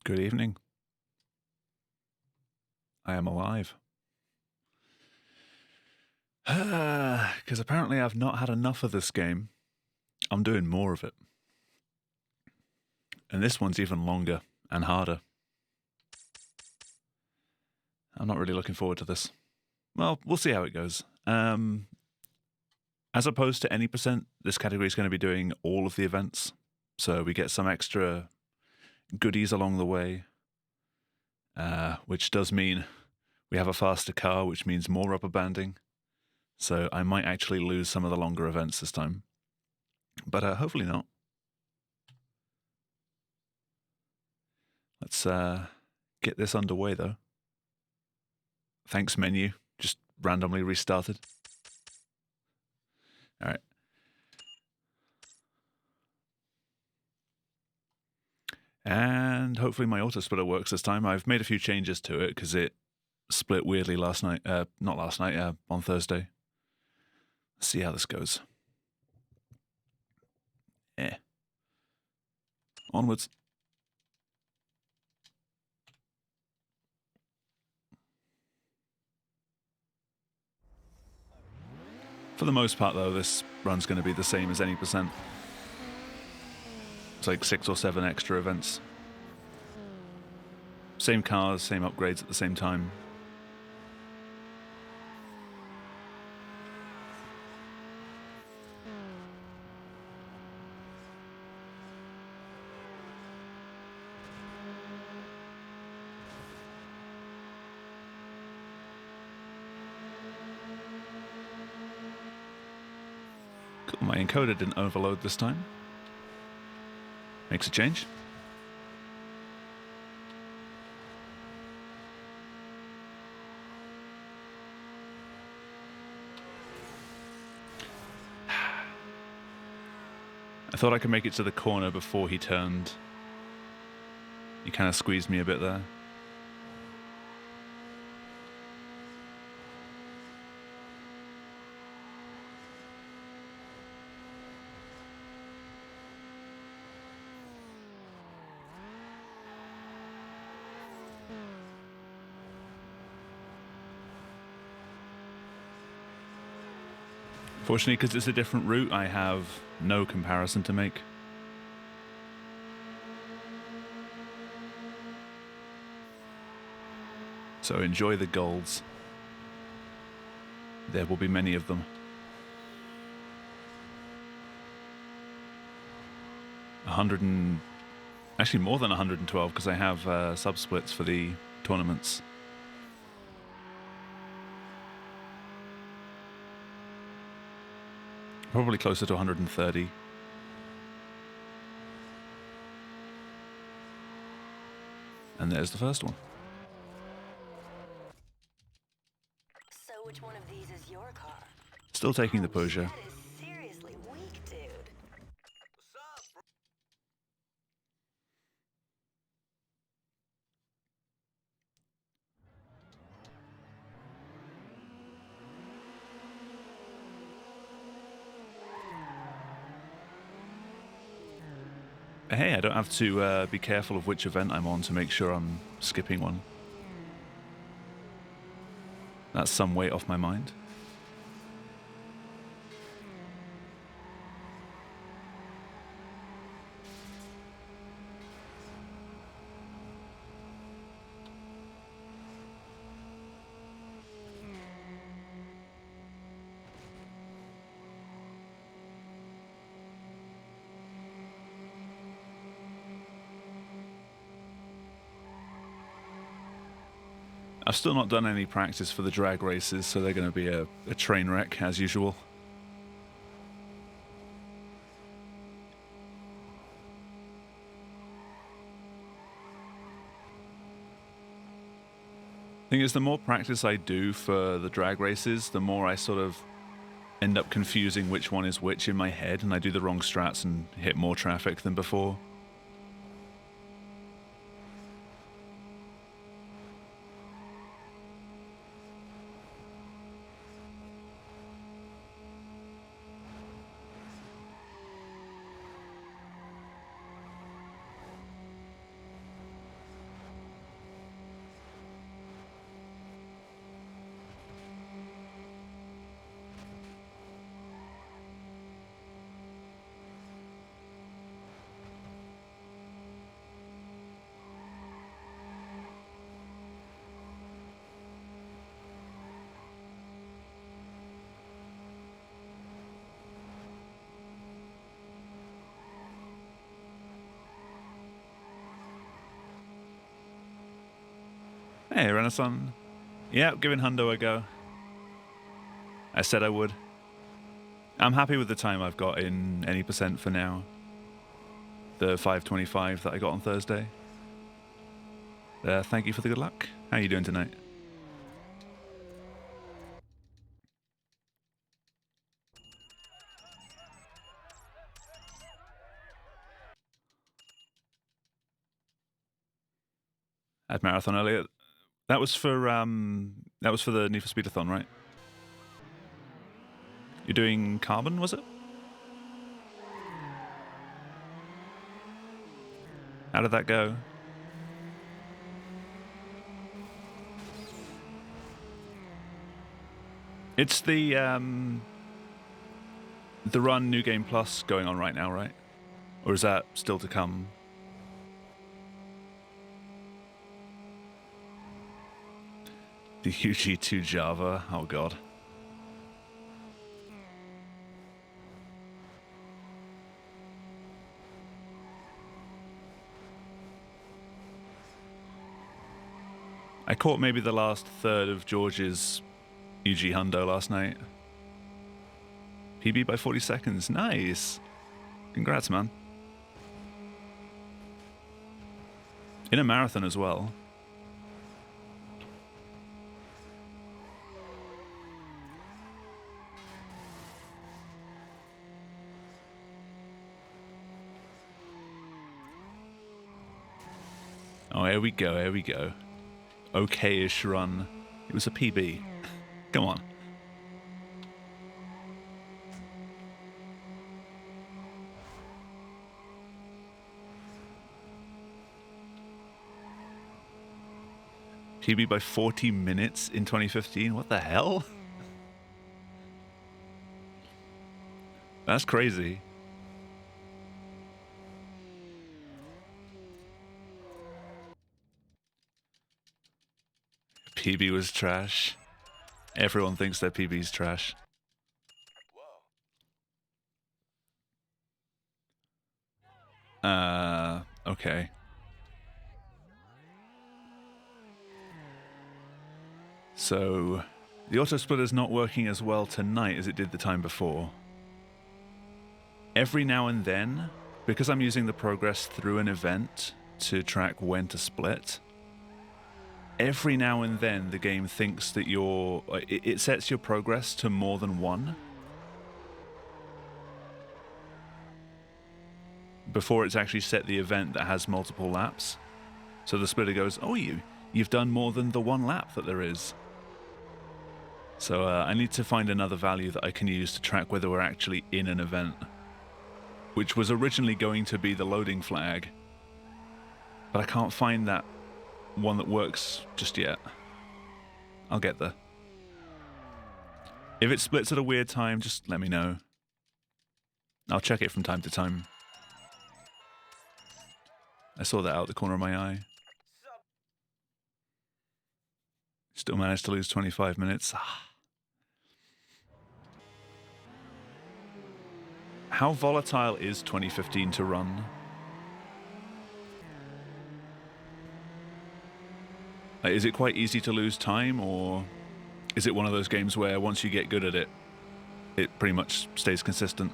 Good evening. I am alive. Because apparently I've not had enough of this game. I'm doing more of it. And this one's even longer and harder. I'm not really looking forward to this. Well, we'll see how it goes. As opposed to any percent, this category is going to be doing all of the events. So we get some extra goodies along the way, which does mean we have a faster car, which means more rubber banding. So I might actually lose some of the longer events this time. But hopefully not. Let's get this underway, though. Thanks menu, just randomly restarted. All right. And hopefully my auto splitter works this time. I've made a few changes to it because it split weirdly last night. Not last night, on Thursday. Let's see how this goes. Onwards. For the most part, though, this run's going to be the same as any percent. It's like 6 or 7 extra events. Same cars, same upgrades at the same time. Cool, my encoder didn't overload this time. Makes a change. I thought I could make it to the corner before he turned. He kind of squeezed me a bit there. Fortunately, because it's a different route, I have no comparison to make. So enjoy the golds. There will be many of them. Actually more than 112 because I have sub-splits for the tournaments. Probably closer to 130. And there's the first one. So which one of these is your car? Still taking the Peugeot. That is seriously weak, dude. Hey, I don't have to be careful of which event I'm on to make sure I'm skipping one. That's some weight off my mind. I've still not done any practice for the drag races, so they're going to be a train wreck, as usual. Thing is, the more practice I do for the drag races, the more I sort of end up confusing which one is which in my head, and I do the wrong strats and hit more traffic than before. Hey, Renaissance. Yeah, giving Hundo a go. I said I would. I'm happy with the time I've got in any percent for now. The 525 that I got on Thursday. Thank you for the good luck. How are you doing tonight? At marathon earlier. That was for the Need for Speedathon, right? You're doing carbon, was it? How did that go? It's the Run New Game Plus going on right now, right? Or is that still to come? The UG2 Java. Oh god. I caught maybe the last third of George's UG Hundo last night. PB by 40 seconds. Nice. Congrats, man. In a marathon as well. Oh, here we go, here we go. Okay-ish run. It was a PB. Come on. PB by 40 minutes in 2015? What the hell? That's crazy. PB was trash. Everyone thinks their PB's trash. Okay. So, the auto splitter's not working as well tonight as it did the time before. Every now and then, because I'm using the progress through an event to track when to split, every now and then the game thinks that it sets your progress to more than one before it's actually set the event that has multiple laps. So the splitter goes, oh, you've done more than the one lap that there is. So I need to find another value that I can use to track whether we're actually in an event, which was originally going to be the loading flag, but I can't find that one that works just yet. I'll get there. If it splits at a weird time, just let me know. I'll check it from time to time. I saw that out the corner of my eye. Still managed to lose 25 minutes. How volatile is 2015 to run? Is it quite easy to lose time, or is it one of those games where once you get good at it, it pretty much stays consistent?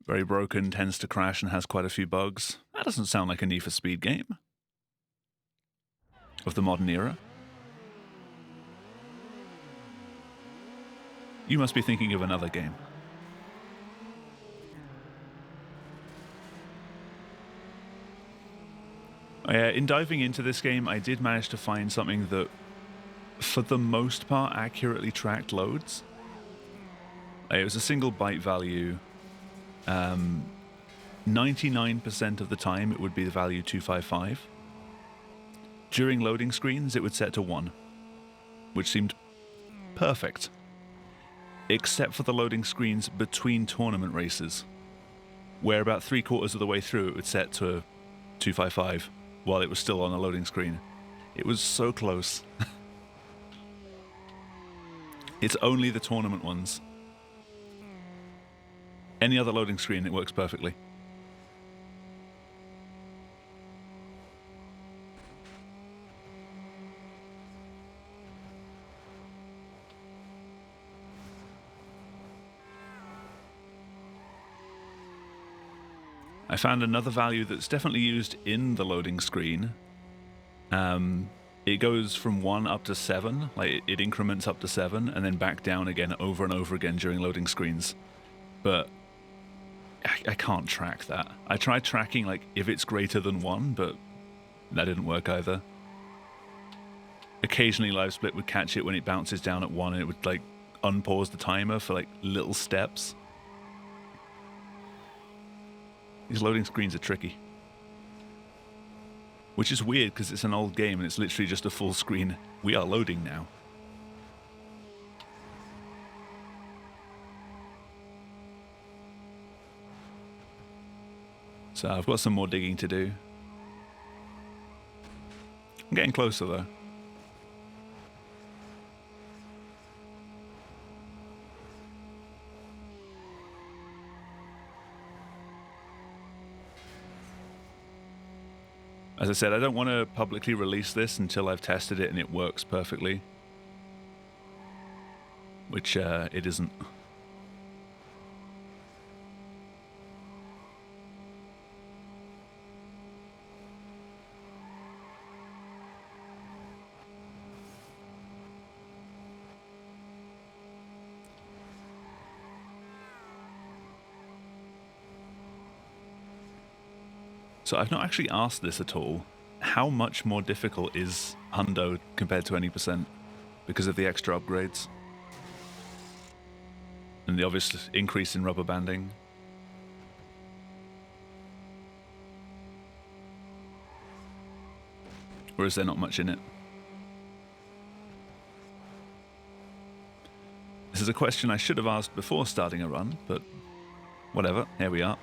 Very broken, tends to crash, and has quite a few bugs. That doesn't sound like a Need for Speed game of the modern era. You must be thinking of another game. In diving into this game, I did manage to find something that, for the most part, accurately tracked loads. It was a single byte value 99% of the time it would be the value 255. During loading screens, it would set to 1, which seemed perfect. Except for the loading screens between tournament races, where about 3/4 of the way through it would set to 255 while it was still on a loading screen. It was so close. It's only the tournament ones. Any other loading screen, it works perfectly. I found another value that's definitely used in the loading screen. It goes from 1 up to 7, like it increments up to 7, and then back down again over and over again during loading screens. But I can't track that. I tried tracking like if it's greater than 1, but that didn't work either. Occasionally LiveSplit would catch it when it bounces down at 1 and it would like unpause the timer for like little steps. These loading screens are tricky. Which is weird because it's an old game and it's literally just a full screen. We are loading now. So I've got some more digging to do. I'm getting closer though. As I said, I don't want to publicly release this until I've tested it and it works perfectly. Which it isn't. So I've not actually asked this at all. How much more difficult is Hundo compared to any percent because of the extra upgrades? And the obvious increase in rubber banding. Or is there not much in it? This is a question I should have asked before starting a run, but whatever, here we are.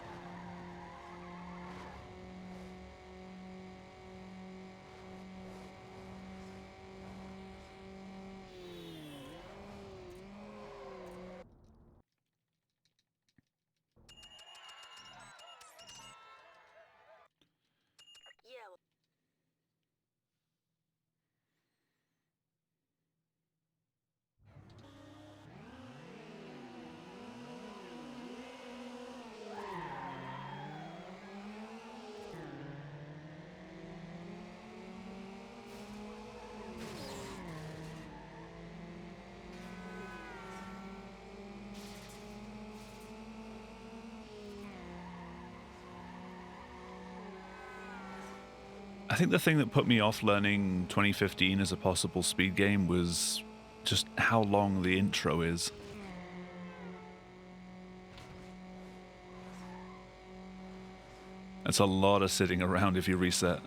Yeah. I think the thing that put me off learning 2015 as a possible speed game was just how long the intro is. That's a lot of sitting around if you reset.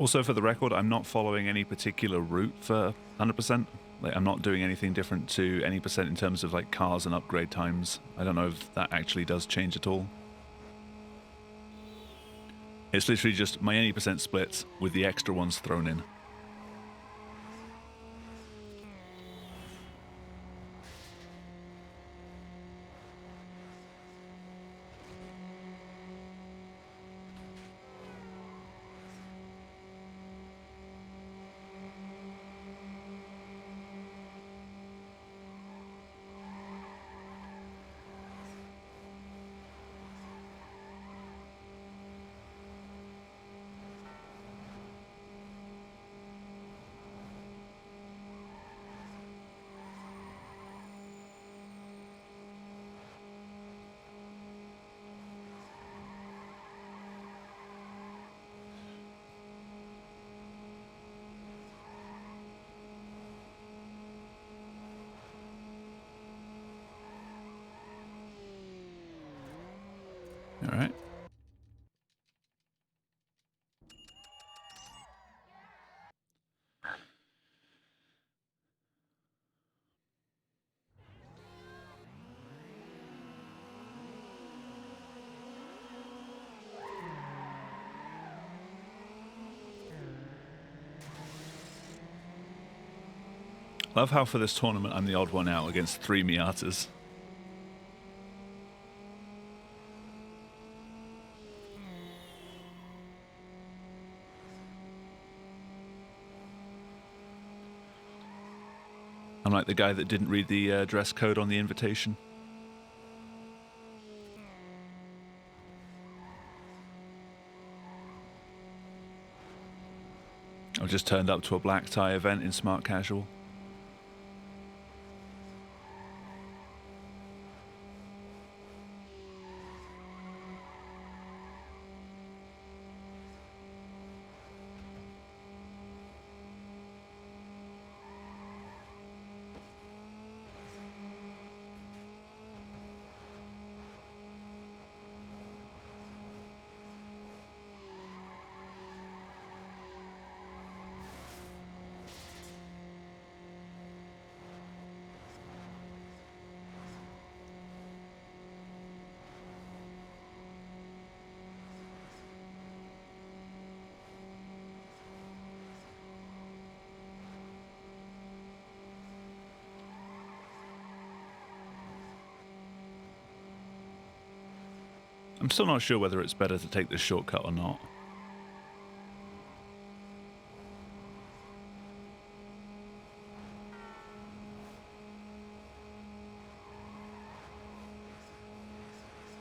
Also, for the record, I'm not following any particular route for 100%. Like, I'm not doing anything different to any percent in terms of like cars and upgrade times. I don't know if that actually does change at all. It's literally just my any percent splits with the extra ones thrown in. All right. Love how for this tournament I'm the odd one out against 3 Miatas. I'm like the guy that didn't read the dress code on the invitation. I just turned up to a black tie event in smart casual. I'm still not sure whether it's better to take this shortcut or not.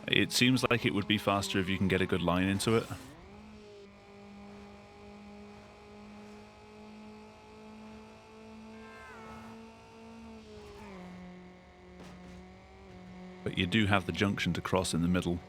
It seems like it would be faster if you can get a good line into it. But you do have the junction to cross in the middle.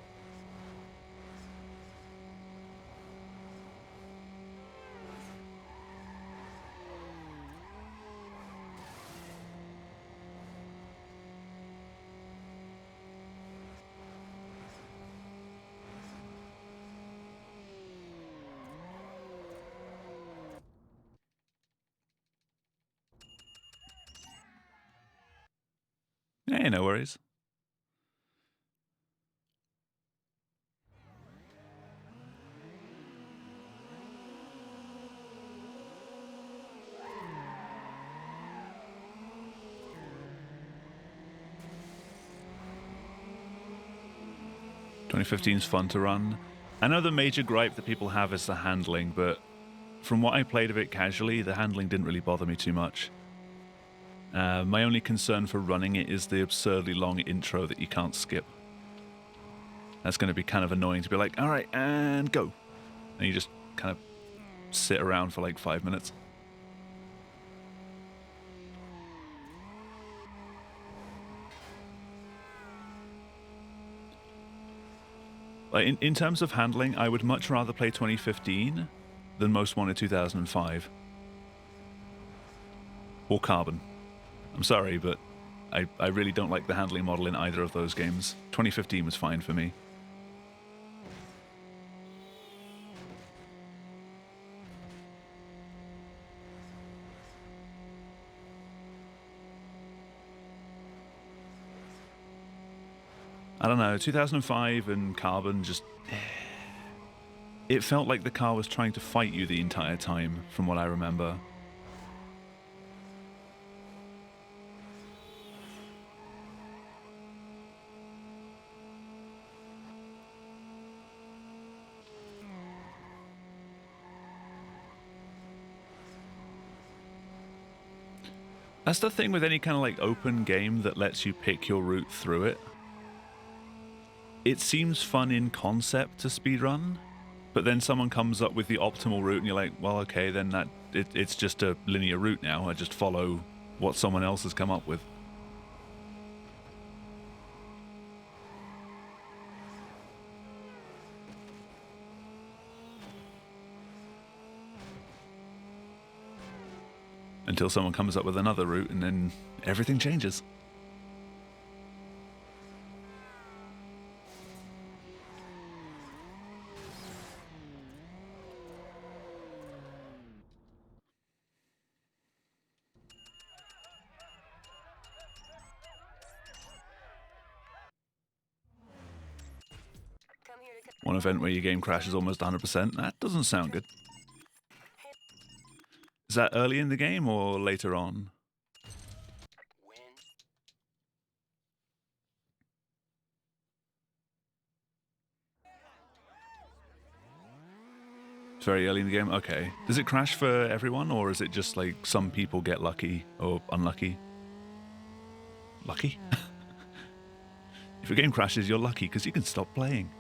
Hey, no worries. "2015's fun to run. I know the major gripe that people have is the handling, but from what I played of it casually, the handling didn't really bother me too much. My only concern for running it is the absurdly long intro that you can't skip. That's going to be kind of annoying to be like, all right, and go. And you just kind of sit around for like 5 minutes. Like in terms of handling, I would much rather play 2015 than Most Wanted 2005. Or Carbon. I'm sorry, but I really don't like the handling model in either of those games. 2015 was fine for me. I don't know, 2005 and Carbon just... It felt like the car was trying to fight you the entire time, from what I remember. That's the thing with any kind of like open game that lets you pick your route through it. It seems fun in concept to speedrun, but then someone comes up with the optimal route and you're like, well, okay, then it's just a linear route now. I just follow what someone else has come up with. Until someone comes up with another route and then everything changes. One event where your game crashes almost 100%. That doesn't sound good. Is that early in the game or later on? It's very early in the game? Okay. Does it crash for everyone, or is it just like some people get lucky or unlucky? Lucky? If your game crashes, you're lucky because you can stop playing.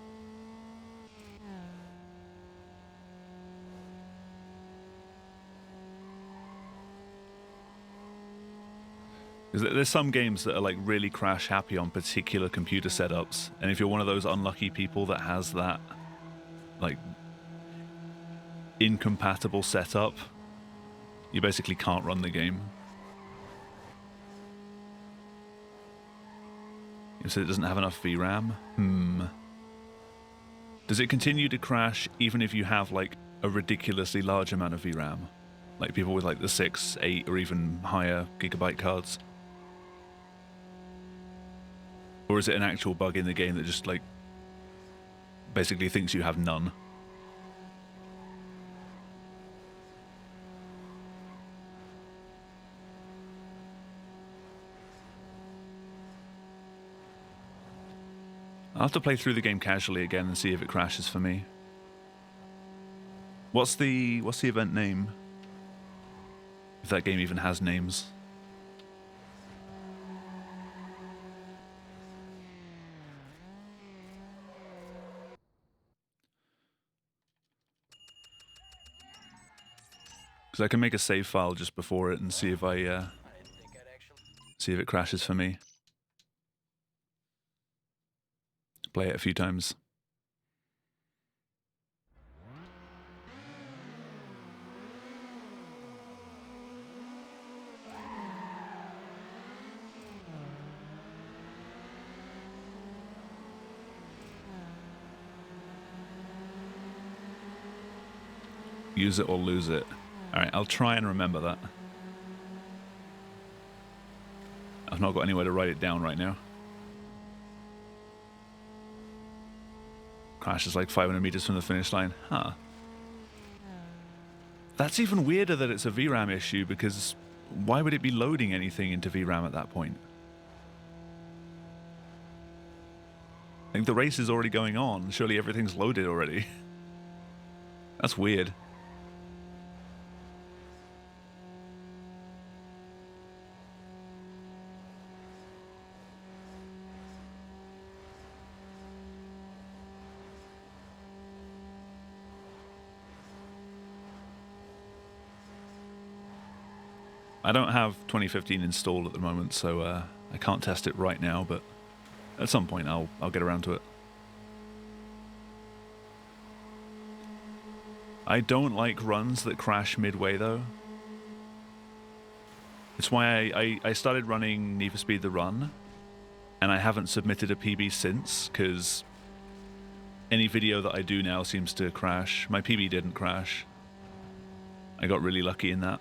Because there's some games that are like really crash happy on particular computer setups, and if you're one of those unlucky people that has that like incompatible setup, you basically can't run the game. You said it doesn't have enough VRAM? Does it continue to crash even if you have like a ridiculously large amount of VRAM? Like people with like the 6, 8 or even higher gigabyte cards? Or is it an actual bug in the game that just like basically thinks you have none? I'll have to play through the game casually again and see if it crashes for me. What's the event name? If that game even has names. Because I can make a save file just before it and see if see if it crashes for me. Play it a few times. Use it or lose it. Alright, I'll try and remember that. I've not got anywhere to write it down right now. Crash is like 500 meters from the finish line. Huh. That's even weirder that it's a VRAM issue, because why would it be loading anything into VRAM at that point? I think the race is already going on. Surely everything's loaded already. That's weird. I don't have 2015 installed at the moment, so I can't test it right now, but at some point I'll get around to it. I don't like runs that crash midway, though. It's why I started running Need for Speed The Run, and I haven't submitted a PB since, because any video that I do now seems to crash. My PB didn't crash. I got really lucky in that.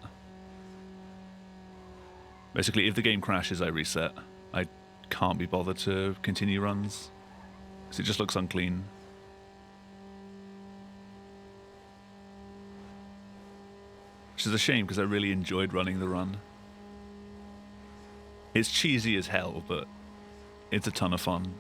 Basically, if the game crashes, I reset. I can't be bothered to continue runs, because it just looks unclean. Which is a shame, because I really enjoyed running the run. It's cheesy as hell, but it's a ton of fun.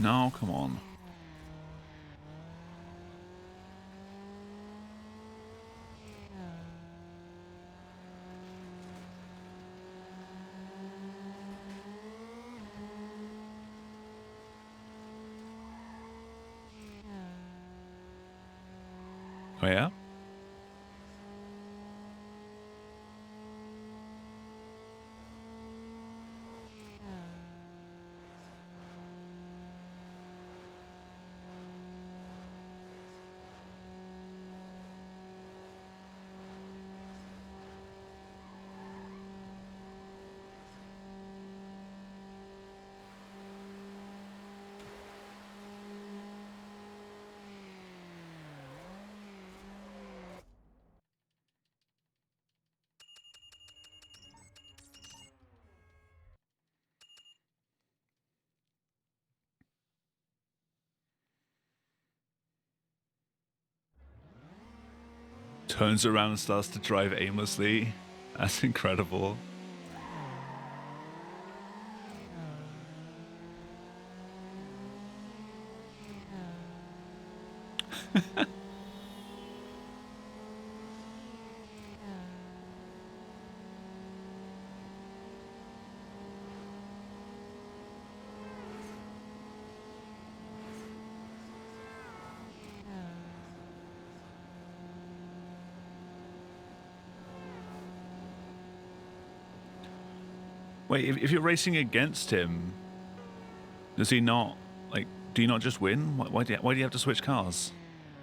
No, come on. Oh yeah? Turns around and starts to drive aimlessly. That's incredible. Wait, if you're racing against him, does he not, like, do you not just win? Why do you have to switch cars?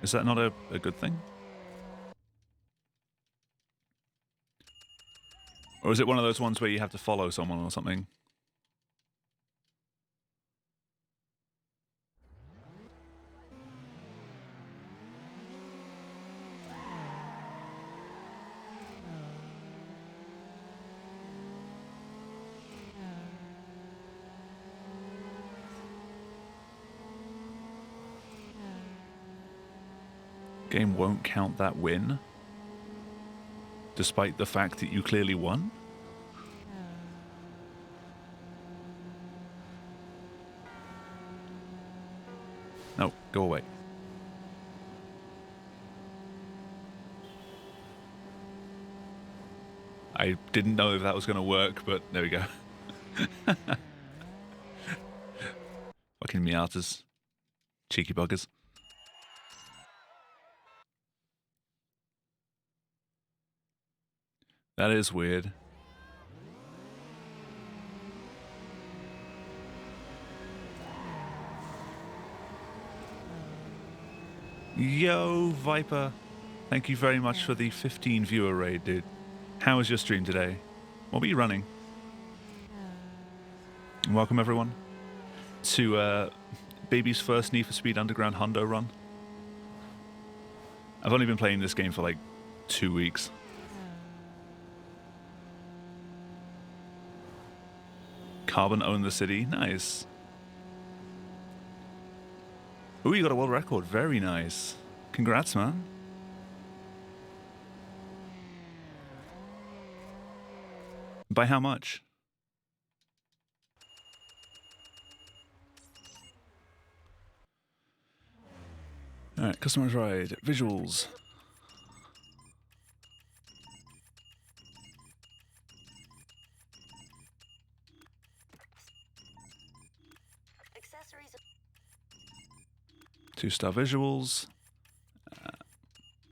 Is that not a good thing? Or is it one of those ones where you have to follow someone or something? Game won't count that win, despite the fact that you clearly won? No, go away. I didn't know if that was going to work, but there we go. Fucking Miatas. Cheeky buggers. That is weird. Yo, Viper. Thank you very much for the 15 viewer raid, dude. How was your stream today? What were you running? Welcome, everyone, to Baby's first Need for Speed Underground Hundo run. I've only been playing this game for like 2 weeks. Carbon owned the city. Nice. Ooh, you got a world record. Very nice. Congrats, man. By how much? Alright, customize ride. Visuals. Accessories. 2-star visuals.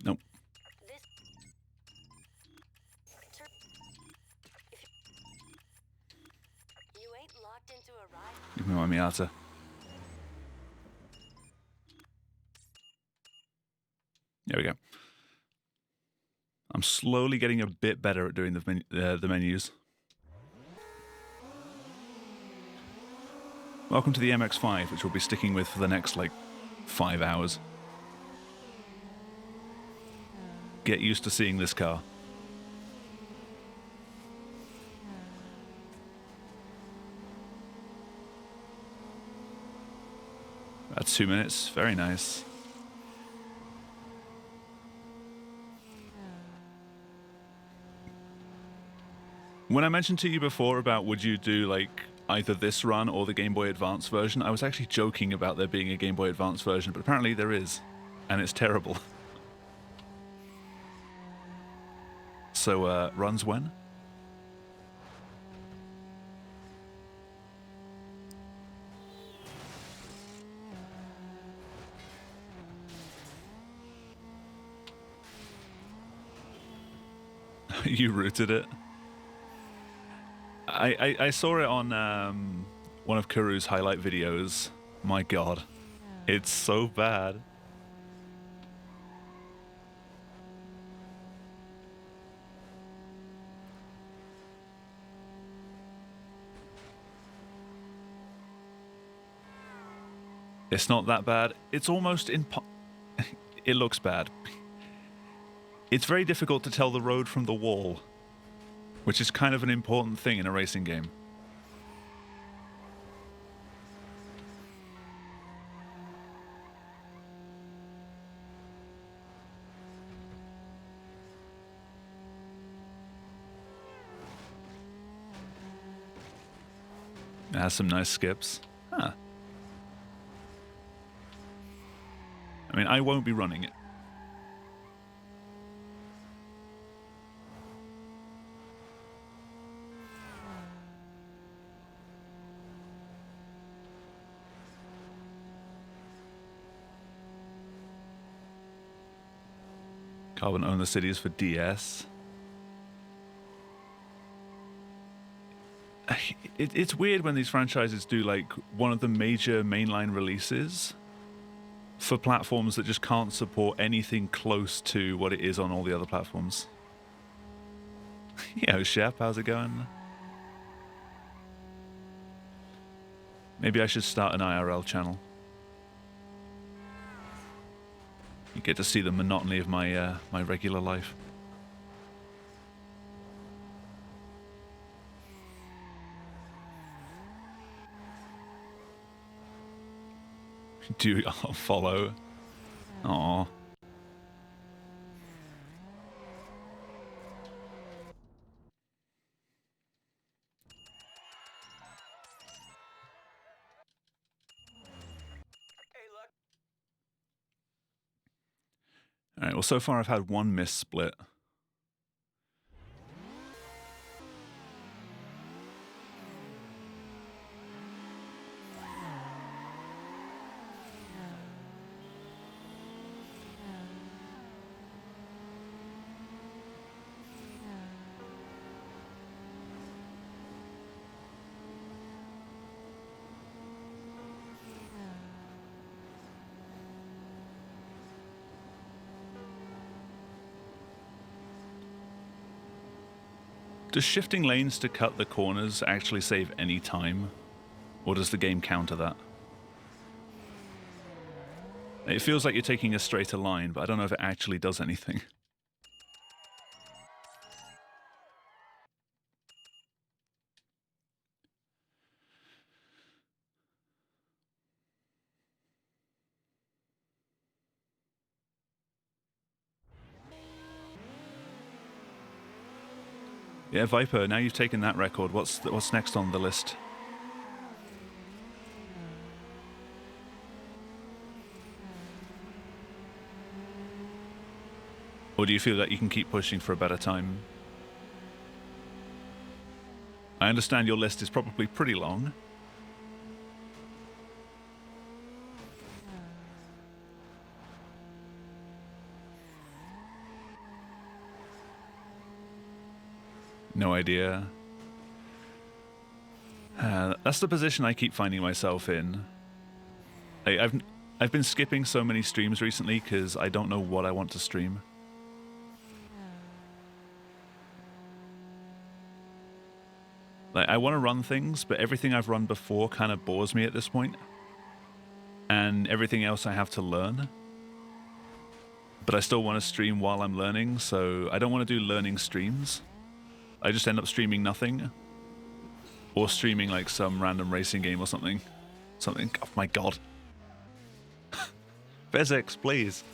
Nope. This. You ain't locked into a ride. Give me my Miata. There we go. I'm slowly getting a bit better at doing the menus. Welcome to the MX-5, which we'll be sticking with for the next, like, 5 hours. Get used to seeing this car. That's 2 minutes. Very nice. When I mentioned to you before about would you do, like, either this run or the Game Boy Advance version, I was actually joking about there being a Game Boy Advance version, but apparently there is, and it's terrible. So, runs when? You rooted it? I saw it on one of Kuru's highlight videos. My god. It's so bad. It's not that bad. It's almost it looks bad. It's very difficult to tell the road from the wall, which is kind of an important thing in a racing game. It has some nice skips. Huh. I mean, I won't be running it. Carbon Own the Cities for DS. It's weird when these franchises do like one of the major mainline releases for platforms that just can't support anything close to what it is on all the other platforms. Yo, Chef, how's it going? Maybe I should start an IRL channel. You get to see the monotony of my my regular life. Do I'll follow. Aww. Alright, well so far I've had one miss split. Does shifting lanes to cut the corners actually save any time? Or does the game counter that? It feels like you're taking a straighter line, but I don't know if it actually does anything. Yeah, Viper, now you've taken that record. What's next on the list? Or do you feel that you can keep pushing for a better time? I understand your list is probably pretty long. No idea. That's the position I keep finding myself in. I've been skipping so many streams recently because I don't know what I want to stream. Like, I want to run things, but everything I've run before kind of bores me at this point. And everything else I have to learn. But I still want to stream while I'm learning, so I don't want to do learning streams. I just end up streaming nothing. Or streaming like some random racing game or something. Oh my god. Physics, please.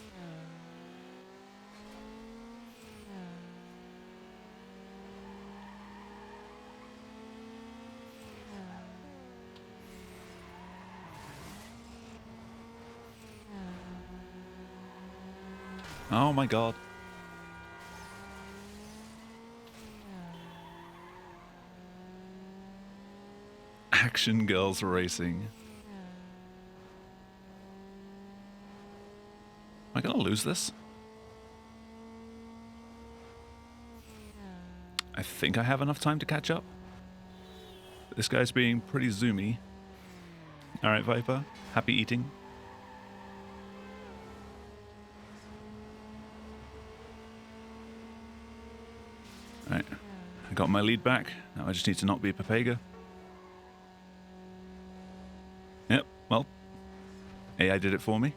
Oh my god. Action Girls Racing. Am I gonna lose this? I think I have enough time to catch up. This guy's being pretty zoomy. Alright, Viper. Happy eating. Alright. I got my lead back. Now I just need to not be Pepega. Yep, well. AI did it for me.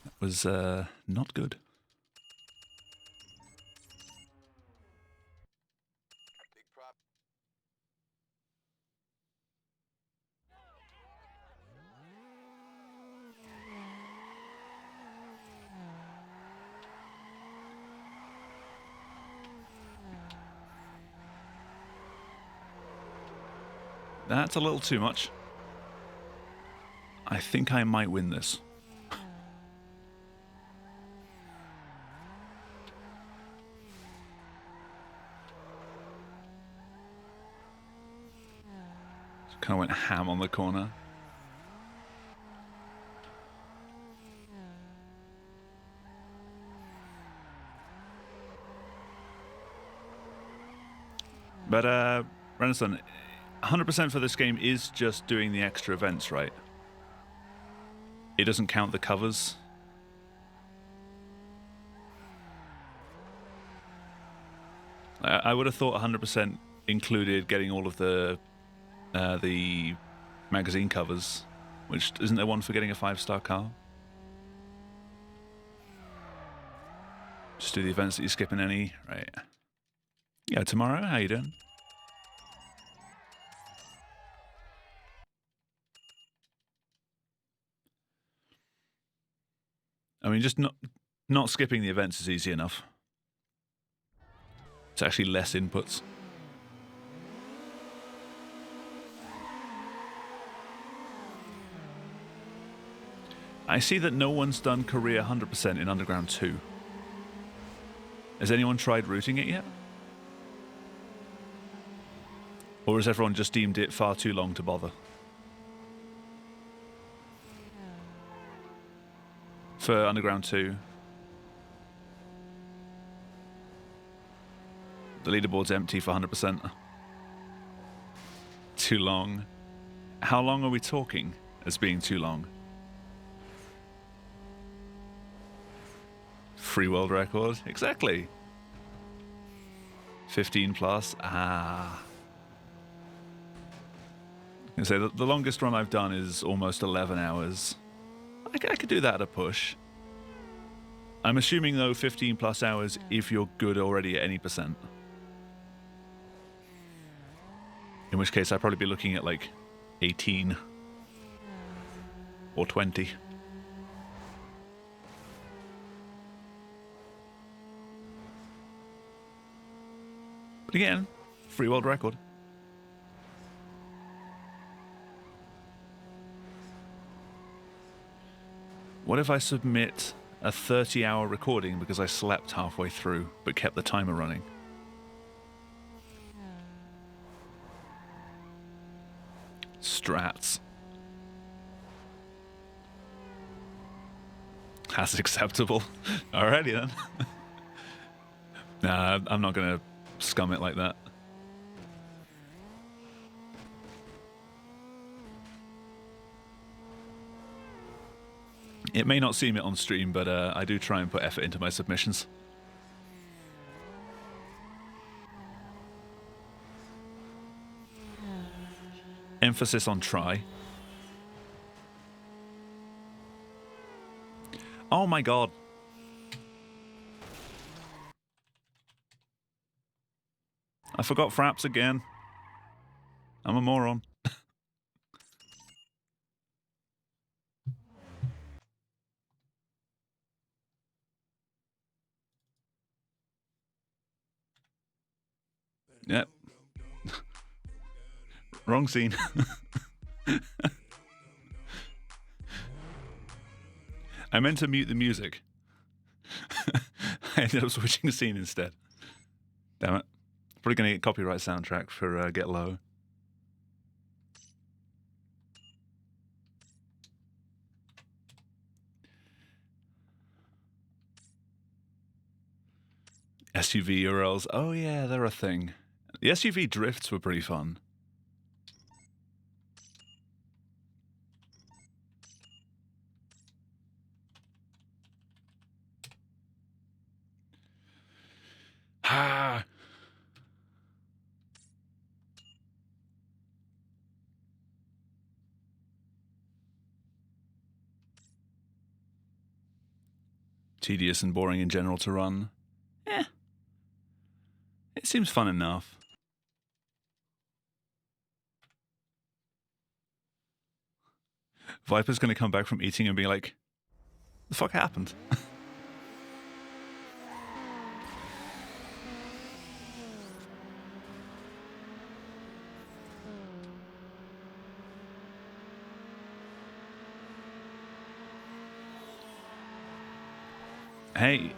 That was not good. That's a little too much. I think I might win this. Kind of went ham on the corner. But, Renaissance, 100% for this game is just doing the extra events, right? It doesn't count the covers. I would have thought 100% included getting all of the magazine covers, which isn't there one for getting a 5-star car? Just do the events that you're skipping any, right? Yeah, tomorrow, how you doing? I mean, just not skipping the events is easy enough. It's actually less inputs. I see that no one's done career 100% in Underground 2. Has anyone tried routing it yet? Or has everyone just deemed it far too long to bother? For Underground 2. The leaderboard's empty for 100%. Too long. How long are we talking as being too long? Free world record? Exactly. 15 plus? Ah. I say the longest run I've done is almost 11 hours. I could do that at a push. I'm assuming, though, 15 plus hours if you're good already at any percent. In which case, I'd probably be looking at, like, 18. Or 20. But again, free world record. What if I submit a 30-hour recording because I slept halfway through, but kept the timer running? Strats. That's acceptable. Alrighty then. Nah, I'm not gonna scum it like that. It may not seem it on stream, but I do try and put effort into my submissions. Emphasis on try. Oh my god. I forgot fraps again. I'm a moron. Yep. Wrong scene. I meant to mute the music. I ended up switching the scene instead. Damn it. Probably going to get copyright soundtrack for Get Low. SUV URLs. Oh yeah, they're a thing. The SUV drifts were pretty fun. Ah. Tedious and boring in general to run. Eh. It seems fun enough. Viper's going to come back from eating and be like, the fuck happened? Hey,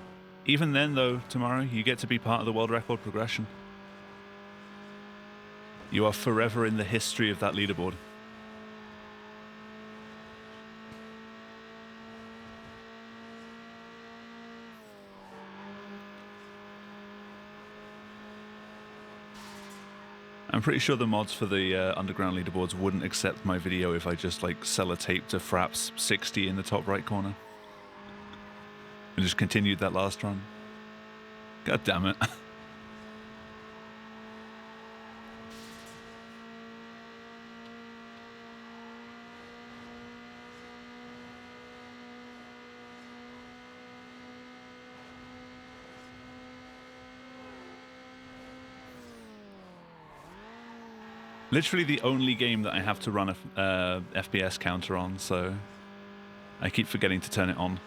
even then though, tomorrow, you get to be part of the world record progression. You are forever in the history of that leaderboard. I'm pretty sure the mods for the underground leaderboards wouldn't accept my video if I just like sellotaped to Fraps 60 in the top right corner. And just continued that last run. God damn it. Literally the only game that I have to run a FPS counter on, so I keep forgetting to turn it on.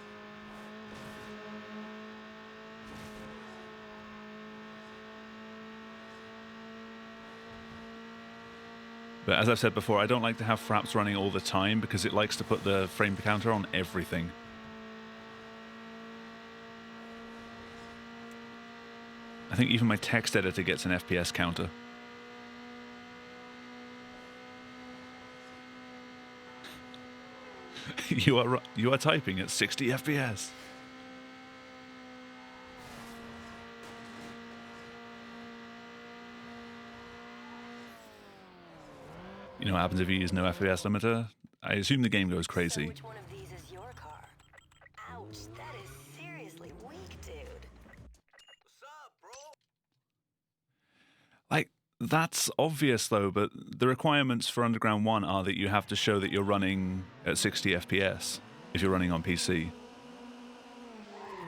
But as I've said before, I don't like to have Fraps running all the time because it likes to put the frame counter on everything. I think even my text editor gets an FPS counter. You are typing at 60 FPS. You know what happens if you use no FPS limiter? I assume the game goes crazy. So which one of these is your car? Ouch, that is seriously weak, dude. What's up, bro? Like, that's obvious though, but the requirements for Underground 1 are that you have to show that you're running at 60 FPS if you're running on PC.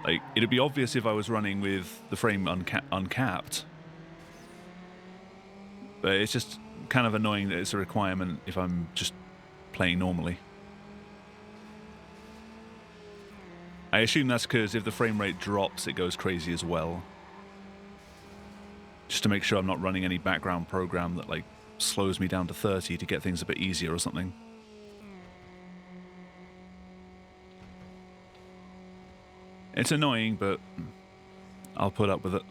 Like, it'd be obvious if I was running with the frame uncapped. But it's just kind of annoying that it's a requirement if I'm just playing normally. I assume that's because if the frame rate drops, it goes crazy as well. Just to make sure I'm not running any background program that like slows me down to 30 to get things a bit easier or something. It's annoying, but I'll put up with it.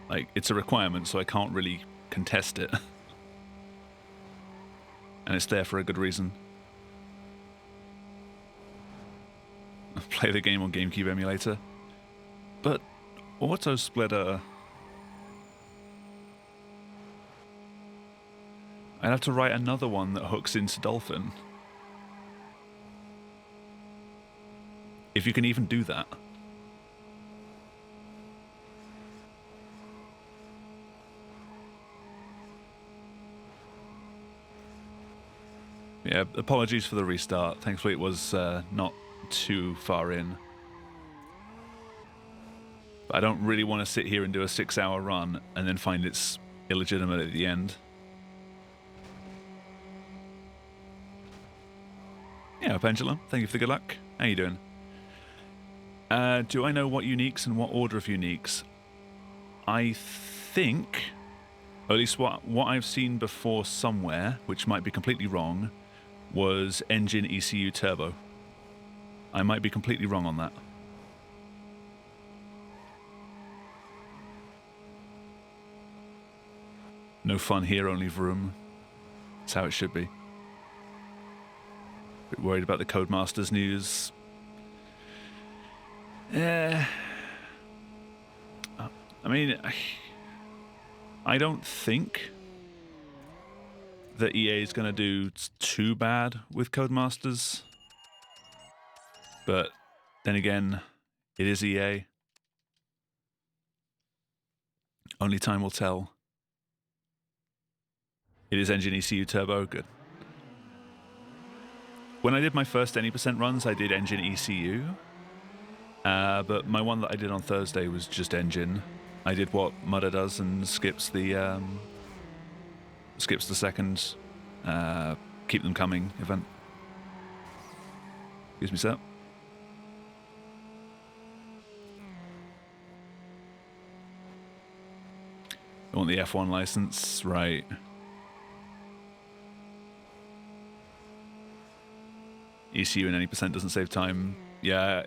Like, it's a requirement, so I can't really contest it. And it's there for a good reason. Play the game on GameCube emulator. But Auto Splitter... I'd have to write another one that hooks into Dolphin. If you can even do that. Yeah, apologies for the restart. Thankfully it was not too far in. But I don't really want to sit here and do a 6-hour run and then find it's illegitimate at the end. Yeah, Pendulum, thank you for the good luck. How you doing? Do I know what uniques and what order of uniques? I think, or at least what I've seen before somewhere, which might be completely wrong, was engine ECU turbo. I might be completely wrong on that. No fun here, only vroom. That's how it should be. Bit worried about the Codemasters news. I mean, I don't think that EA is going to do too bad with Codemasters. But then again, it is EA. Only time will tell. It is engine ECU turbo, good. When I did my first any % runs, I did engine ECU. But my one that I did on Thursday was just engine. I did what Mudder does and skips the second keep them coming event. Excuse me, sir. I want the F1 license, right. ECU and any percent doesn't save time. Yeah,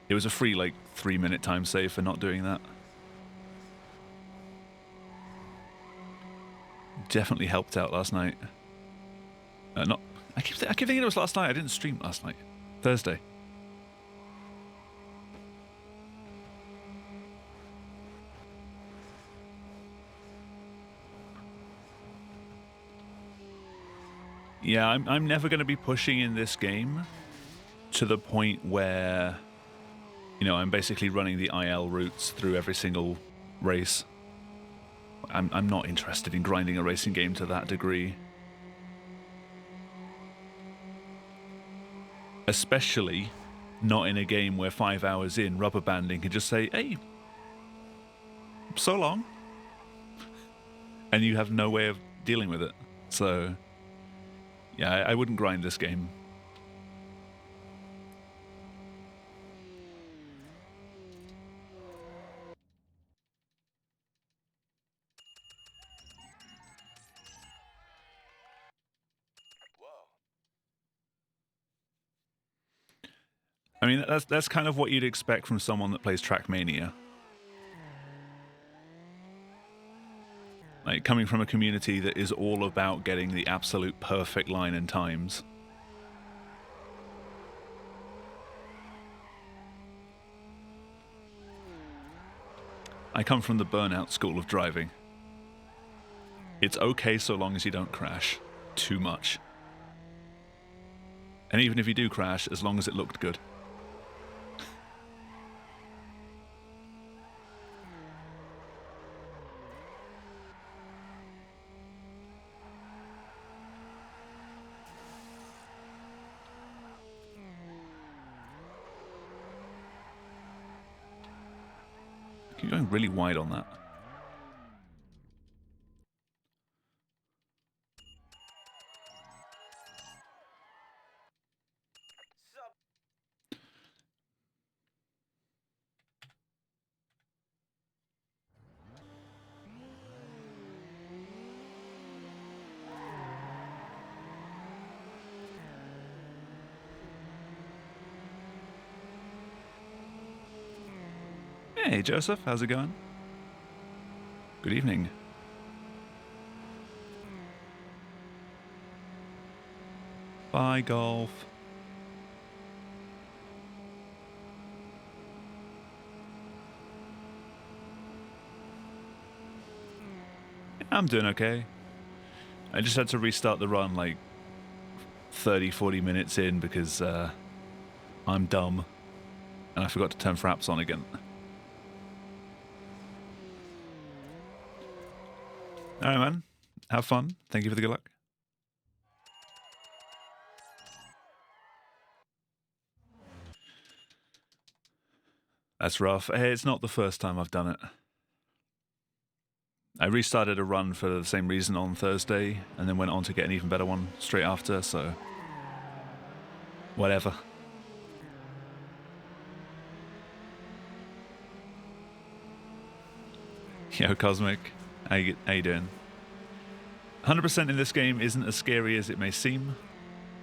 it was a free like 3-minute time save for not doing that. Definitely helped out last night. Not. I keep thinking it was last night. I didn't stream last night. Thursday. Yeah, I'm never going to be pushing in this game to the point where, you know, I'm basically running the IL routes through every single race. I'm not interested in grinding a racing game to that degree. Especially not in a game where 5 hours in, rubber banding can just say, hey, so long. And you have no way of dealing with it. So, yeah, I wouldn't grind this game. Whoa. I mean, that's kind of what you'd expect from someone that plays Trackmania. Like, coming from a community that is all about getting the absolute perfect line and times. I come from the burnout school of driving. It's okay so long as you don't crash too much. And even if you do crash, as long as it looked good. You're going really wide on that. Sup? Hey, Joseph, how's it going? Good evening. Bye, golf. I'm doing okay. I just had to restart the run like 30, 40 minutes in because I'm dumb and I forgot to turn fraps on again. Alright, man. Have fun. Thank you for the good luck. That's rough. Hey, it's not the first time I've done it. I restarted a run for the same reason on Thursday and then went on to get an even better one straight after, so whatever. Yo, Cosmic. How you doing? 100% in this game isn't as scary as it may seem.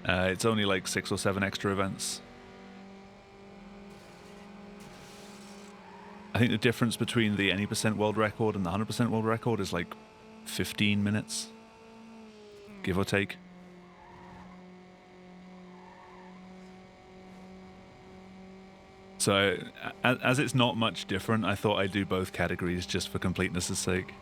It's only like 6 or 7 extra events. I think the difference between the any percent world record and the 100% world record is like 15 minutes, give or take. So, as it's not much different, I thought I'd do both categories just for completeness' sake.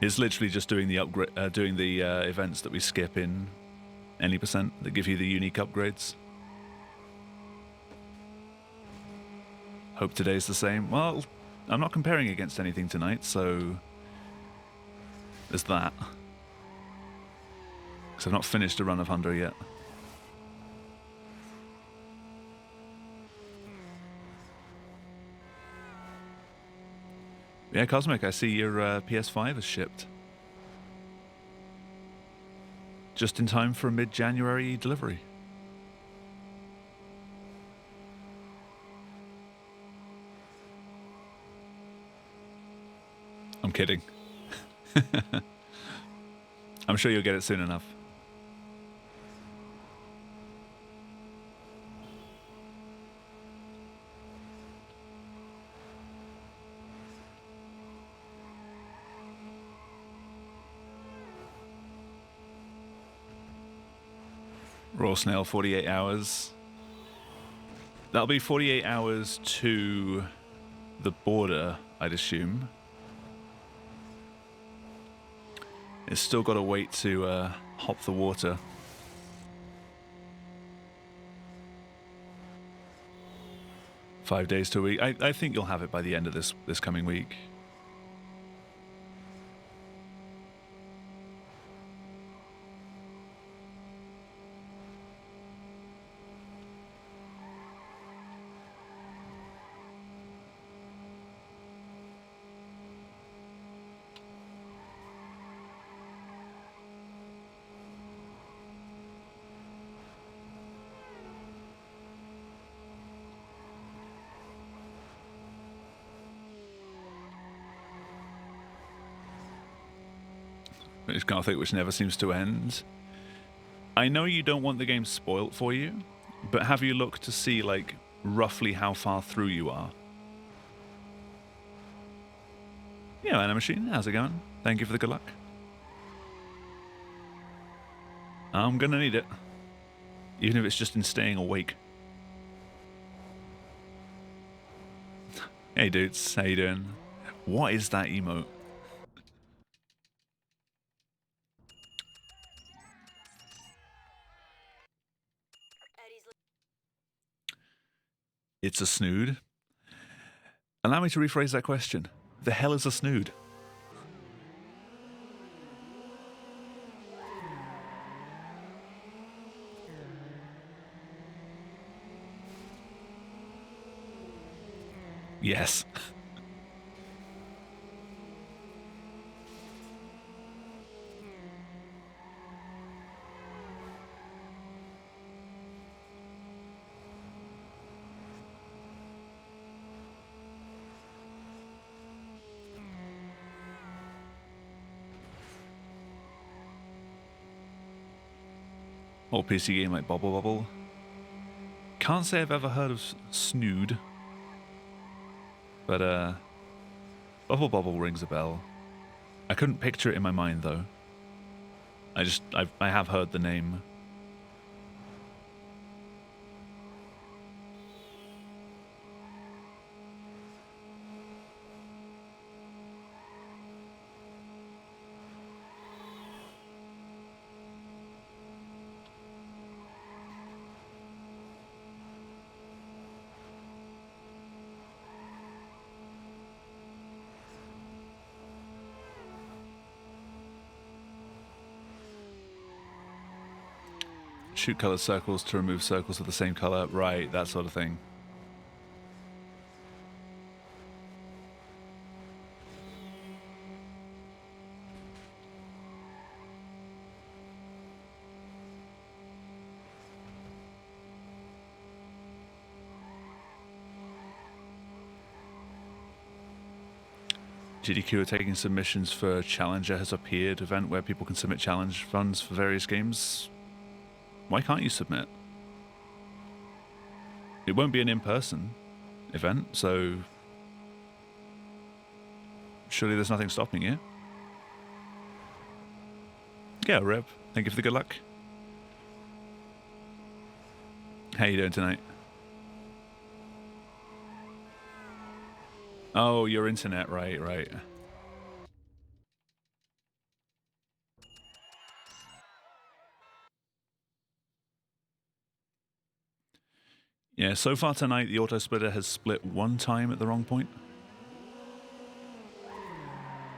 It's literally just doing the events that we skip in any percent that give you the unique upgrades. Hope today's the same. Well, I'm not comparing against anything tonight, so there's that. Because I've not finished a run of Hunter yet. Yeah, Cosmic, I see your PS5 is shipped. Just in time for a mid-January delivery. I'm kidding. I'm sure you'll get it soon enough. Raw snail, 48 hours. That'll be 48 hours to the border, I'd assume. It's still got to wait to hop the water. Five days to a week. I think you'll have it by the end of this coming week. It's Gothic, which never seems to end. I know you don't want the game spoilt for you, but have you looked to see, like, roughly how far through you are? Yeah, Anna Machine, how's it going? Thank you for the good luck. I'm gonna need it. Even if it's just in staying awake. Hey dudes, how you doing? What is that emote? It's a snood? Allow me to rephrase that question. The hell is a snood? Yes. Old PC game like Bobble Bobble. Can't say I've ever heard of Snood. But, Bubble Bobble rings a bell. I couldn't picture it in my mind, though. I have heard the name. Shoot colored circles to remove circles of the same color. Right, that sort of thing. GDQ are taking submissions for Challenger has appeared event where people can submit challenge runs for various games. Why can't you submit? It won't be an in-person event, so surely there's nothing stopping you. Yeah, Reb, thank you for the good luck. How you doing tonight? Oh, your internet, right. Yeah, so far tonight, the auto splitter has split one time at the wrong point.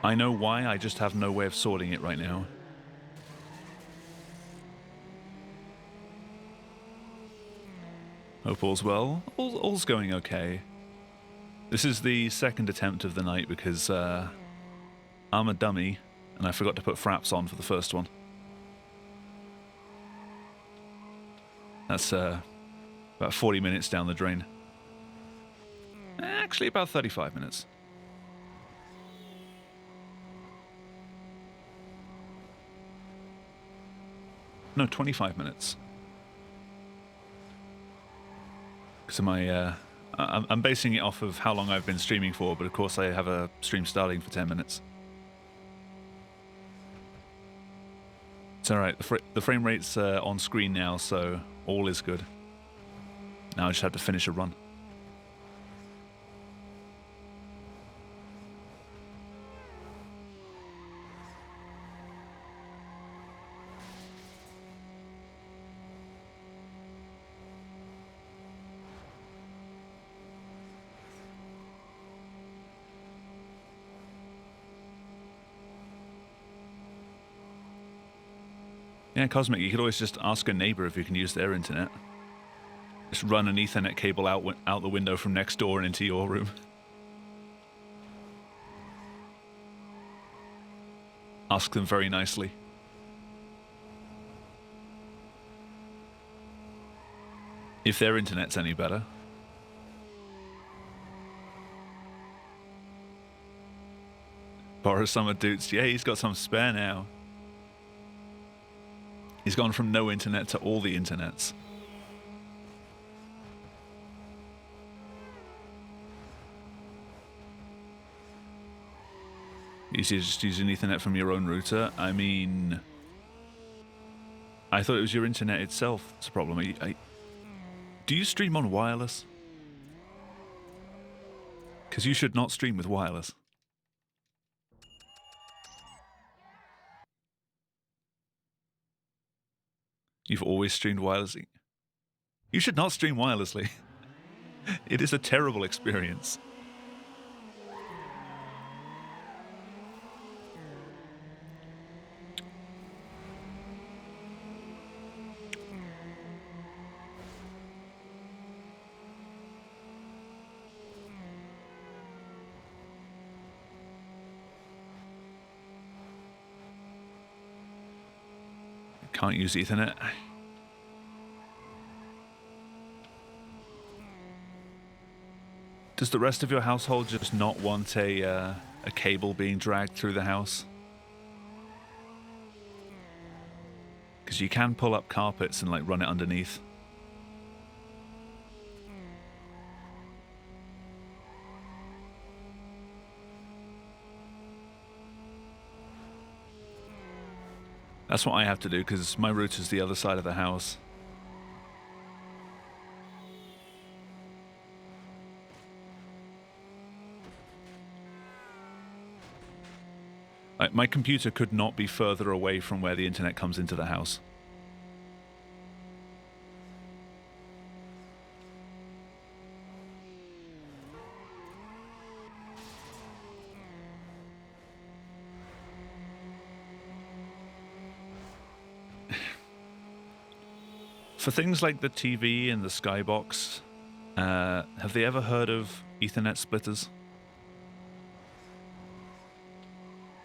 I know why, I just have no way of sorting it right now. Hope all's well. All's going okay. This is the second attempt of the night because I'm a dummy and I forgot to put fraps on for the first one. That's about 40 minutes down the drain. Actually, about 35 minutes. No, 25 minutes. So I'm basing it off of how long I've been streaming for, but of course I have a stream starting for 10 minutes. It's alright, the frame rate's on screen now, so all is good. Now I just have to finish a run. Yeah, Cosmic, you could always just ask a neighbor if you can use their internet. Just run an Ethernet cable out the window from next door and into your room. Ask them very nicely. If their internet's any better. Borrow some of Dude's. Yeah, he's got some spare now. He's gone from no internet to all the internets. You just using Ethernet from your own router? I mean, I thought it was your internet itself that's a problem. Do you stream on wireless? Because you should not stream with wireless. You've always streamed wirelessly. You should not stream wirelessly. It is a terrible experience. Can't use Ethernet. Does the rest of your household just not want a cable being dragged through the house? Because you can pull up carpets and like run it underneath. That's what I have to do because my router's the other side of the house. My computer could not be further away from where the internet comes into the house. For things like the TV and the Skybox, have they ever heard of Ethernet splitters?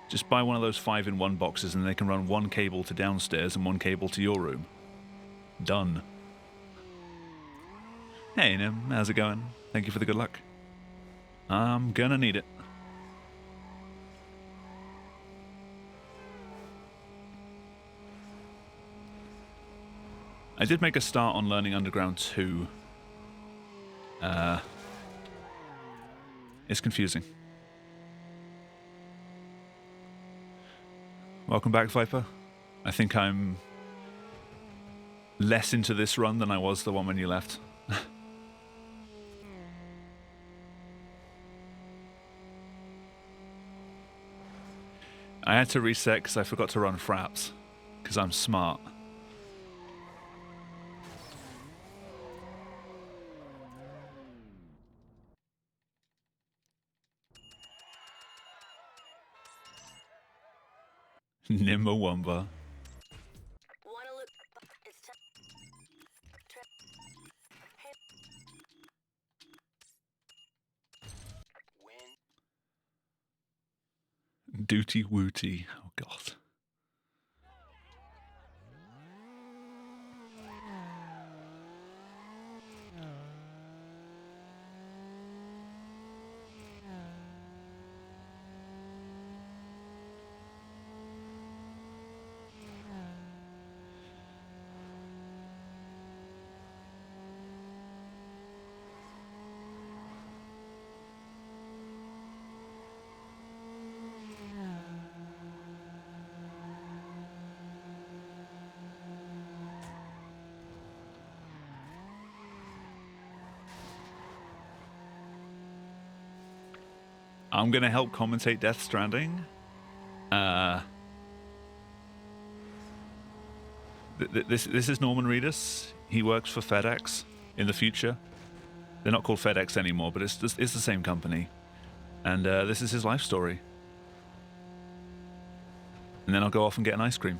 Just buy one of those 5-in-1 boxes and they can run one cable to downstairs and one cable to your room. Done. Hey Nim, how's it going? Thank you for the good luck. I'm gonna need it. I did make a start on learning Underground 2. It's confusing. Welcome back, Viper. I think I'm less into this run than I was the one when you left. I had to reset because I forgot to run fraps, because I'm smart. Nimbawamba. Wanna look? It's time. Hey. Win. Duty Wooty. Oh, God. I'm going to help commentate Death Stranding. This is Norman Reedus. He works for FedEx in the future. They're not called FedEx anymore, but it's the same company. And this is his life story. And then I'll go off and get an ice cream.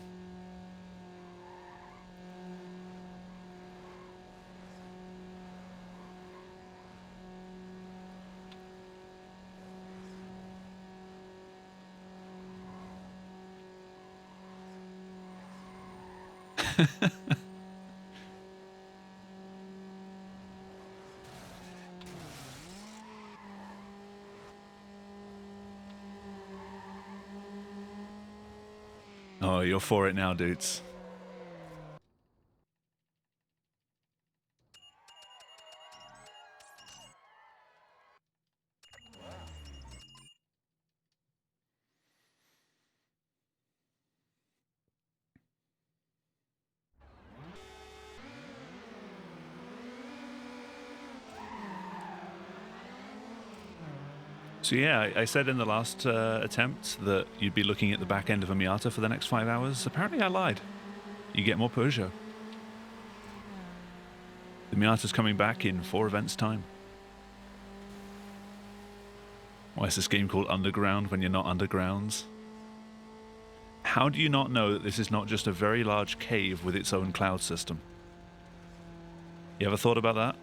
Oh, you're for it now, dudes. So yeah, I said in the last attempt that you'd be looking at the back end of a Miata for the next 5 hours. Apparently I lied. You get more Peugeot. The Miata's coming back in 4 events time. Why is this game called Underground when you're not undergrounds? How do you not know that this is not just a very large cave with its own cloud system? You ever thought about that?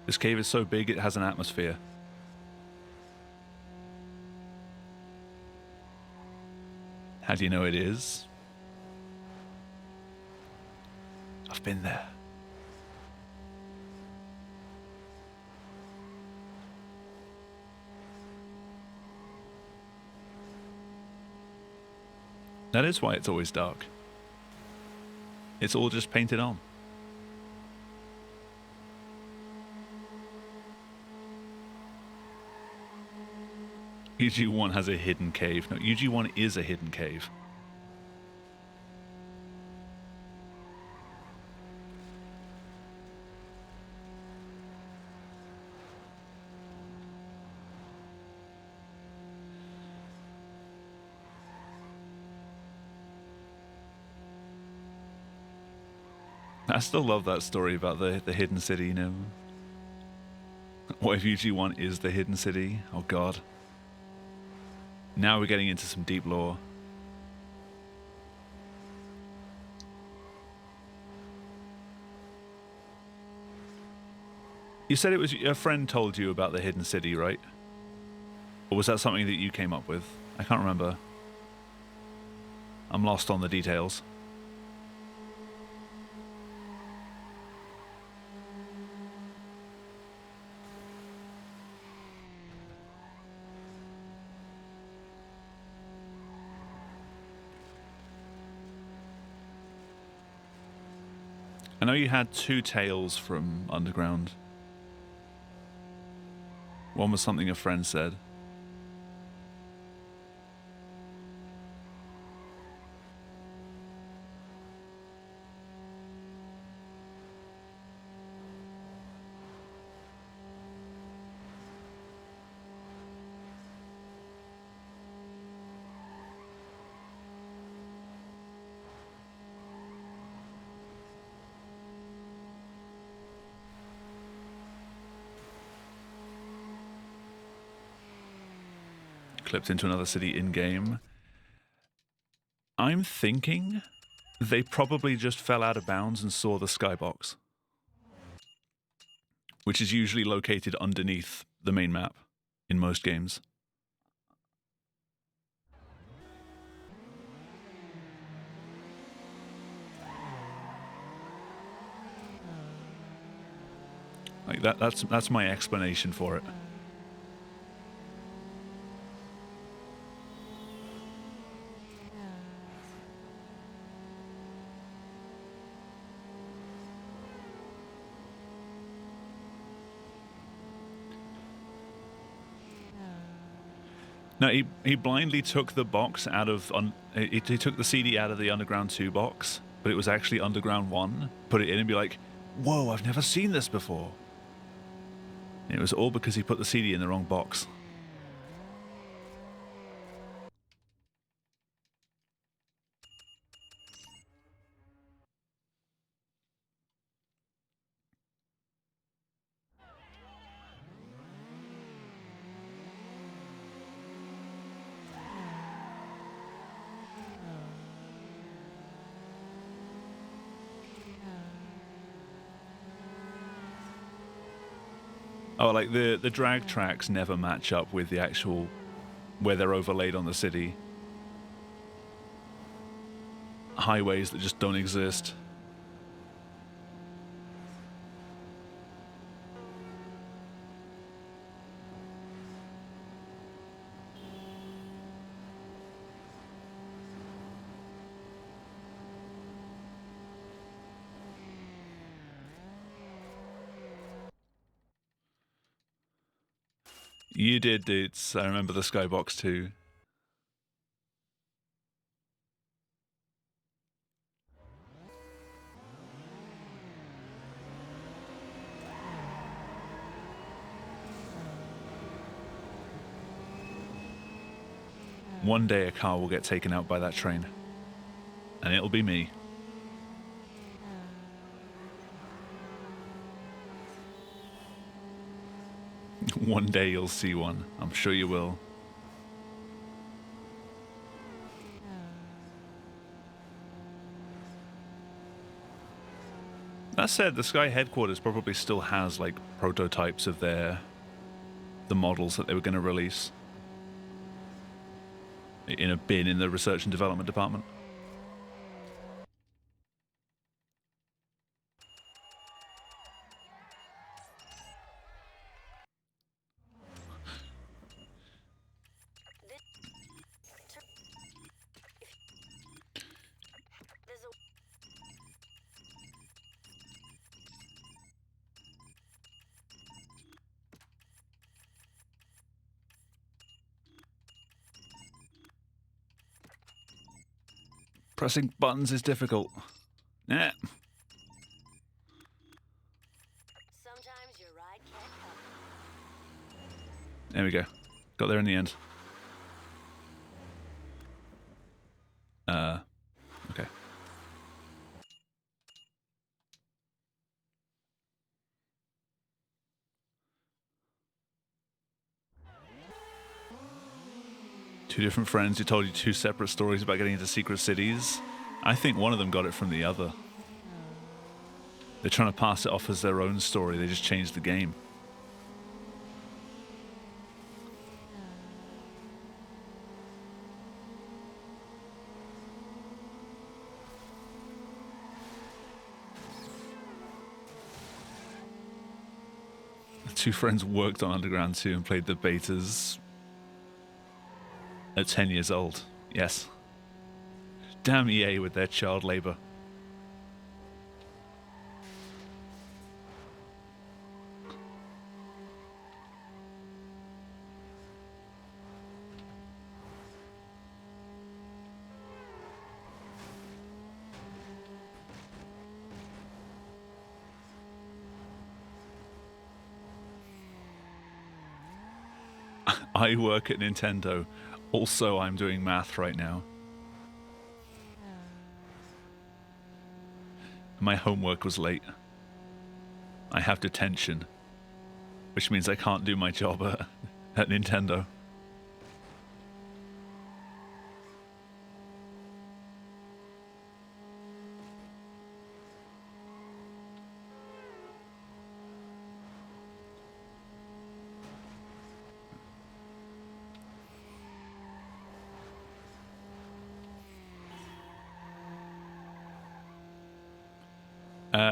This cave is so big it has an atmosphere. How do you know it is? I've been there. That is why it's always dark. It's all just painted on. UG1 has a hidden cave. No, UG1 is a hidden cave. I still love that story about the hidden city, you know. What if UG1 is the hidden city? Oh god. Now we're getting into some deep lore. You said it was a friend told you about the hidden city, right? Or was that something that you came up with? I can't remember. I'm lost on the details. I know you had 2 tales from Underground. One was something a friend said. Clipped into another city in-game. I'm thinking they probably just fell out of bounds and saw the skybox, which is usually located underneath the main map in most games. Like that's my explanation for it. No, he blindly took the box out of he took the CD out of the Underground 2 box, but it was actually Underground 1. Put it in and be like, "Whoa, I've never seen this before." And it was all because he put the CD in the wrong box. Oh, like the drag tracks never match up with the actual where they're overlaid on the city. Highways that just don't exist. You did, dudes. I remember the skybox too. One day a car will get taken out by that train. And it'll be me. One day you'll see one. I'm sure you will. That said, the Sky headquarters probably still has like prototypes of the models that they were going to release in a bin in the research and development department. There's a Pressing buttons is difficult. Eh. sometimes your ride can't come. There we go. Got there in the end. Okay. Two different friends who told you two separate stories about getting into secret cities. I think one of them got it from the other. They're trying to pass it off as their own story. They just changed the game. The two friends worked on Underground 2 and played the betas at 10 years old. Yes. Damn EA with their child labor. I work at Nintendo. Also, I'm doing math right now. My homework was late. I have detention, which means I can't do my job at Nintendo.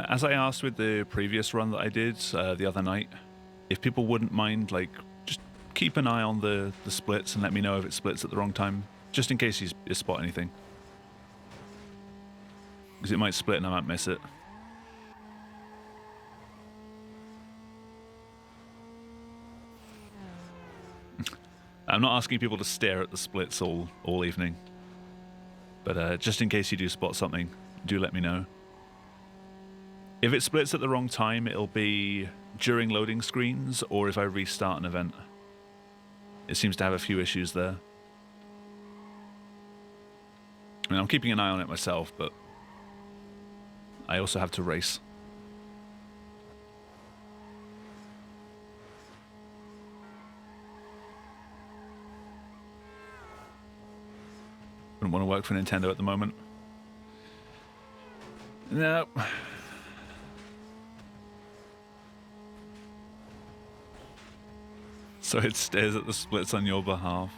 As I asked with the previous run that I did the other night, if people wouldn't mind, like, just keep an eye on the splits and let me know if it splits at the wrong time, just in case you spot anything. Because it might split and I might miss it. I'm not asking people to stare at the splits all evening. But just in case you do spot something, do let me know. If it splits at the wrong time, it'll be during loading screens or if I restart an event. It seems to have a few issues there. I mean, I'm keeping an eye on it myself, but I also have to race. Wouldn't want to work for Nintendo at the moment. No. So it stares at the splits on your behalf.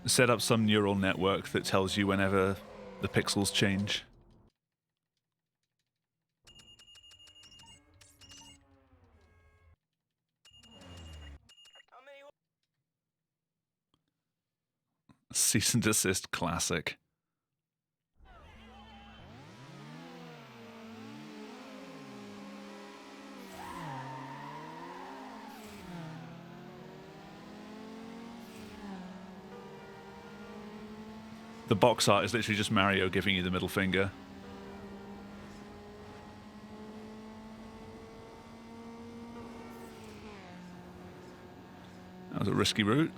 Set up some neural network that tells you whenever the pixels change. How many? Cease and desist classic. The box art is literally just Mario giving you the middle finger. That was a risky route.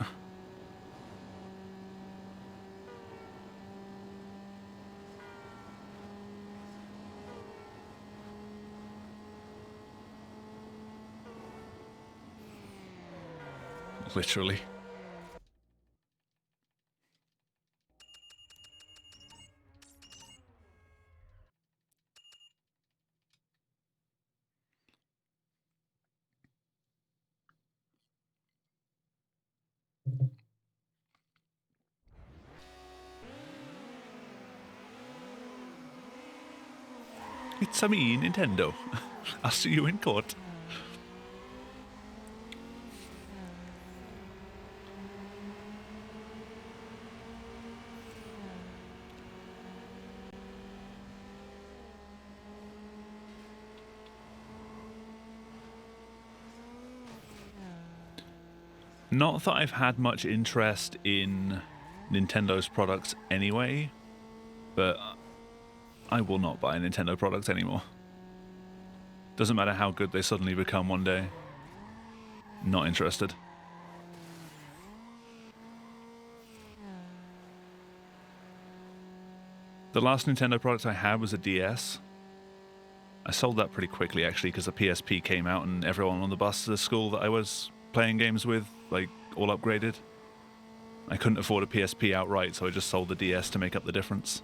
Literally. It's a me, Nintendo. I'll see you in court. Not that I've had much interest in Nintendo's products anyway, but I will not buy a Nintendo product anymore. Doesn't matter how good they suddenly become one day. Not interested. The last Nintendo product I had was a DS. I sold that pretty quickly actually because the PSP came out and everyone on the bus to the school that I was playing games with, like, all upgraded. I couldn't afford a PSP outright, so I just sold the DS to make up the difference.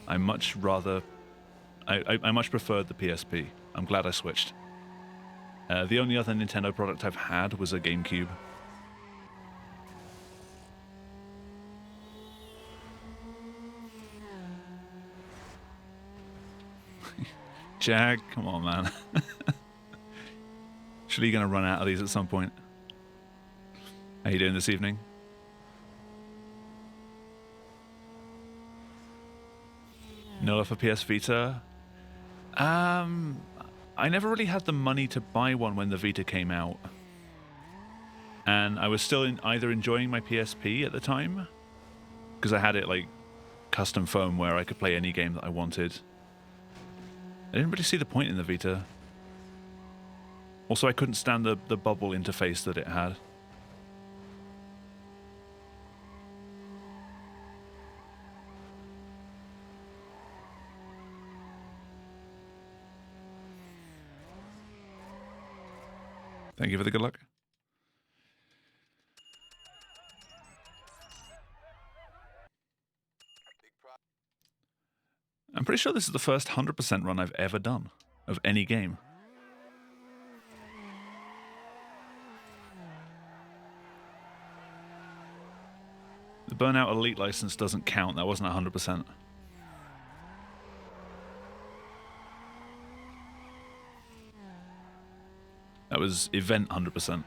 I much preferred the PSP. I'm glad I switched. The only other Nintendo product I've had was a GameCube. Jag, come on, man. Surely you're gonna run out of these at some point. How you doing this evening? No love for PS Vita? I never really had the money to buy one when the Vita came out. And I was still either enjoying my PSP at the time, because I had it like custom foam where I could play any game that I wanted. I didn't really see the point in the Vita. Also, I couldn't stand the bubble interface that it had. Thank you for the good luck. I'm pretty sure this is the first 100% run I've ever done of any game. The Burnout Elite license doesn't count. That wasn't 100%. That was event 100%.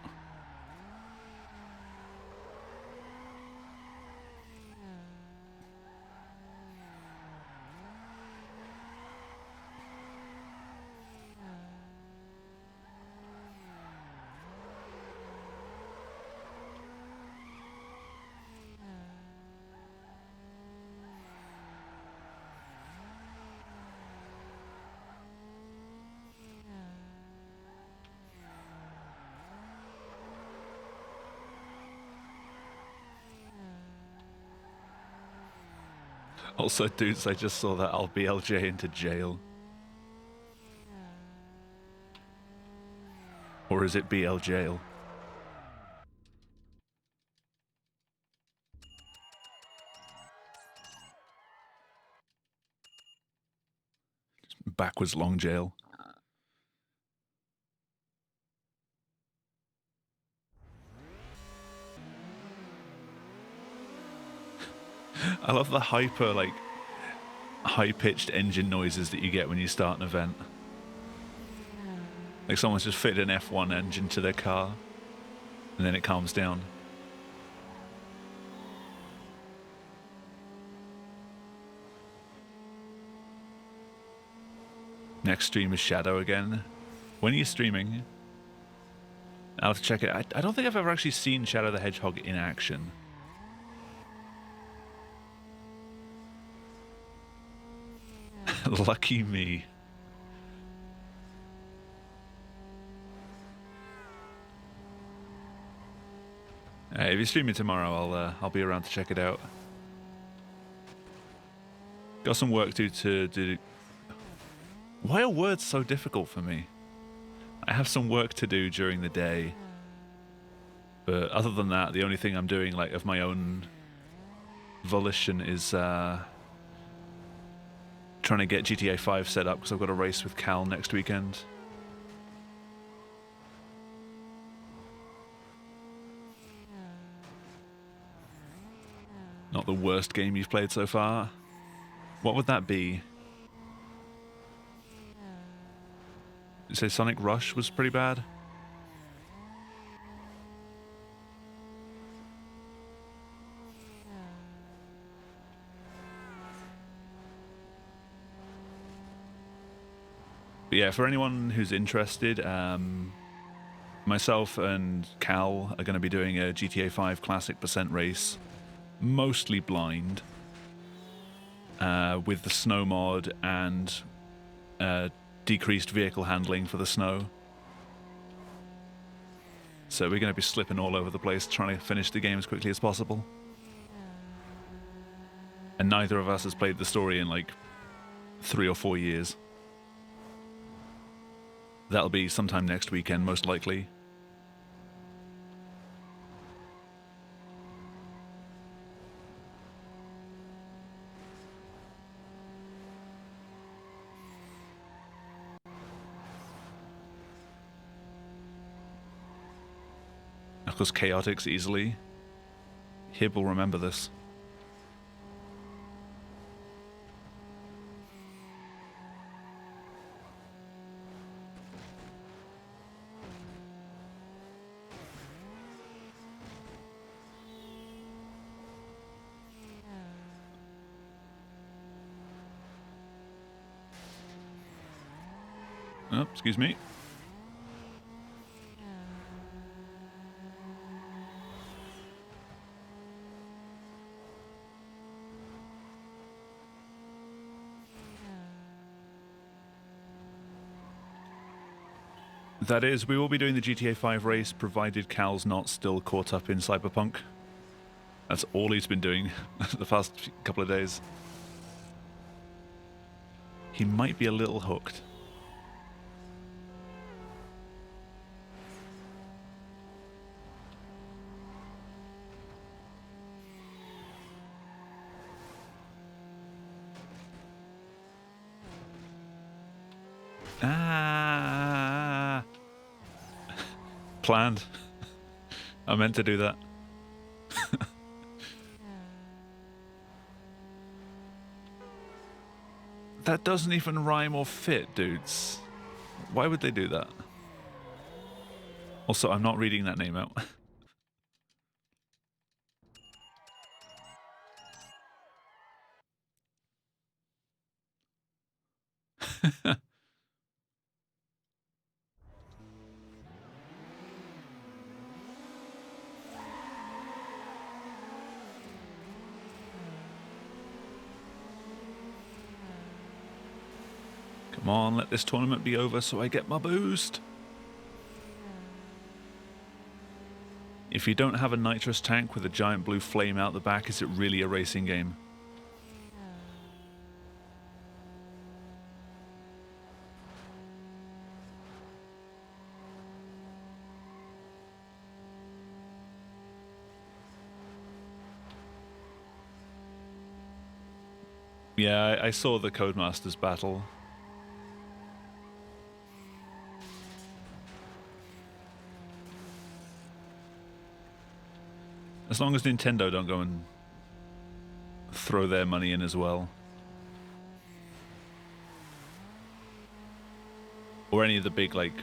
Also, dudes, I just saw that I'll BLJ into jail. Or is it BL jail? Backwards long jail. I love the hyper, like, high-pitched engine noises that you get when you start an event. Like someone's just fitted an F1 engine to their car, and then it calms down. Next stream is Shadow again. When are you streaming? I'll have to check it. I don't think I've ever actually seen Shadow the Hedgehog in action. Lucky me. If you're streaming tomorrow, I'll be around to check it out. Got some work to do. Why are words so difficult for me? I have some work to do during the day. But other than that, the only thing I'm doing, like, of my own volition is trying to get GTA 5 set up because I've got a race with Cal next weekend. Not the worst game you've played so far. What would that be? You say Sonic Rush was pretty bad? But yeah, for anyone who's interested, myself and Cal are going to be doing a GTA 5 Classic percent race, mostly blind, with the snow mod and decreased vehicle handling for the snow. So we're going to be slipping all over the place trying to finish the game as quickly as possible. And neither of us has played the story in like 3 or 4 years. That'll be sometime next weekend, most likely. Of course, Chaotix easily. Hib will remember this. Oh, excuse me. That is, we will be doing the GTA 5 race, provided Cal's not still caught up in Cyberpunk. That's all he's been doing the past couple of days. He might be a little hooked. Ah! Planned. I meant to do that. That doesn't even rhyme or fit, dudes. Why would they do that? Also, I'm not reading that name out. Come on, let this tournament be over so I get my boost. If you don't have a nitrous tank with a giant blue flame out the back, is it really a racing game? Yeah, I saw the Codemasters battle. As long as Nintendo don't go and throw their money in as well. Or any of the big, like,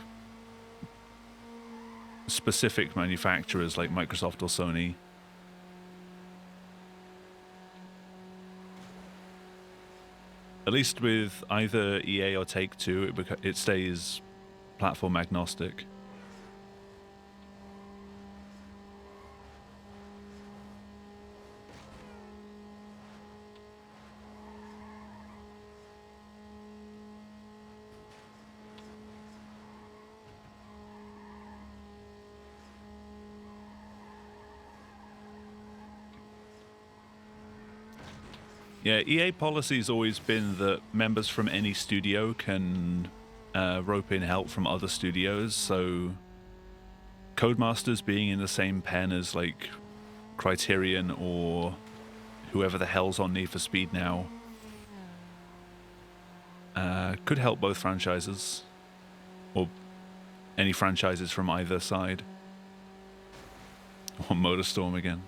specific manufacturers like Microsoft or Sony. At least with either EA or Take-Two, it stays platform agnostic. Yeah, EA policy's always been that members from any studio can rope in help from other studios, so Codemasters being in the same pen as, like, Criterion or whoever the hell's on Need for Speed now could help both franchises, or any franchises from either side. Or Motorstorm again.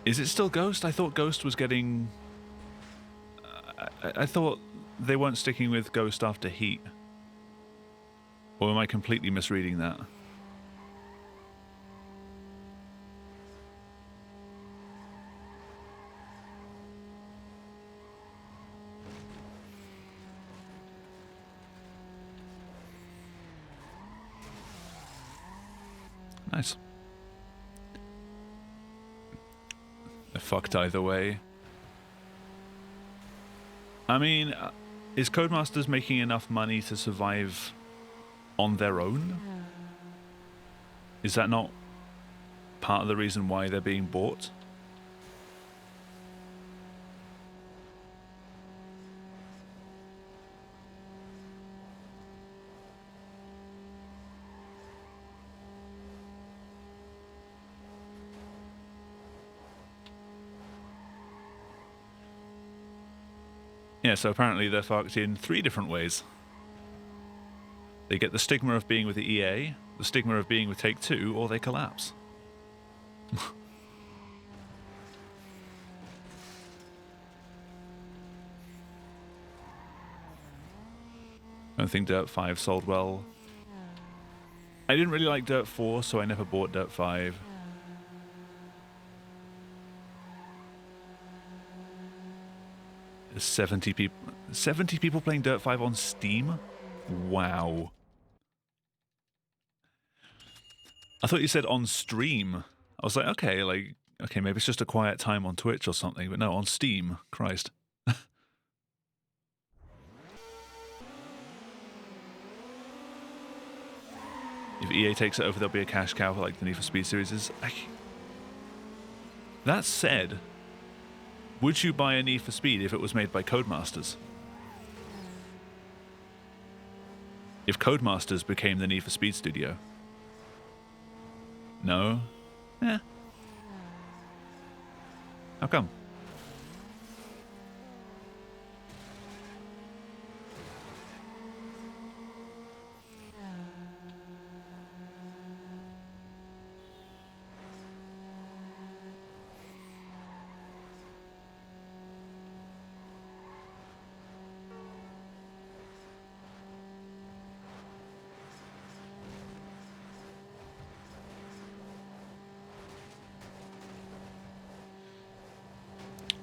Is it still Ghost? I thought Ghost was getting... I thought they weren't sticking with Ghost after Heat. Or am I completely misreading that? Nice. They're fucked either way. I mean, is Codemasters making enough money to survive on their own? Is that not part of the reason why they're being bought? Yeah, so apparently they're fucked in 3 different ways. They get the stigma of being with the EA, the stigma of being with Take-Two, or they collapse. I don't think Dirt 5 sold well. I didn't really like Dirt 4, so I never bought Dirt 5. There's 70 people playing Dirt 5 on Steam? Wow. I thought you said on stream. I was like, okay, maybe it's just a quiet time on Twitch or something, but no, on Steam. Christ. If EA takes it over, there'll be a cash cow like the Need for Speed series is. That said, would you buy a Need for Speed if it was made by Codemasters? If Codemasters became the Need for Speed studio? No? Eh. How come?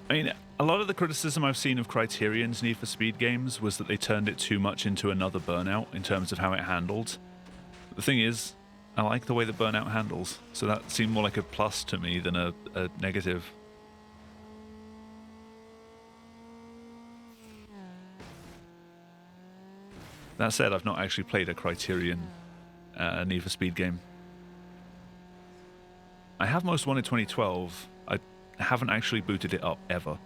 I mean, a lot of the criticism I've seen of Criterion's Need for Speed games was that they turned it too much into another Burnout in terms of how it handled. The thing is, I like the way the Burnout handles, so that seemed more like a plus to me than a negative. That said, I've not actually played a Criterion Need for Speed game. I have Most Wanted 2012. I haven't actually booted it up ever.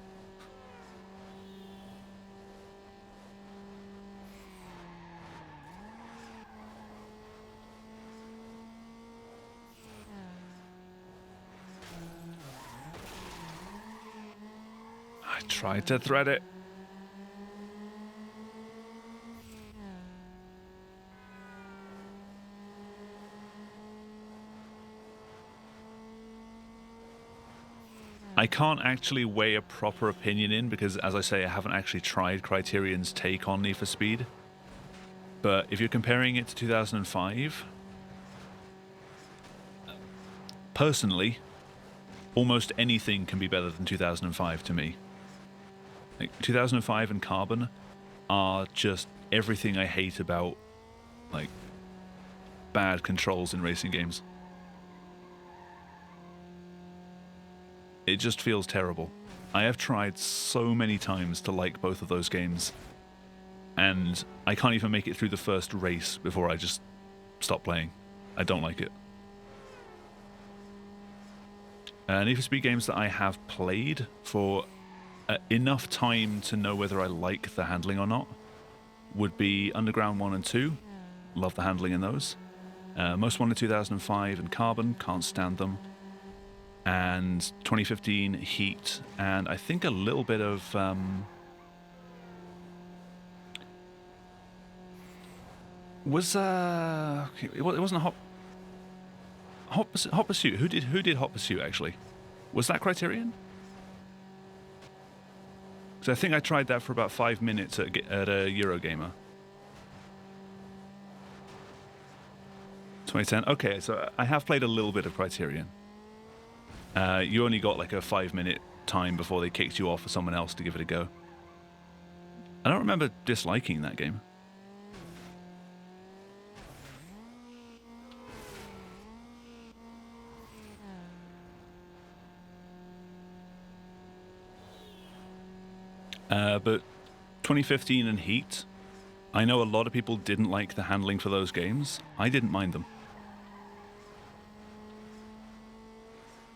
Try to thread it. I can't actually weigh a proper opinion in because, as I say, I haven't actually tried Criterion's take on Need for Speed. But if you're comparing it to 2005, personally, almost anything can be better than 2005 to me. Like 2005 and Carbon are just everything I hate about like bad controls in racing games. It just feels terrible. I have tried so many times to like both of those games, and I can't even make it through the first race before I just stop playing. I don't like it. Need for Speed games that I have played for enough time to know whether I like the handling or not would be Underground 1 and 2. Love the handling in those. Most Wanted 2005 and Carbon, can't stand them. And 2015 Heat, and I think a little bit of it wasn't a Hot Pursuit. Who did Hot Pursuit actually? Was that Criterion? Because I think I tried that for about 5 minutes at a Eurogamer. 2010. Okay, so I have played a little bit of Criterion. You only got like a 5-minute time before they kicked you off for someone else to give it a go. I don't remember disliking that game. But 2015 and Heat, I know a lot of people didn't like the handling for those games. I didn't mind them.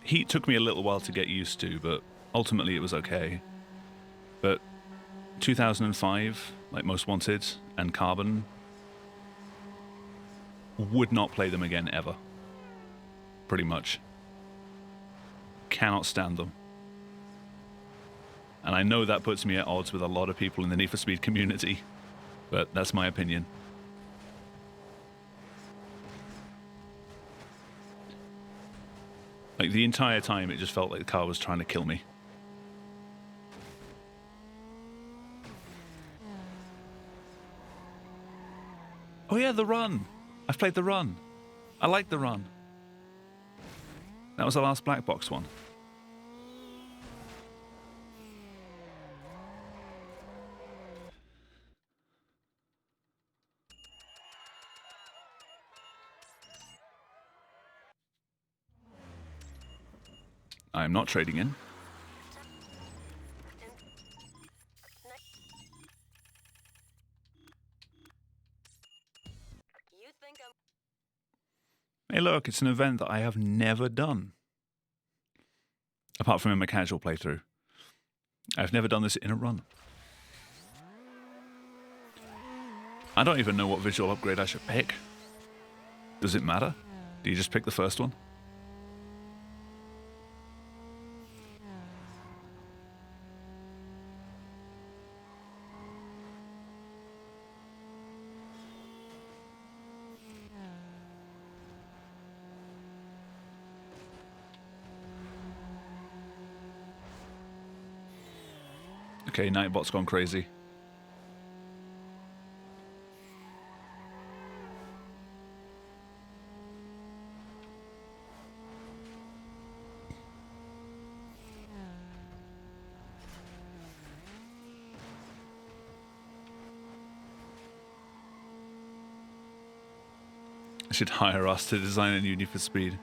Heat took me a little while to get used to, but ultimately it was okay. But 2005, like Most Wanted and Carbon, would not play them again ever. Pretty much. Cannot stand them. And I know that puts me at odds with a lot of people in the Need for Speed community, but that's my opinion. Like, the entire time, it just felt like the car was trying to kill me. Oh yeah, the run! I've played the run. I like the run. That was the last black box one. I am not trading in. You think I'm Hey look, it's an event that I have never done. Apart from in my casual playthrough. I've never done this in a run. I don't even know what visual upgrade I should pick. Does it matter? Do you just pick the first one? Okay, Nightbot's gone crazy. I should hire us to design a new Need for Speed.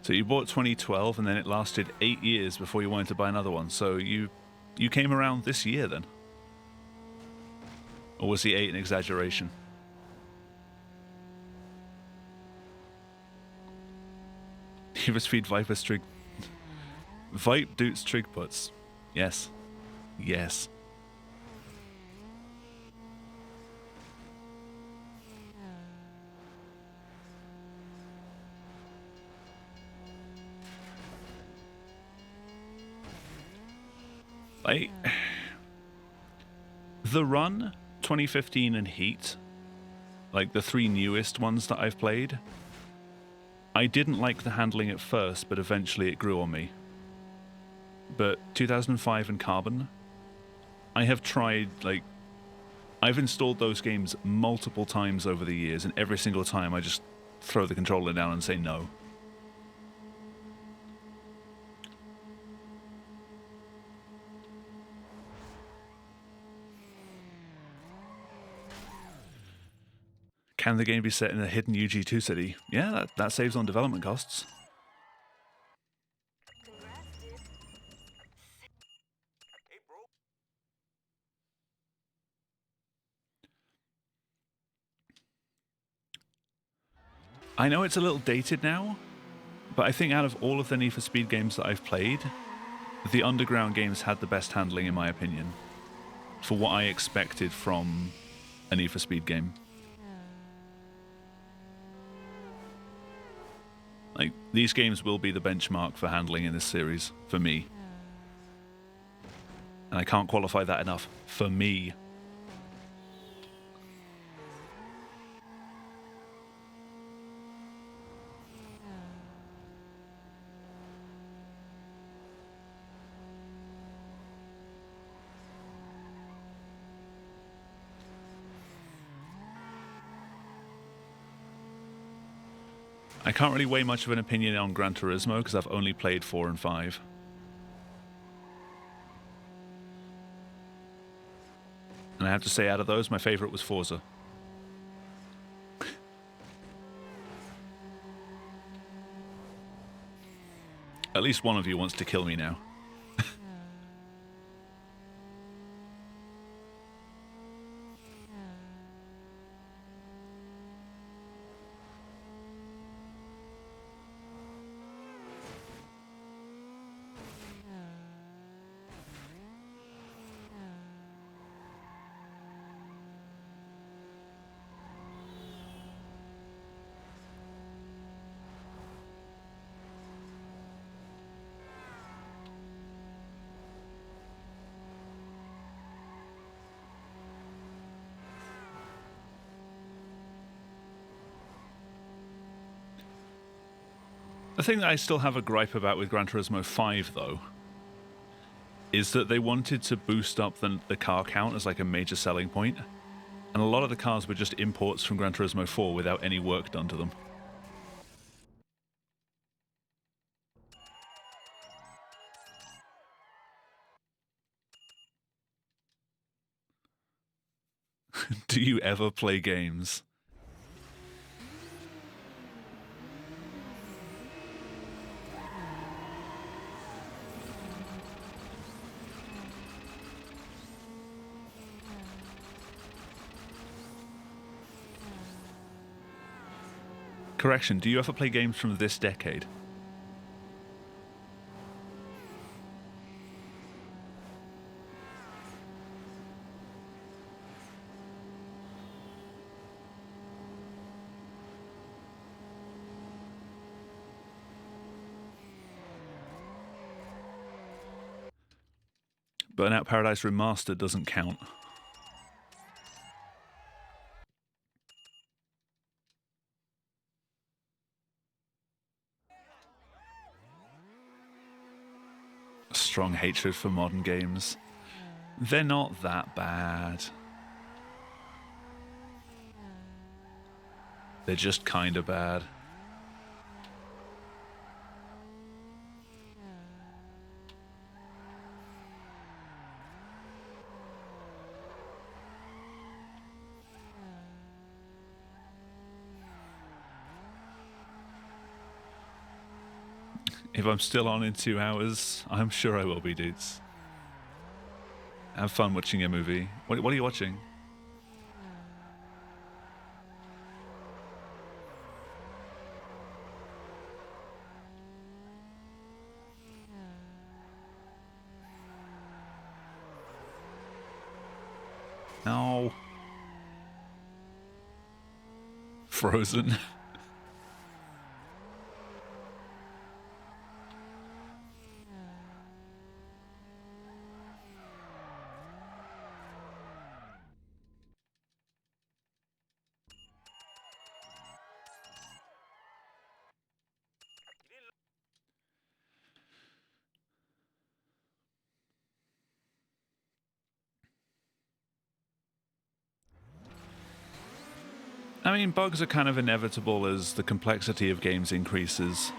So you bought 2012 and then it lasted 8 years before you wanted to buy another one. So you came around this year then? Or was the 8 an exaggeration? Need for Speed Viper Streak. Vipe Doots Trigputs. Yes. Yes. Like, the run, 2015 and Heat, like the three newest ones that I've played, I didn't like the handling at first, but eventually it grew on me. But 2005 and Carbon, I have tried, like, I've installed those games multiple times over the years, and every single time I just throw the controller down and say no. Can the game be set in a hidden UG2 city? Yeah, that saves on development costs. Congrats, dude. Hey, bro. I know it's a little dated now, but I think out of all of the Need for Speed games that I've played, the Underground games had the best handling in my opinion, for what I expected from a Need for Speed game. Like, these games will be the benchmark for handling in this series, for me. And I can't qualify that enough. For me. I can't really weigh much of an opinion on Gran Turismo because I've only played 4 and 5. And I have to say, out of those, my favorite was Forza. At least one of you wants to kill me now. The thing that I still have a gripe about with Gran Turismo 5, though, is that they wanted to boost up the car count as like a major selling point, and a lot of the cars were just imports from Gran Turismo 4 without any work done to them. Do you ever play games? Correction, do you ever play games from this decade? Burnout Paradise Remastered doesn't count. Strong hatred for modern games. They're not that bad. They're just kinda bad. If I'm still on in 2 hours, I'm sure I will be, dudes. Have fun watching a movie. What are you watching? No. Frozen. I mean, bugs are kind of inevitable as the complexity of games increases.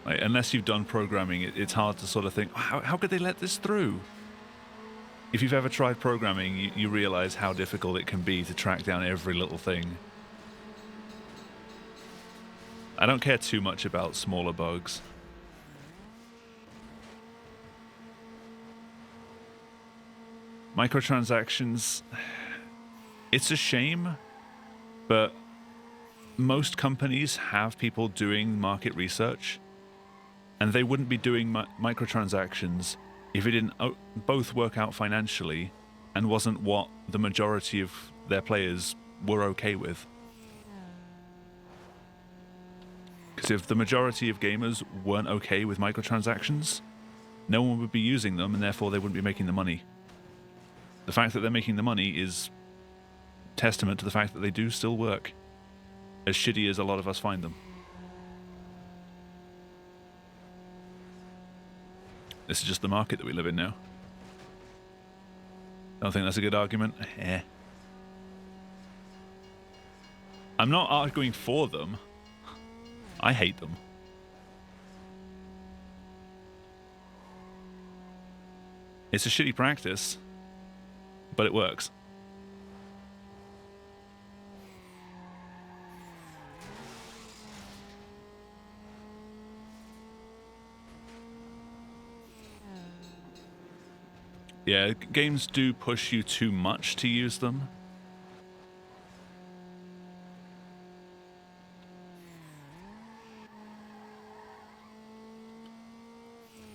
Like, unless you've done programming, it's hard to sort of think, how could they let this through? If you've ever tried programming, you realize how difficult it can be to track down every little thing. I don't care too much about smaller bugs. Microtransactions, it's a shame, but most companies have people doing market research, and they wouldn't be doing microtransactions if it didn't both work out financially and wasn't what the majority of their players were okay with. Because if the majority of gamers weren't okay with microtransactions, no one would be using them, and therefore they wouldn't be making the money. The fact that they're making the money is testament to the fact that they do still work, as shitty as a lot of us find them. This is just the market that we live in now. Don't think that's a good argument? Eh. I'm not arguing for them. I hate them. It's a shitty practice, but it works. Yeah, games do push you too much to use them.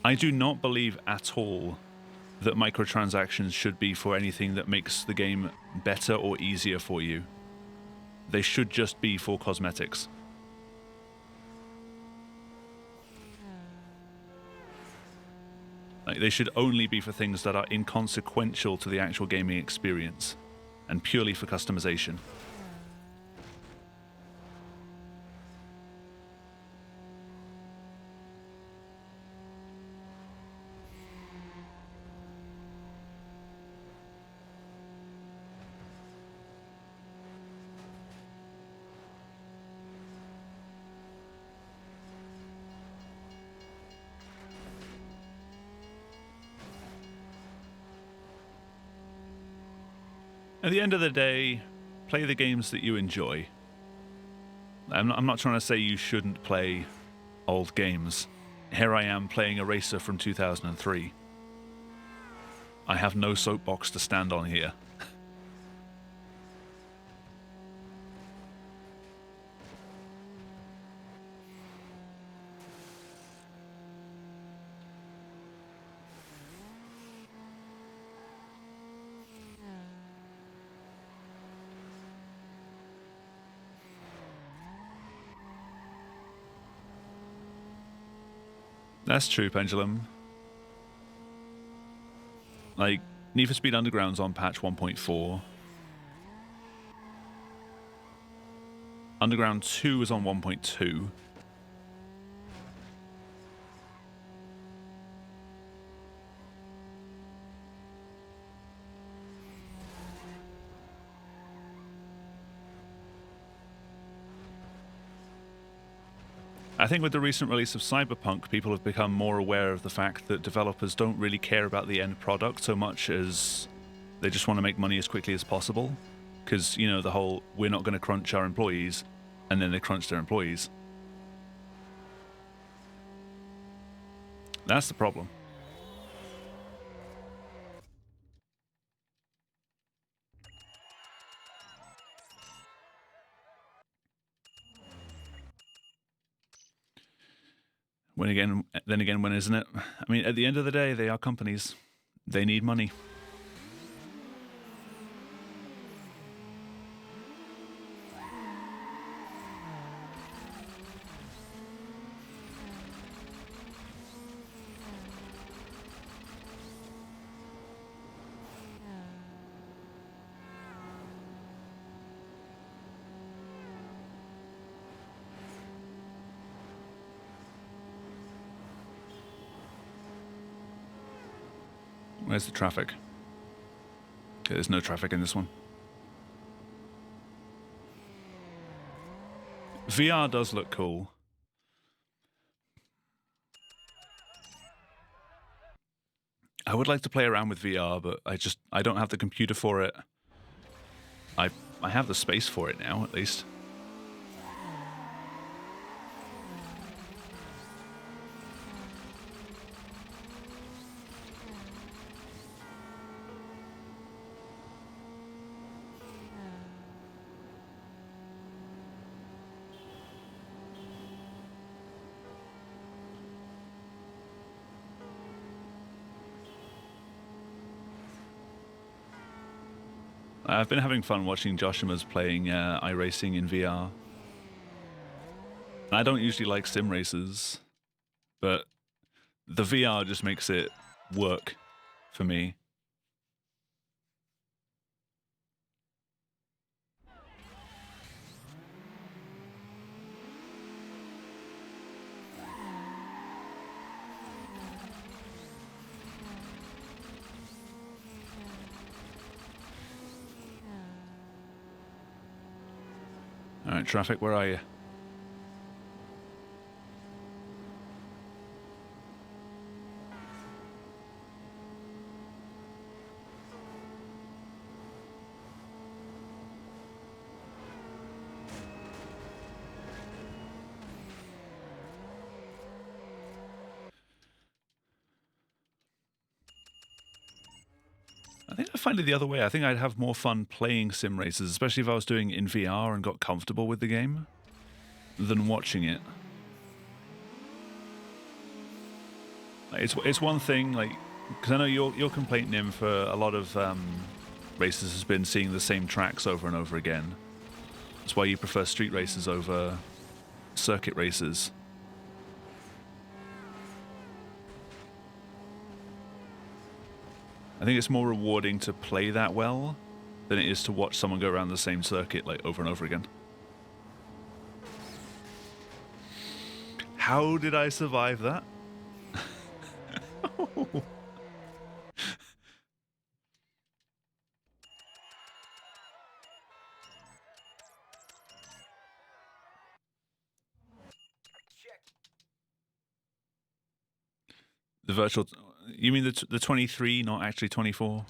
I do not believe at all that microtransactions should be for anything that makes the game better or easier for you. They should just be for cosmetics. Like, they should only be for things that are inconsequential to the actual gaming experience and purely for customization. At the end of the day, play the games that you enjoy. I'm not trying to say you shouldn't play old games. Here I am playing a racer from 2003. I have no soapbox to stand on here. That's true, Pendulum. Like, Need for Speed Underground's on patch 1.4. Underground 2 is on 1.2. I think with the recent release of Cyberpunk, people have become more aware of the fact that developers don't really care about the end product so much as they just want to make money as quickly as possible. Because, you know, the whole, we're not going to crunch our employees, and then they crunch their employees. That's the problem. Then again, when isn't it? I mean, at the end of the day, they are companies. They need money. Where's the traffic? Okay, there's no traffic in this one. VR does look cool. I would like to play around with VR, but I don't have the computer for it. I have the space for it now, at least. I've been having fun watching Joshima's playing iRacing in VR. I don't usually like sim races, but the VR just makes it work for me. All right, traffic, where are you? I think I find it the other way. I think I'd have more fun playing sim races, especially if I was doing it in VR and got comfortable with the game, than watching it. It's one thing, like, because I know your complaint, Nim, for a lot of races has been seeing the same tracks over and over again. That's why you prefer street races over circuit races. I think it's more rewarding to play that well than it is to watch someone go around the same circuit like over and over again. How did I survive that? Check. The virtual... You mean the 23, not actually 24?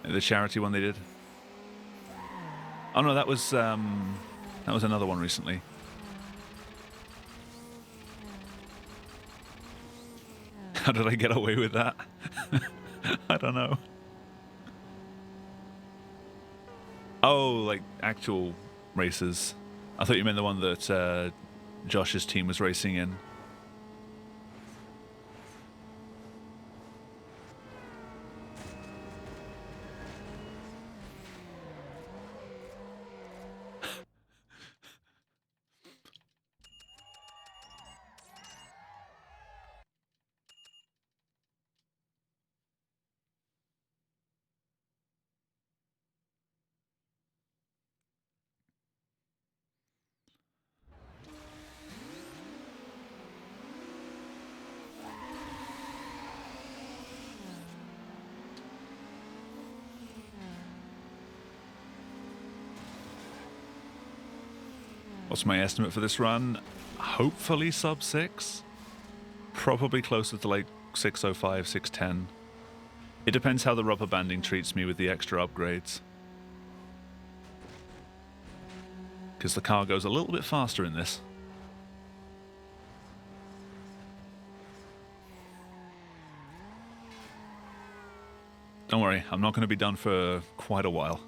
The charity one they did? Oh no, that was another one recently. How did I get away with that? I don't know. Oh, like actual races. I thought you meant the one that Josh's team was racing in. What's my estimate for this run? Hopefully sub 6. Probably closer to like 605, 610. It depends how the rubber banding treats me with the extra upgrades. Because the car goes a little bit faster in this. Don't worry, I'm not going to be done for quite a while.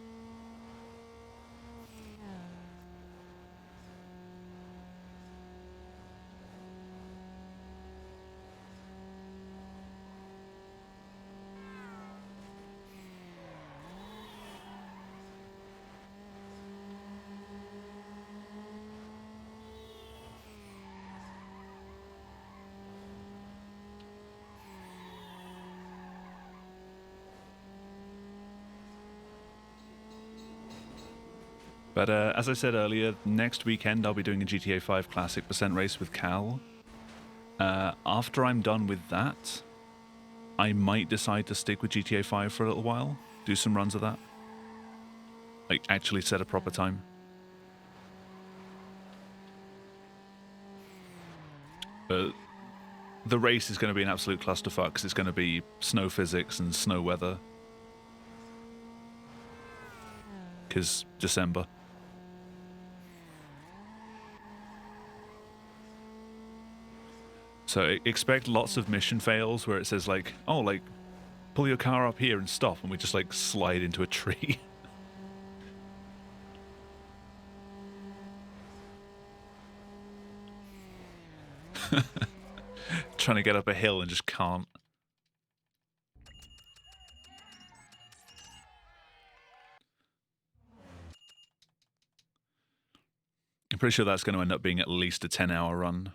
But as I said earlier, next weekend I'll be doing a GTA 5 Classic percent race with Cal. After I'm done with that, I might decide to stick with GTA 5 for a little while, do some runs of that. Like, actually set a proper time. But the race is going to be an absolute clusterfuck because it's going to be snow physics and snow weather. Because December. So expect lots of mission fails where it says like, oh, like, pull your car up here and stop, and we just like slide into a tree. Trying to get up a hill and just can't. I'm pretty sure that's going to end up being at least a 10-hour run.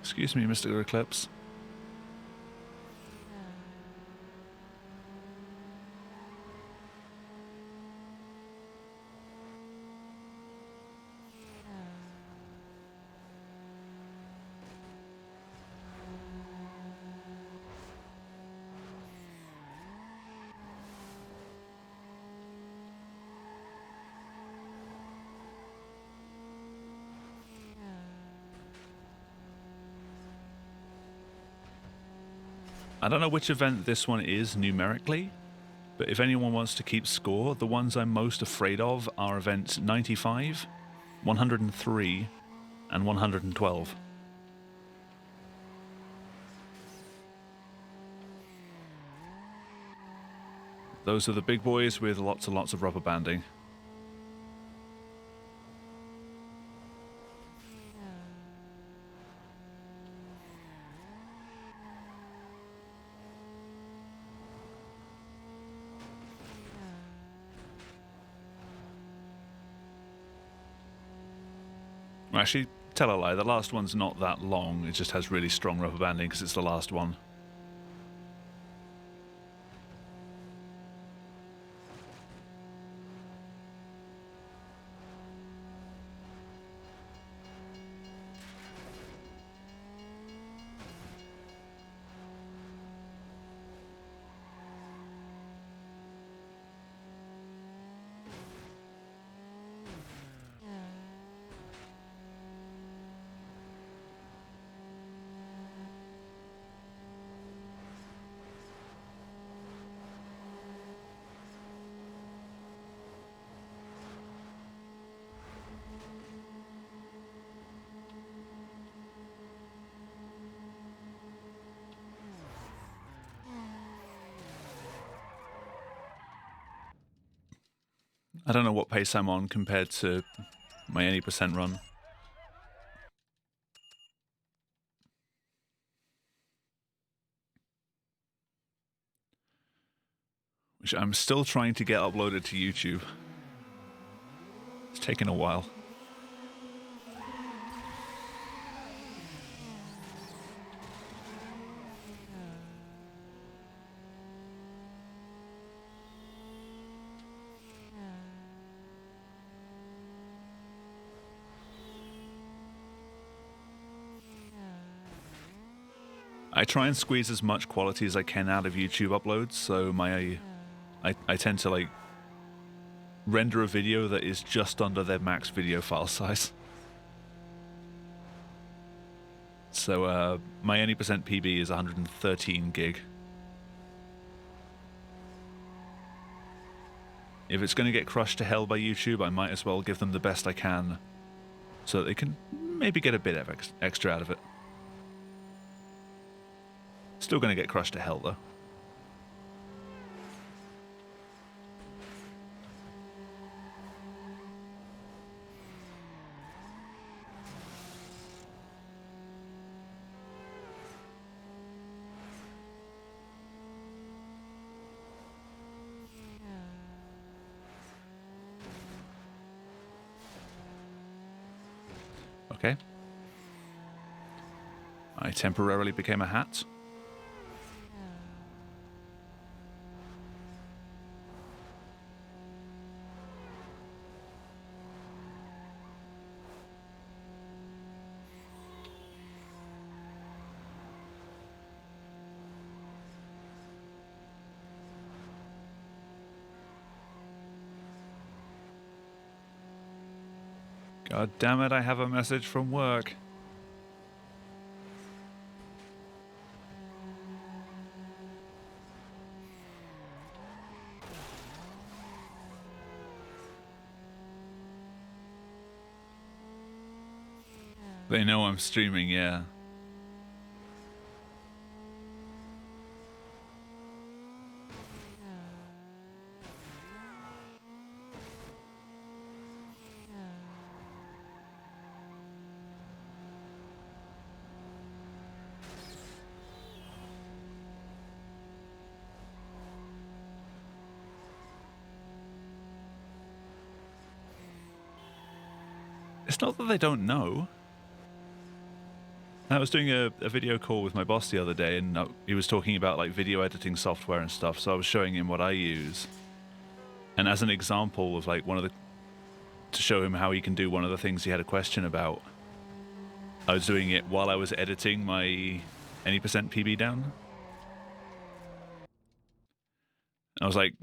Excuse me, Mr. Eclipse. I don't know which event this one is numerically, but if anyone wants to keep score, the ones I'm most afraid of are events 95, 103, and 112. Those are the big boys with lots and lots of rubber banding. Actually, tell a lie, the last one's not that long, it just has really strong rubber banding because it's the last one. I don't know what pace I'm on compared to my any percent run. Which I'm still trying to get uploaded to YouTube. It's taken a while. I try and squeeze as much quality as I can out of YouTube uploads, so I tend to like render a video that is just under their max video file size. So my any percent PB is 113 gig. If it's going to get crushed to hell by YouTube, I might as well give them the best I can so that they can maybe get a bit of extra out of it. Still going to get crushed to hell, though. Okay. I temporarily became a hat. God damn it, I have a message from work. They know I'm streaming, yeah. It's not that they don't know. I was doing a video call with my boss the other day, and he was talking about like video editing software and stuff, so I was showing him what I use. And as an example of like to show him how he can do one of the things he had a question about, I was doing it while I was editing my any percent PB down. I was like,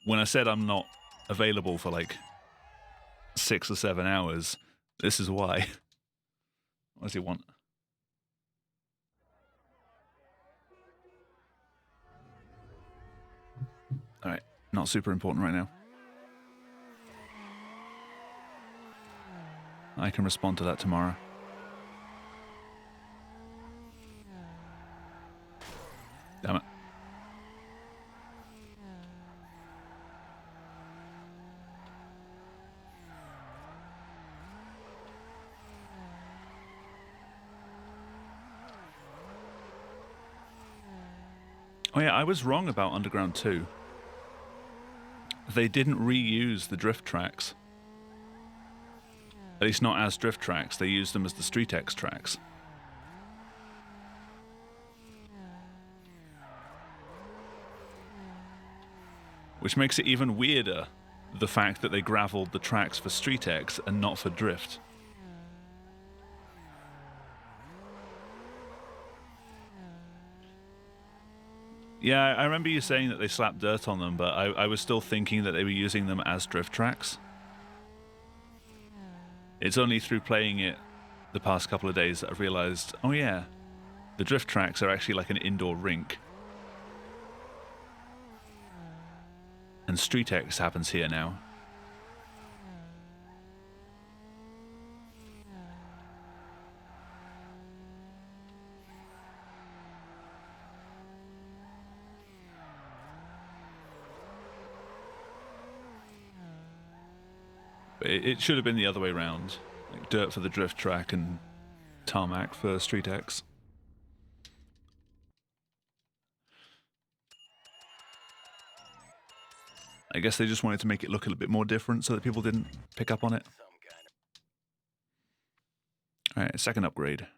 when I said I'm not available for like 6 or 7 hours, this is why. What does he want? Alright, not super important right now. I can respond to that tomorrow. Damn it. Oh yeah, I was wrong about Underground 2. They didn't reuse the drift tracks. At least not as drift tracks, they used them as the StreetX tracks. Which makes it even weirder, the fact that they gravelled the tracks for StreetX and not for drift. Yeah, I remember you saying that they slapped dirt on them, but I was still thinking that they were using them as drift tracks. It's only through playing it the past couple of days that I've realised, oh yeah, the drift tracks are actually like an indoor rink. And StreetX happens here now. But it should have been the other way around. Like dirt for the drift track and tarmac for StreetX. I guess they just wanted to make it look a little bit more different so that people didn't pick up on it. Alright, second upgrade.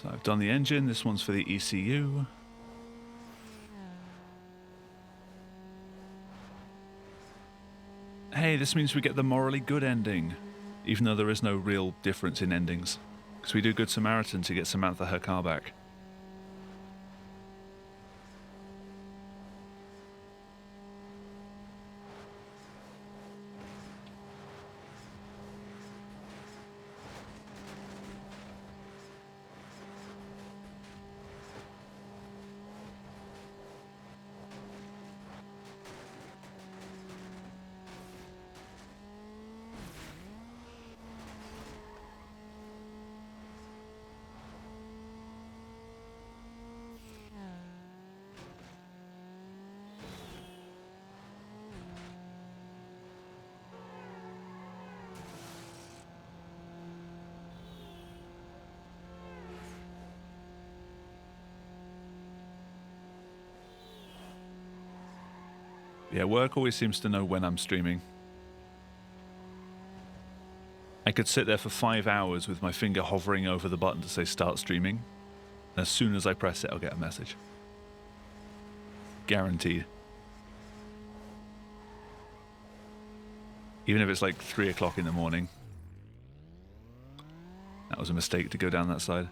So I've done the engine, this one's for the ECU. Hey, this means we get the morally good ending, even though there is no real difference in endings. Because we do Good Samaritan to get Samantha her car back. Yeah, work always seems to know when I'm streaming. I could sit there for 5 hours with my finger hovering over the button to say start streaming. And as soon as I press it, I'll get a message. Guaranteed. Even if it's like 3 o'clock in the morning. That was a mistake to go down that side.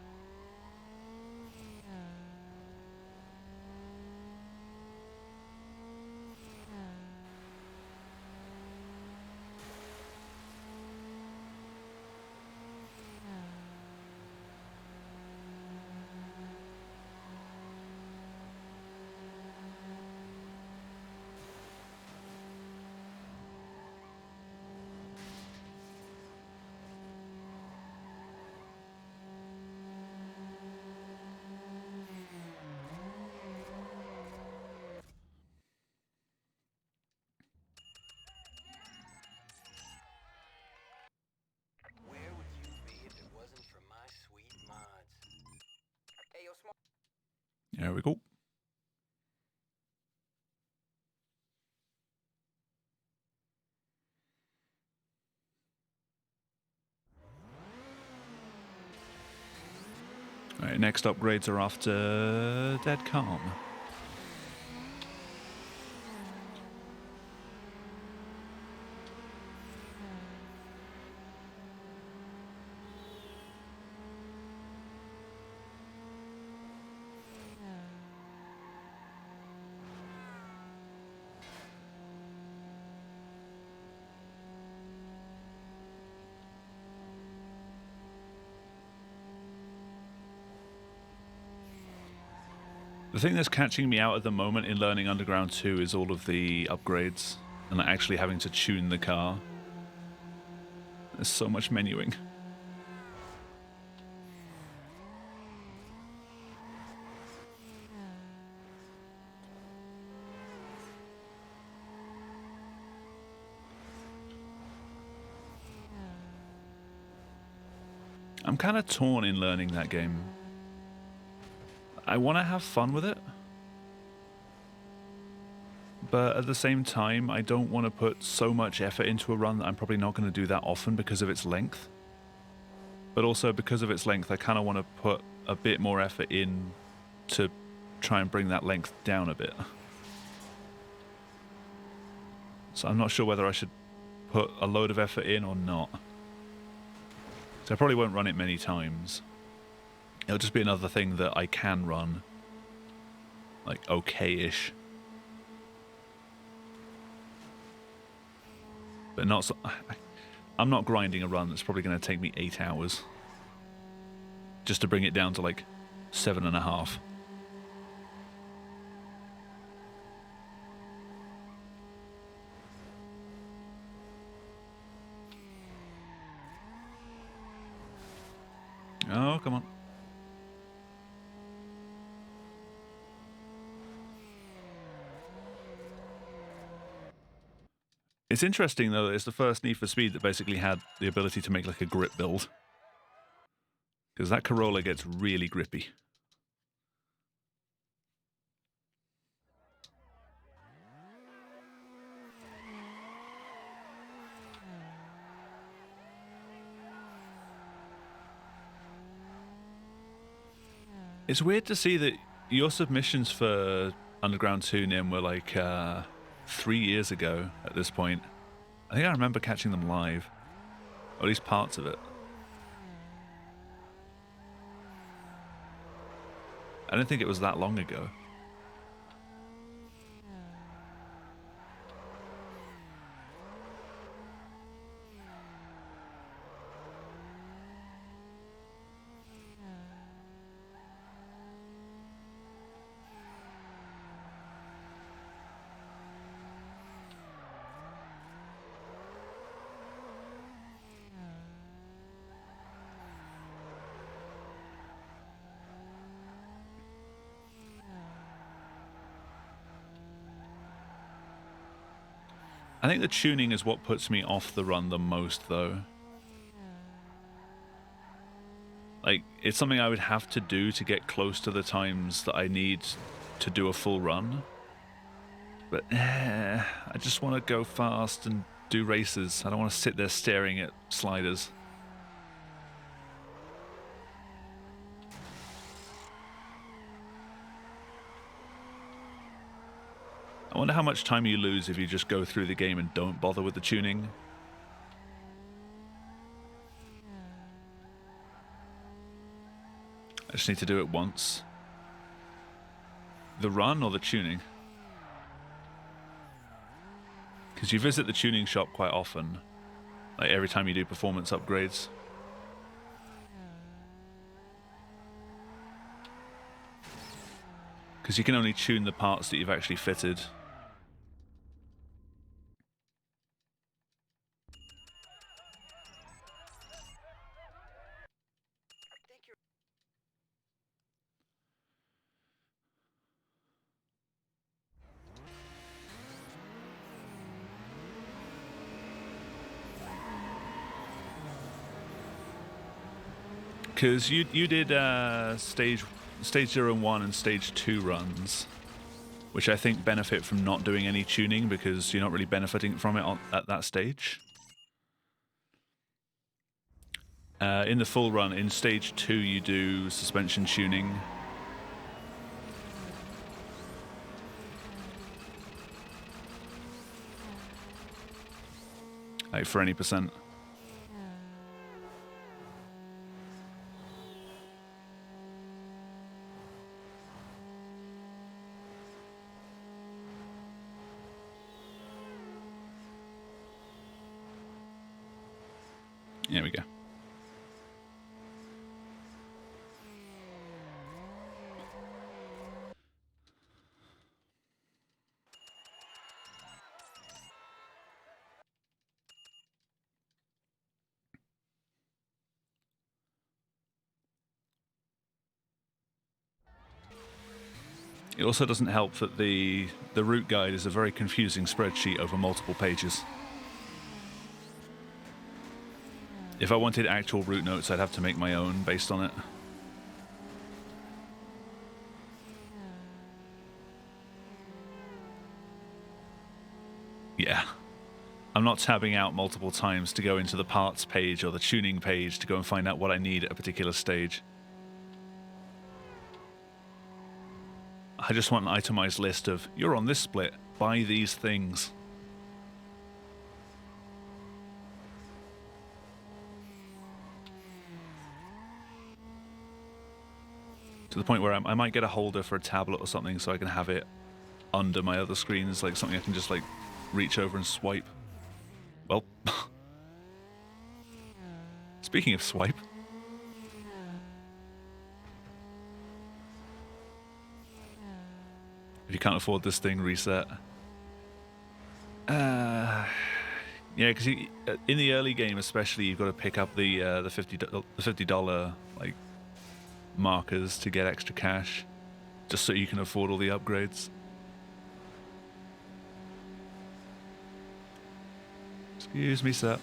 Where would you be if it wasn't for my sweet mods? Hey, yo, smart. There we go. Alright, next upgrades are after Dead Calm. The thing that's catching me out at the moment in learning Underground 2 is all of the upgrades and actually having to tune the car. There's so much menuing. I'm kind of torn in learning that game. I want to have fun with it, but at the same time, I don't want to put so much effort into a run that I'm probably not going to do that often because of its length. But also because of its length, I kind of want to put a bit more effort in to try and bring that length down a bit. So I'm not sure whether I should put a load of effort in or not. So I probably won't run it many times. It'll just be another thing that I can run, like, okay-ish. But not so... I'm not grinding a run that's probably going to take me 8 hours. Just to bring it down to, like, 7.5. Oh, come on. It's interesting, though, that it's the first Need for Speed that basically had the ability to make, like, a grip build. Because that Corolla gets really grippy. It's weird to see that your submissions for Underground 2, Nim, were like 3 years ago at this point. I think I remember catching them live. Or at least parts of it. I don't think it was that long ago. I think the tuning is what puts me off the run the most, though. Like, it's something I would have to do to get close to the times that I need to do a full run. But I just want to go fast and do races. I don't want to sit there staring at sliders. I wonder how much time you lose if you just go through the game and don't bother with the tuning. I just need to do it once. The run or the tuning? Because you visit the tuning shop quite often, like every time you do performance upgrades. Because you can only tune the parts that you've actually fitted. Because you did stage 0 and 1 and stage 2 runs, which I think benefit from not doing any tuning because you're not really benefiting from it at that stage. In the full run, in stage 2, you do suspension tuning. Like for any percent. There we go. It also doesn't help that the route guide is a very confusing spreadsheet over multiple pages. If I wanted actual route notes, I'd have to make my own based on it. Yeah. I'm not tabbing out multiple times to go into the parts page or the tuning page to go and find out what I need at a particular stage. I just want an itemized list of, you're on this split, buy these things. To the point where I might get a holder for a tablet or something so I can have it under my other screens, like something I can just like reach over and swipe. Well, speaking of swipe, if you can't afford this thing, reset. Yeah, because in the early game especially, you've got to pick up the $50 like markers to get extra cash, just so you can afford all the upgrades. Excuse me, sir.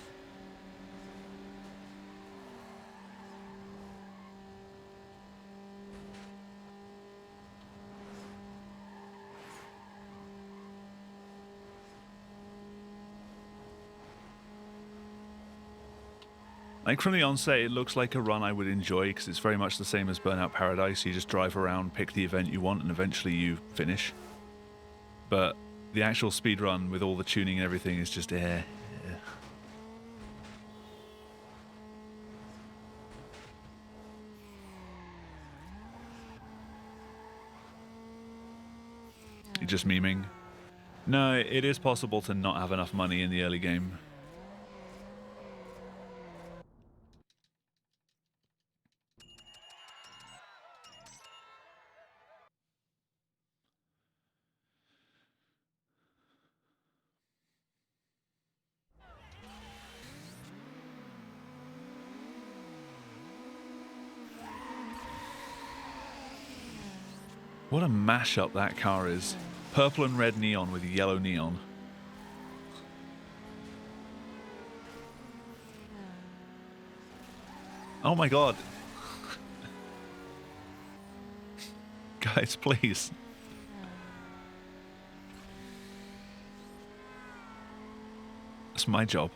Like from the onset, it looks like a run I would enjoy because it's very much the same as Burnout Paradise. You just drive around, pick the event you want, and eventually you finish. But the actual speed run with all the tuning and everything is just It You're just memeing. No, it is possible to not have enough money in the early game. What a mashup that car is. Purple and red neon with yellow neon. Oh my god. Guys, please. That's my job.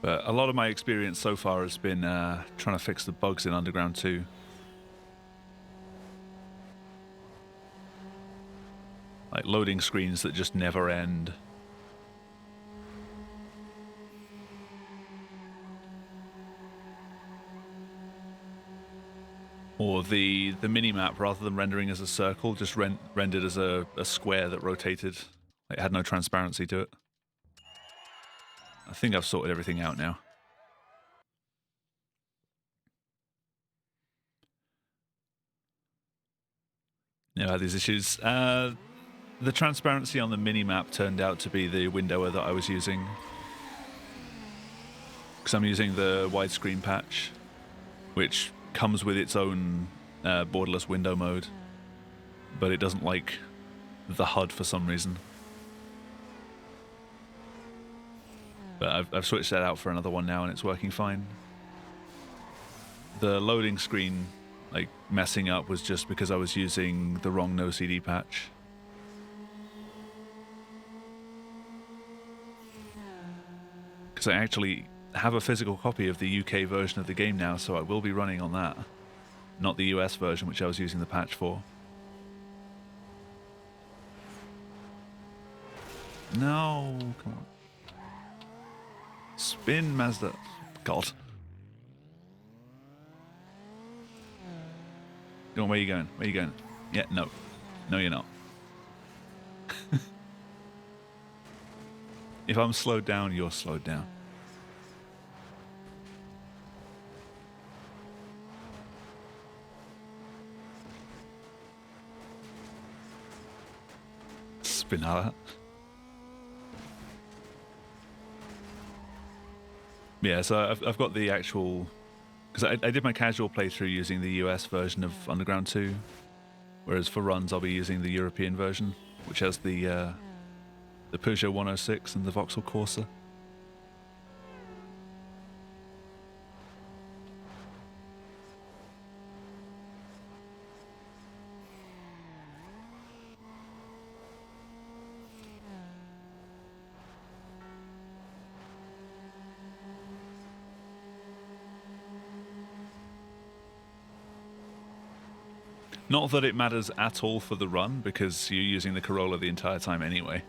But a lot of my experience so far has been trying to fix the bugs in Underground 2. Like loading screens that just never end. Or the mini-map, rather than rendering as a circle, just rendered as a square that rotated. It had no transparency to it. I think I've sorted everything out now. Never had these issues. The transparency on the mini-map turned out to be the windower that I was using. Because I'm using the widescreen patch, which comes with its own borderless window mode, but it doesn't like the HUD for some reason. But I've switched that out for another one now and it's working fine. The loading screen like messing up was just because I was using the wrong no CD patch. Because I actually have a physical copy of the UK version of the game now, so I will be running on that. Not the US version, which I was using the patch for. No, come on. Spin, Mazda. God. Go on, where are you going? Where are you going? Yeah, no. No, you're not. If I'm slowed down, you're slowed down. Spinella. Yeah, so I've got the actual... Because I did my casual playthrough using the US version of Underground 2, whereas for runs I'll be using the European version, which has the Peugeot 106 and the Vauxhall Corsa. Not that it matters at all for the run, because you're using the Corolla the entire time anyway.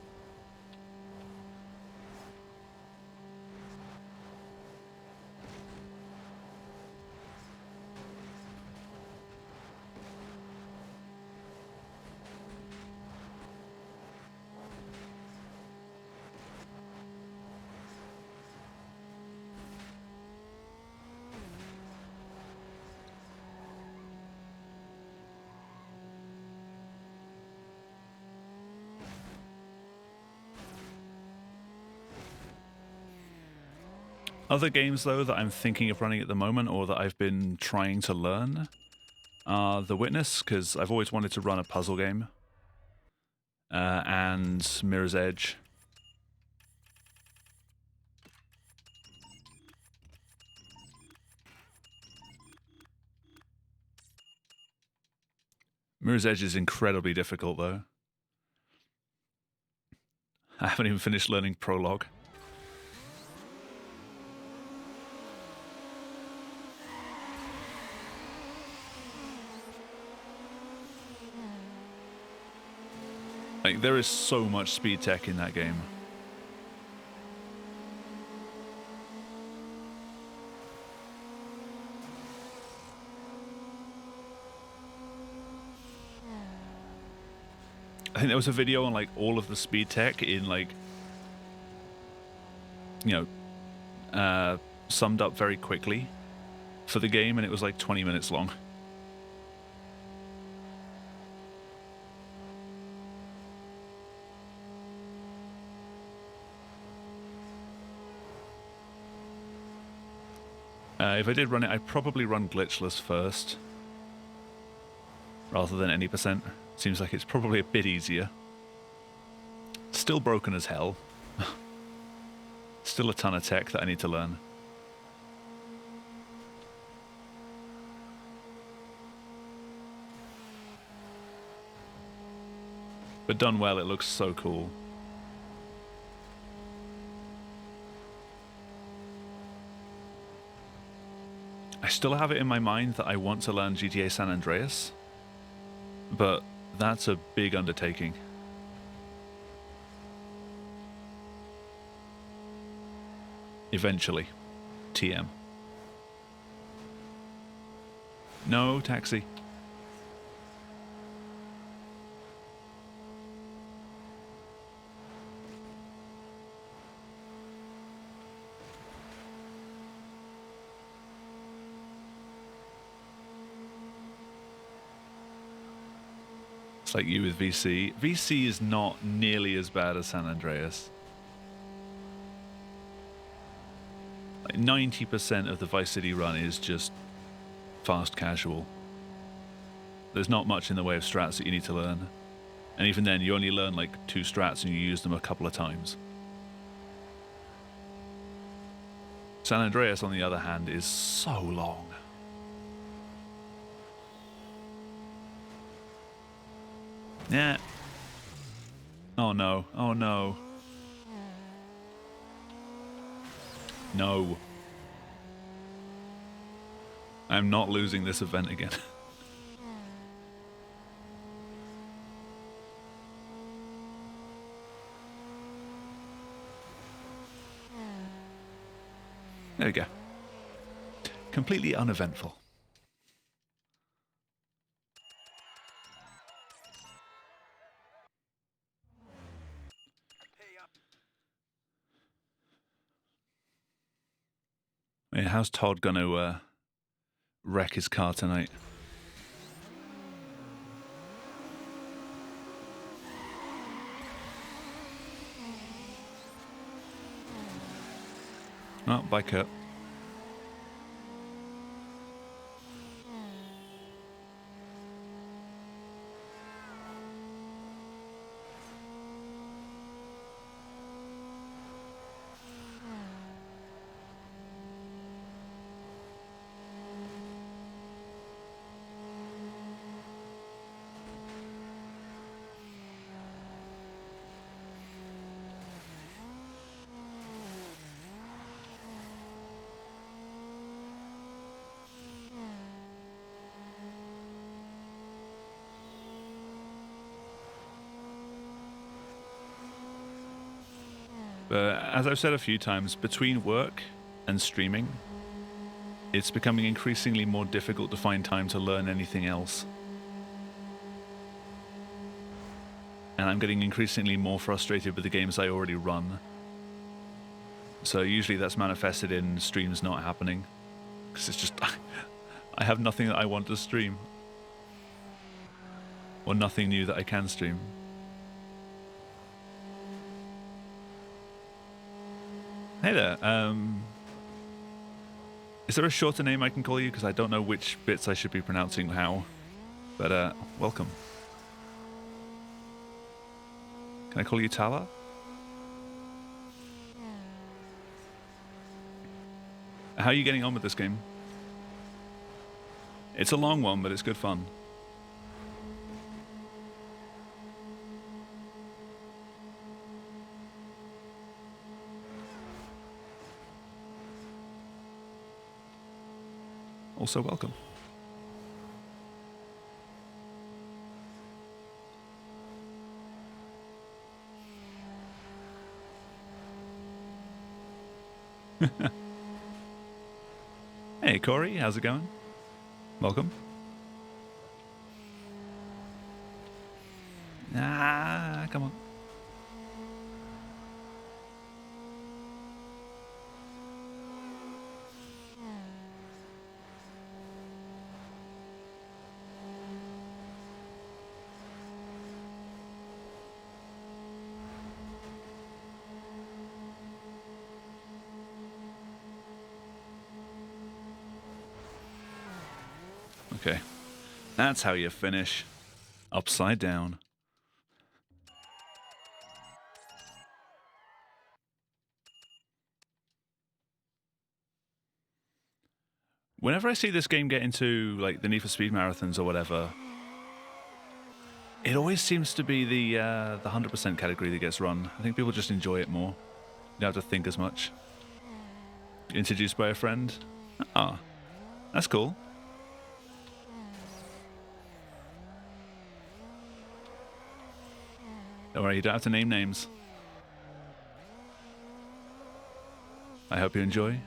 Other games, though, that I'm thinking of running at the moment, or that I've been trying to learn, are The Witness, because I've always wanted to run a puzzle game, and Mirror's Edge. Mirror's Edge is incredibly difficult, though. I haven't even finished learning Prologue. Like, there is so much speed tech in that game. I think there was a video on like all of the speed tech in like, you know, summed up very quickly for the game, and it was like 20 minutes long. If I did run it, I'd probably run glitchless first rather than any percent. Seems like it's probably a bit easier. Still broken as hell. Still a ton of tech that I need to learn. But done well, it looks so cool. I still have it in my mind that I want to learn GTA San Andreas, but that's a big undertaking. Eventually. TM. No, taxi. It's like you with VC. VC is not nearly as bad as San Andreas. Like 90% of the Vice City run is just fast casual. There's not much in the way of strats that you need to learn. And even then, you only learn like 2 strats and you use them a couple of times. San Andreas, on the other hand, is so long. Yeah. Oh no. Oh no. No. I'm not losing this event again. There we go. Completely uneventful. I mean, how's Todd gonna wreck his car tonight? Oh, bye, Kurt. But as I've said a few times, between work and streaming, it's becoming increasingly more difficult to find time to learn anything else. And I'm getting increasingly more frustrated with the games I already run. So usually that's manifested in streams not happening. Because it's just, I have nothing that I want to stream. Or nothing new that I can stream. Hey there, is there a shorter name I can call you? Because I don't know which bits I should be pronouncing how. But, welcome. Can I call you Tala? How are you getting on with this game? It's a long one, but it's good fun. Also welcome. Hey, Corey, how's it going? Welcome. Ah, come on. Okay. That's how you finish. Upside down. Whenever I see this game get into like the Need for Speed marathons or whatever, it always seems to be the 100% category that gets run. I think people just enjoy it more. You don't have to think as much. Introduced by a friend. Ah, that's cool. Don't worry, you don't have to name names. I hope you enjoy.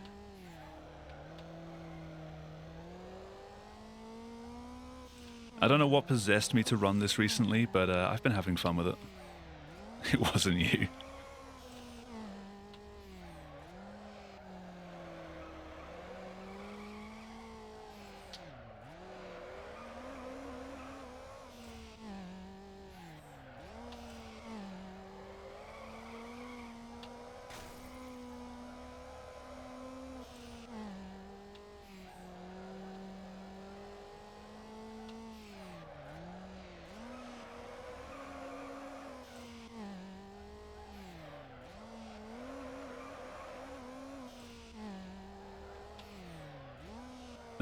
I don't know what possessed me to run this recently, but I've been having fun with it. It wasn't you.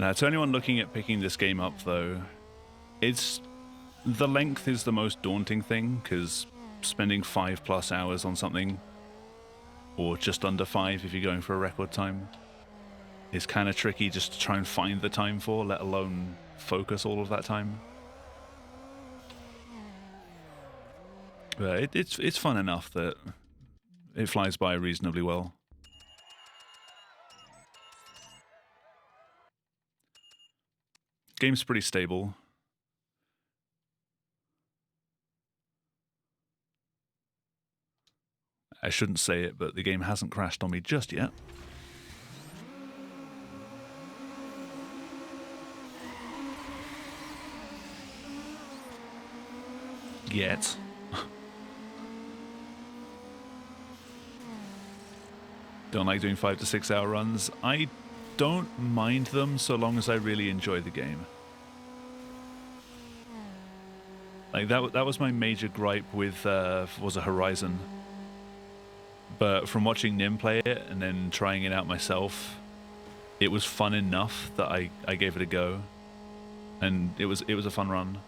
Now, to anyone looking at picking this game up, though, the length is the most daunting thing, because spending 5+ hours on something, or just under 5 if you're going for a record time, is kind of tricky just to try and find the time for, let alone focus all of that time. But it's fun enough that it flies by reasonably well. Game's pretty stable. I shouldn't say it, but the game hasn't crashed on me just yet. Yet. Don't like doing 5 to 6 hour runs. I don't mind them so long as I really enjoy the game. Like that was my major gripe with was a Horizon. But from watching Nim play it and then trying it out myself, it was fun enough that I gave it a go. And it was a fun run.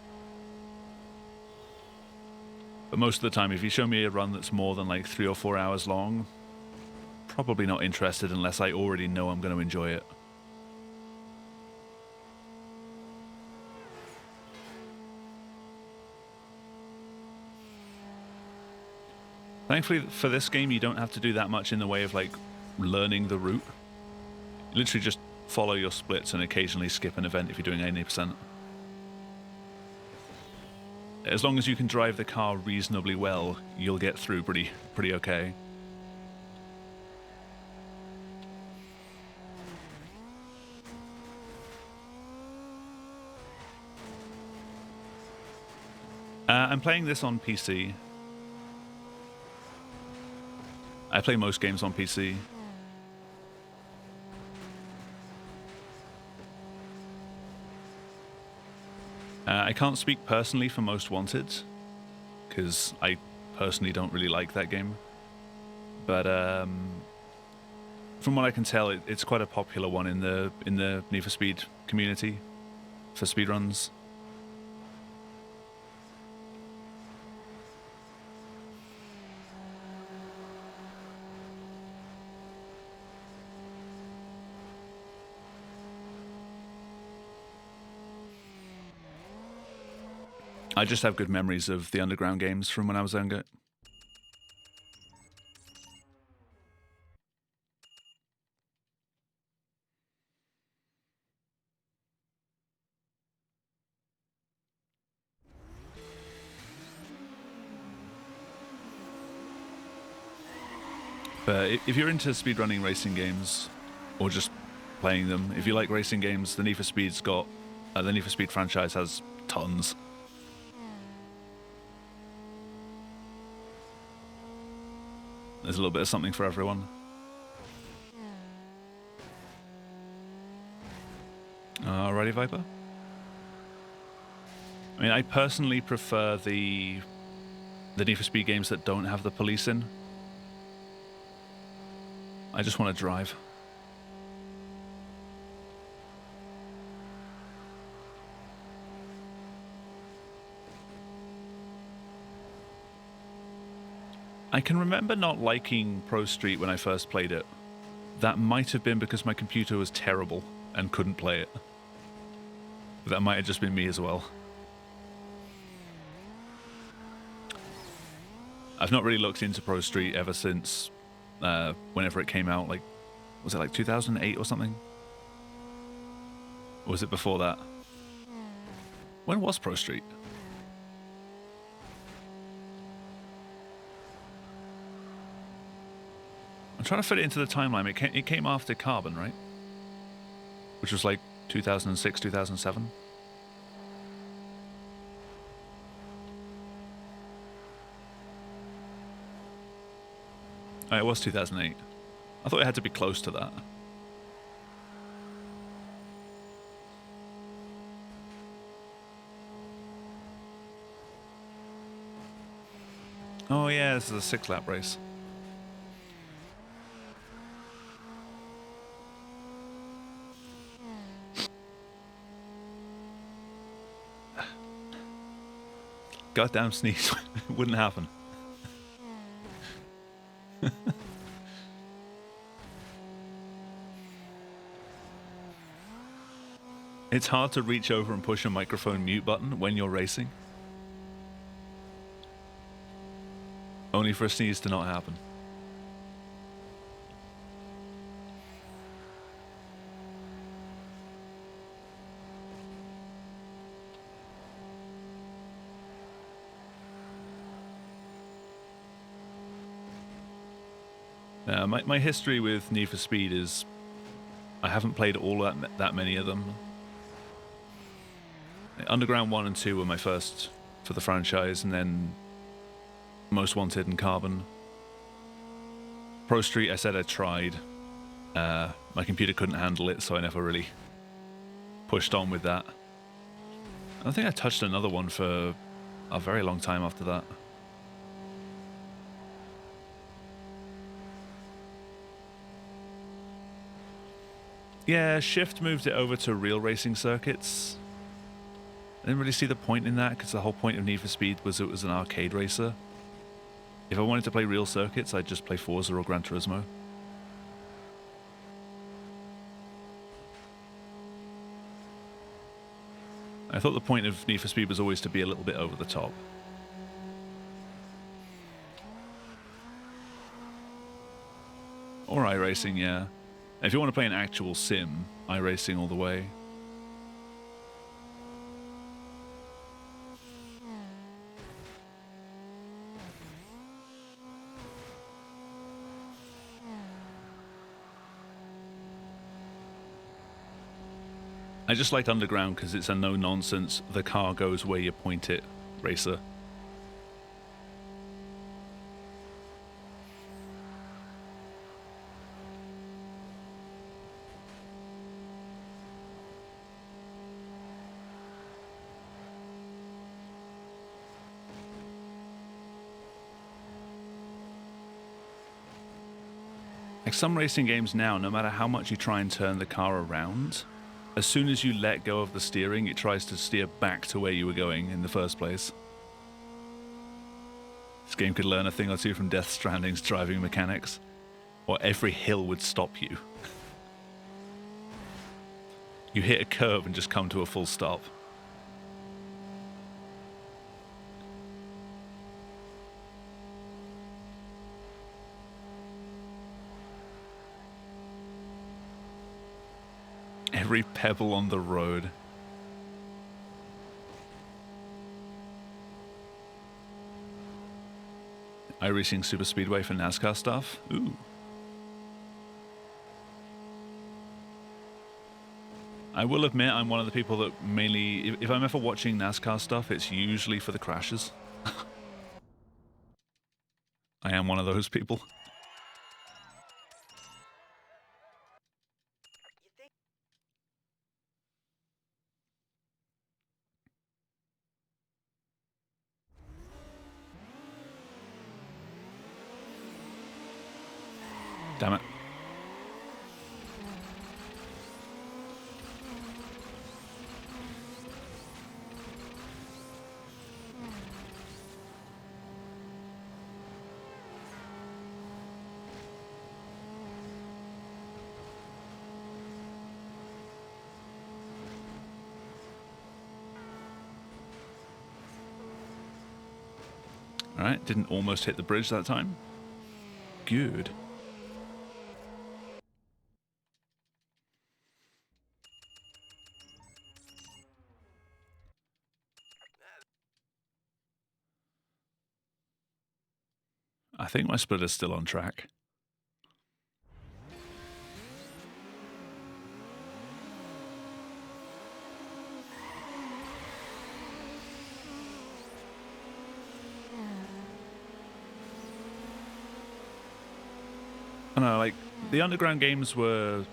But most of the time, if you show me a run that's more than like 3 or 4 hours long, probably not interested unless I already know I'm going to enjoy it. Thankfully for this game, you don't have to do that much in the way of like learning the route. You literally just follow your splits and occasionally skip an event if you're doing 80%. As long as you can drive the car reasonably well, you'll get through pretty okay. I'm playing this on PC. I play most games on PC. I can't speak personally for Most Wanted, because I personally don't really like that game. But from what I can tell, it's quite a popular one in the Need for Speed community for speedruns. I just have good memories of the Underground games from when I was younger. But if you're into speedrunning racing games, or just playing them, if you like racing games, the Need for Speed's got the Need for Speed franchise has tons. There's a little bit of something for everyone. Alrighty, Viper. I mean, I personally prefer the Need for Speed games that don't have the police in. I just want to drive. I can remember not liking Pro Street when I first played it. That might have been because my computer was terrible and couldn't play it. That might have just been me as well. I've not really looked into Pro Street ever since whenever it came out. Like, was it like 2008 or something? Or was it before that? When was Pro Street? I'm trying to fit it into the timeline. It came after Carbon, right? Which was like 2006, 2007. Oh, it was 2008. I thought it had to be close to that. Oh yeah, this is a 6-lap race. Goddamn sneeze. It wouldn't happen. It's hard to reach over and push a microphone mute button when you're racing. Only for a sneeze to not happen. My history with Need for Speed is I haven't played all that many of them. Underground 1 and 2 were my first for the franchise, and then Most Wanted and Carbon. Pro Street, I said I tried. My computer couldn't handle it, so I never really pushed on with that. I don't think I touched another one for a very long time after that. Yeah, Shift moved it over to real racing circuits. I didn't really see the point in that, because the whole point of Need for Speed was it was an arcade racer. If I wanted to play real circuits, I'd just play Forza or Gran Turismo. I thought the point of Need for Speed was always to be a little bit over the top. Or iRacing, yeah. If you want to play an actual sim, iRacing all the way. I just like Underground because it's a no-nonsense, the car goes where you point it racer. Like some racing games now, no matter how much you try and turn the car around, as soon as you let go of the steering, it tries to steer back to where you were going in the first place. This game could learn a thing or two from Death Stranding's driving mechanics, or every hill would stop you. You hit a curve and just come to a full stop. Every pebble on the road. iRacing Super Speedway for NASCAR stuff? Ooh. I will admit I'm one of the people that mainly, if I'm ever watching NASCAR stuff, it's usually for the crashes. I am one of those people. You think Damn it. All right, didn't almost hit the bridge that time. Good. I think my splitter's still on track. I don't know, like, the Underground games were...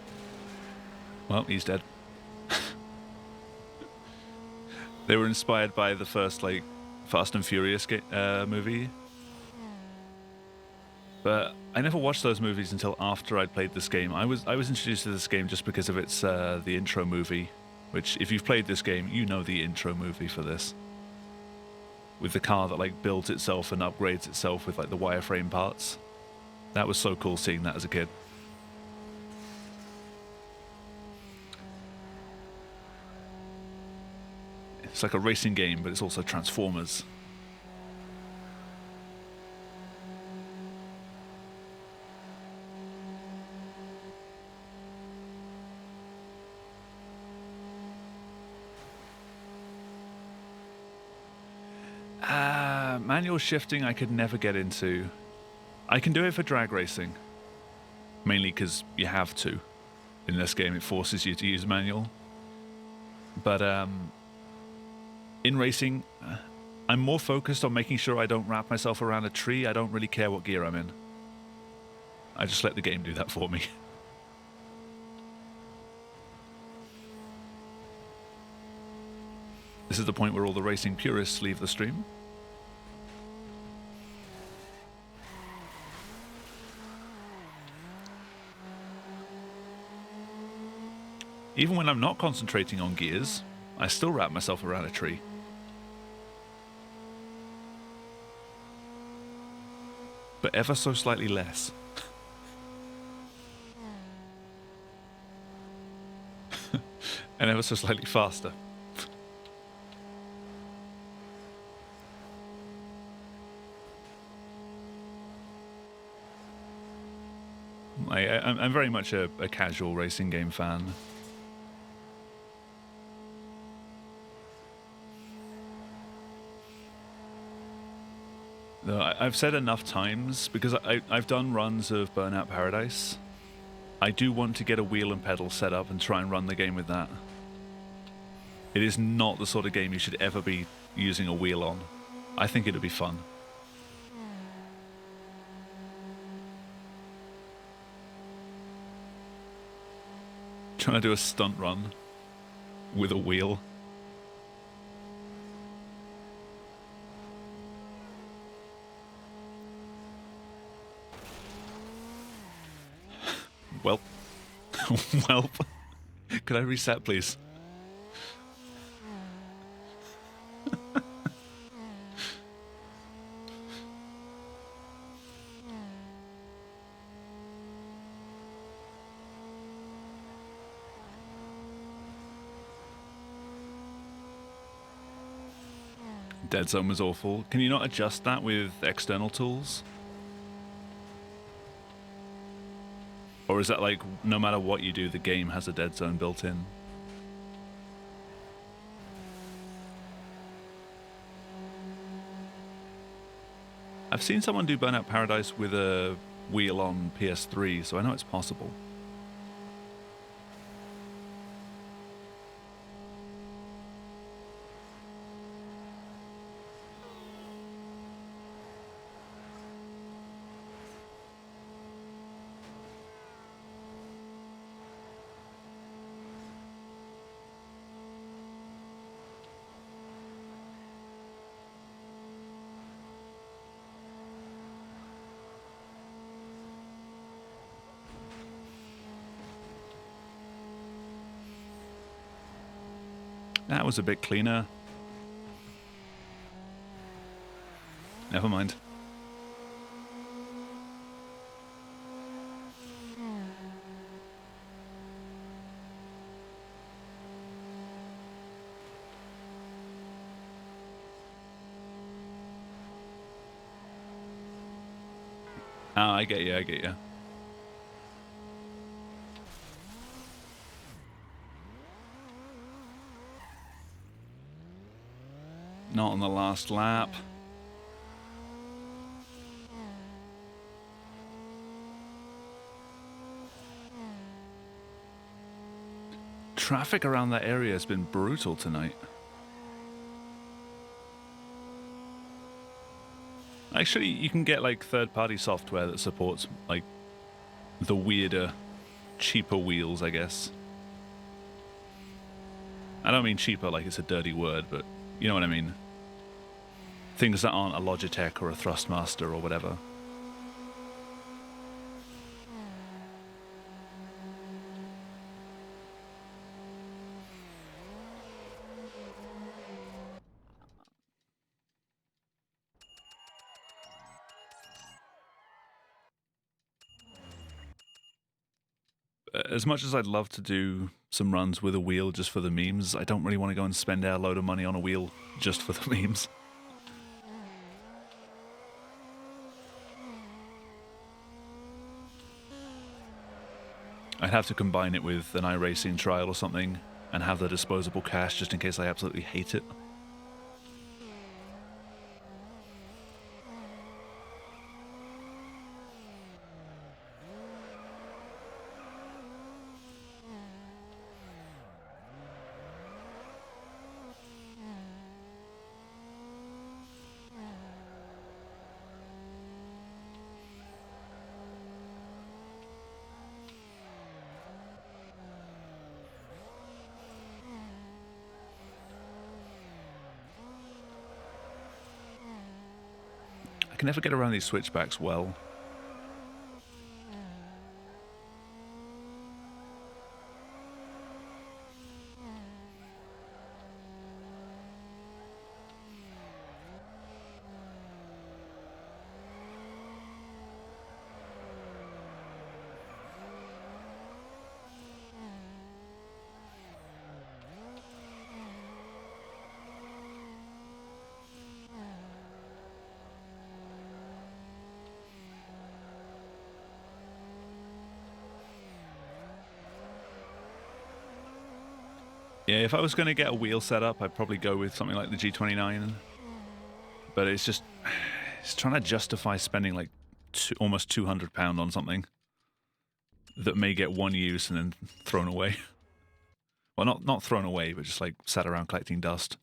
Well, he's dead. They were inspired by the first, like, Fast and Furious movie. But I never watched those movies until after I'd played this game. I was introduced to this game just because of its the intro movie, which, if you've played this game, you know the intro movie for this. With the car that, like, builds itself and upgrades itself with, like, the wireframe parts. That was so cool seeing that as a kid. It's like a racing game, but it's also Transformers. Manual shifting I could never get into. I can do it for drag racing. Mainly because you have to. In this game it forces you to use manual. But in racing, I'm more focused on making sure I don't wrap myself around a tree. I don't really care what gear I'm in. I just let the game do that for me. This is the point where all the racing purists leave the stream. Even when I'm not concentrating on gears, I still wrap myself around a tree. But ever so slightly less. And ever so slightly faster. I'm very much a casual racing game fan. No, I've said enough times, because I've done runs of Burnout Paradise. I do want to get a wheel and pedal set up and try and run the game with that. It is not the sort of game you should ever be using a wheel on. I think it'd be fun. Trying to do a stunt run with a wheel. Welp. Welp. Could I reset, please? Dead Zone was awful. Can you not adjust that with external tools? Or is that like, no matter what you do, the game has a dead zone built in? I've seen someone do Burnout Paradise with a wheel on PS3, so I know it's possible. That was a bit cleaner. Never mind. Ah, I get you, I get you. Not on the last lap. Traffic around that area has been brutal tonight. Actually, you can get like third-party software that supports like the weirder, cheaper wheels, I guess. I don't mean cheaper like it's a dirty word, but you know what I mean. Things that aren't a Logitech or a Thrustmaster or whatever. As much as I'd love to do some runs with a wheel just for the memes, I don't really want to go and spend a load of money on a wheel just for the memes. I'd have to combine it with an iRacing trial or something and have the disposable cash just in case I absolutely hate it. I can never get around these switchbacks well. Yeah, if I was going to get a wheel set up, I'd probably go with something like the G29. But it's just, it's trying to justify spending like almost £200 on something that may get one use and then thrown away. Well, not thrown away, but just like sat around collecting dust.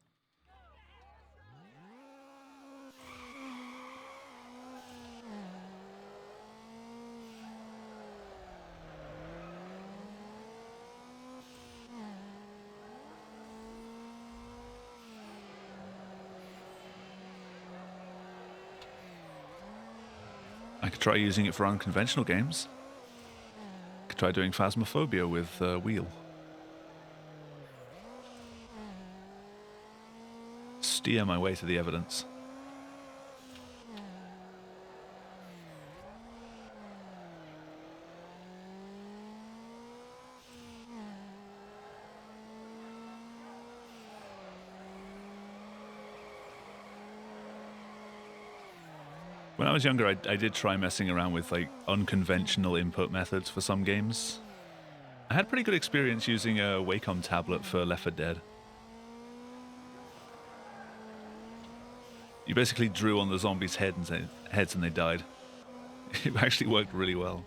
I could try using it for unconventional games. Could try doing Phasmophobia with wheel. Steer my way to the evidence. When I was younger, I did try messing around with like unconventional input methods for some games. I had pretty good experience using a Wacom tablet for Left 4 Dead. You basically drew on the zombies' heads and they died. It actually worked really well.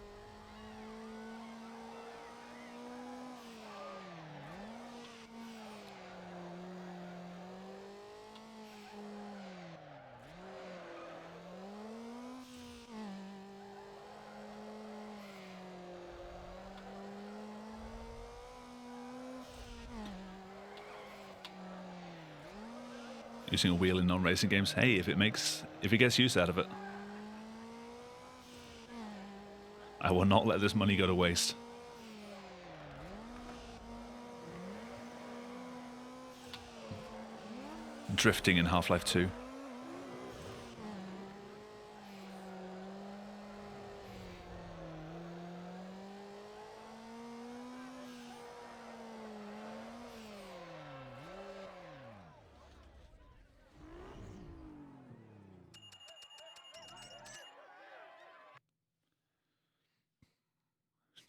Using a wheel in non-racing games, hey, if it gets use out of it. I will not let this money go to waste. drifting in Half-Life 2.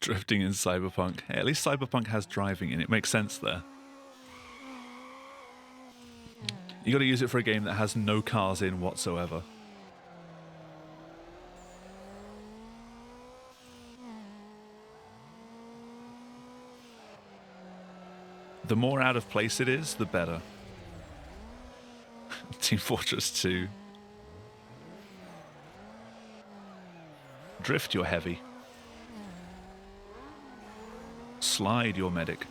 Drifting in Cyberpunk. Hey, at least Cyberpunk has driving in it. Makes sense there. You got to use it for a game that has no cars in whatsoever. The more out of place it is, the better. Team Fortress 2. Drift, you're heavy. Slide, your medic.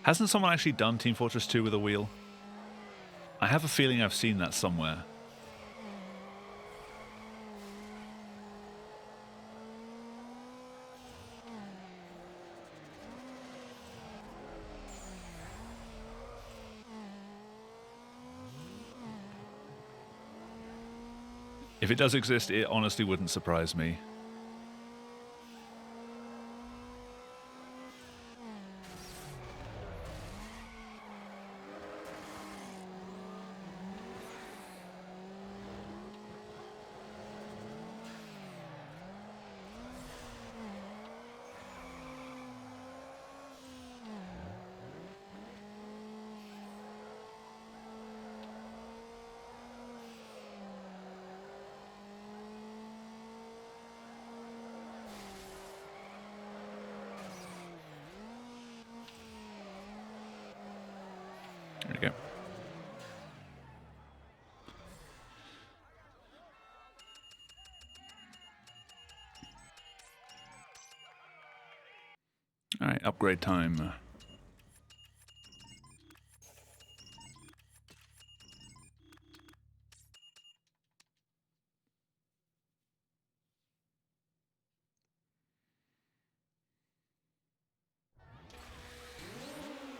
Hasn't someone actually done Team Fortress 2 with a wheel? I have a feeling I've seen that somewhere. If it does exist, it honestly wouldn't surprise me. There we go. All right, upgrade time.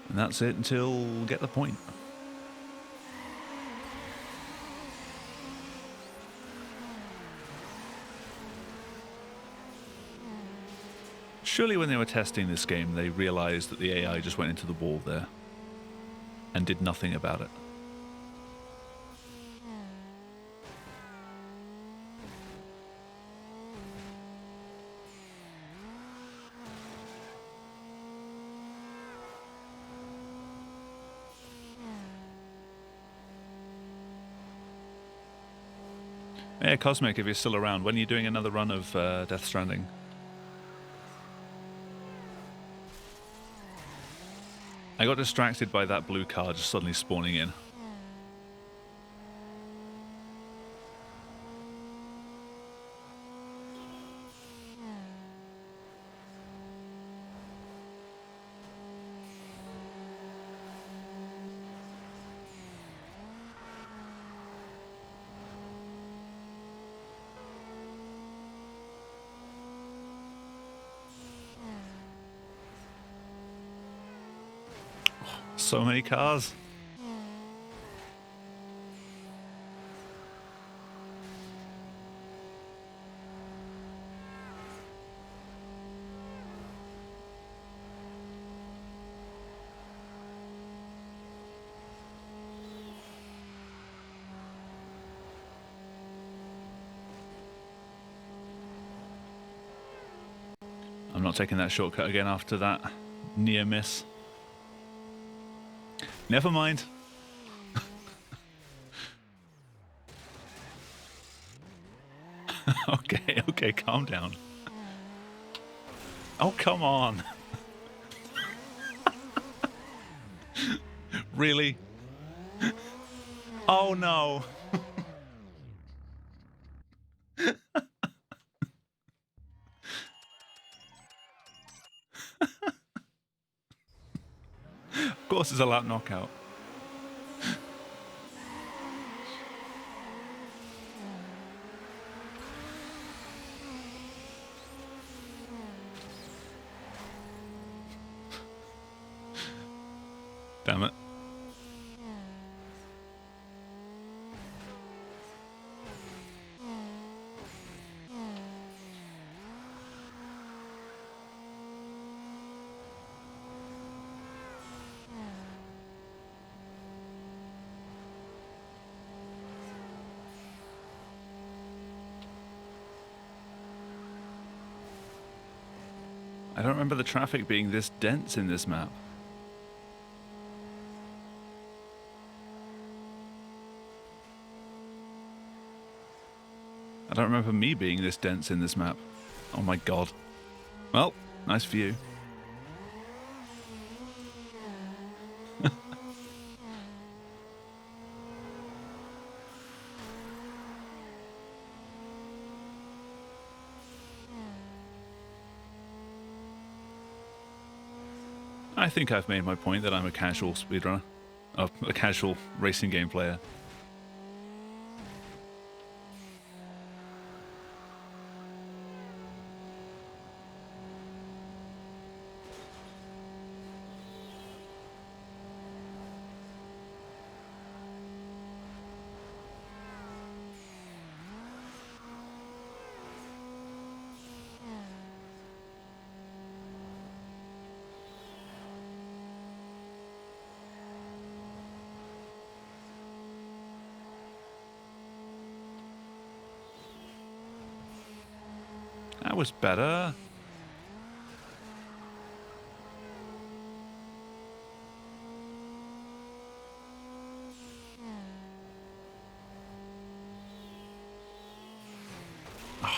And that's it until get the point. Surely when they were testing this game, they realized that the AI just went into the wall there and did nothing about it. Yeah, Cosmic, if you're still around, when are you doing another run of Death Stranding? I got distracted by that blue car just suddenly spawning in. So many cars. I'm not taking that shortcut again after that near miss. Never mind. Okay, calm down. Oh, come on. Really? Oh, no. Of course, it's a lap knockout. Damn it. I don't remember the traffic being this dense in this map. I don't remember me being this dense in this map. Oh my god. Well, nice view. I think I've made my point that I'm a casual speedrunner. Oh, a casual racing game player. That was better. I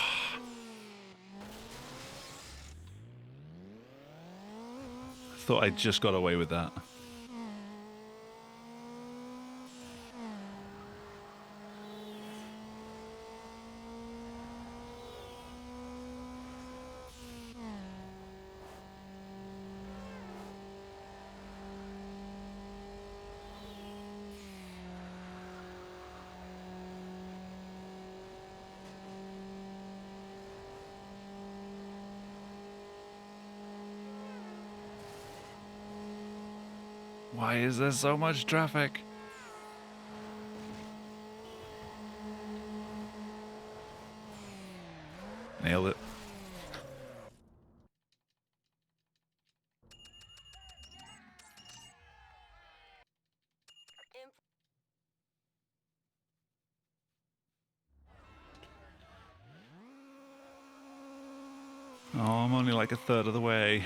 thought I just got away with that. Why is there so much traffic? Nailed it. Oh, I'm only like a third of the way.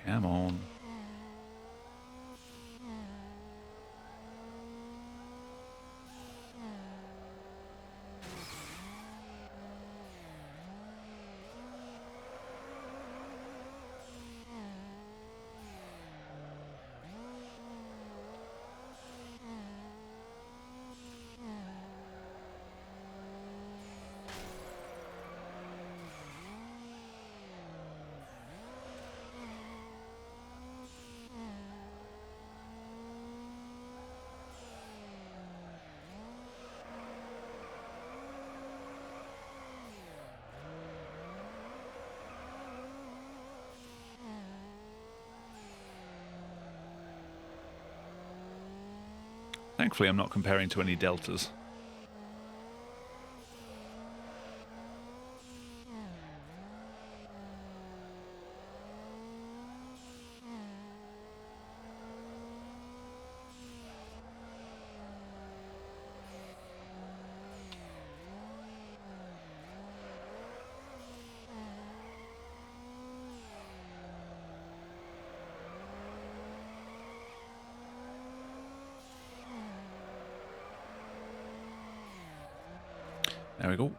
Come on. Thankfully, I'm not comparing to any deltas. There we go.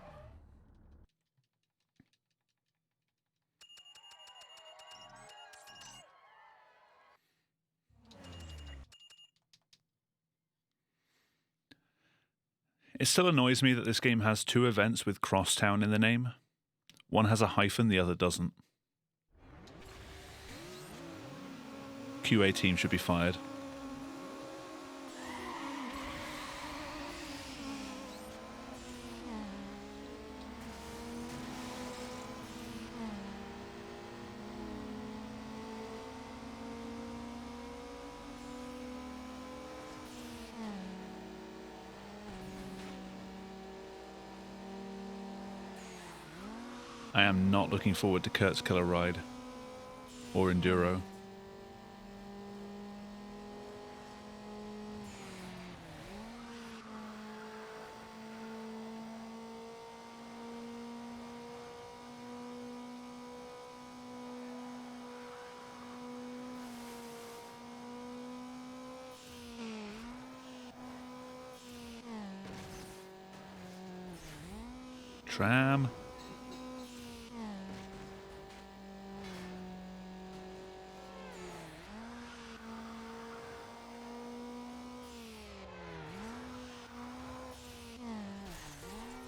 It still annoys me that this game has 2 events with Crosstown in the name. One has a hyphen, the other doesn't. QA team should be fired. I am not looking forward to Kurt's Killer Ride or Enduro. Tram.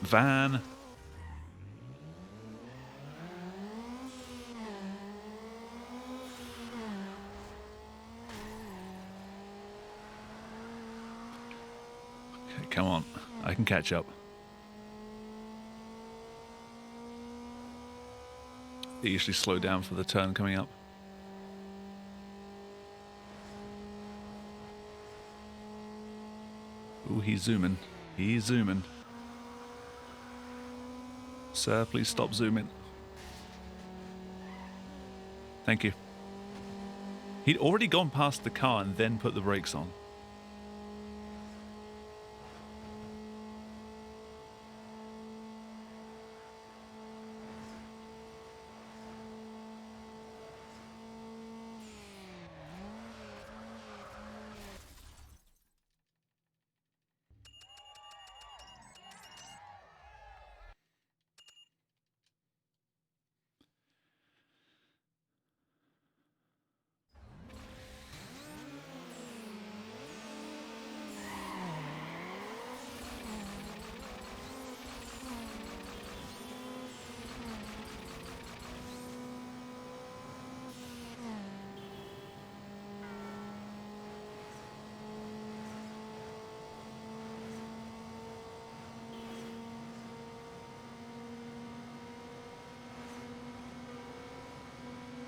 Van. Okay, come on. I can catch up. They usually slow down for the turn coming up. Ooh, he's zooming. He's zooming. Sir, please stop zooming. Thank you. He'd already gone past the car and then put the brakes on.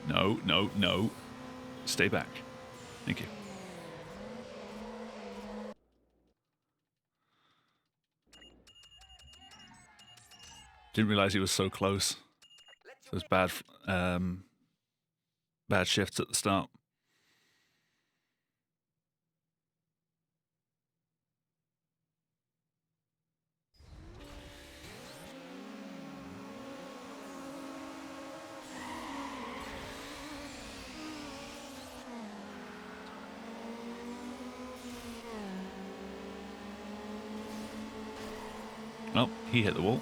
No, no, no. Stay back. Thank you. Didn't realize he was so close. Those bad shifts at the start. Oh, he hit the wall.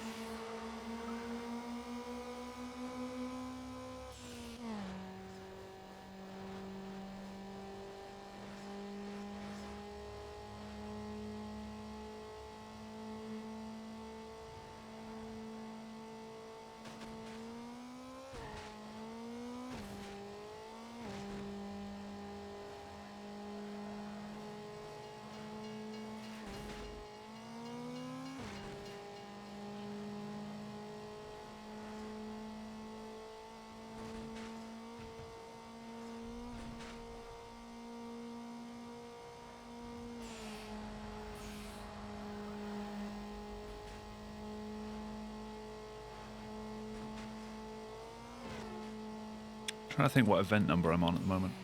Trying to think what event number I'm on at the moment.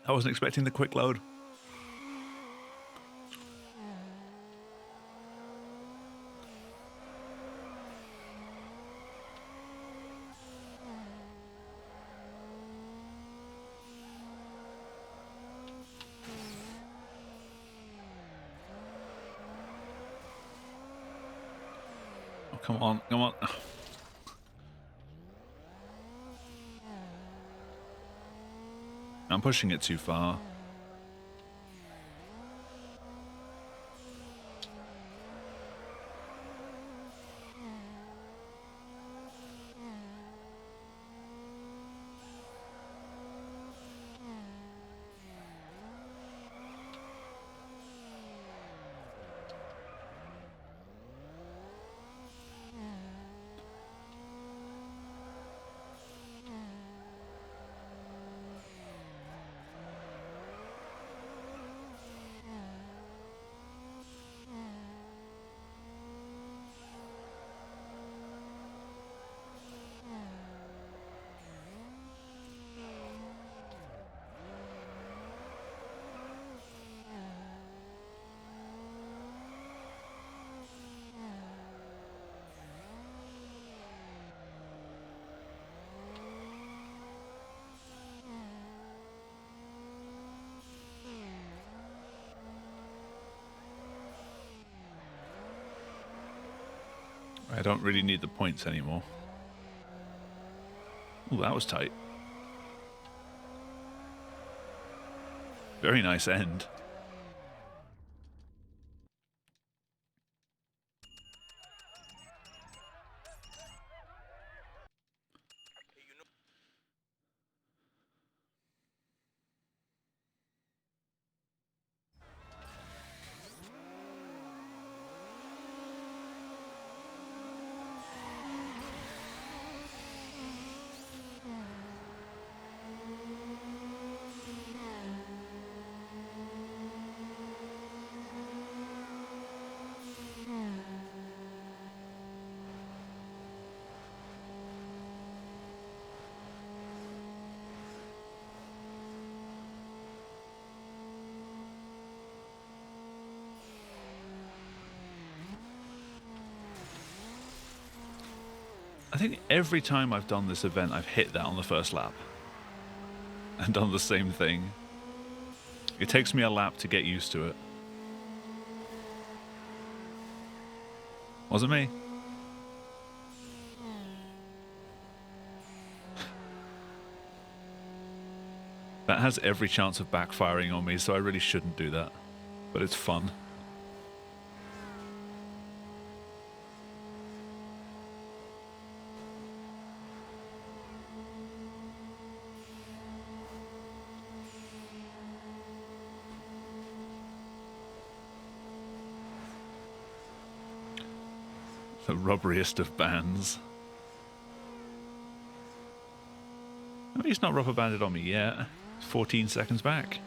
I wasn't expecting the quick load. Oh, come on, come on. I'm pushing it too far. I don't really need the points anymore. Ooh, that was tight. Very nice end. I think every time I've done this event, I've hit that on the first lap. And done the same thing. It takes me a lap to get used to it. Wasn't me. That has every chance of backfiring on me, so I really shouldn't do that. But it's fun. The rubberiest of bands. I mean, he's not rubber banded on me yet. 14 seconds back.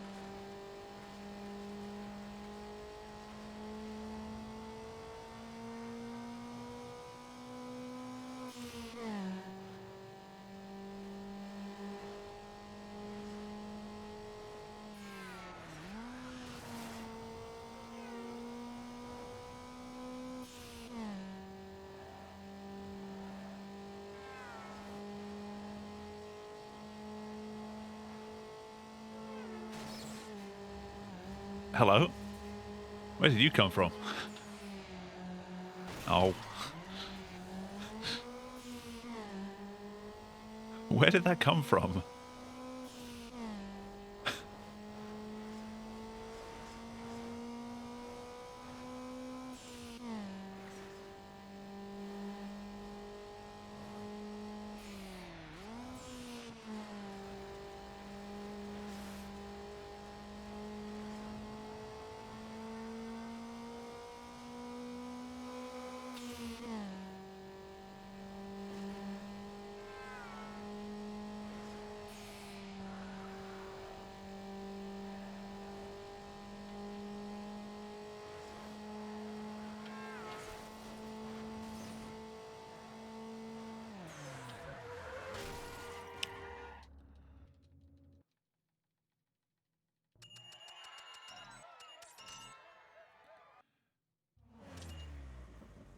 Hello? Where did you come from? Oh. Where did that come from?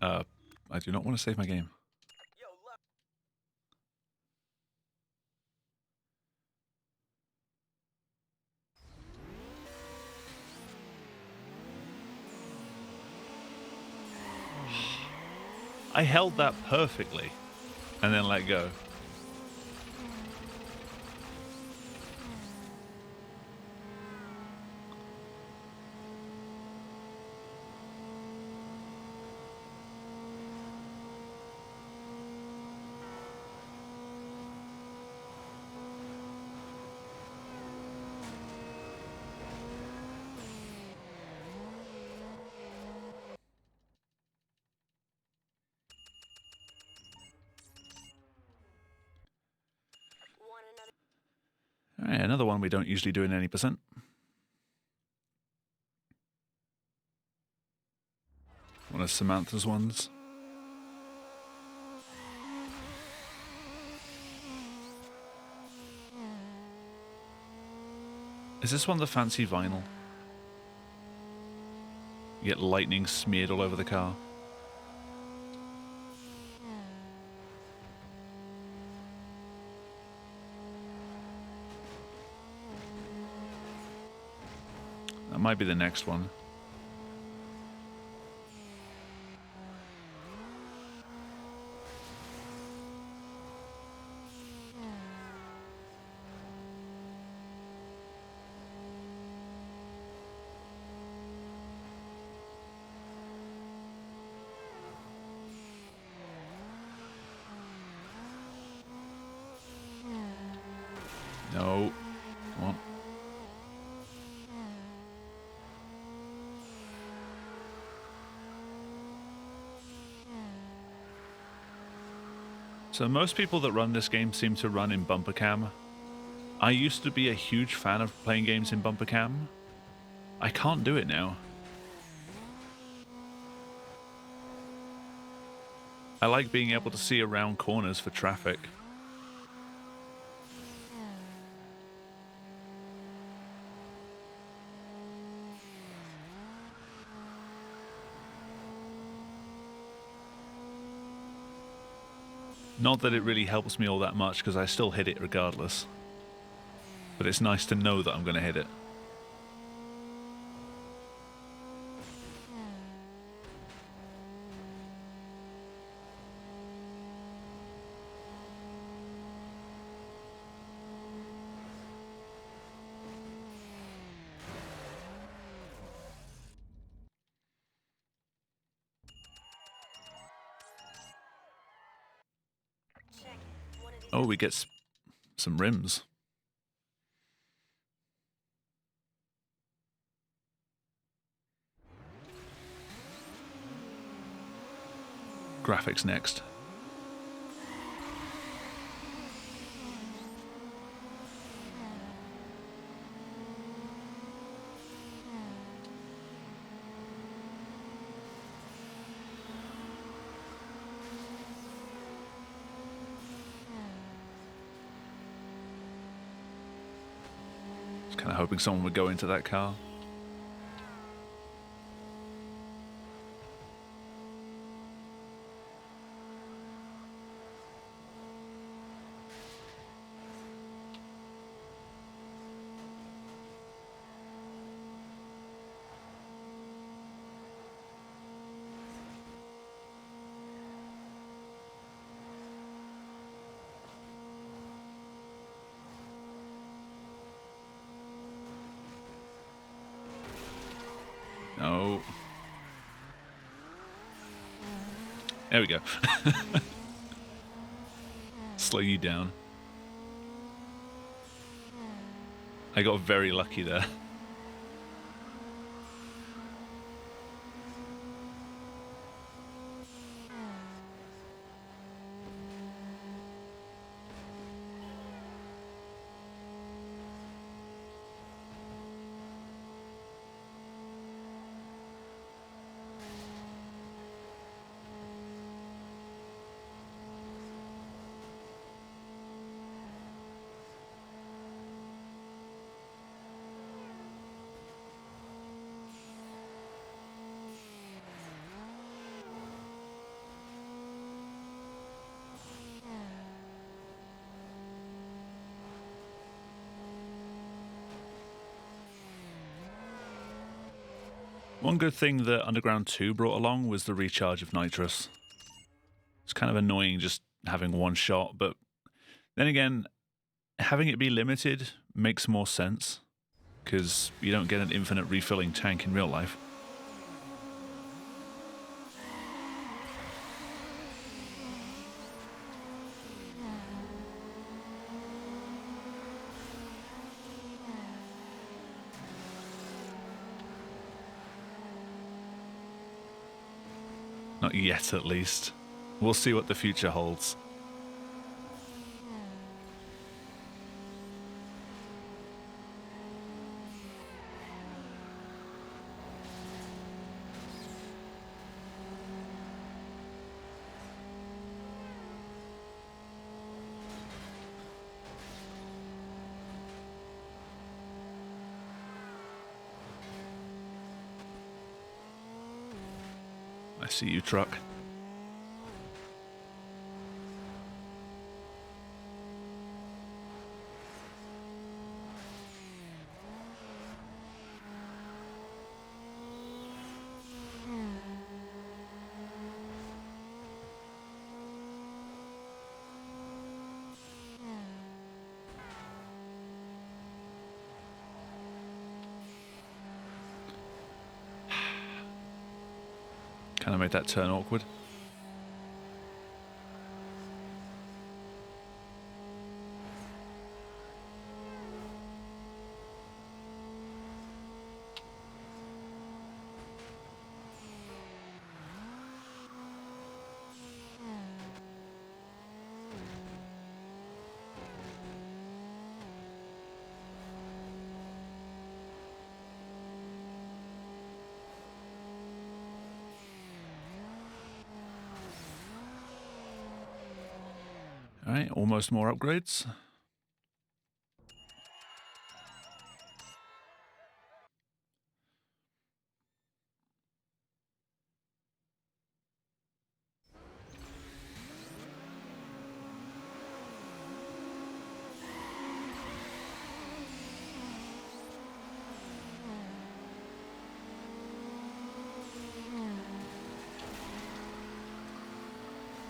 I do not want to save my game. Yo, look. I held that perfectly and then let go. Want another? All right, another one we don't usually do in any percent. One of Samantha's ones. Is this one the fancy vinyl? You get lightning smeared all over the car. That might be the next one. No. Come on. So most people that run this game seem to run in bumper cam. I used to be a huge fan of playing games in bumper cam. I can't do it now. I like being able to see around corners for traffic. Not that it really helps me all that much because I still hit it regardless. But it's nice to know that I'm going to hit it. Check it. One of these. Oh, we get some rims. Graphics next. Just kind of hoping someone would go into that car. No. There we go. Slow you down. I got very lucky there. One good thing that Underground 2 brought along was the recharge of nitrous. It's kind of annoying just having one shot, but then again, having it be limited makes more sense because you don't get an infinite refilling tank in real life. Not yet, at least. We'll see what the future holds. I see you, truck. Kind of made that turn awkward. Alright, almost more upgrades.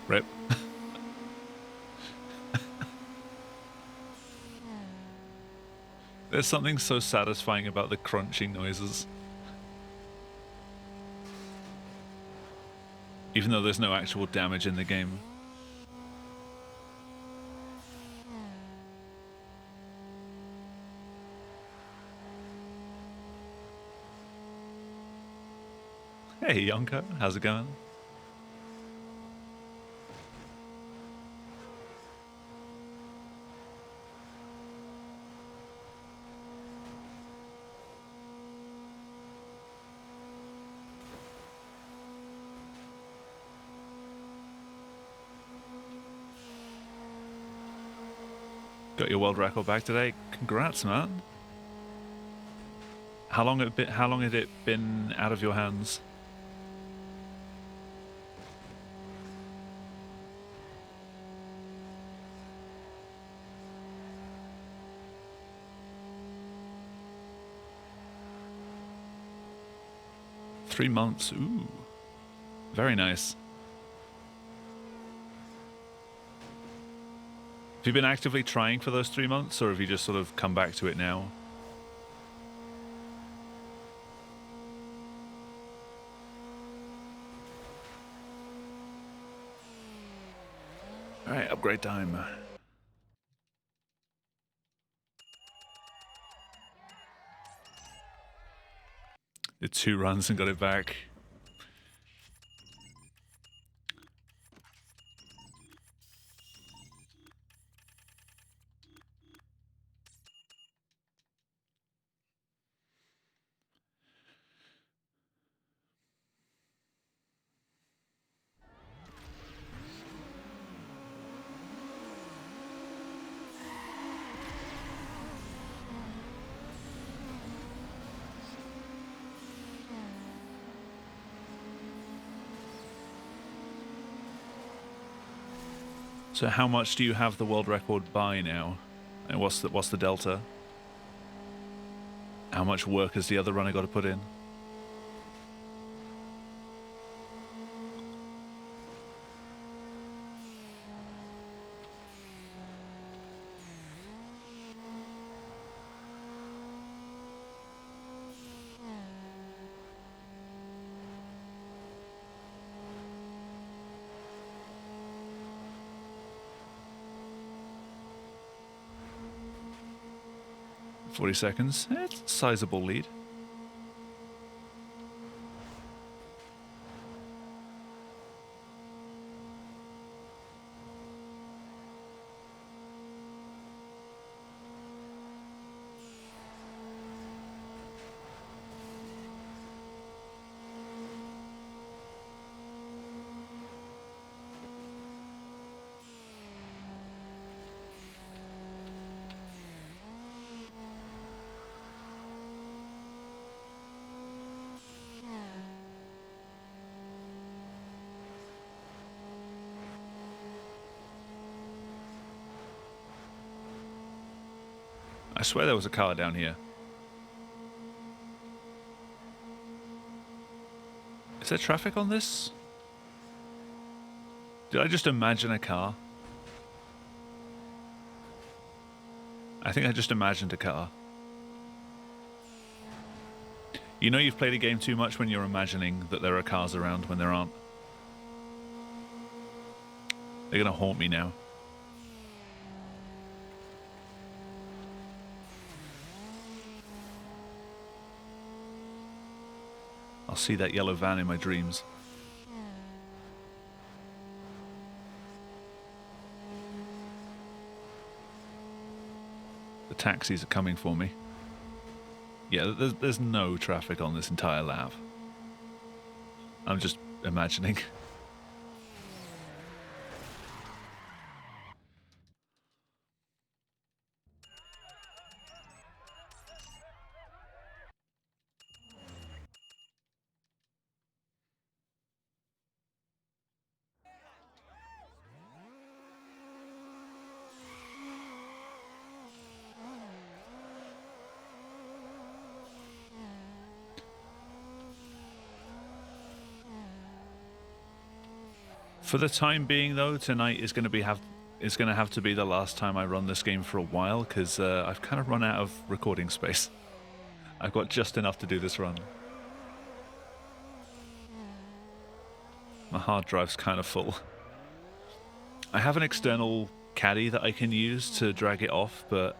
Rip. There's something so satisfying about the crunching noises. Even though there's no actual damage in the game. Hey Yonko, how's it going? Got your world record back today. Congrats, man. How long had it been out of your hands? Three months. Ooh. Very nice. Have you been actively trying for those 3 months, or have you just sort of come back to it now? Alright, upgrade time. Did 2 runs and got it back. So how much do you have the world record by now? And what's the delta? How much work has the other runner got to put in? 40 seconds. It's a sizable lead. I swear there was a car down here. Is there traffic on this? Did I just imagine a car? I think I just imagined a car. You know you've played a game too much when you're imagining that there are cars around when there aren't. They're gonna haunt me now. I'll see that yellow van in my dreams. The taxis are coming for me. Yeah, there's no traffic on this entire lap. I'm just imagining. For the time being, though, tonight is going to have to be the last time I run this game for a while, because I've kind of run out of recording space. I've got just enough to do this run. My hard drive's kind of full. I have an external caddy that I can use to drag it off, but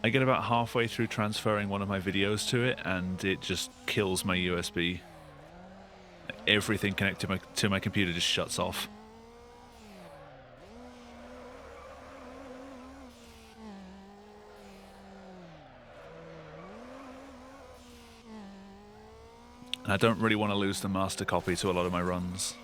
I get about halfway through transferring one of my videos to it, and it just kills my USB. Everything connected to my computer just shuts off. And I don't really want to lose the master copy to a lot of my runs.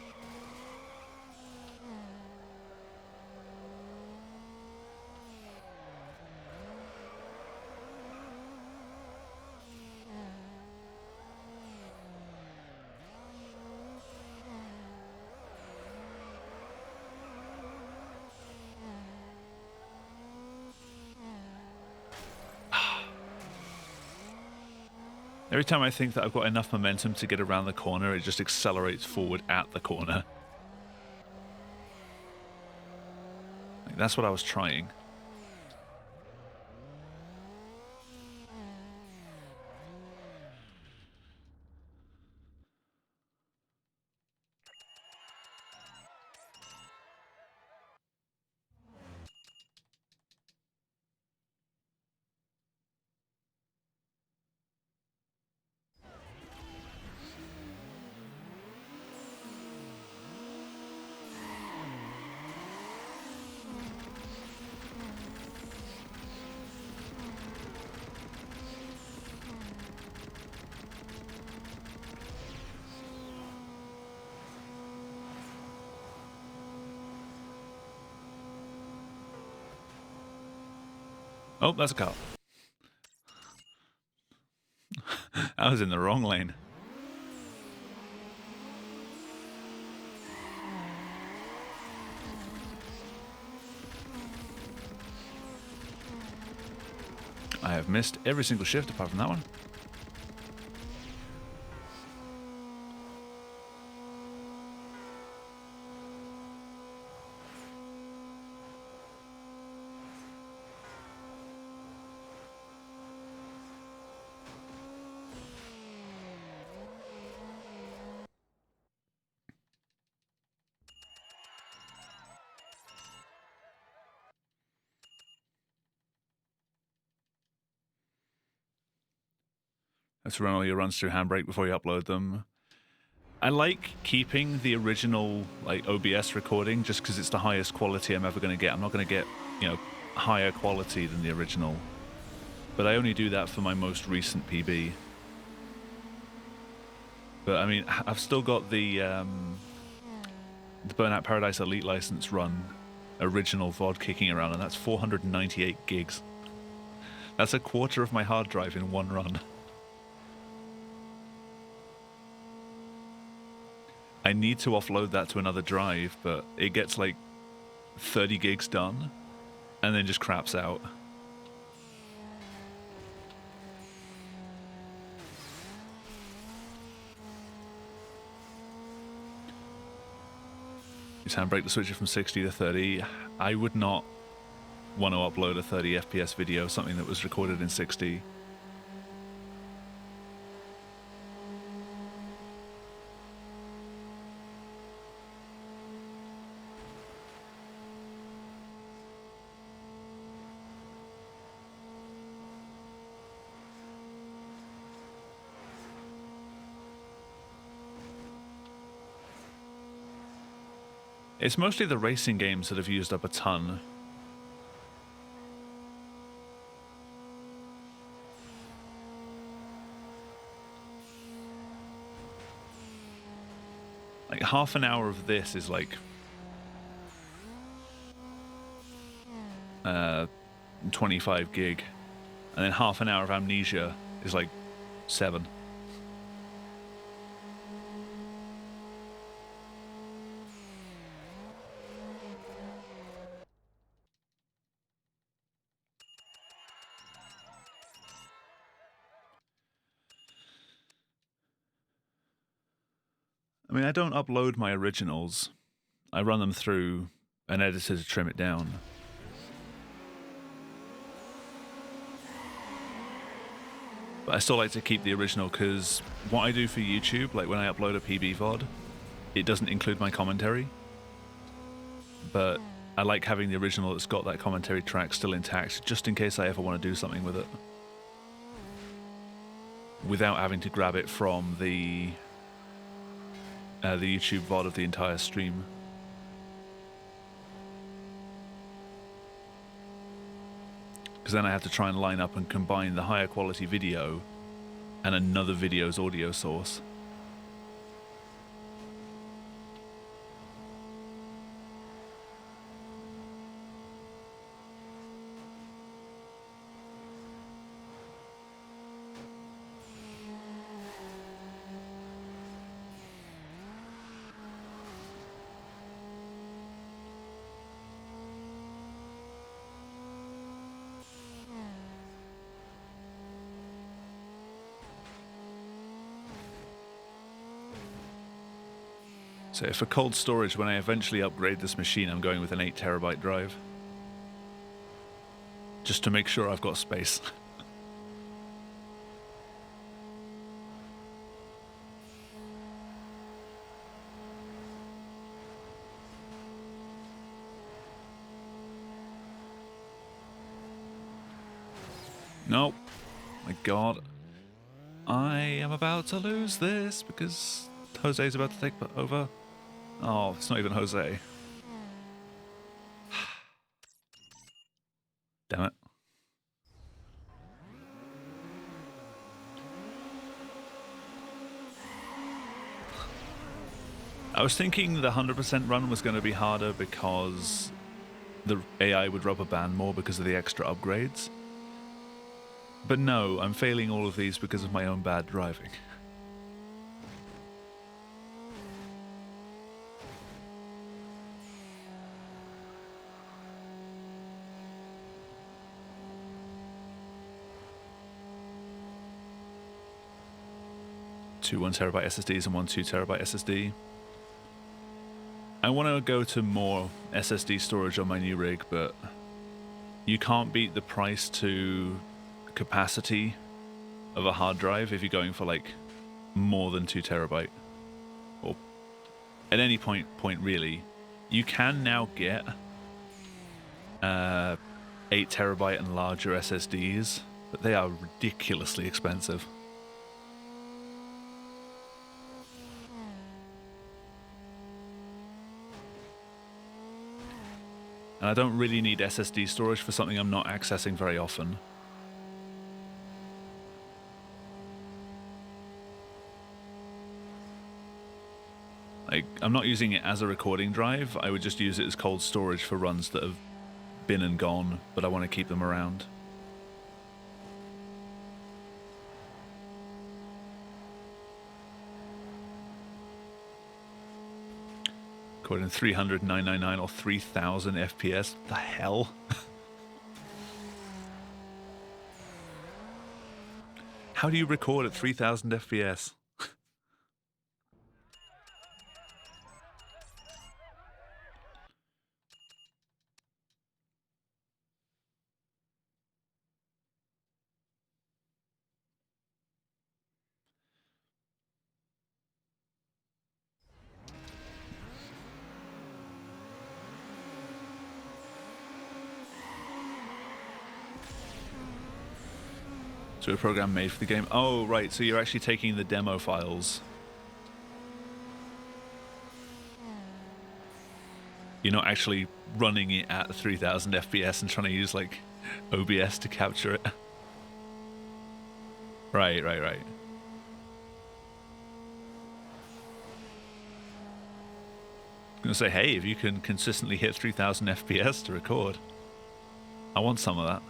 Every time I think that I've got enough momentum to get around the corner, it just accelerates forward at the corner. Like, that's what I was trying. Oh, that's a car. I was in the wrong lane. I have missed every single shift apart from that one. to run all your runs through Handbrake before you upload them. I like keeping the original like OBS recording just because it's the highest quality I'm ever going to get. I'm not going to get, you know, higher quality than the original. But I only do that for my most recent PB. But I mean, I've still got the Burnout Paradise Elite license run original VOD kicking around, and that's 498 gigs. That's a quarter of my hard drive in one run. I need to offload that to another drive, but it gets like 30 gigs done and then just craps out. Use Handbrake to switch it from 60 to 30. I would not want to upload a 30 FPS video, something that was recorded in 60. It's mostly the racing games that have used up a ton. Like half an hour of this is like 25 gig, and then half an hour of Amnesia is like 7. I mean, I don't upload my originals. I run them through an editor to trim it down. But I still like to keep the original because what I do for YouTube, like when I upload a PB VOD, it doesn't include my commentary. But I like having the original that's got that commentary track still intact, just in case I ever want to do something with it. Without having to grab it from the YouTube VOD of the entire stream. Because then I have to try and line up and combine the higher quality video and another video's audio source. So for cold storage, when I eventually upgrade this machine, I'm going with an 8 terabyte drive. Just to make sure I've got space. Nope. My God. I am about to lose this because Jose's about to take over. Oh, it's not even Jose. Damn it. I was thinking the 100% run was going to be harder because the AI would rubber band more because of the extra upgrades. But no, I'm failing all of these because of my own bad driving. Two 1 terabyte SSDs and one 2 terabyte SSD. I want to go to more SSD storage on my new rig, but you can't beat the price to capacity of a hard drive if you're going for like more than 2 terabyte. Or at any point really. You can now get 8 terabyte and larger SSDs, but they are ridiculously expensive. And I don't really need SSD storage for something I'm not accessing very often. Like, I'm not using it as a recording drive. I would just use it as cold storage for runs that have been and gone, but I want to keep them around. Recording 300, 999, or 3000 FPS. The hell? How do you record at 3000 FPS? So a program made for the game. Oh, right. So you're actually taking the demo files. You're not actually running it at 3000 FPS and trying to use, like, OBS to capture it. Right. I was going to say, hey, if you can consistently hit 3000 FPS to record, I want some of that.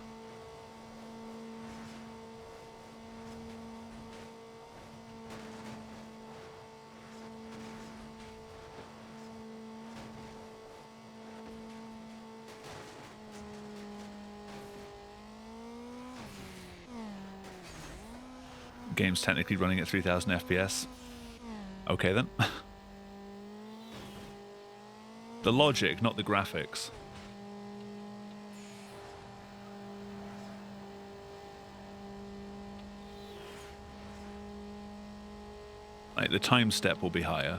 Game's technically running at 3000 FPS. Okay then. The logic, not the graphics. Like, the time step will be higher.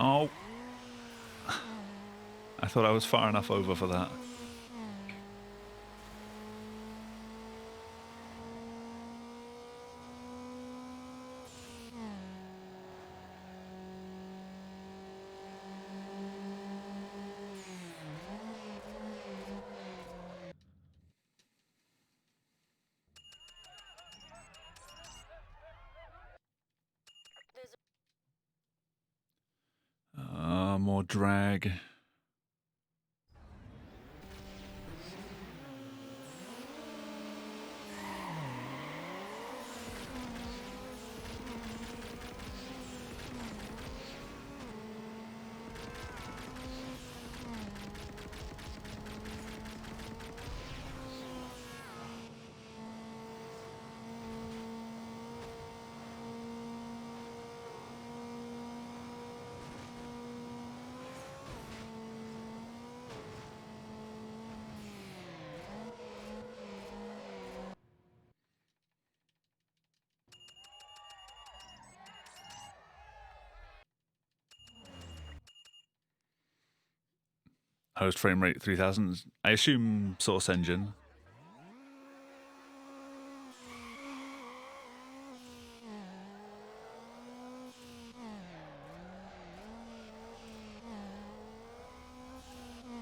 Oh. I thought I was far enough over for that. More drag. Host frame rate 3000. I assume Source Engine.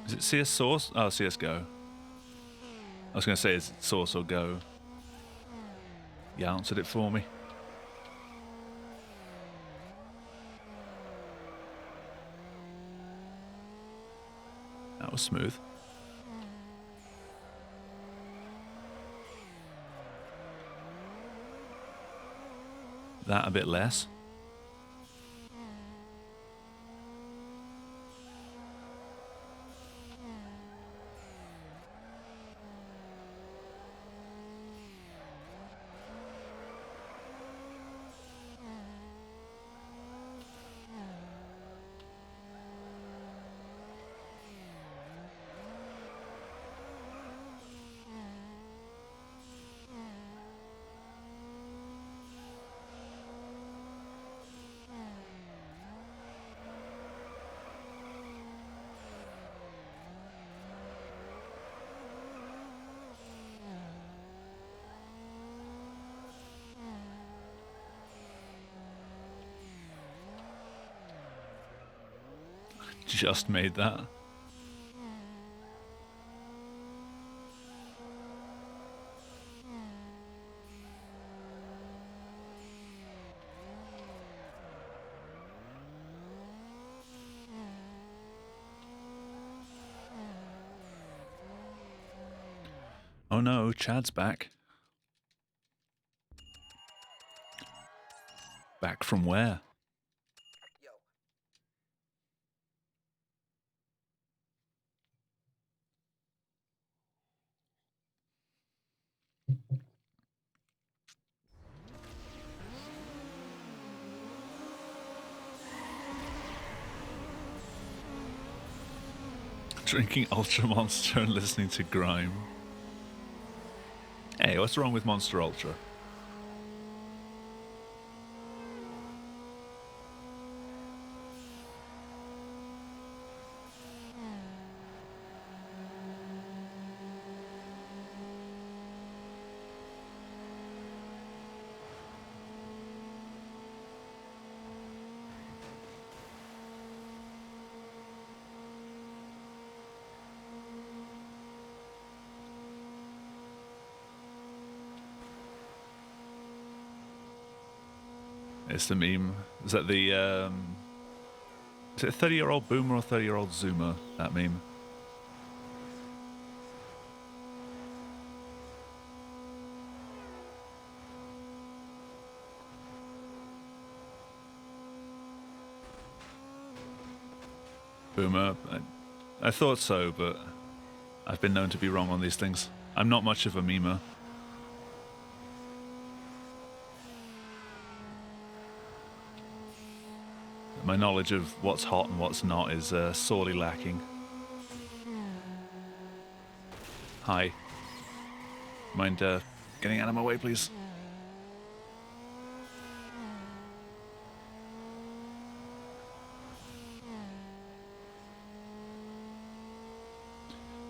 Is it CS Source? Oh, CSGO. I was going to say, is it Source or Go? You answered it for me. That was smooth. That a bit less. Just made that. Oh no, Chad's back. Back from where? Yo. Drinking Ultra Monster and listening to grime. Hey, what's wrong with Monster Ultra? It's the meme. Is that the, is it a 30-year-old boomer or 30-year-old zoomer, that meme? Boomer. I thought so, but I've been known to be wrong on these things. I'm not much of a memer. My knowledge of what's hot and what's not is sorely lacking. Hi. Mind getting out of my way, please?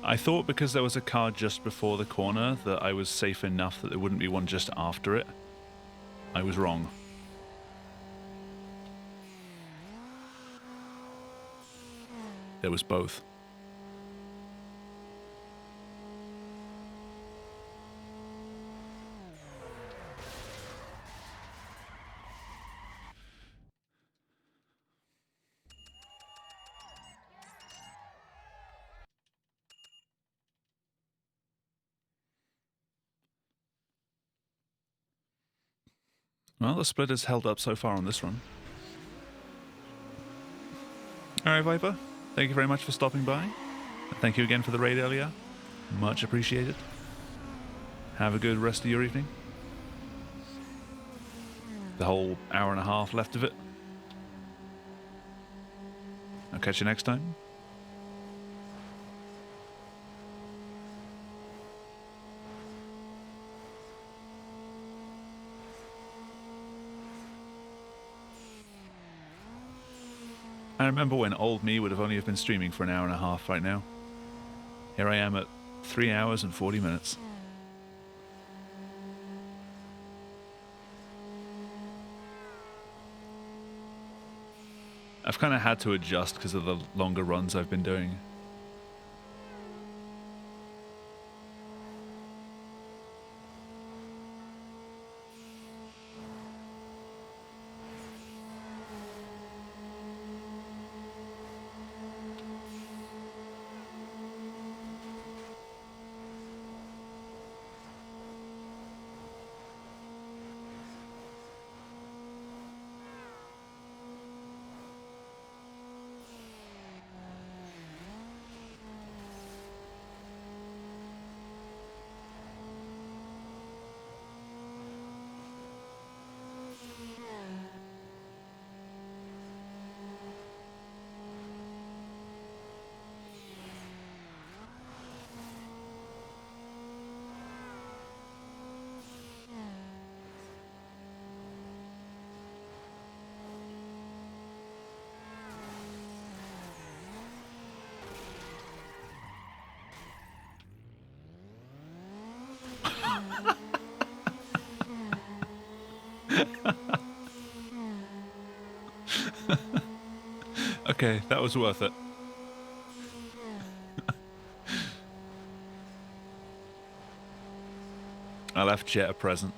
I thought because there was a car just before the corner that I was safe enough that there wouldn't be one just after it. I was wrong. There was both. Well, the split has held up so far on this run. Alright, Viper. Thank you very much for stopping by. Thank you again for the raid earlier. Much appreciated. Have a good rest of your evening. The whole hour and a half left of it. I'll catch you next time. I remember when old me would have only have been streaming for an hour and a half right now. Here I am at 3 hours and 40 minutes. I've kind of had to adjust because of the longer runs I've been doing. Okay, that was worth it. I left Jet a present.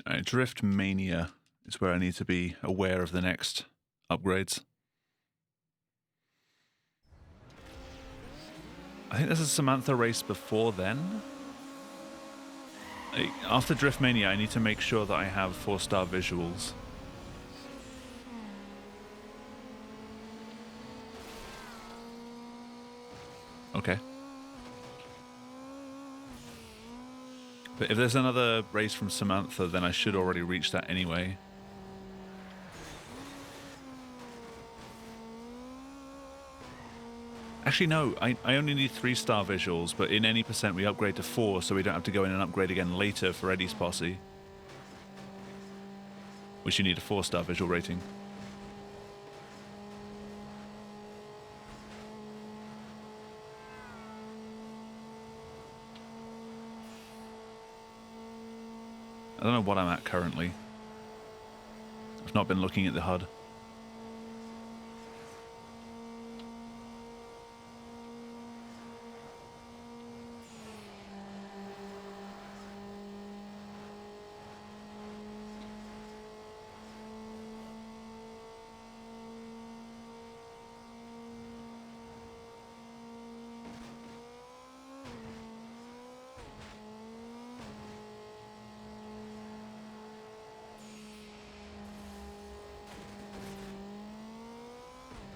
Alright, Drift Mania is where I need to be aware of the next upgrades. I think there's a Samantha race before then. After Drift Mania, I need to make sure that I have 4-star visuals. Okay. But if there's another race from Samantha, then I should already reach that anyway. Actually, no, I only need 3-star visuals, but in any percent we upgrade to 4, so we don't have to go in and upgrade again later for Eddie's posse. Which you need a 4-star visual rating. I don't know what I'm at currently. I've not been looking at the HUD.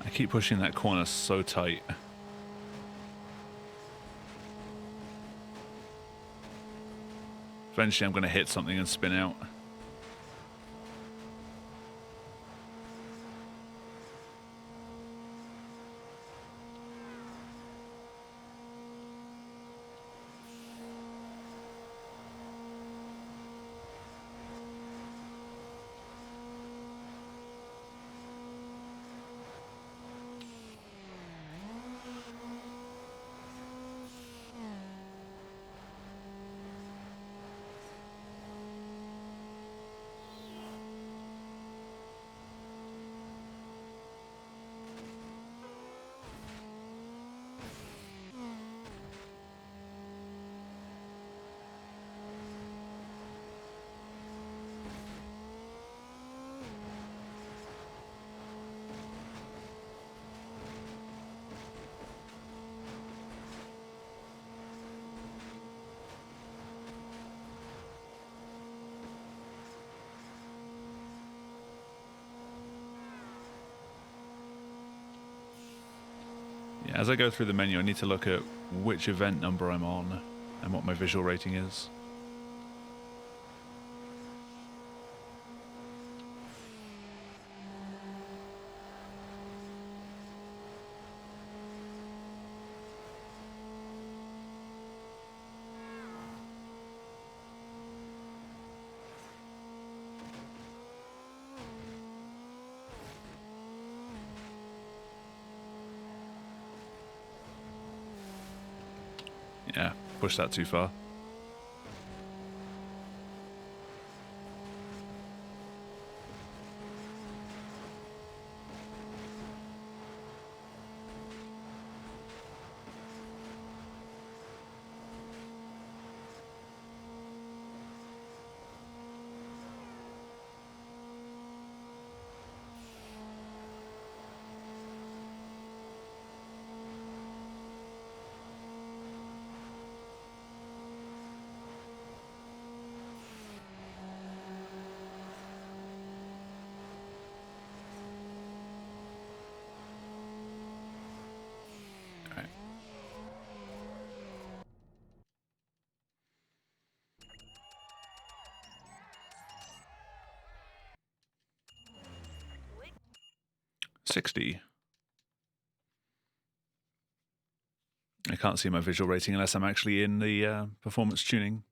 I keep pushing that corner so tight. Eventually I'm going to hit something and spin out. Yeah, as I go through the menu, I need to look at which event number I'm on and what my visual rating is. Yeah, push that too far. 60. I can't see my visual rating unless I'm actually in the performance tuning.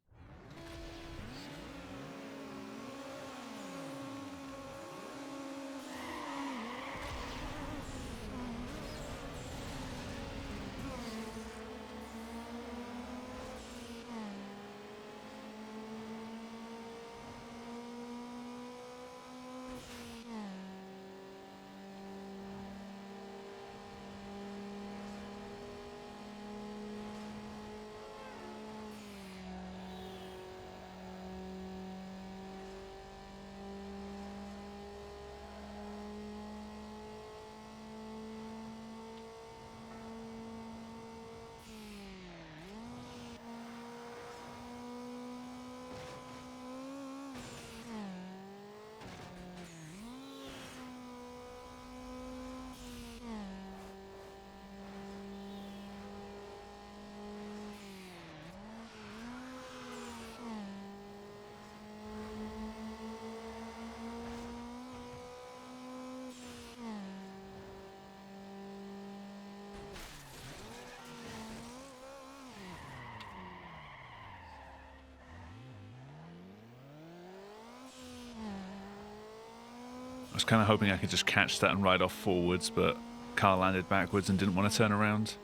I was kind of hoping I could just catch that and ride off forwards, but car landed backwards and didn't want to turn around.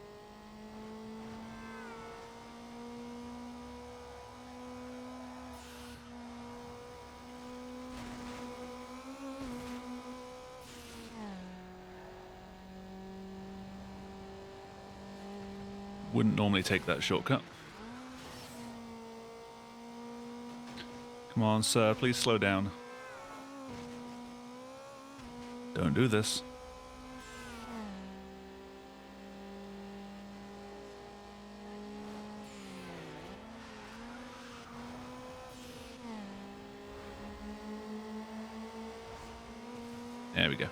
Wouldn't normally take that shortcut. Come on, sir, please slow down. Don't do this. There we go.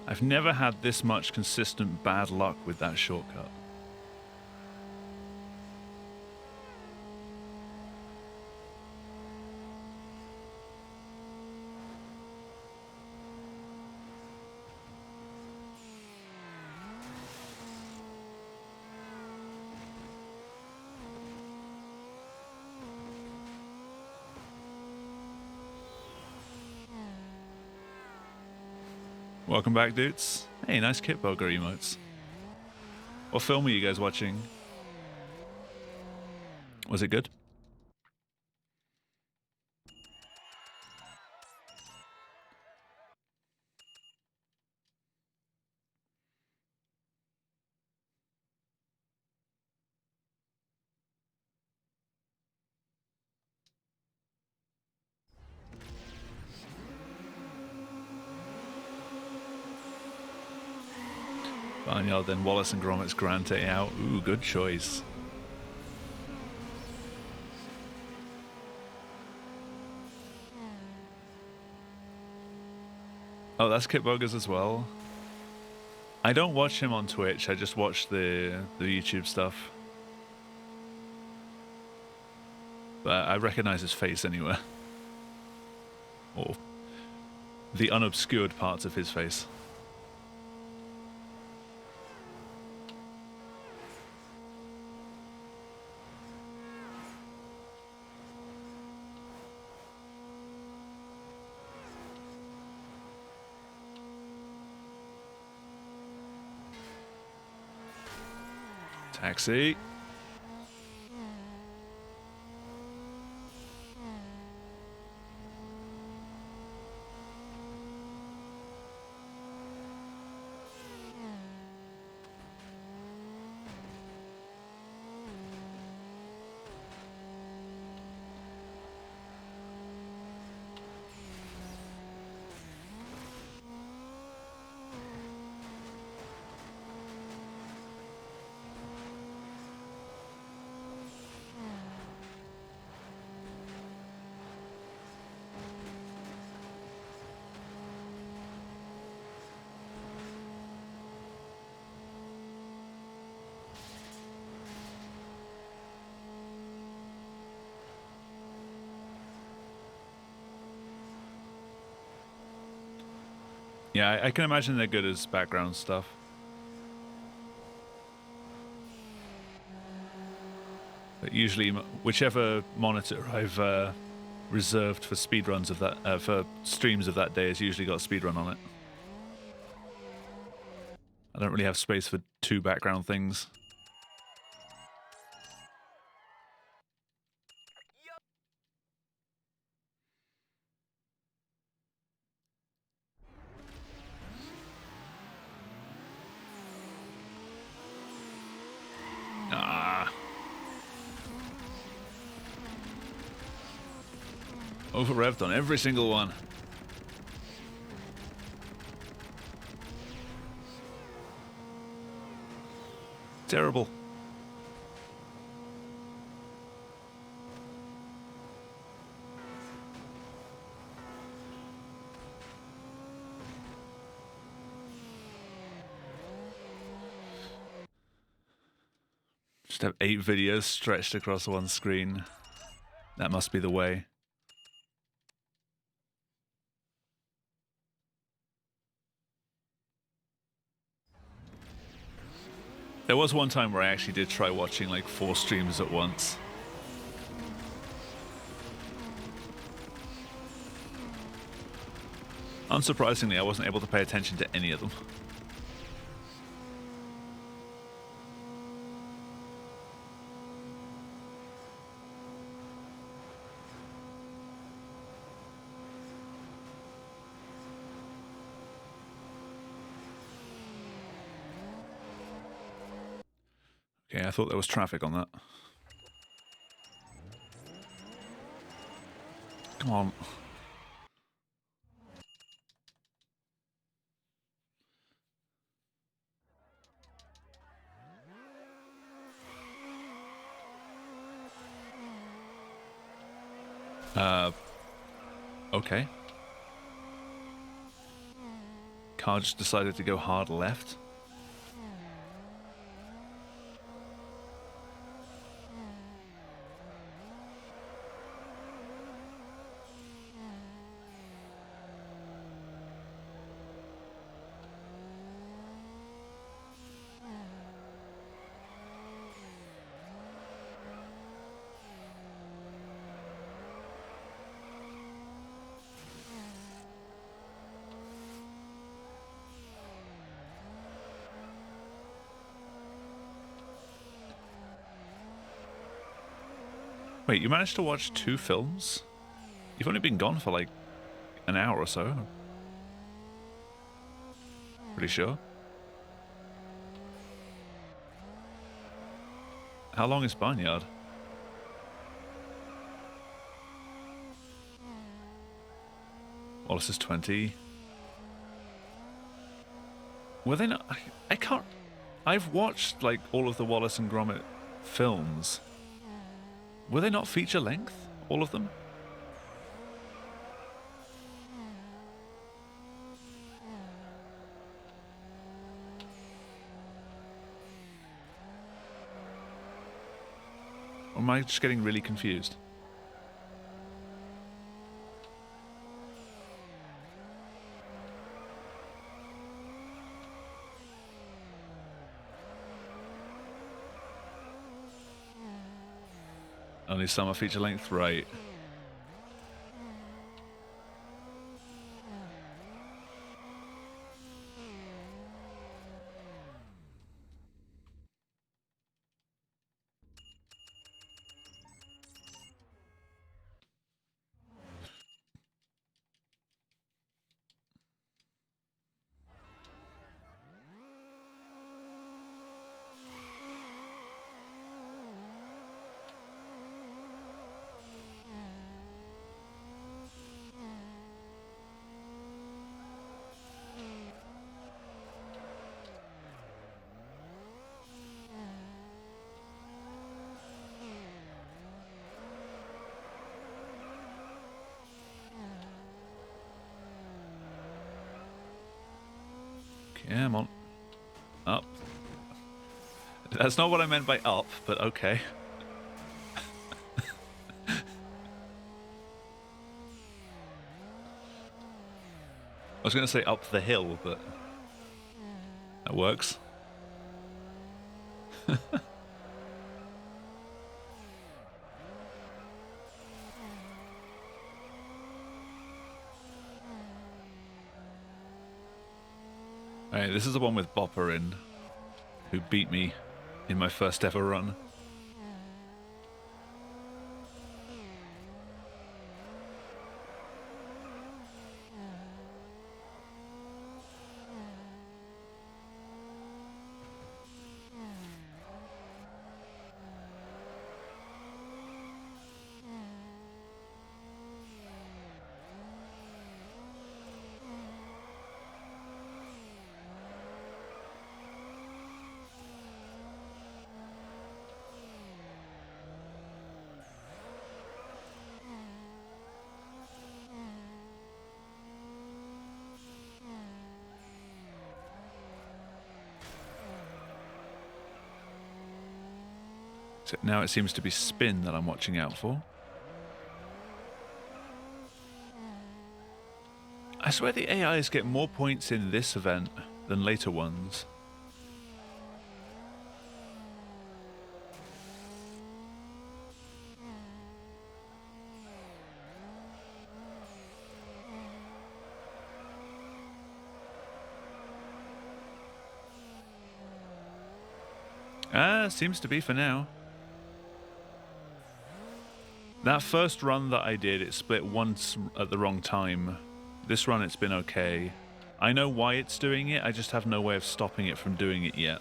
I've never had this much consistent bad luck with that shortcut. Welcome back, dudes. Hey, nice kit burger emotes. What film are you guys watching? Was it good? Barnyard, then Wallace and Gromit's Grante out. Ooh, good choice. Oh, that's Kit Boggers as well. I don't watch him on Twitch. I just watch the YouTube stuff. But I recognize his face anywhere. Or the unobscured parts of his face. Taxi. Yeah, I can imagine they're good as background stuff. But usually, whichever monitor I've reserved for speedruns of that, for streams of that day, has usually got a speedrun on it. I don't really have space for 2 background things. Ah. Over revved on every single one. Terrible. Just have 8 videos stretched across one screen. That must be the way. There was one time where I actually did try watching like 4 streams at once. Unsurprisingly, I wasn't able to pay attention to any of them. Okay, I thought there was traffic on that. Come on. Okay. Car just decided to go hard left. Wait, you managed to watch 2 films? You've only been gone for like an hour or so. Pretty sure. How long is Barnyard? Wallace is 20. Were they not? I can't. I've watched like all of the Wallace and Gromit films. Were they not feature length? All of them? Or am I just getting really confused? Only some are feature length, right? Come on. Up. That's not what I meant by up, but okay. was going to say up the hill, but that works. Alright, this is the one with Bopper in, who beat me in my first ever run. So now it seems to be spin that I'm watching out for. I swear the AIs get more points in this event than later ones. Seems to be for now. That first run that I did, it split once at the wrong time. This run, it's been okay. I know why it's doing it, I just have no way of stopping it from doing it yet.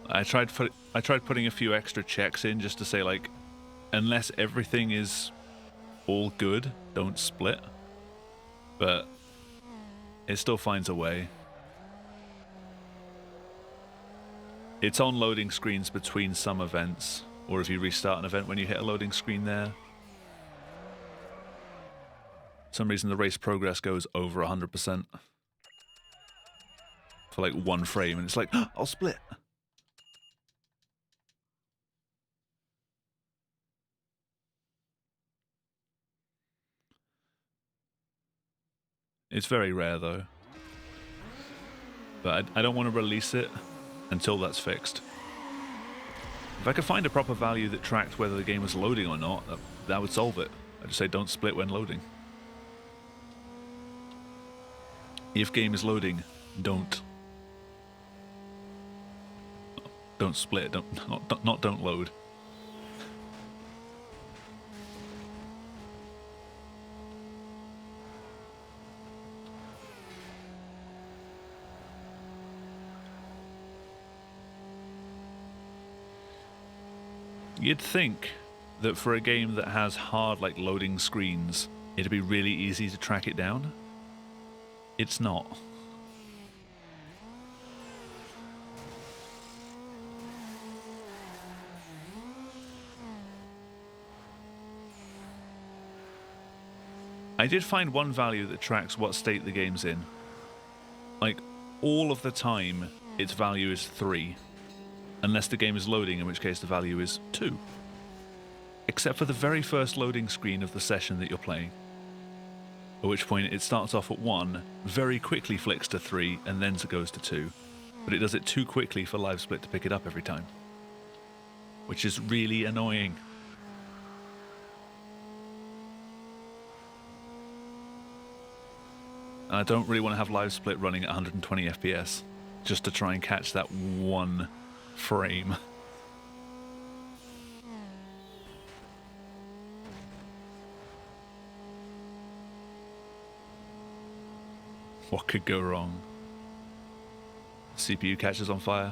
I tried putting a few extra checks in just to say, like, unless everything is all good, don't split. But it still finds a way. It's on loading screens between some events, or if you restart an event when you hit a loading screen there. For some reason the race progress goes over 100% for like one frame, and it's like, oh, I'll split. It's very rare though. But I don't want to release it until that's fixed. If I could find a proper value that tracked whether the game was loading or not, that would solve it. I'd just say don't split when loading. If game is loading, don't. Don't split, don't load. You'd think that for a game that has hard, like, loading screens, it'd be really easy to track it down. It's not. I did find one value that tracks what state the game's in. Like, all of the time, its value is 3. Unless the game is loading, in which case the value is 2. Except for the very first loading screen of the session that you're playing. At which point it starts off at 1, very quickly flicks to 3, and then goes to 2. But it does it too quickly for Live Split to pick it up every time. Which is really annoying. And I don't really want to have Live Split running at 120 FPS, just to try and catch that one frame. What could go wrong? CPU catches on fire.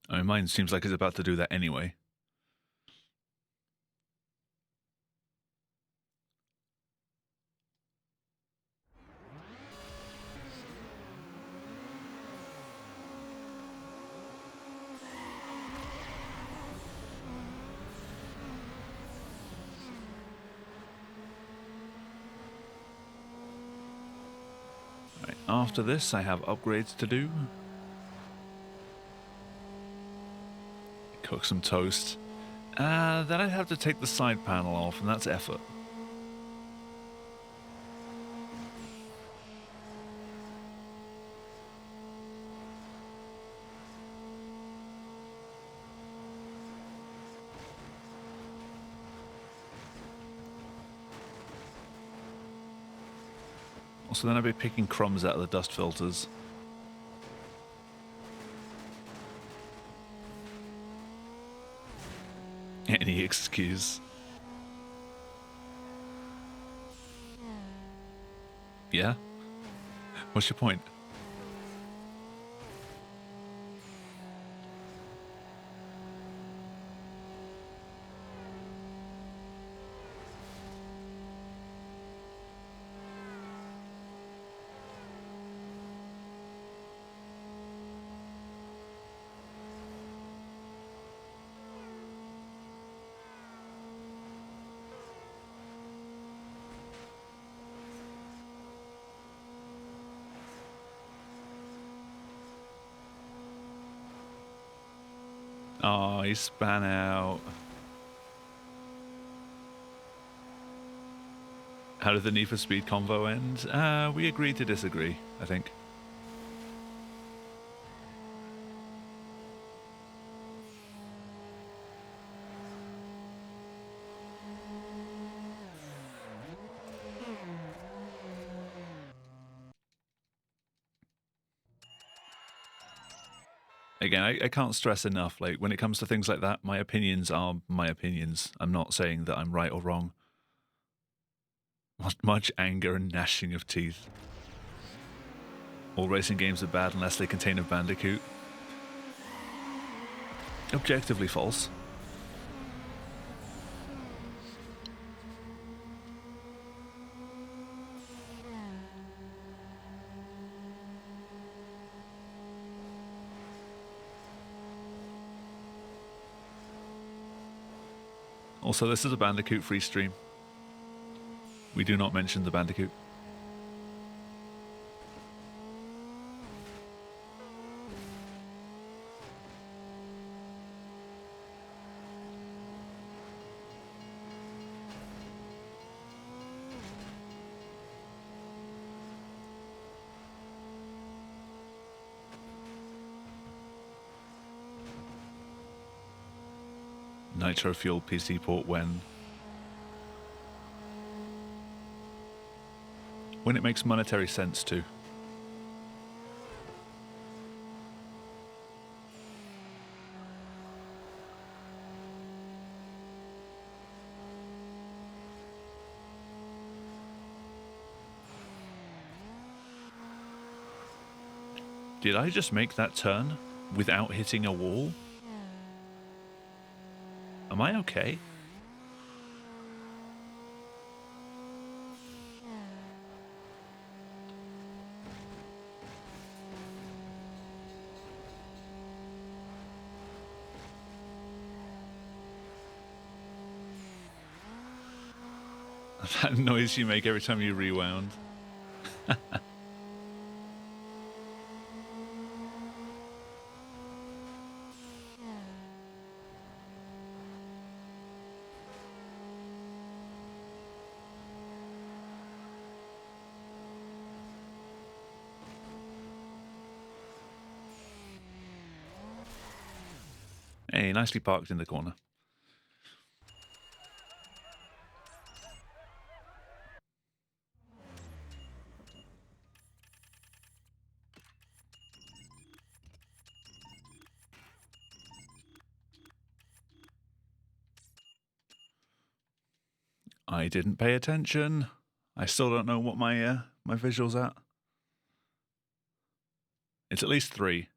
I mean, mine seems like it's about to do that anyway. After this, I have upgrades to do. Cook some toast. Then I'd have to take the side panel off, and that's effort. Also, then I'd be picking crumbs out of the dust filters. Any excuse. Yeah? What's your point? Oh, he span out. How did the Need for Speed convo end? We agreed to disagree, I think. Again, I can't stress enough, like, when it comes to things like that, my opinions are my opinions. I'm not saying that I'm right or wrong. Much anger and gnashing of teeth. All racing games are bad unless they contain a bandicoot. Objectively false. Also, this is a Bandicoot-free stream. We do not mention the Bandicoot. Nitro fuel PC port when it makes monetary sense to. Did I just make that turn without hitting a wall? Am I okay? That noise you make every time you rewound. Hey, nicely parked in the corner. I didn't pay attention. I still don't know what my my visual's at. It's at least 3.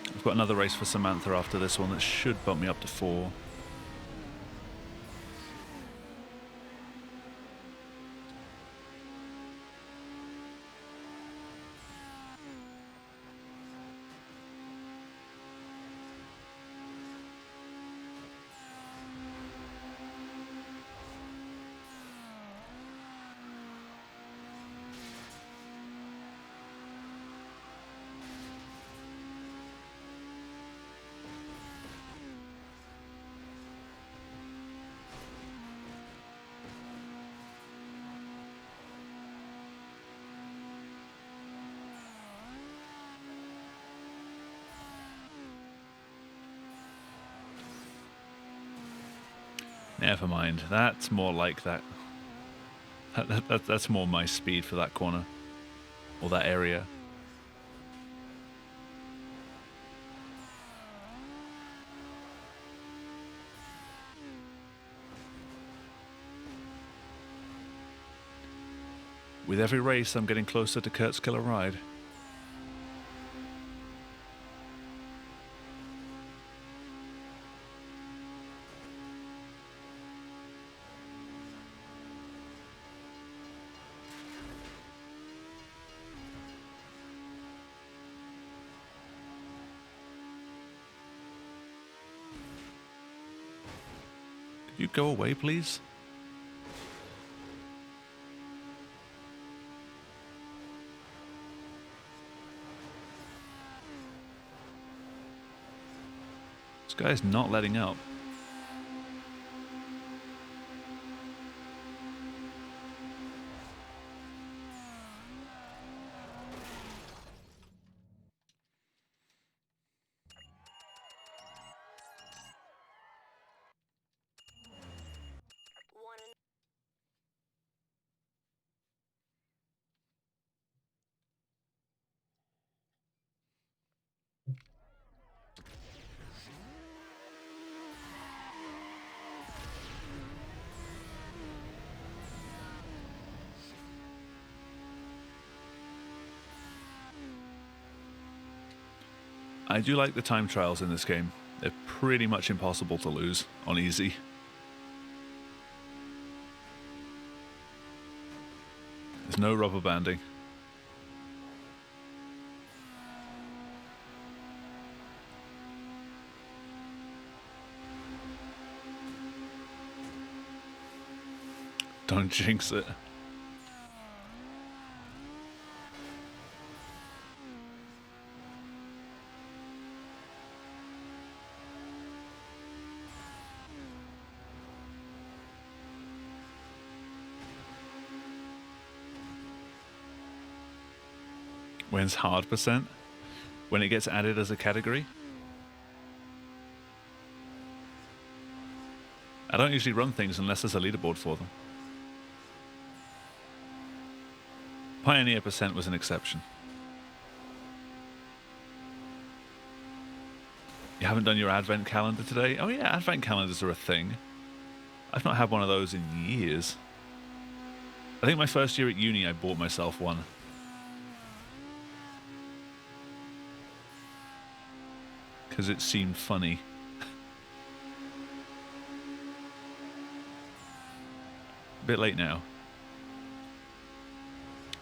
I've got another race for Samantha after this one that should bump me up to 4. Never mind. That's more like that. That's more my speed for that corner. Or that area. With every race, I'm getting closer to Kurt's killer ride. Could you go away, please? This guy's not letting up. One and I do like the time trials in this game. They're pretty much impossible to lose on easy. There's no rubber banding. Don't jinx it. When's hard percent? When it gets added as a category? I don't usually run things unless there's a leaderboard for them. Pioneer percent was an exception. You haven't done your advent calendar today? Oh yeah, advent calendars are a thing. I've not had one of those in years. I think my first year at uni I bought myself one. Because it seemed funny. A bit late now.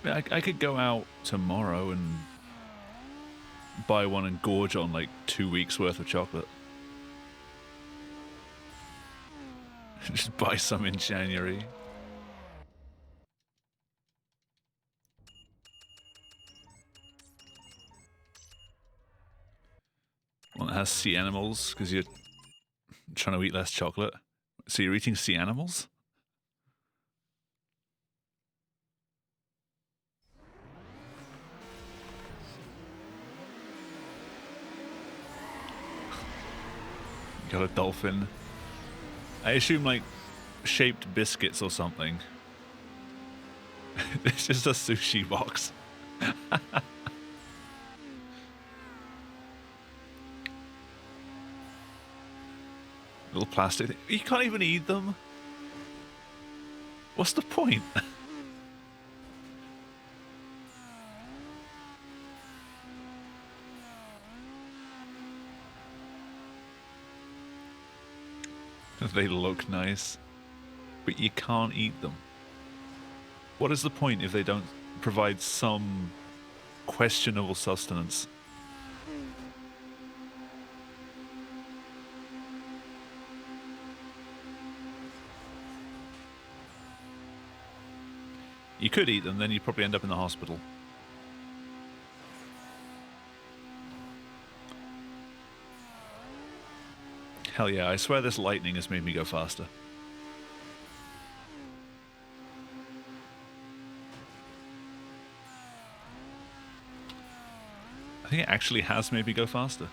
I could go out tomorrow and buy one and gorge on like 2 weeks worth of chocolate. Just buy some in January. One that has sea animals because you're trying to eat less chocolate. So you're eating sea animals? Got a dolphin. I assume like shaped biscuits or something. It's just a sushi box. Little plastic. You can't even eat them. What's the point? They look nice, but you can't eat them. What is the point if they don't provide some questionable sustenance? You could eat them, then you'd probably end up in the hospital. Hell yeah, I swear this lightning has made me go faster. I think it actually has made me go faster.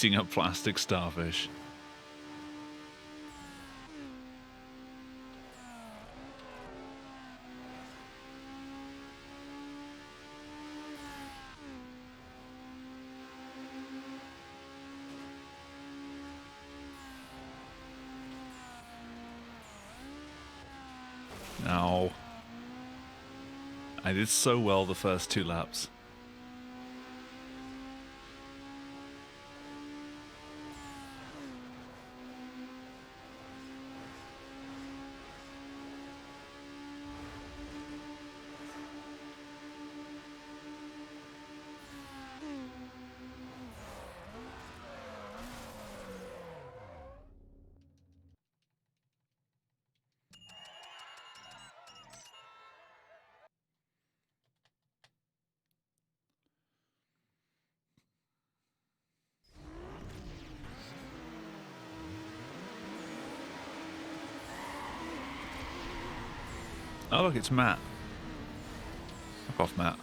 Eating a plastic starfish. No. I did so well the first 2 laps. Oh look, it's Matt. Fuck off, Matt.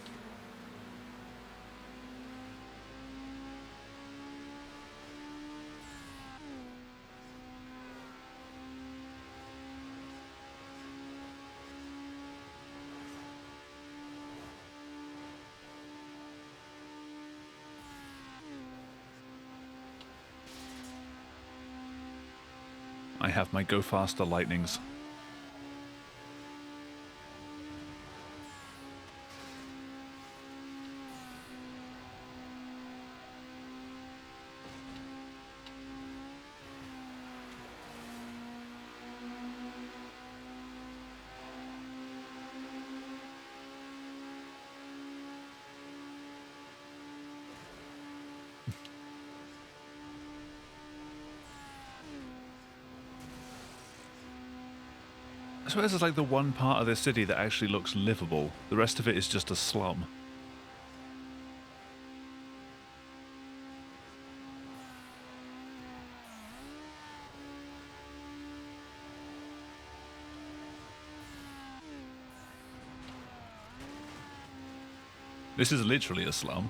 I have my go faster lightnings. I suppose it's like the one part of the city that actually looks livable. The rest of it is just a slum. This is literally a slum.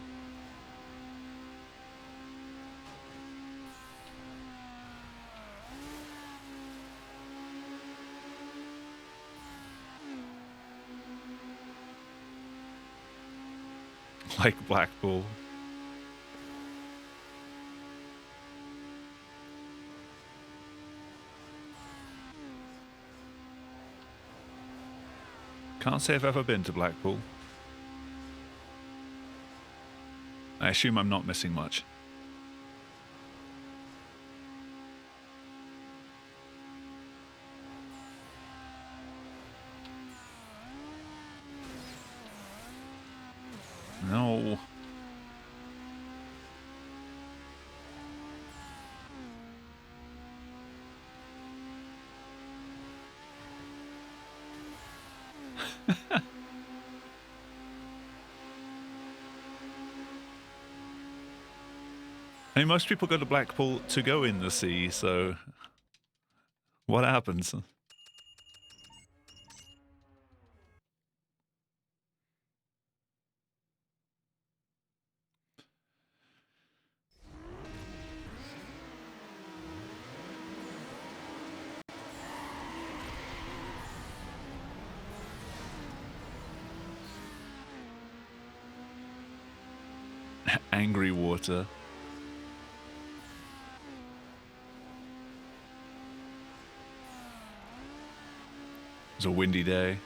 Like Blackpool. Can't say I've ever been to Blackpool. I assume I'm not missing much. No. I mean, most people go to Blackpool to go in the sea, so what happens? Angry water. It was a windy day.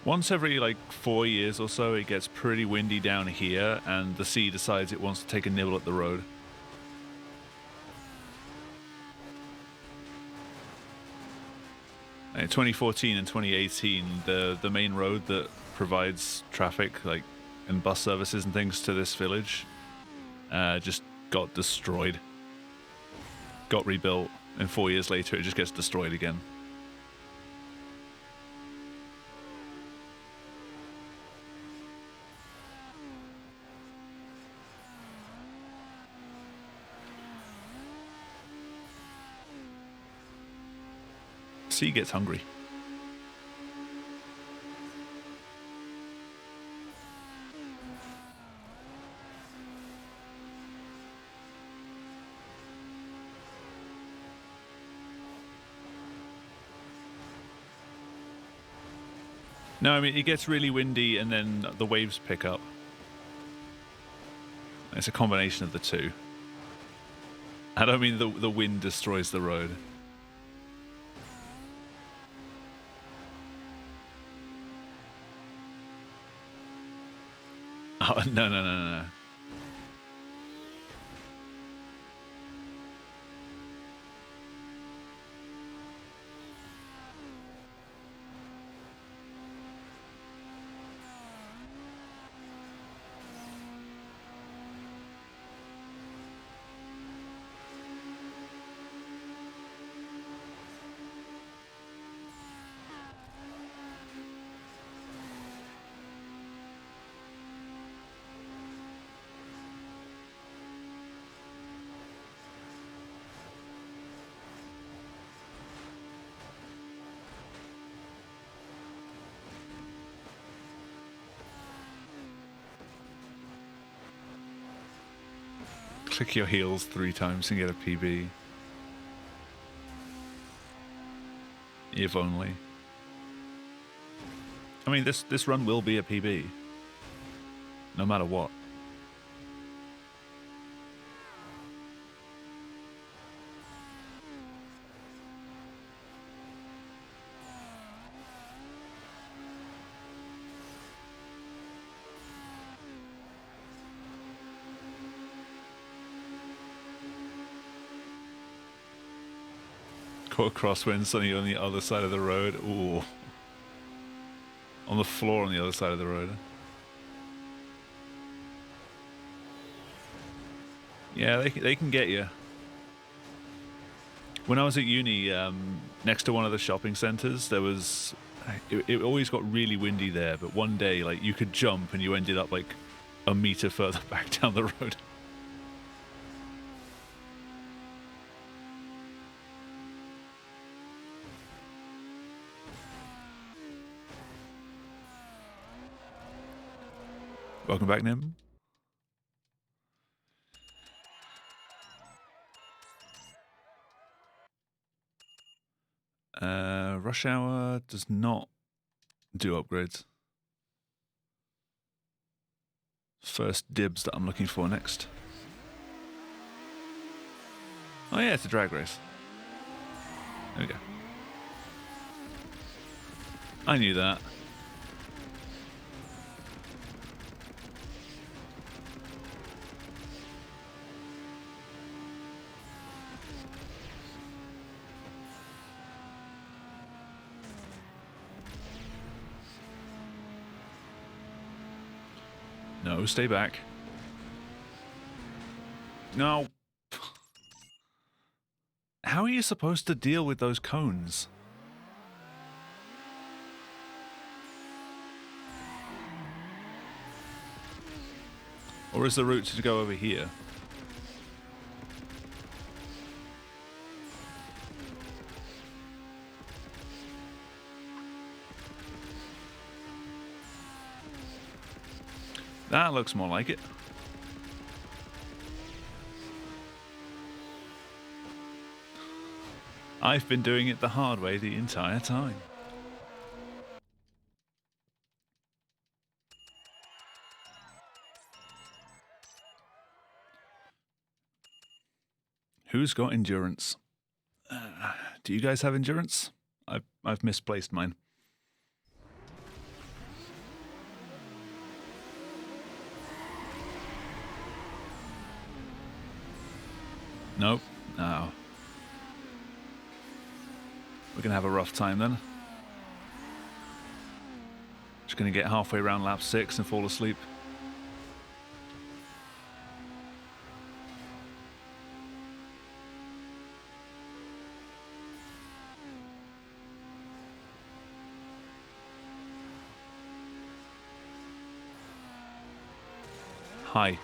Once every like 4 years or so, it gets pretty windy down here, and the sea decides it wants to take a nibble at the road. In 2014 and 2018, the main road that provides traffic, like and bus services and things to this village, just got destroyed. Got rebuilt, and 4 years later, it just gets destroyed again. sea gets hungry. No, I mean, it gets really windy and then the waves pick up. It's a combination of the two. I don't mean the wind destroys the road. Oh, no. Click your heels 3 times and get a PB. If only. I mean, this run will be a PB. No matter what. Caught a crosswind, suddenly on the other side of the road. Ooh. On the floor on the other side of the road. Yeah, they can get you. When I was at uni, next to one of the shopping centers, there was... It always got really windy there, but one day, like, you could jump and you ended up, like, a meter further back down the road. Welcome back, Nim. Rush Hour does not do upgrades. First dibs that I'm looking for next. Oh yeah, it's a drag race. There we go. I knew that. No, stay back. No. How are you supposed to deal with those cones? Or is the route to go over here? That looks more like it. I've been doing it the hard way the entire time. Who's got endurance? Do you guys have endurance? I've misplaced mine. Nope. No. We're going to have a rough time then. Just going to get halfway around lap 6 and fall asleep. Hi.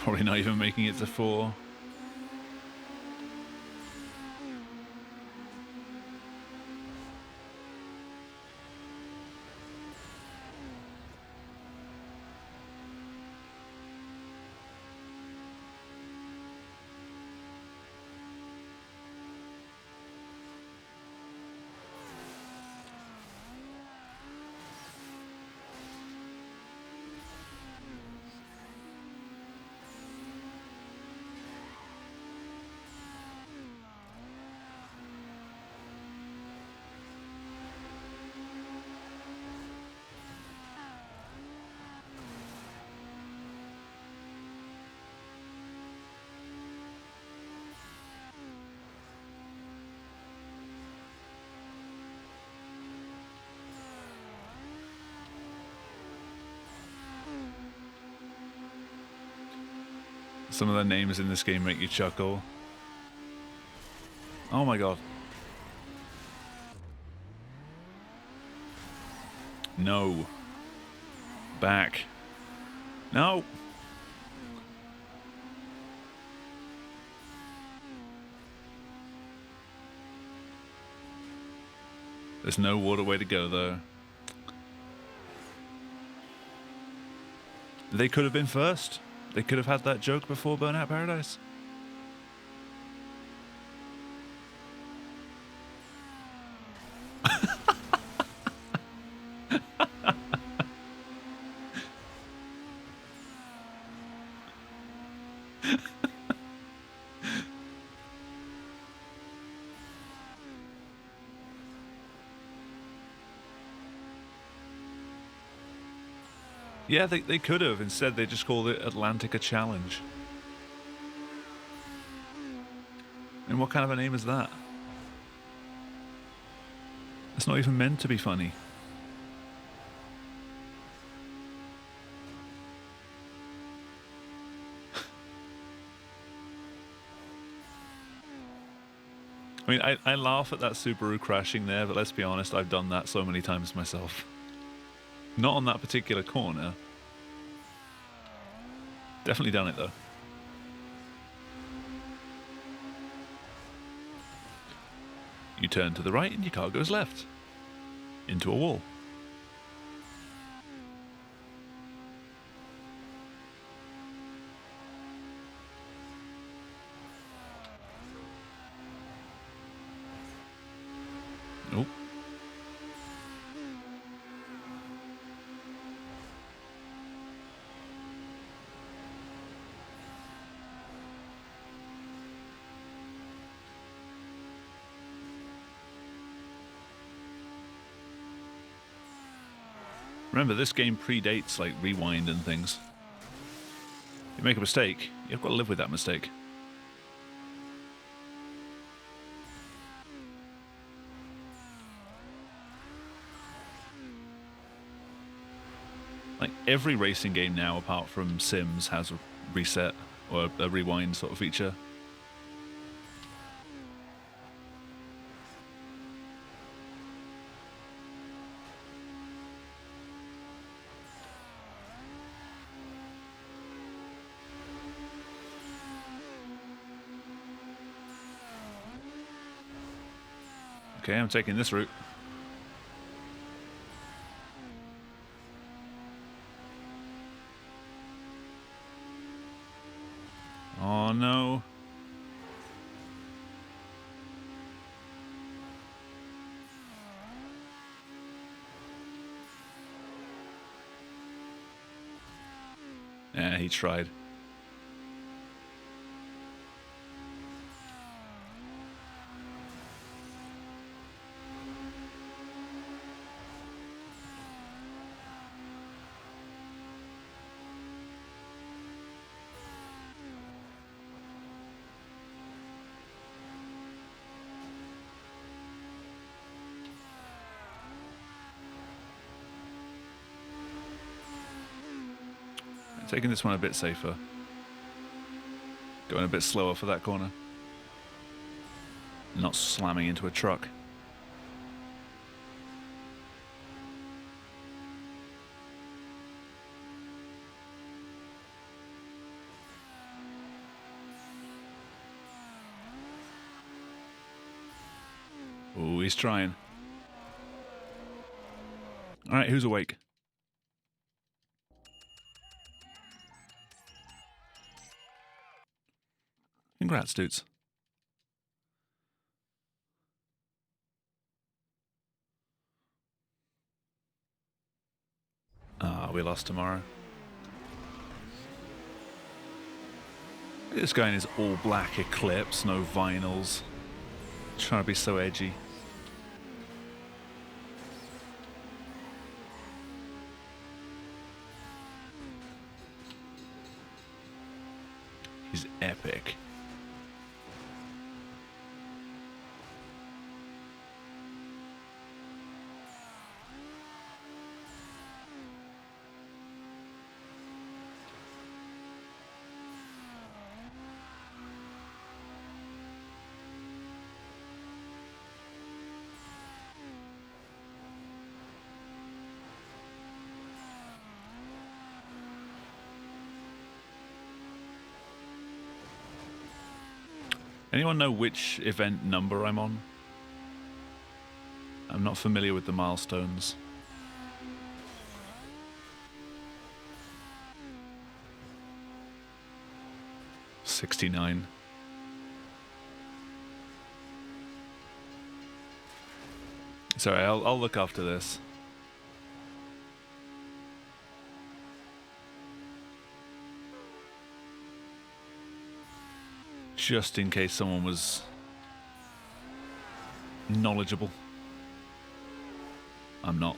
Probably not even making it to 4. Some of the names in this game make you chuckle. Oh my god. No. Back. No. There's no waterway to go though. They could have been first. They could have had that joke before Burnout Paradise. Yeah, they could have. Instead, they just called it Atlantica Challenge. And what kind of a name is that? It's not even meant to be funny. I mean, I laugh at that Subaru crashing there, but let's be honest, I've done that so many times myself. Not on that particular corner. Definitely done it though. You turn to the right and your car goes left. Into a wall. Nope. Remember, this game predates like Rewind and things. You make a mistake, you've got to live with that mistake. Like every racing game now, apart from Sims, has a reset or a rewind sort of feature. Okay, I'm taking this route. Oh no. Yeah, he tried. Taking this one a bit safer. Going a bit slower for that corner. Not slamming into a truck. Ooh, he's trying. All right, who's awake? Congrats, dudes. Ah, we lost tomorrow. This guy in his all black Eclipse, no vinyls. Trying to be so edgy. He's epic. Anyone know which event number I'm on? I'm not familiar with the milestones. $69. Sorry, I'll look after this. Just in case someone was knowledgeable. I'm not.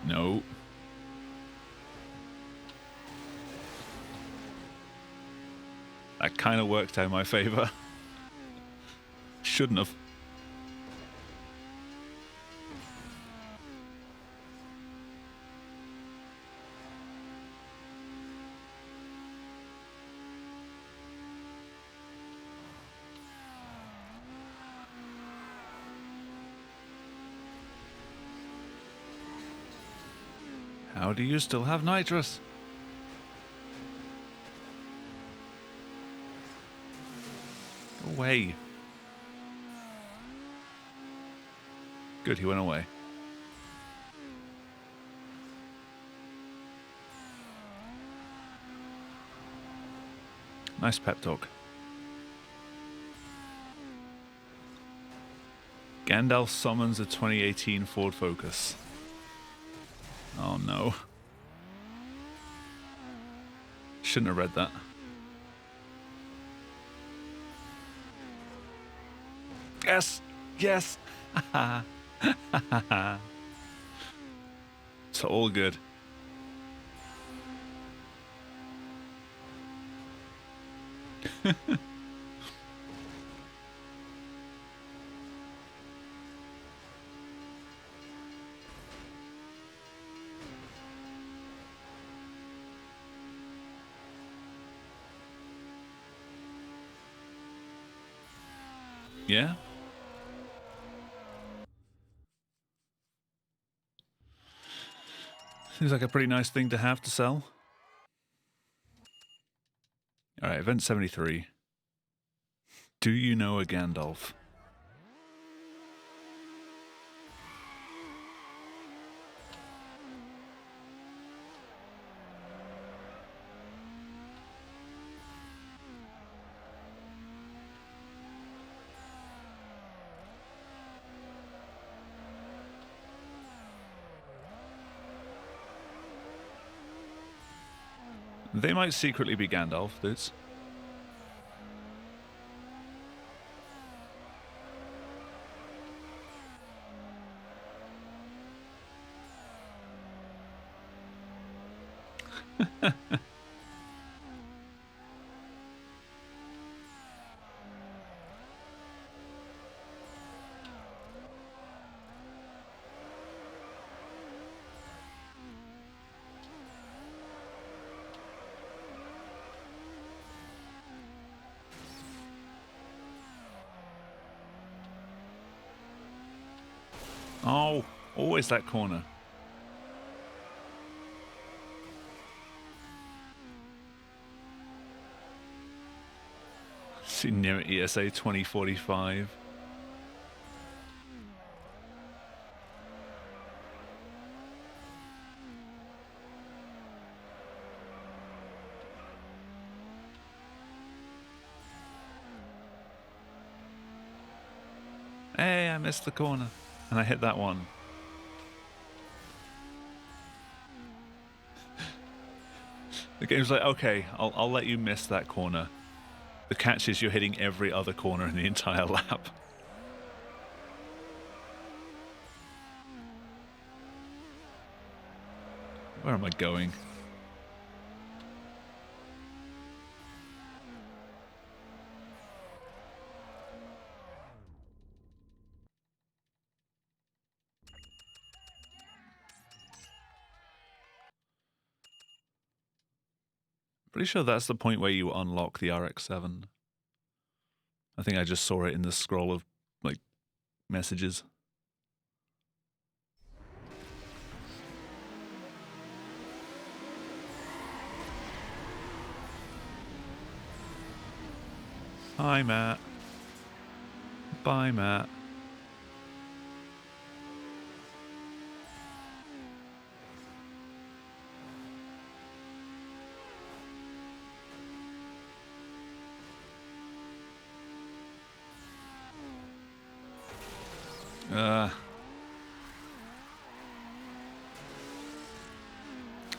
No. That kind of worked out in my favor. Shouldn't have. How do you still have nitrous? Go away. Good, he went away. Nice pep talk. Gandalf summons a 2018 Ford Focus. Oh no. Shouldn't have read that. Yes! Yes! It's all good. Yeah? Seems like a pretty nice thing to have to sell. Alright, event 73. Do you know a Gandalf? They might secretly be Gandalf, dudes. Oh, always that corner. See near ESA 2045. Hey, I missed the corner. And I hit that one. The game's like, okay, I'll let you miss that corner. The catch is you're hitting every other corner in the entire lap. Where am I going? Pretty sure that's the point where you unlock the RX-7. I think I just saw it in the scroll of, like, messages. Hi, Matt. Bye, Matt.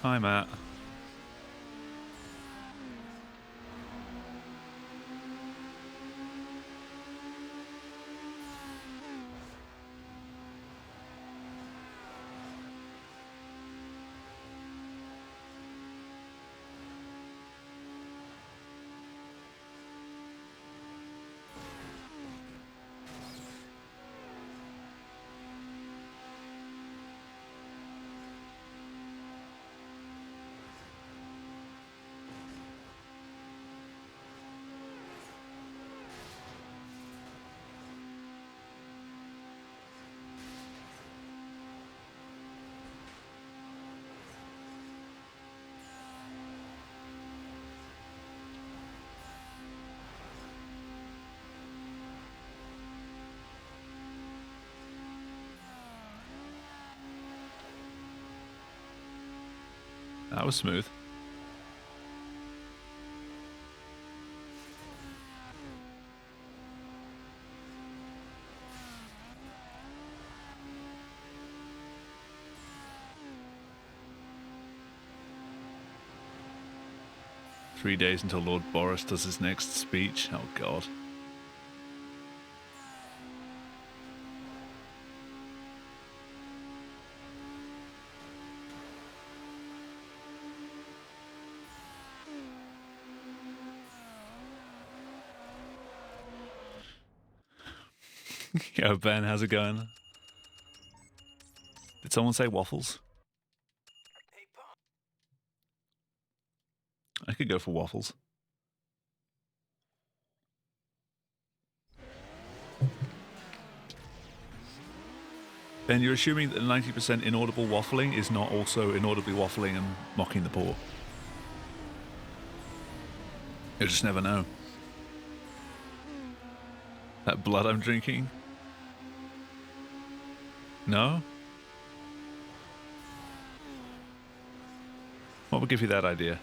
Hi, Matt. That was smooth. Three days until Lord Boris does his next speech. Oh, God. Yo, Ben, how's it going? Did someone say waffles? Hey, Pop. I could go for waffles. Ben, you're assuming that 90% inaudible waffling is not also inaudibly waffling and mocking the poor. You'll just never know. That blood I'm drinking? No? What would give you that idea?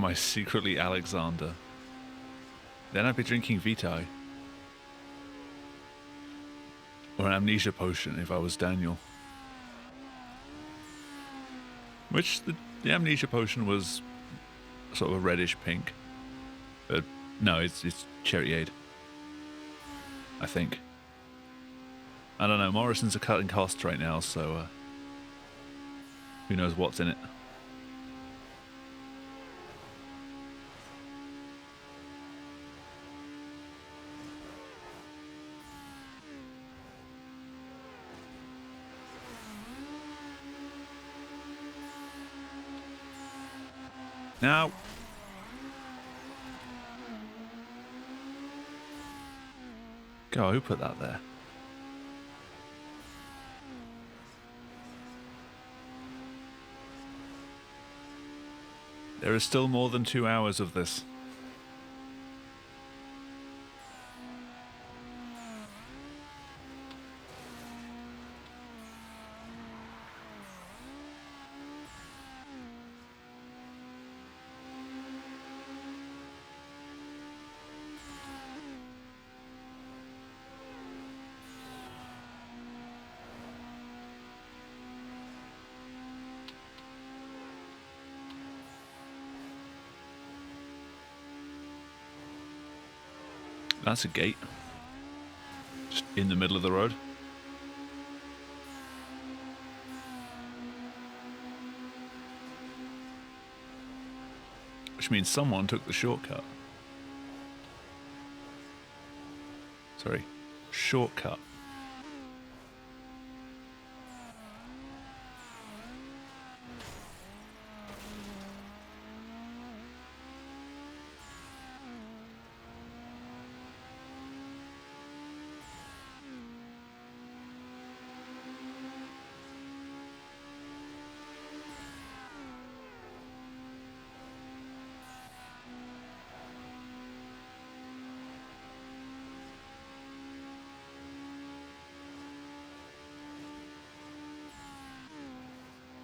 Am I secretly Alexander? Then I'd be drinking Vitae. Or an amnesia potion if I was Daniel. Which the amnesia potion was sort of a reddish pink. But no, it's cherryade. I think. I don't know, Morrison's are cutting costs right now, so who knows what's in it. Now, God, who put that there? There is still more than 2 hours of this. That's a gate. Just in the middle of the road. Which means someone took the shortcut. Sorry, shortcut.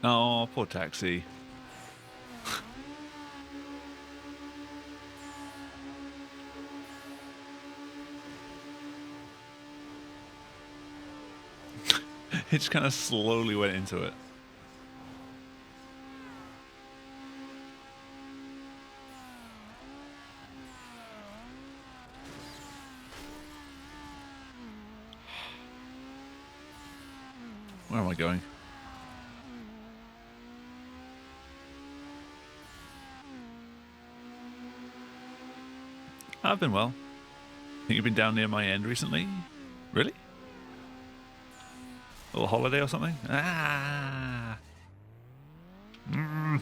Oh, poor taxi. It just kind of slowly went into it. Where am I going? I've been well. Think you've been down near my end recently? Really? A little holiday or something? Ah! Mm.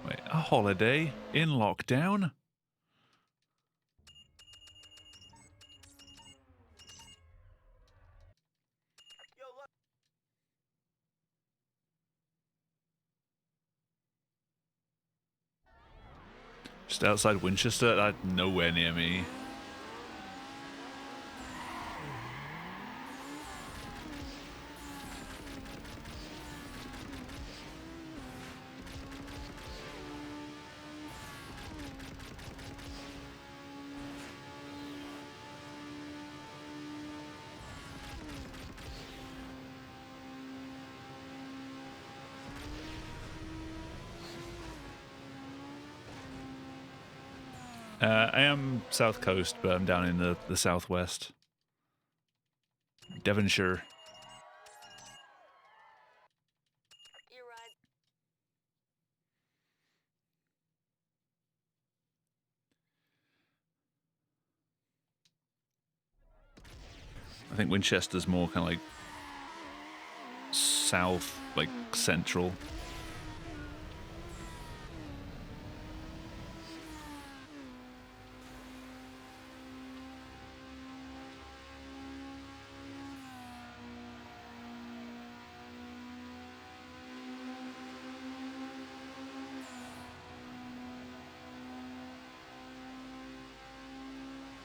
Wait, a holiday in lockdown? Just outside Winchester? That's nowhere near me. I am south coast, but I'm down in the southwest. Devonshire. You're right. I think Winchester's more kind of like south, like central.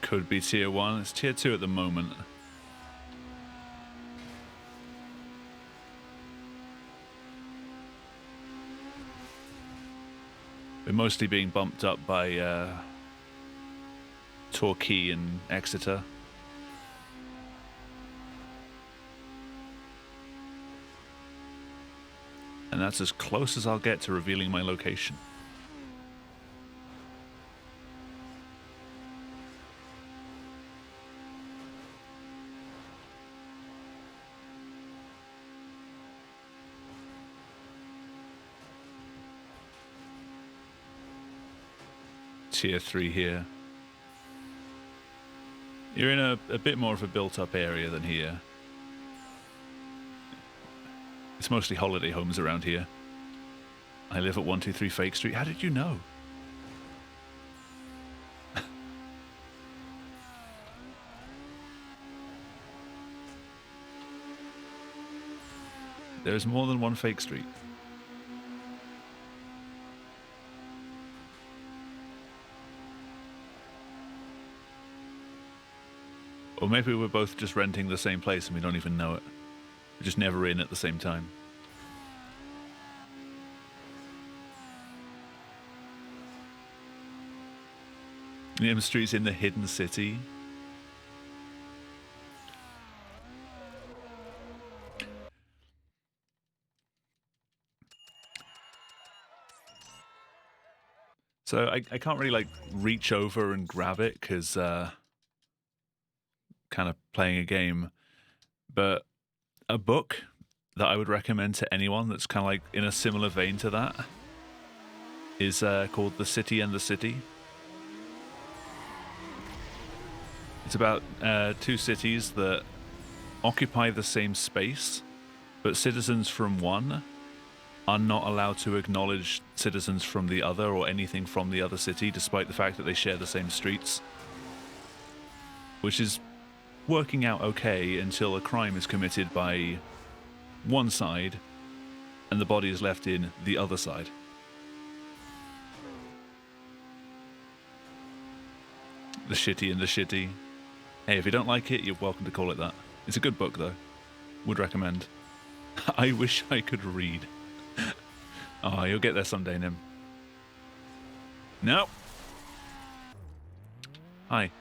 Could be tier 1. It's tier 2 at the moment. We're mostly being bumped up by Torquay and Exeter. And that's as close as I'll get to revealing my location. Tier 3 here. You're in a bit more of a built-up area than here. It's mostly holiday homes around here. I live at 123 Fake Street. How did you know? There's more than one Fake Street. Or maybe we're both just renting the same place and we don't even know it. We're just never in at the same time. Nim Street's in the hidden city. So I can't really like reach over and grab it because kind of playing a game, but a book that I would recommend to anyone that's kind of like in a similar vein to that is called The City and the City. It's about two cities that occupy the same space, but citizens from one are not allowed to acknowledge citizens from the other or anything from the other city, despite the fact that they share the same streets. Which is working out okay until a crime is committed by one side and the body is left in the other side. The Shitty and the Shitty. Hey, if you don't like it, you're welcome to call it that. It's a good book, though. Would recommend. I wish I could read. Oh, you'll get there someday, Nim. No. Hi.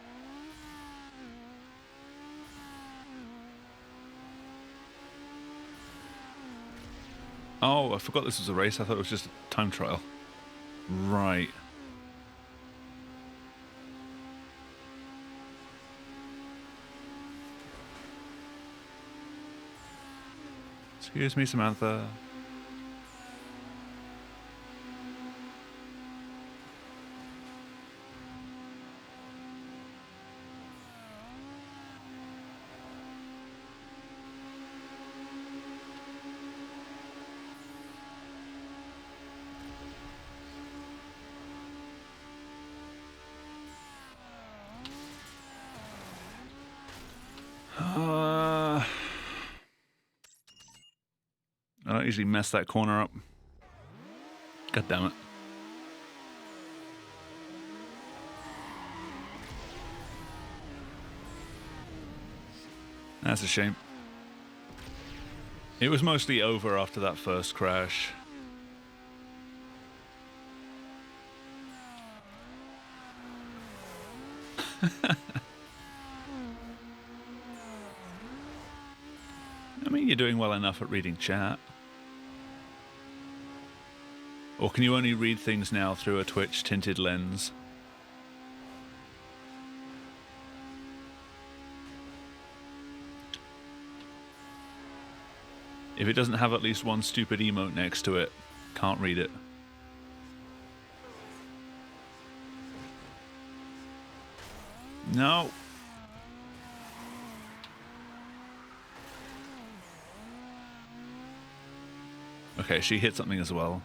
Oh, I forgot this was a race. I thought it was just a time trial. Right. Excuse me, Samantha. I don't usually mess that corner up. God damn it. That's a shame. It was mostly over after that first crash. I mean, you're doing well enough at reading chat. Or can you only read things now through a Twitch tinted lens? If it doesn't have at least one stupid emote next to it, can't read it. No. Okay, she hit something as well.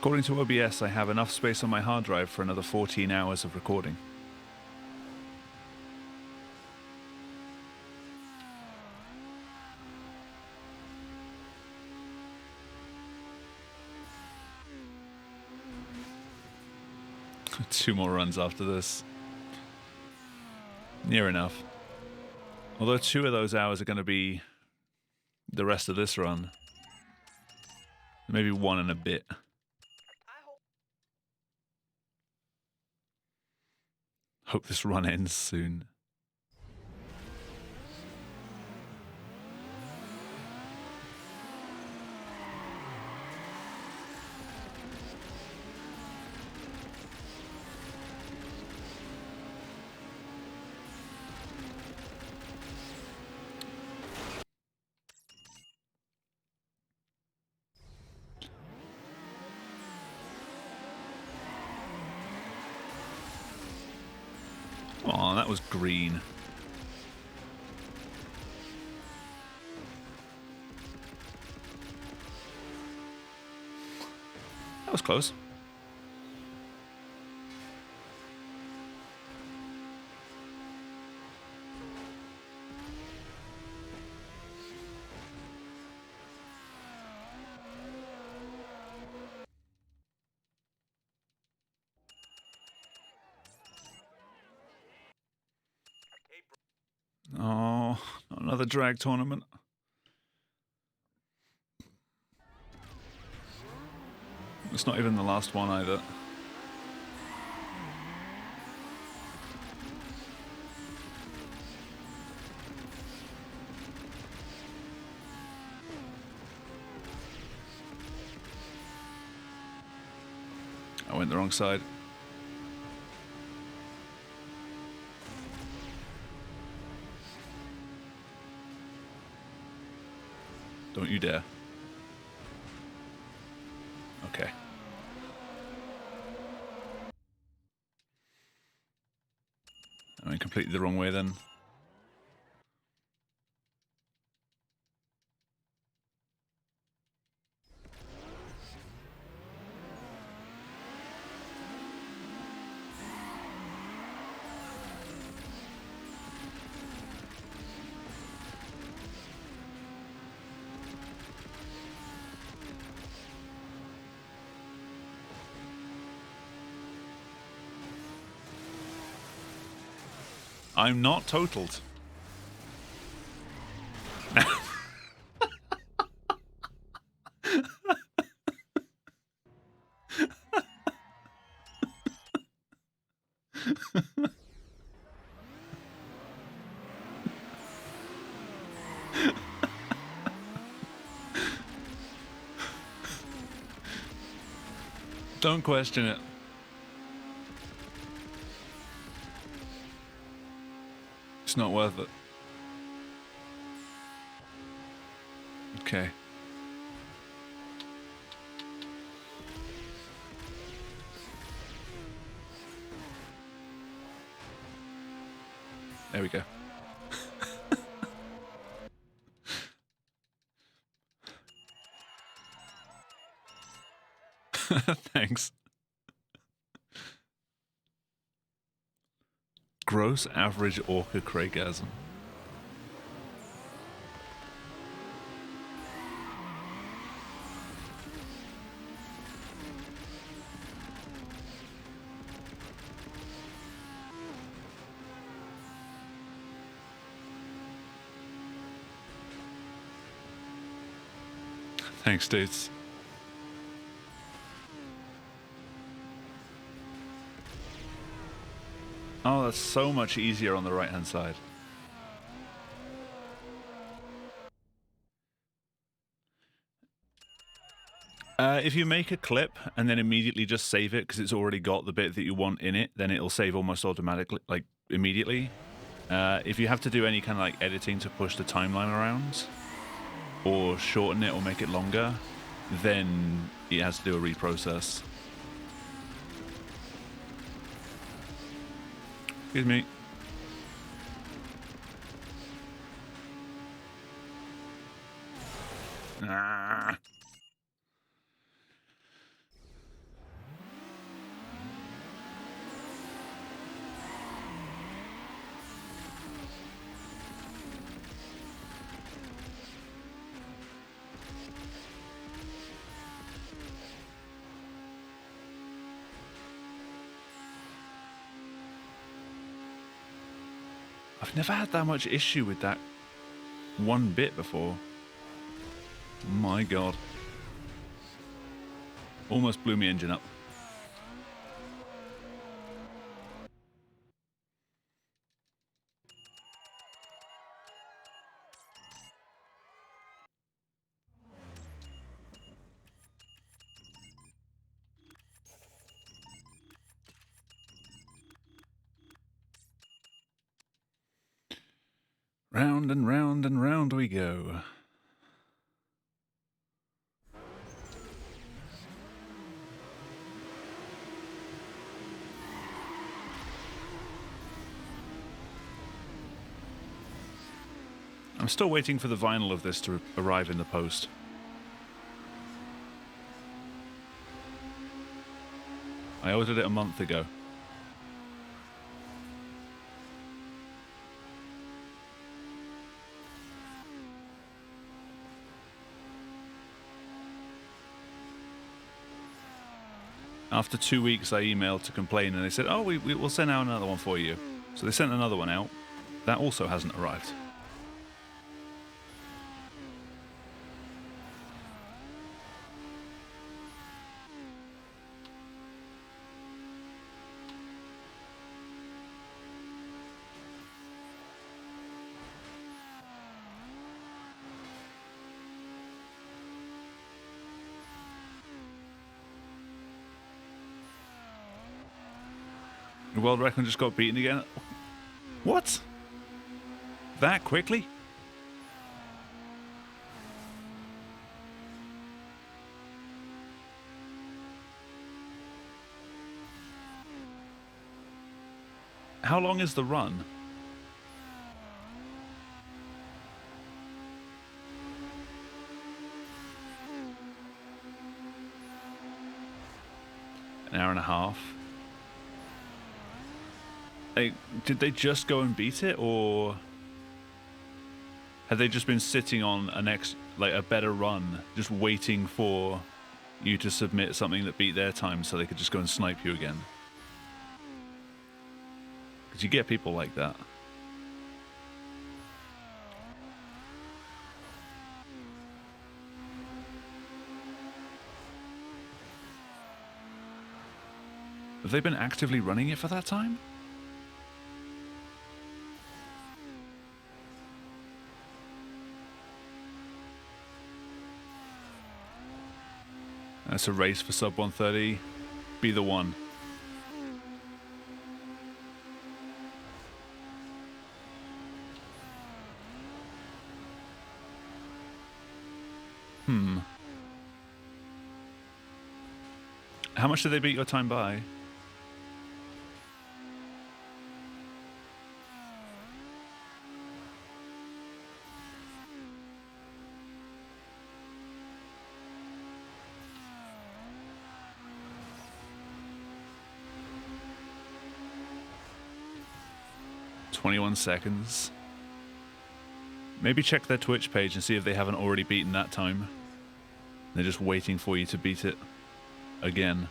According to OBS, I have enough space on my hard drive for another 14 hours of recording. Two more runs after this. Near enough. Although 2 of those hours are going to be the rest of this run. Maybe 1 and a bit. Hope this run ends soon. Oh, that was green. That was close. Oh, not another drag tournament. It's not even the last one either. I went the wrong side. Don't you dare. Okay. I went completely the wrong way then. I'm not totaled. Don't question it. It's not worth it. Okay. There we go. Thanks. Gross average orca Craigasm. Thanks, dudes. Oh, that's so much easier on the right-hand side. If you make a clip and then immediately just save it because it's already got the bit that you want in it, then it'll save almost automatically, like immediately. If you have to do any kind of like editing to push the timeline around or shorten it or make it longer, then it has to do a reprocess. Excuse me. Ah. I've never had that much issue with that one bit before. My God. Almost blew my engine up. Round and round and round we go. I'm still waiting for the vinyl of this to arrive in the post. I ordered it a month ago. After 2 weeks, I emailed to complain, and they said, oh, we'll send out another one for you. So they sent another one out. That also hasn't arrived. The world record just got beaten again. What? That quickly? How long is the run? An hour and a half. Did they just go and beat it, or had they just been sitting on a better run, just waiting for you to submit something that beat their time so they could just go and snipe you again? Because you get people like that. Have they been actively running it for that time? That's a race for sub 130. Be the one. How much did they beat your time by? "21 seconds. Maybe check their Twitch page and see if they haven't already beaten that time. They're just waiting for you to beat it again.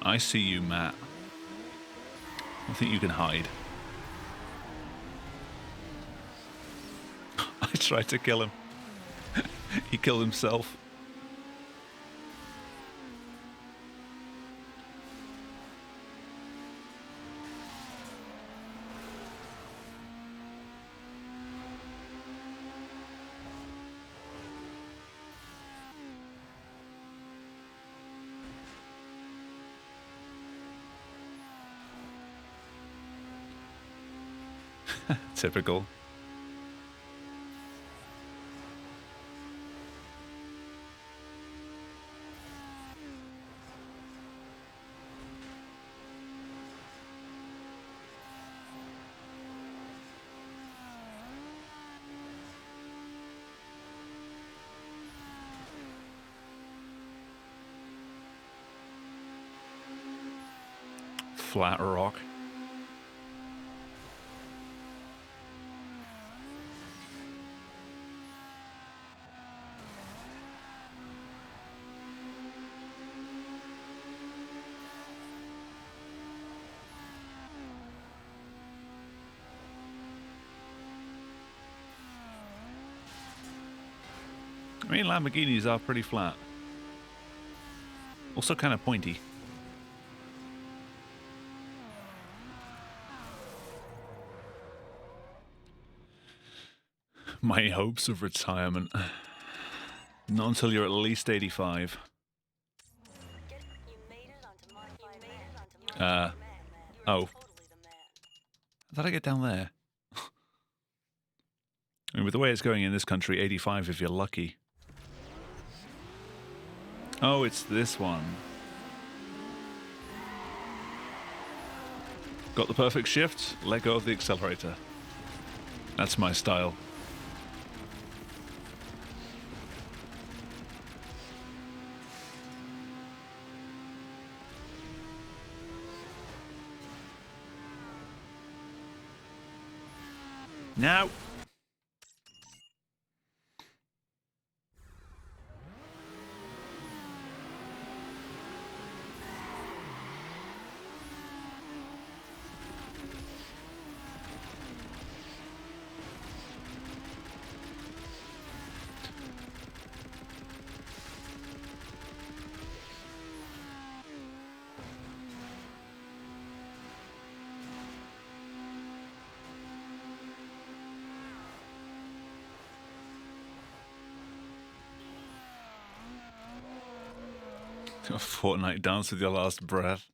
I see you, Matt. I think you can hide. I tried to kill him. He killed himself. Typical. Flat rock. I mean, Lamborghinis are pretty flat. Also kind of pointy. My hopes of retirement. Not until you're at least 85. Oh. How did I get down there? I mean, with the way it's going in this country, 85 if you're lucky. Oh, it's this one. Got the perfect shift, let go of the accelerator. That's my style. Now. A Fortnite dance with your last breath.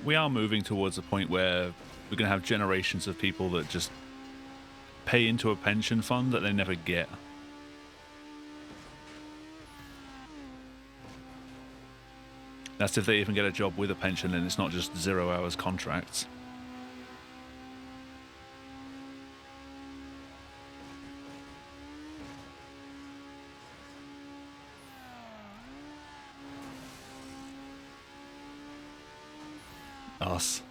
We are moving towards a point where we're going to have generations of people that just pay into a pension fund that they never get. That's if they even get a job with a pension and it's not just 0 hours contracts. Us.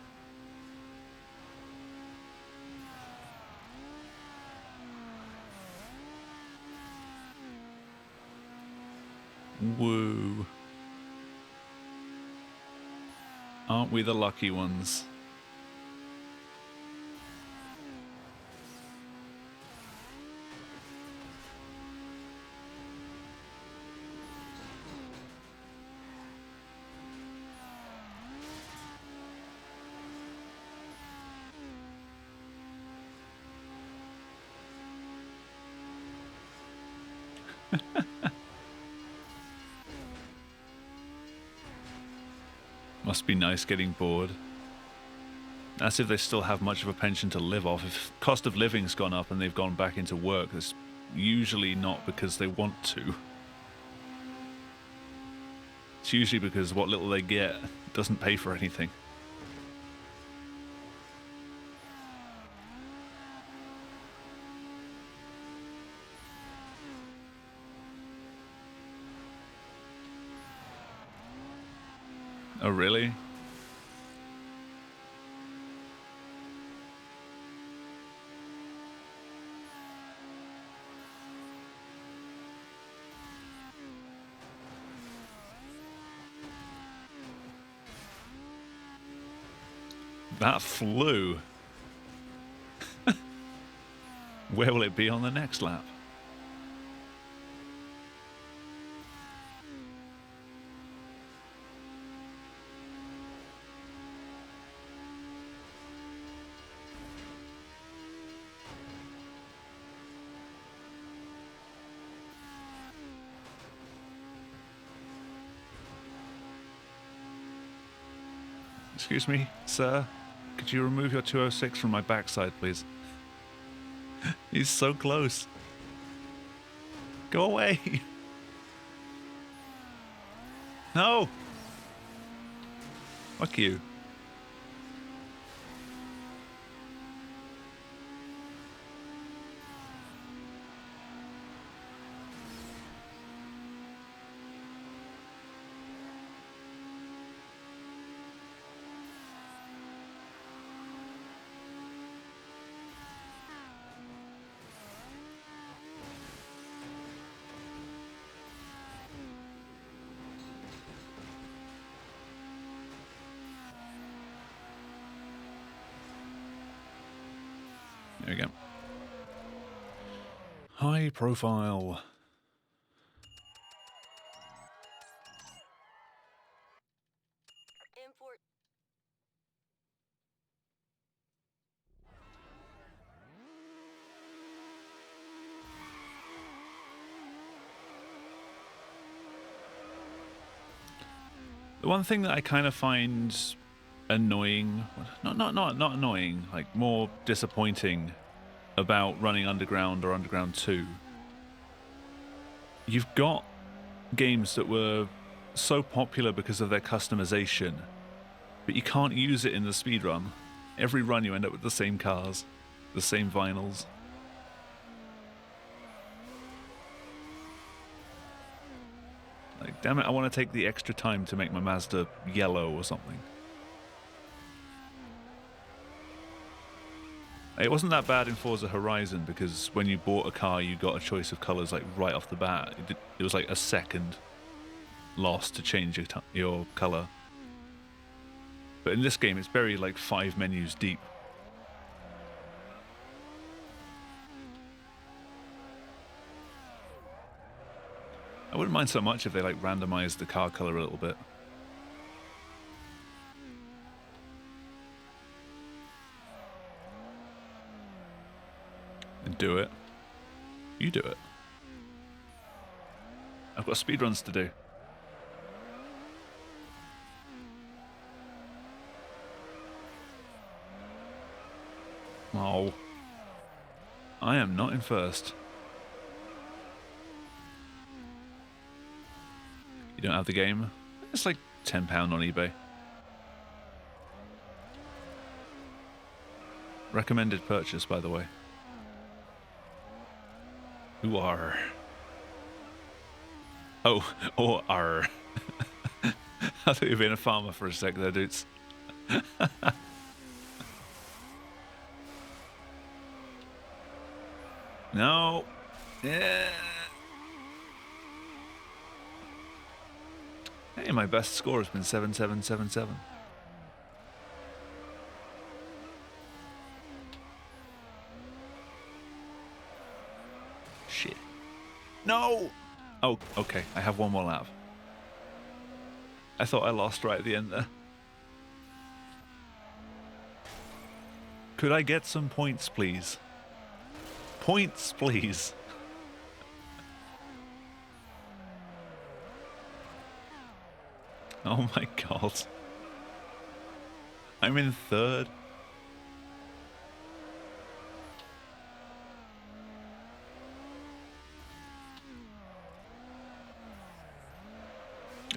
Woo. Aren't we the lucky ones? Must be nice getting bored. As if they still have much of a pension to live off. If cost of living's gone up and they've gone back into work, it's usually not because they want to. It's usually because what little they get doesn't pay for anything. Oh, really? That flew. Where will it be on the next lap? Excuse me, sir. Could you remove your 206 from my backside, please? He's so close. Go away. No. Fuck you. There we go. High profile. Import. The one thing that I kind of find annoying, not annoying, like more disappointing about running Underground or Underground 2, you've got games that were so popular because of their customization, but you can't use it in the speedrun. Every run you end up with the same cars, the same vinyls. Like, damn it, I want to take the extra time to make my Mazda yellow or something. It wasn't that bad in Forza Horizon because when you bought a car, you got a choice of colors like right off the bat. It was like a second lost to change your color. But in this game, it's very like 5 menus deep. I wouldn't mind so much if they like randomized the car color a little bit. And do it. You do it. I've got speedruns to do. Oh. I am not in first. You don't have the game? It's like £10 on eBay. Recommended purchase, by the way. Who are? Oh, or are. I thought you were being a farmer for a sec there, dudes. No. Yeah. Hey, my best score has been 7777. Shit. No! Oh, okay. I have one more lap. I thought I lost right at the end there. Could I get some points, please? Points, please. Oh my god. I'm in third.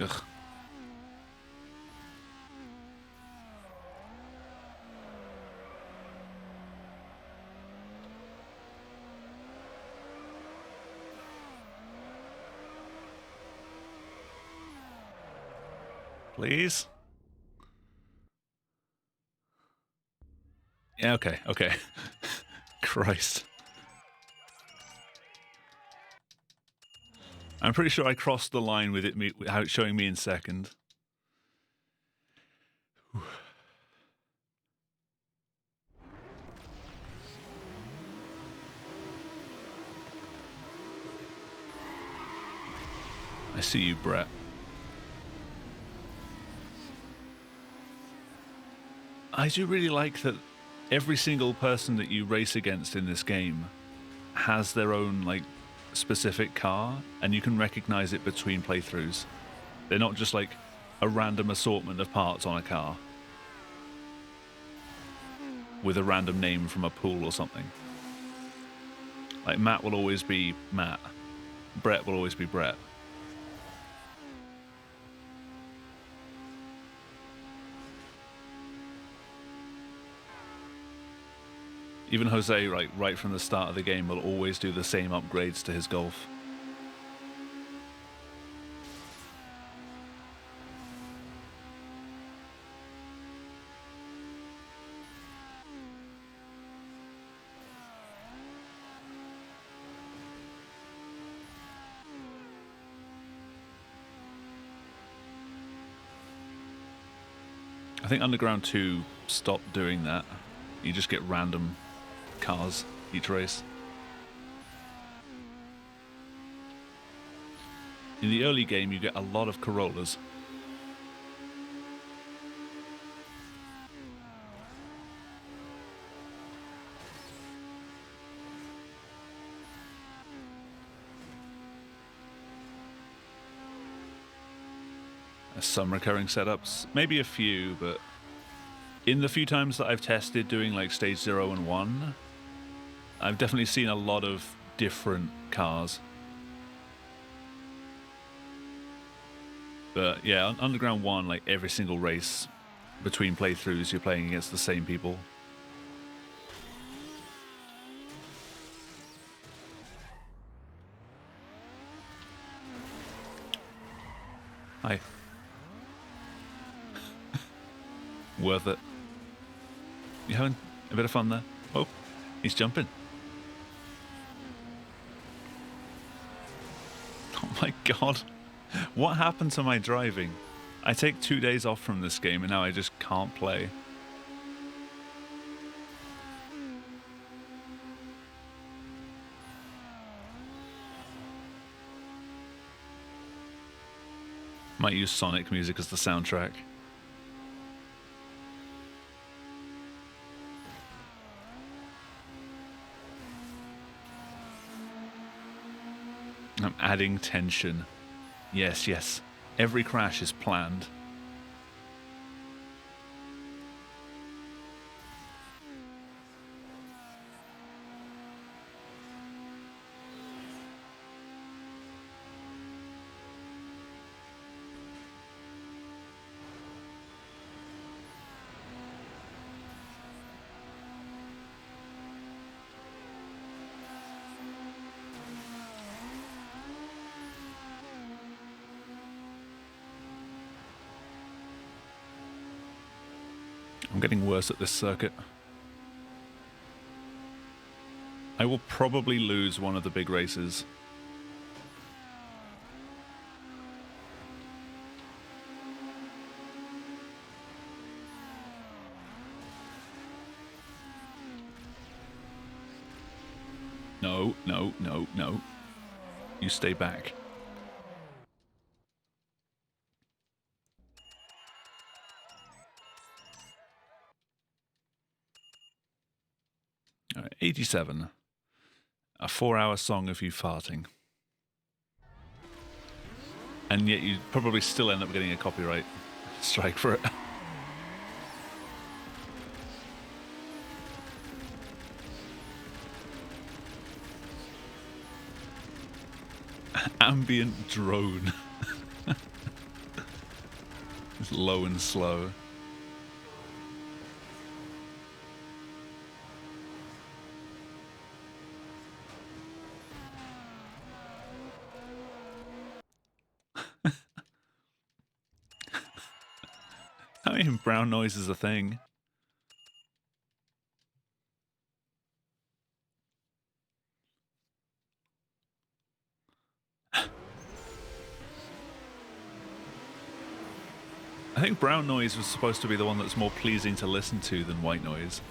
Ugh. Please? Yeah, okay, okay. Christ. I'm pretty sure I crossed the line with it without showing me in second. I see you, Brett. I do really like that every single person that you race against in this game has their own, like, specific car, and you can recognize it between playthroughs. They're not just like a random assortment of parts on a car with a random name from a pool or something. Like, Matt will always be Matt. Brett will always be Brett. Even Jose, right from the start of the game, will always do the same upgrades to his Golf. I think Underground 2 stopped doing that. You just get random cars each race. In the early game, you get a lot of Corollas. Some recurring setups, maybe a few, but in the few times that I've tested doing like stage 0 and 1, I've definitely seen a lot of different cars. But yeah, Underground 1, like every single race between playthroughs, you're playing against the same people. Hi. Worth it. You having a bit of fun there? Oh, he's jumping. Oh my god. What happened to my driving? I take 2 days off from this game and now I just can't play. Might use Sonic music as the soundtrack. I'm adding tension. Yes, yes. Every crash is planned. I'm getting worse at this circuit. I will probably lose one of the big races. No, no, no, no. You stay back. All right, 87. A 4-hour song of you farting. And yet you probably still end up getting a copyright strike for it. Ambient drone. It's low and slow. I mean, brown noise is a thing. I think brown noise was supposed to be the one that's more pleasing to listen to than white noise.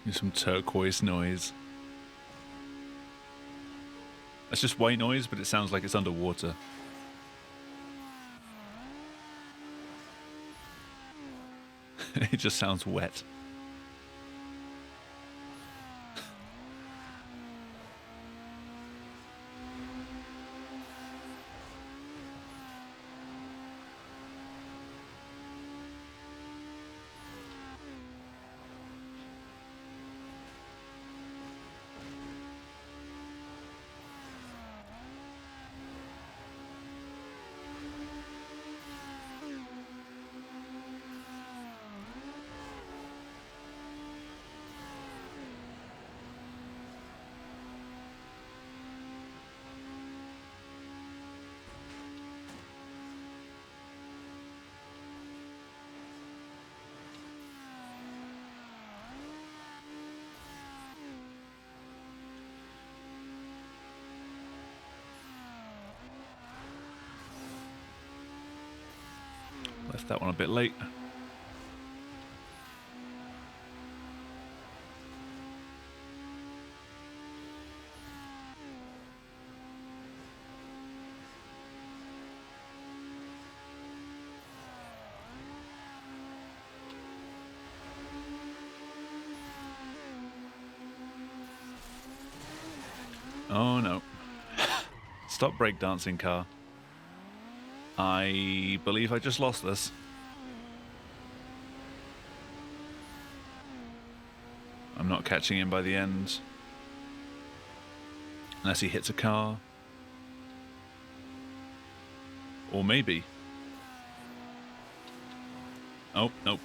There's some turquoise noise. That's just white noise, but it sounds like it's underwater. It just sounds wet. Left that one a bit late. Oh no. Stop breakdancing, car. I believe I just lost this. I'm not catching him by the end. Unless he hits a car. Or maybe. Oh, no.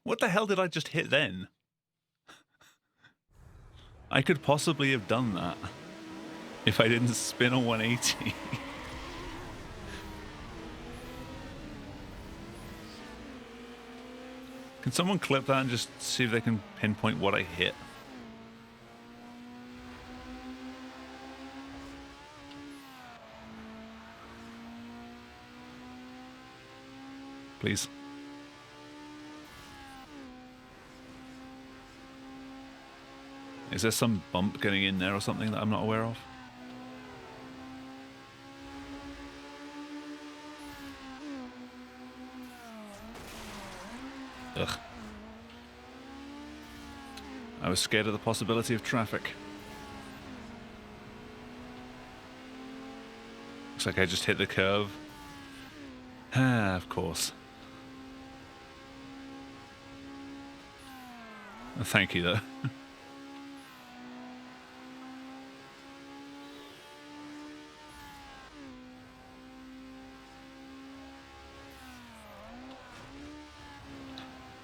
What the hell did I just hit then? I could possibly have done that if I didn't spin a 180. Can someone clip that and just see if they can pinpoint what I hit? Please. Is there some bump getting in there or something that I'm not aware of? Ugh. I was scared of the possibility of traffic. Looks like I just hit the curve. Ah, of course. Thank you, though.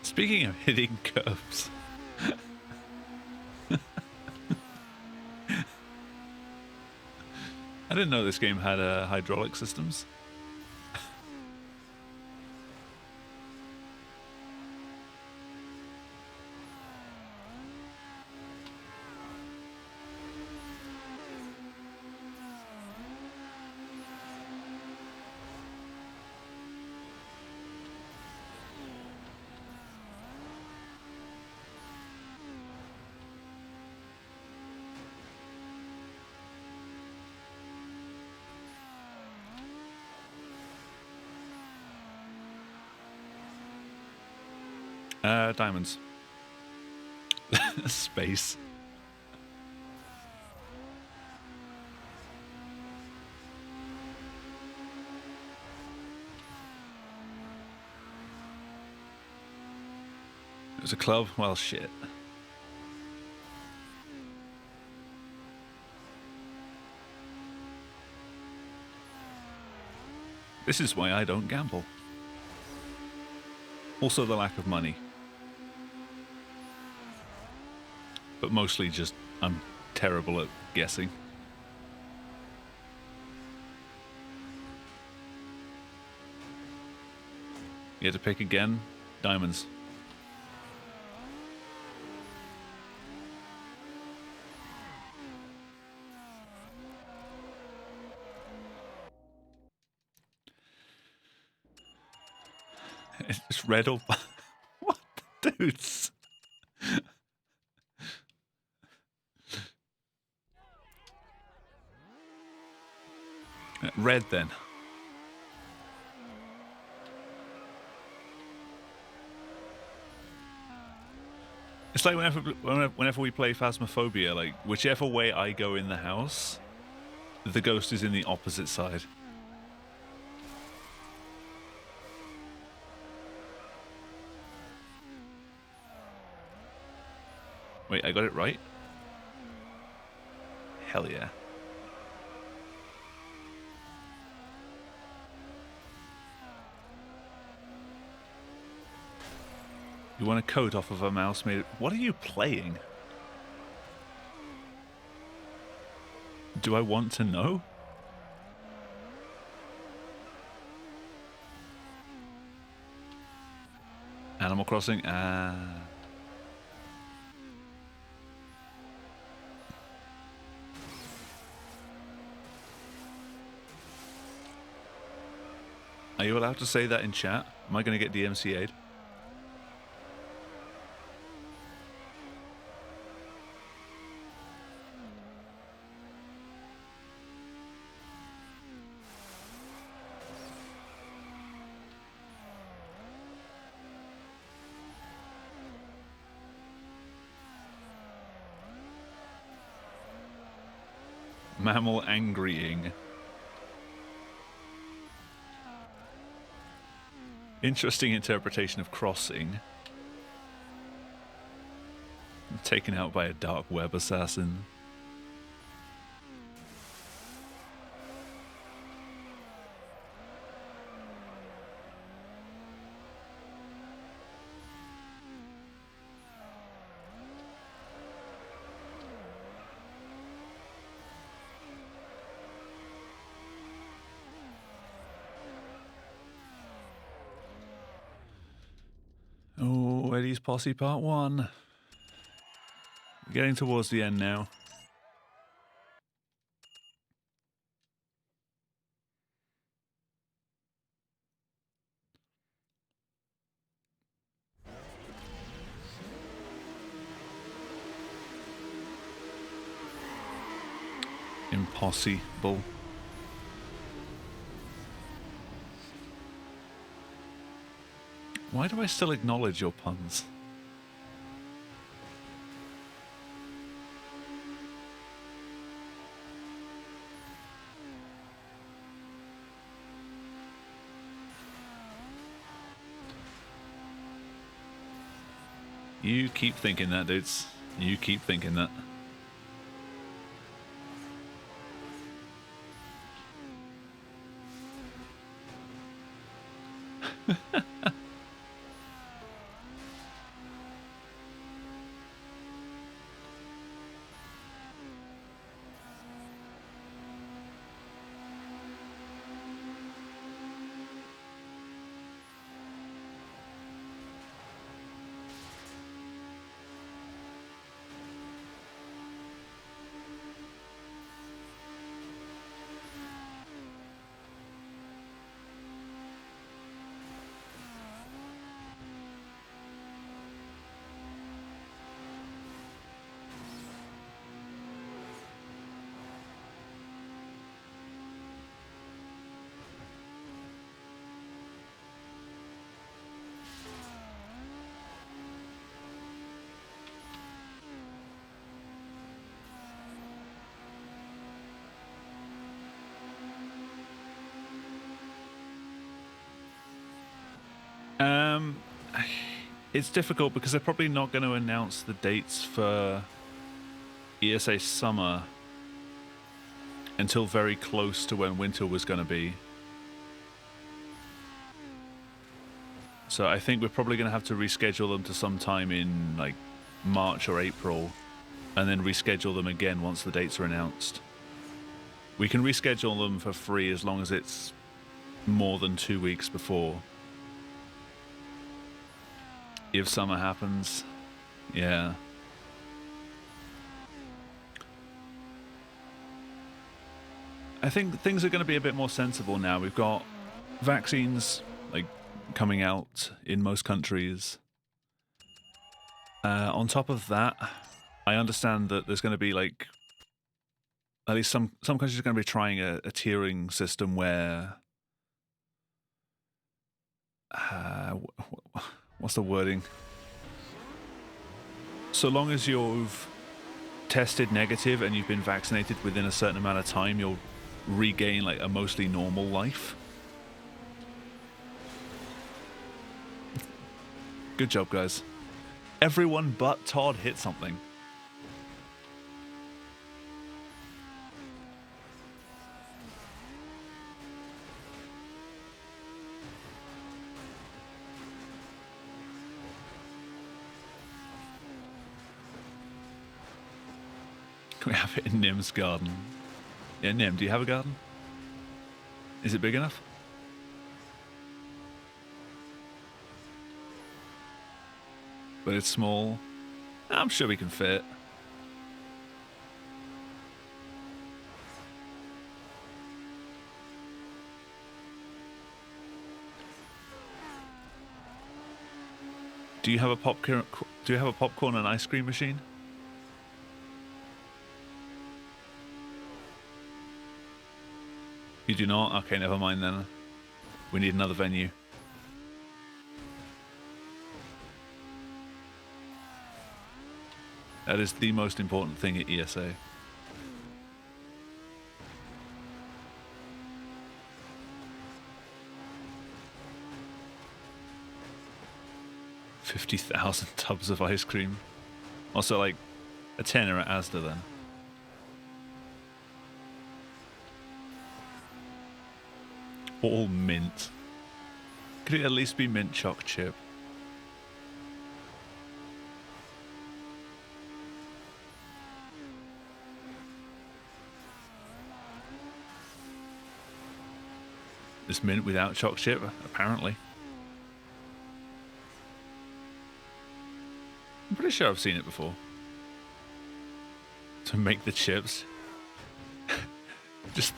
Speaking of hitting curves, I didn't know this game had hydraulic systems. Diamonds. Space. It was a club? Well, shit. This is why I don't gamble. Also the lack of money. But mostly just, I'm terrible at guessing. You had to pick again? Diamonds. It's red or... What? Dudes. red then. It's like whenever we play Phasmophobia, like whichever way I go in the house, the ghost is in the opposite side. Wait, I got it right? Hell yeah. You want a coat off of a mouse made... What are you playing? Do I want to know? Animal Crossing? Ah. Are you allowed to say that in chat? Am I going to get DMCA'd? Mammal angrying. Interesting interpretation of crossing. Taken out by a dark web assassin. Oh, Eddie's Posse Part 1. We're getting towards the end now. Impossible. Why do I still acknowledge your puns? You keep thinking that, dudes. You keep thinking that. It's difficult because they're probably not going to announce the dates for ESA Summer until very close to when Winter was going to be. So I think we're probably going to have to reschedule them to sometime in like March or April and then reschedule them again once the dates are announced. We can reschedule them for free as long as it's more than 2 weeks before. If summer happens, yeah. I think things are going to be a bit more sensible now. We've got vaccines like coming out in most countries. On top of that, I understand that there's going to be like at least some countries are going to be trying a tiering system where what's the wording? So long as you've tested negative and you've been vaccinated within a certain amount of time, you'll regain like a mostly normal life. Good job, guys. Everyone but Todd hit something. Can we have it in Nim's garden? Yeah, Nim, do you have a garden? Is it big enough? But it's small. I'm sure we can fit. Do you have a popcorn? Do you have a popcorn and ice cream machine? You do not? Okay, never mind then. We need another venue. That is the most important thing at ESA. $50,000 tubs of ice cream. Also, like, a tenner at Asda then. All mint. Could it at least be mint choc chip? It's mint without choc chip, apparently. I'm pretty sure I've seen it before. To make the chips. Just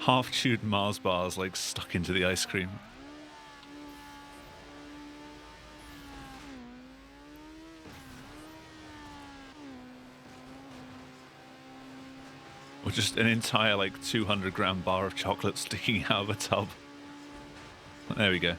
half-chewed Mars bars like stuck into the ice cream. Or just an entire like 200-gram bar of chocolate sticking out of a tub. There we go.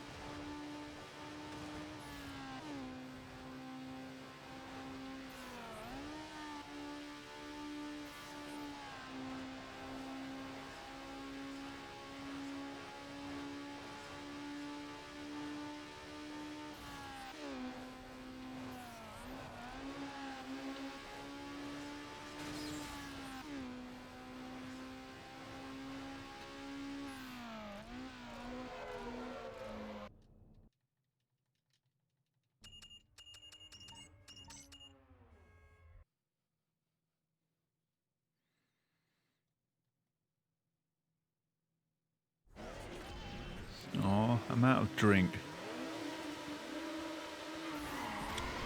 Oh, I'm out of drink.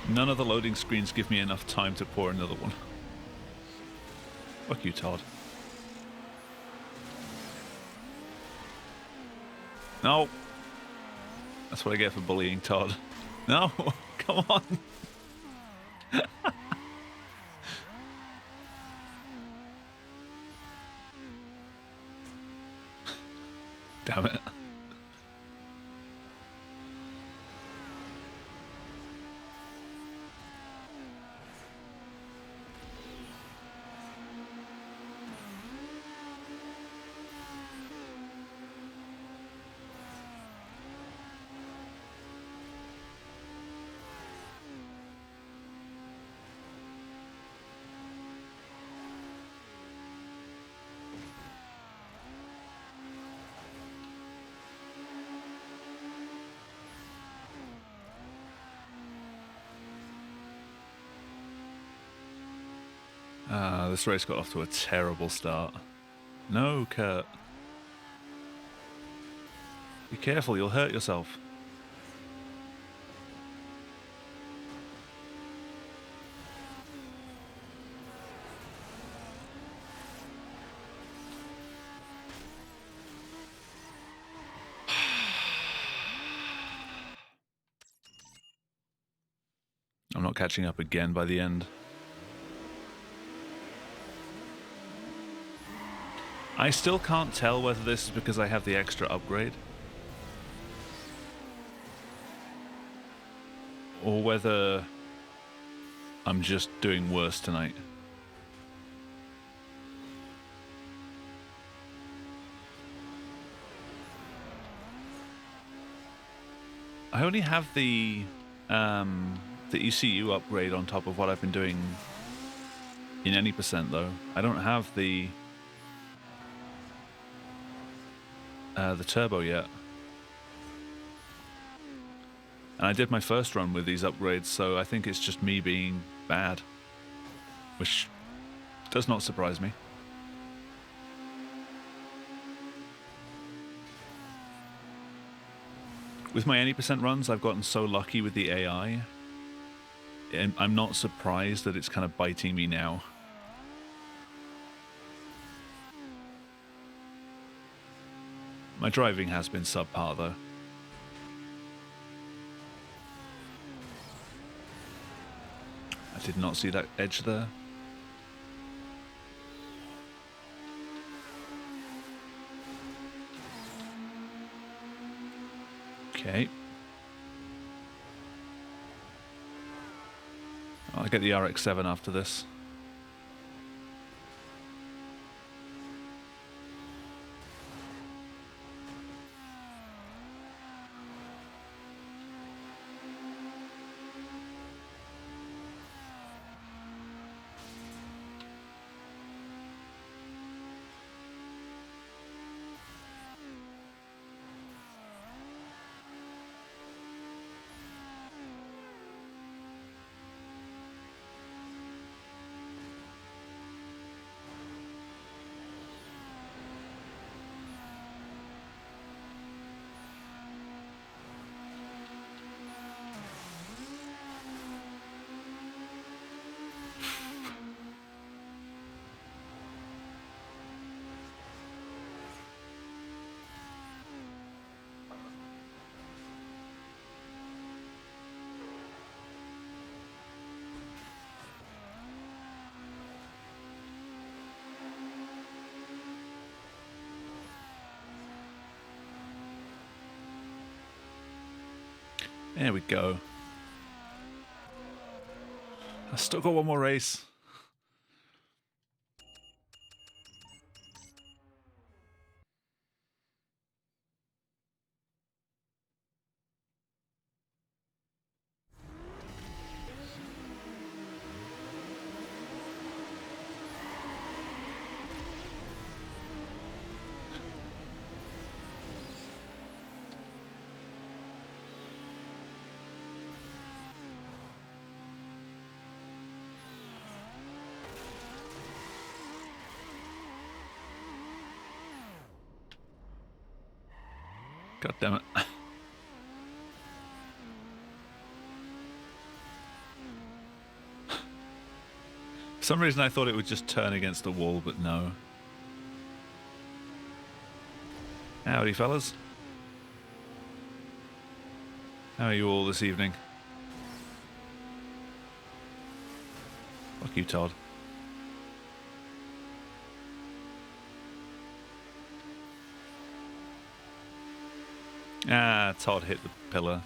None of the loading screens give me enough time to pour another one. Fuck you, Todd. No! That's what I get for bullying Todd. No! Come on! Damn it. This race got off to a terrible start. No, Kurt. Be careful, you'll hurt yourself. I'm not catching up again by the end. I still can't tell whether this is because I have the extra upgrade or whether I'm just doing worse tonight. I only have the ECU upgrade on top of what I've been doing in any percent, though. I don't have the turbo yet. And I did my first run with these upgrades, so I think it's just me being bad, which does not surprise me. With my any percent runs, I've gotten so lucky with the AI, and I'm not surprised that it's kind of biting me now. My driving has been subpar, though. I did not see that edge there. Okay. I'll get the RX-7 after this. There we go. I've still got one more race. God damn it. For some reason I thought it would just turn against the wall, but no. Howdy, fellas. How are you all this evening? Fuck you, Todd. Ah, Todd hit the pillar.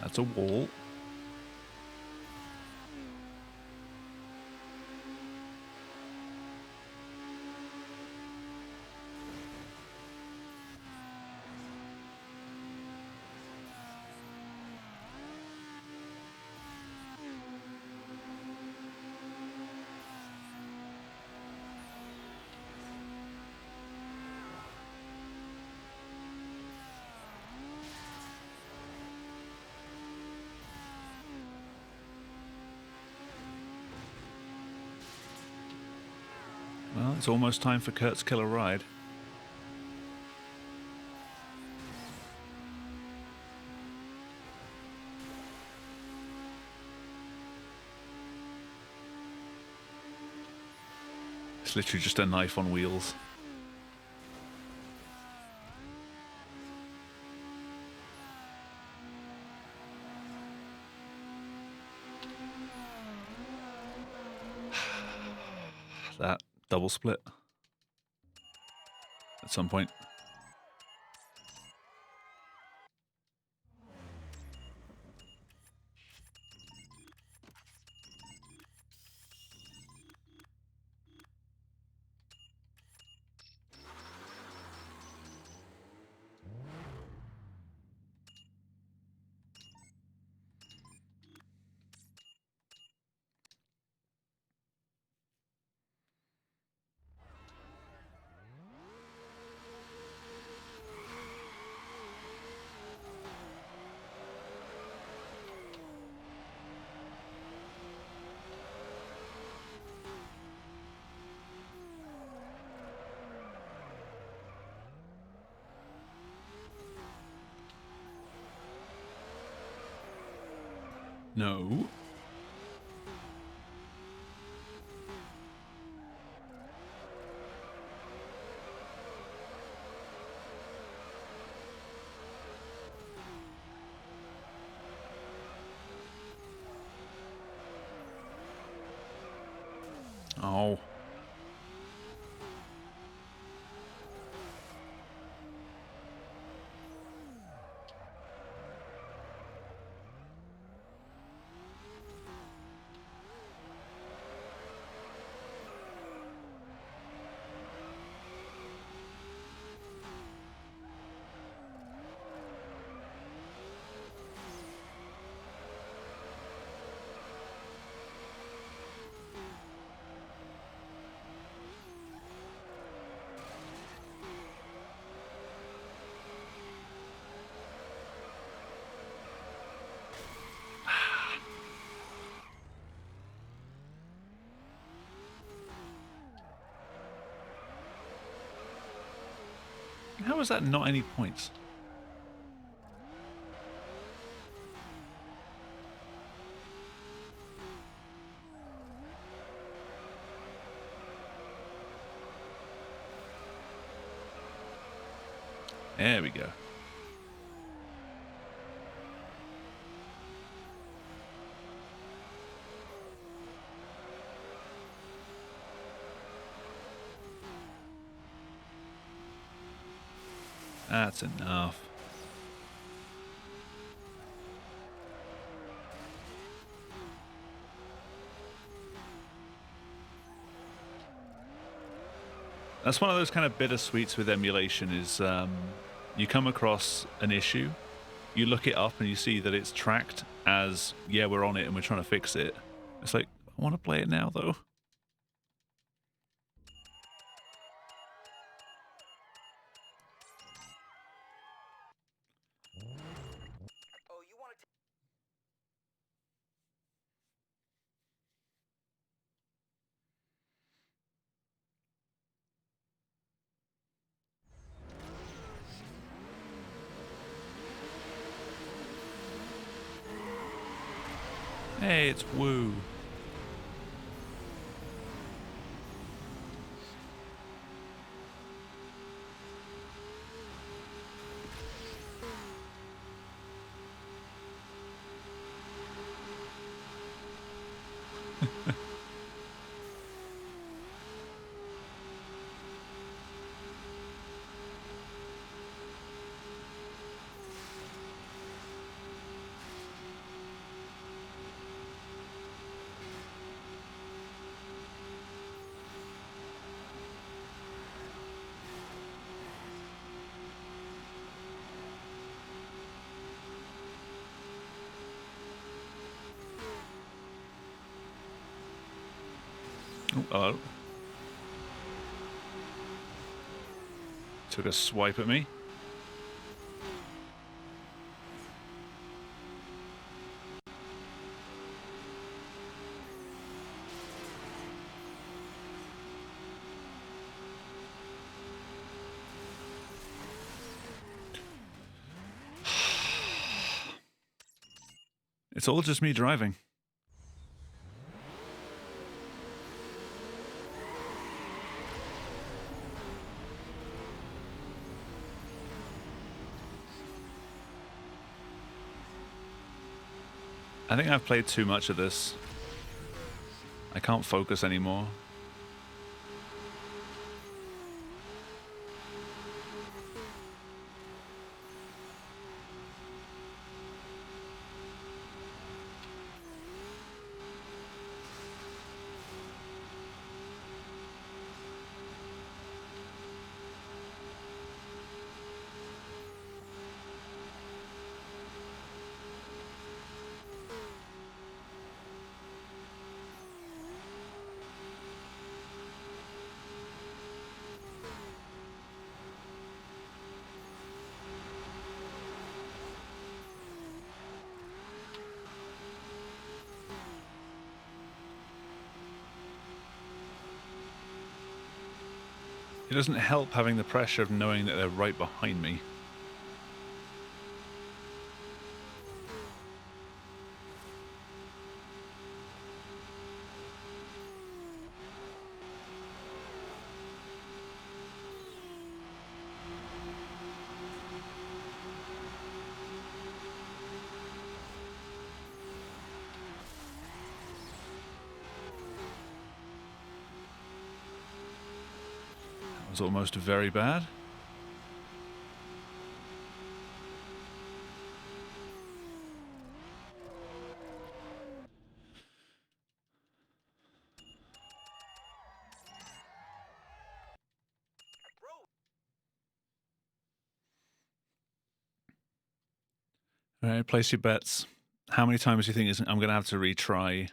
That's a wall. Well, it's almost time for Kurt's killer ride. It's literally just a knife on wheels. That double split at some point. No. Oh. How is that not any points? There we go. That's enough. That's one of those kind of bittersweets with emulation is you come across an issue, you look it up and you see that it's tracked as, yeah, we're on it and we're trying to fix it. It's like, I want to play it now though. Oh, you want to Hey, it's Woo. Oh, hello. Took a swipe at me. It's all just me driving. I think I've played too much of this. I can't focus anymore. It doesn't help having the pressure of knowing that they're right behind me. That was almost very bad. All right, place your bets. How many times do you think I'm going to have to retry?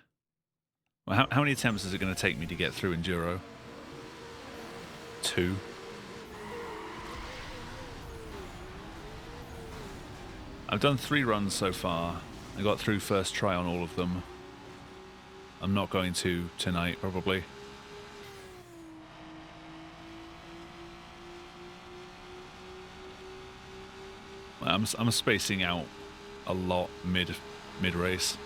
Well, how many attempts is it going to take me to get through Enduro? 2. I've done 3 runs so far. I got through first try on all of them. I'm not going to tonight, probably. I'm spacing out a lot mid race.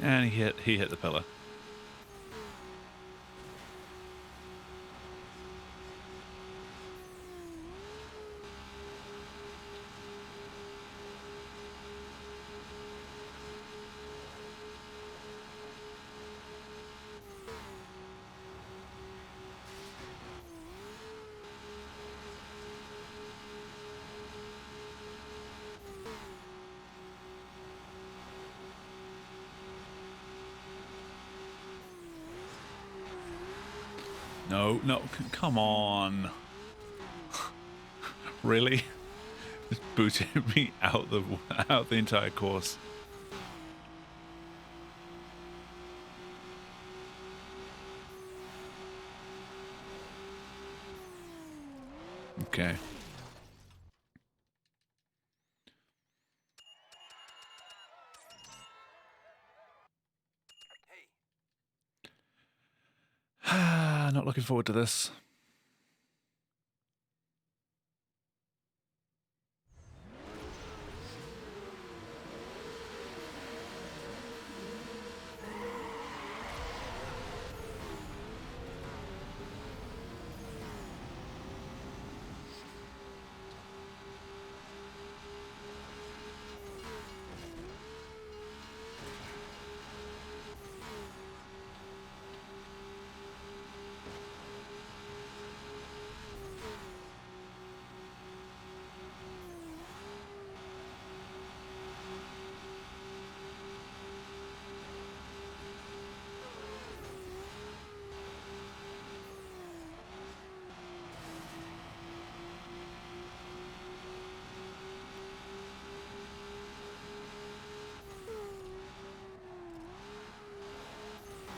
And he hit the pillar. No, come on. Really? Just booted me out the entire course. Okay. Not looking forward to this.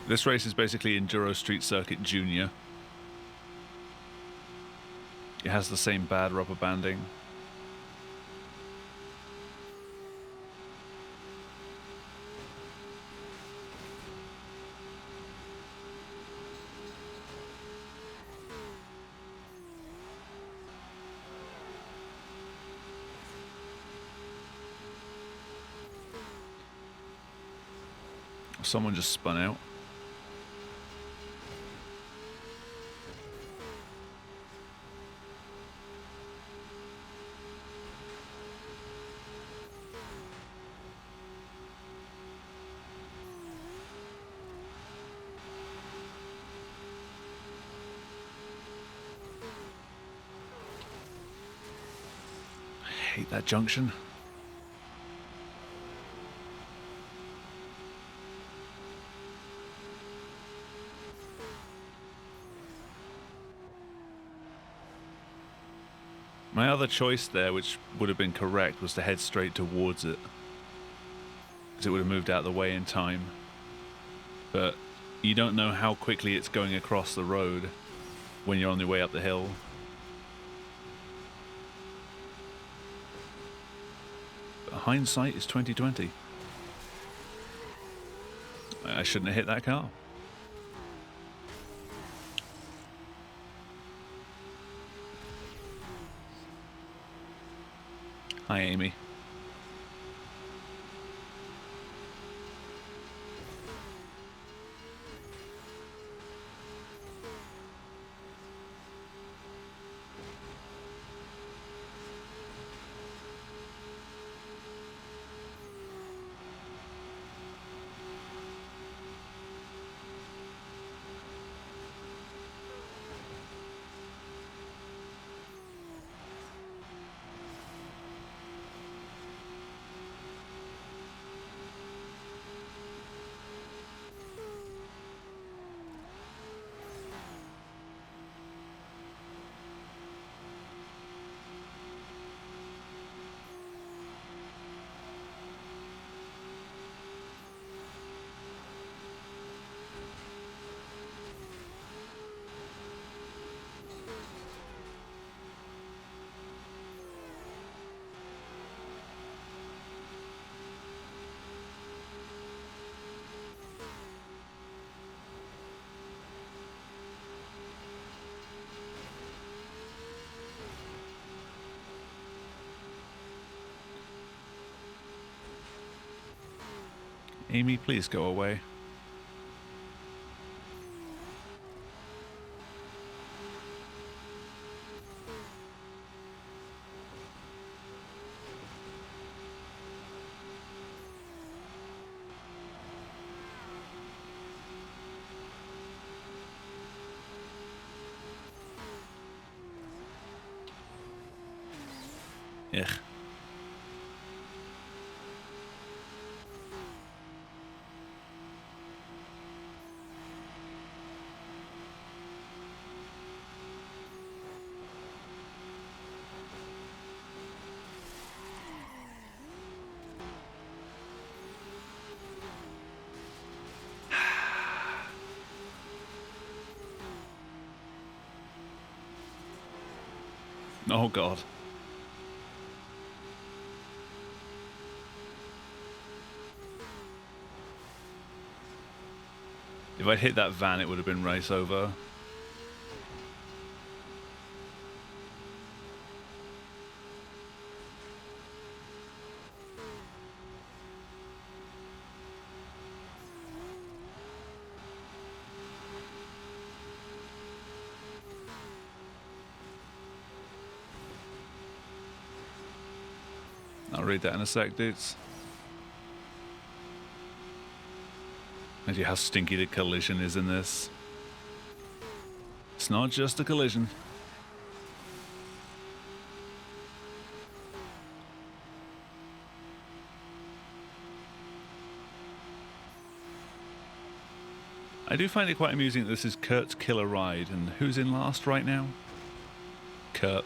This race is basically Enduro Street Circuit Junior. It has the same bad rubber banding. someone just spun out. I hate that junction. My other choice there, which would have been correct, was to head straight towards it, because it would have moved out of the way in time. But you don't know how quickly it's going across the road when you're on your way up the hill. But hindsight is 20/20. I shouldn't have hit that car. Hi, Amy. Amy, please go away. Ugh. Oh, God. If I'd hit that van, it would have been race over. I'll read that in a sec, dudes. And how stinky the collision is in this. It's not just a collision. I do find it quite amusing that this is Kurt's killer ride, and who's in last right now? Kurt.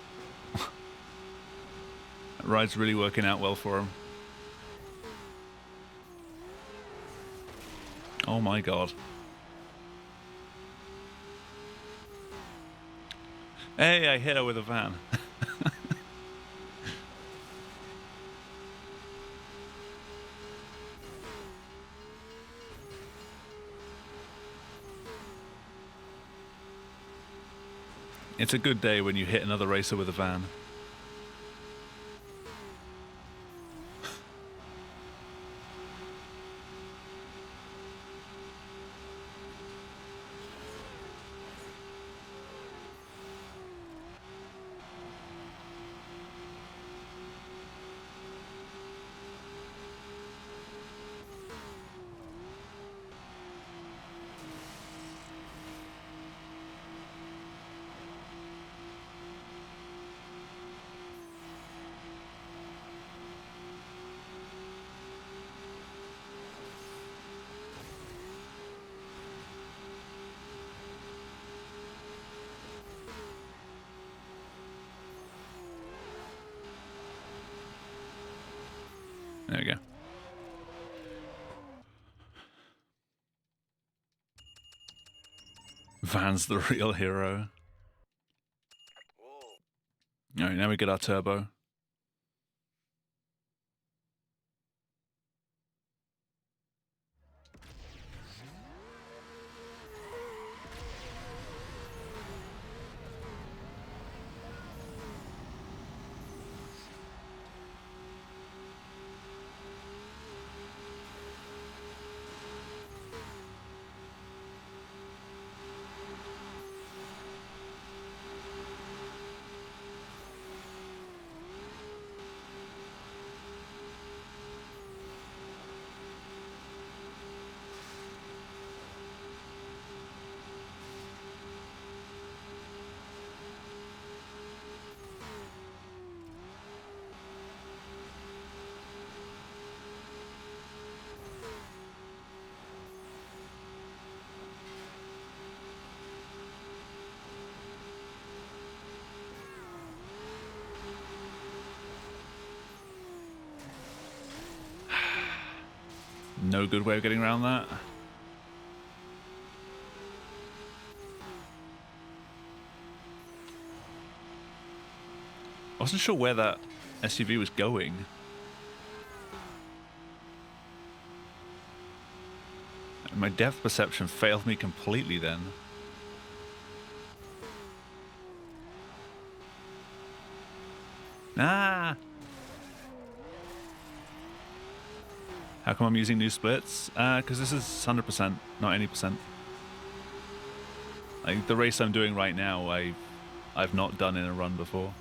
That ride's really working out well for him. Oh my God. Hey, I hit her with a van. It's a good day when you hit another racer with a van. There we go. Van's the real hero. Whoa. Alright, now we get our turbo. No good way of getting around that. I wasn't sure where that SUV was going. My depth perception failed me completely then. Ah! How come I'm using new splits? Because this is 100%, not any percent. Like the race I'm doing right now, I've not done in a run before.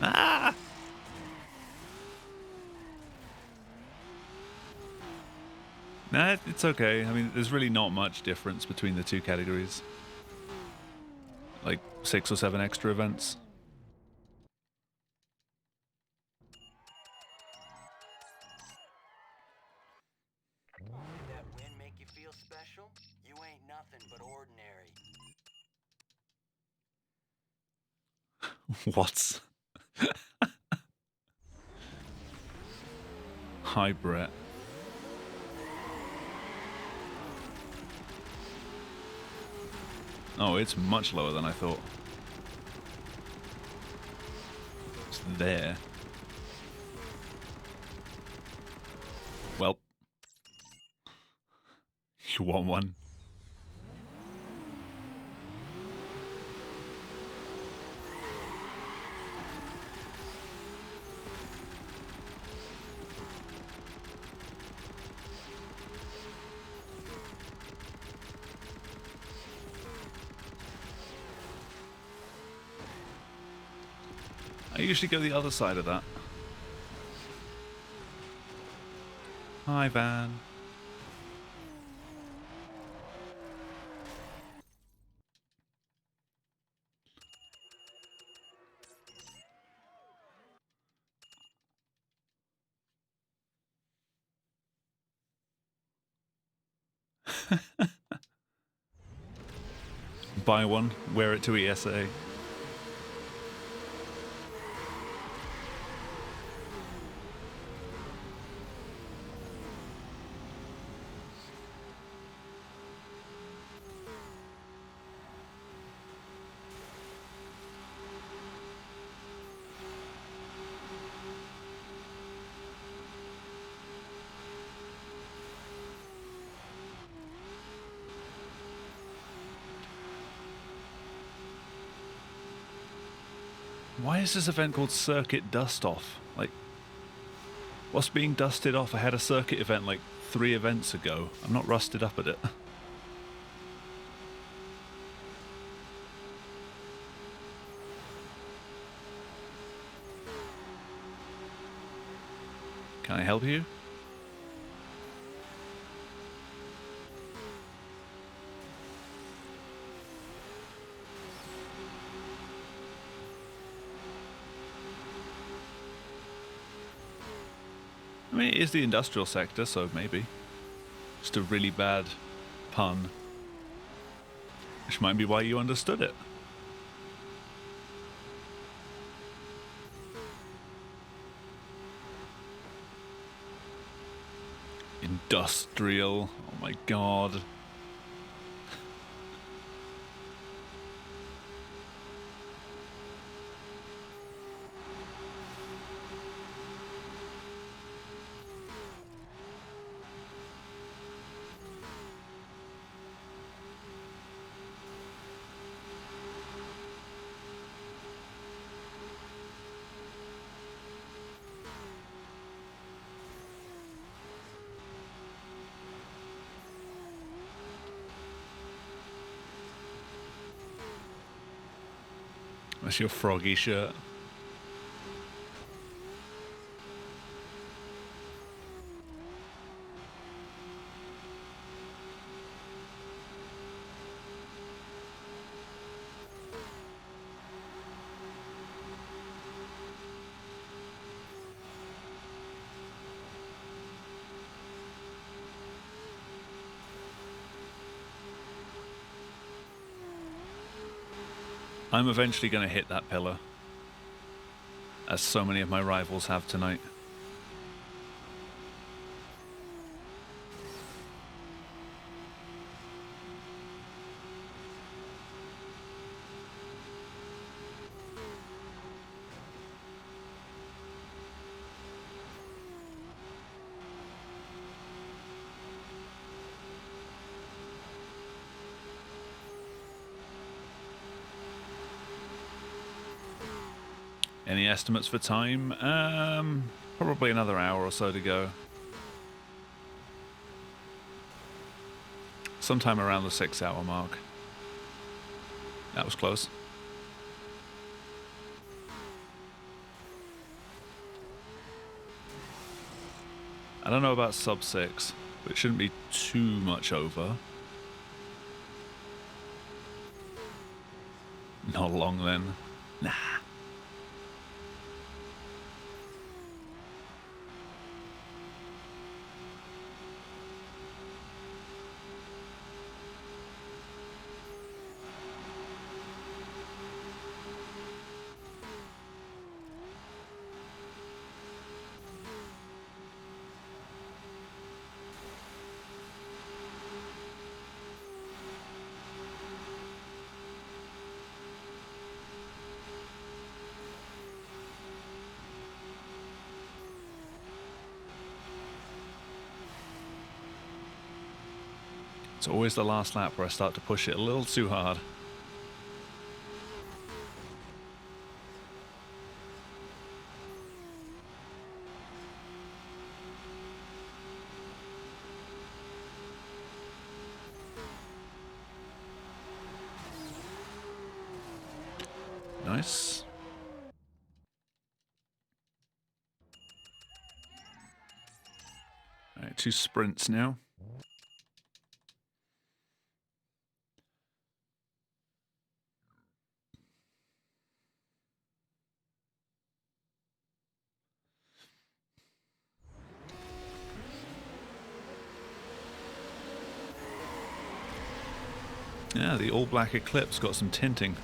Ah! Nah, it's okay. I mean, there's really not much difference between the two categories. Like 6 or 7 extra events. Did that win make you feel special? You ain't nothing but ordinary. What? Hi, Brett. Oh, it's much lower than I thought. It's there. Well. You want one? I usually go the other side of that. Hi, Van. Buy one, wear it to ESA. Why is this event called Circuit Dust Off? Like, what's being dusted off? I had a circuit event like 3 events ago. I'm not rusted up at it. Can I help you? I mean, it is the industrial sector, so maybe. Just a really bad pun. Which might be why you understood it. industrial. Oh my god. That's your froggy shirt. I'm eventually going to hit that pillar, as so many of my rivals have tonight. Any estimates for time? Probably another hour or so to go. Sometime around the 6-hour mark. That was close. I don't know about sub 6, but it shouldn't be too much over. Not long then. Nah. It's always the last lap where I start to push it a little too hard. Nice. All right, 2 sprints now. Yeah, the all-black Eclipse got some tinting.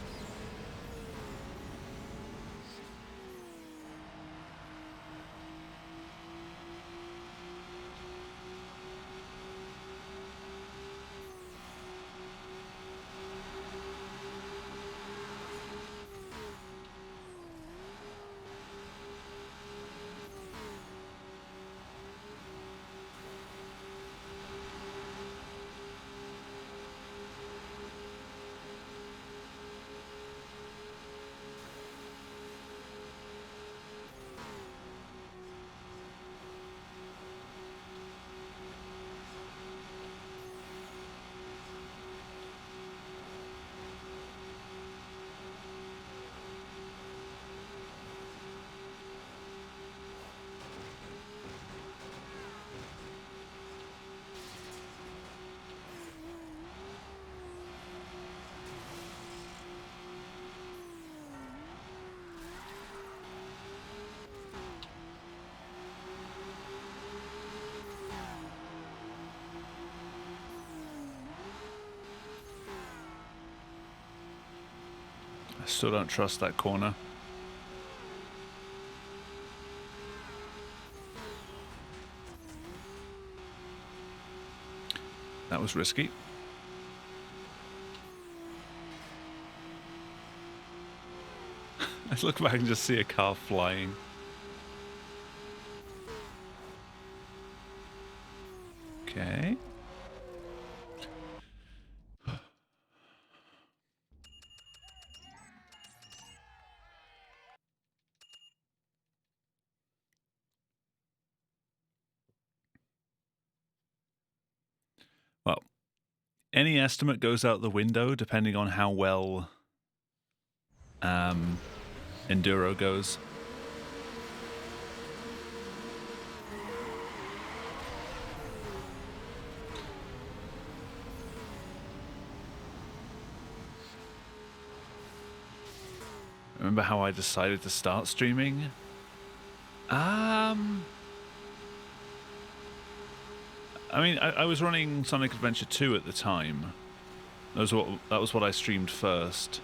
I still don't trust that corner. was risky. I look back and just see a car flying. Okay. Well, any estimate goes out the window depending on how well Enduro goes. Remember how I decided to start streaming? I mean, I was running Sonic Adventure 2 at the time. That was what I streamed first.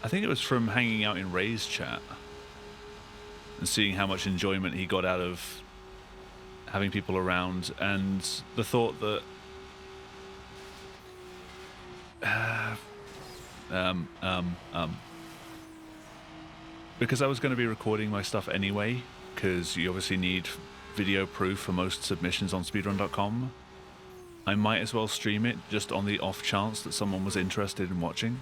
I think it was from hanging out in Ray's chat and seeing how much enjoyment he got out of having people around, and the thought that because I was going to be recording my stuff anyway, because you obviously need video proof for most submissions on speedrun.com, I might as well stream it just on the off chance that someone was interested in watching.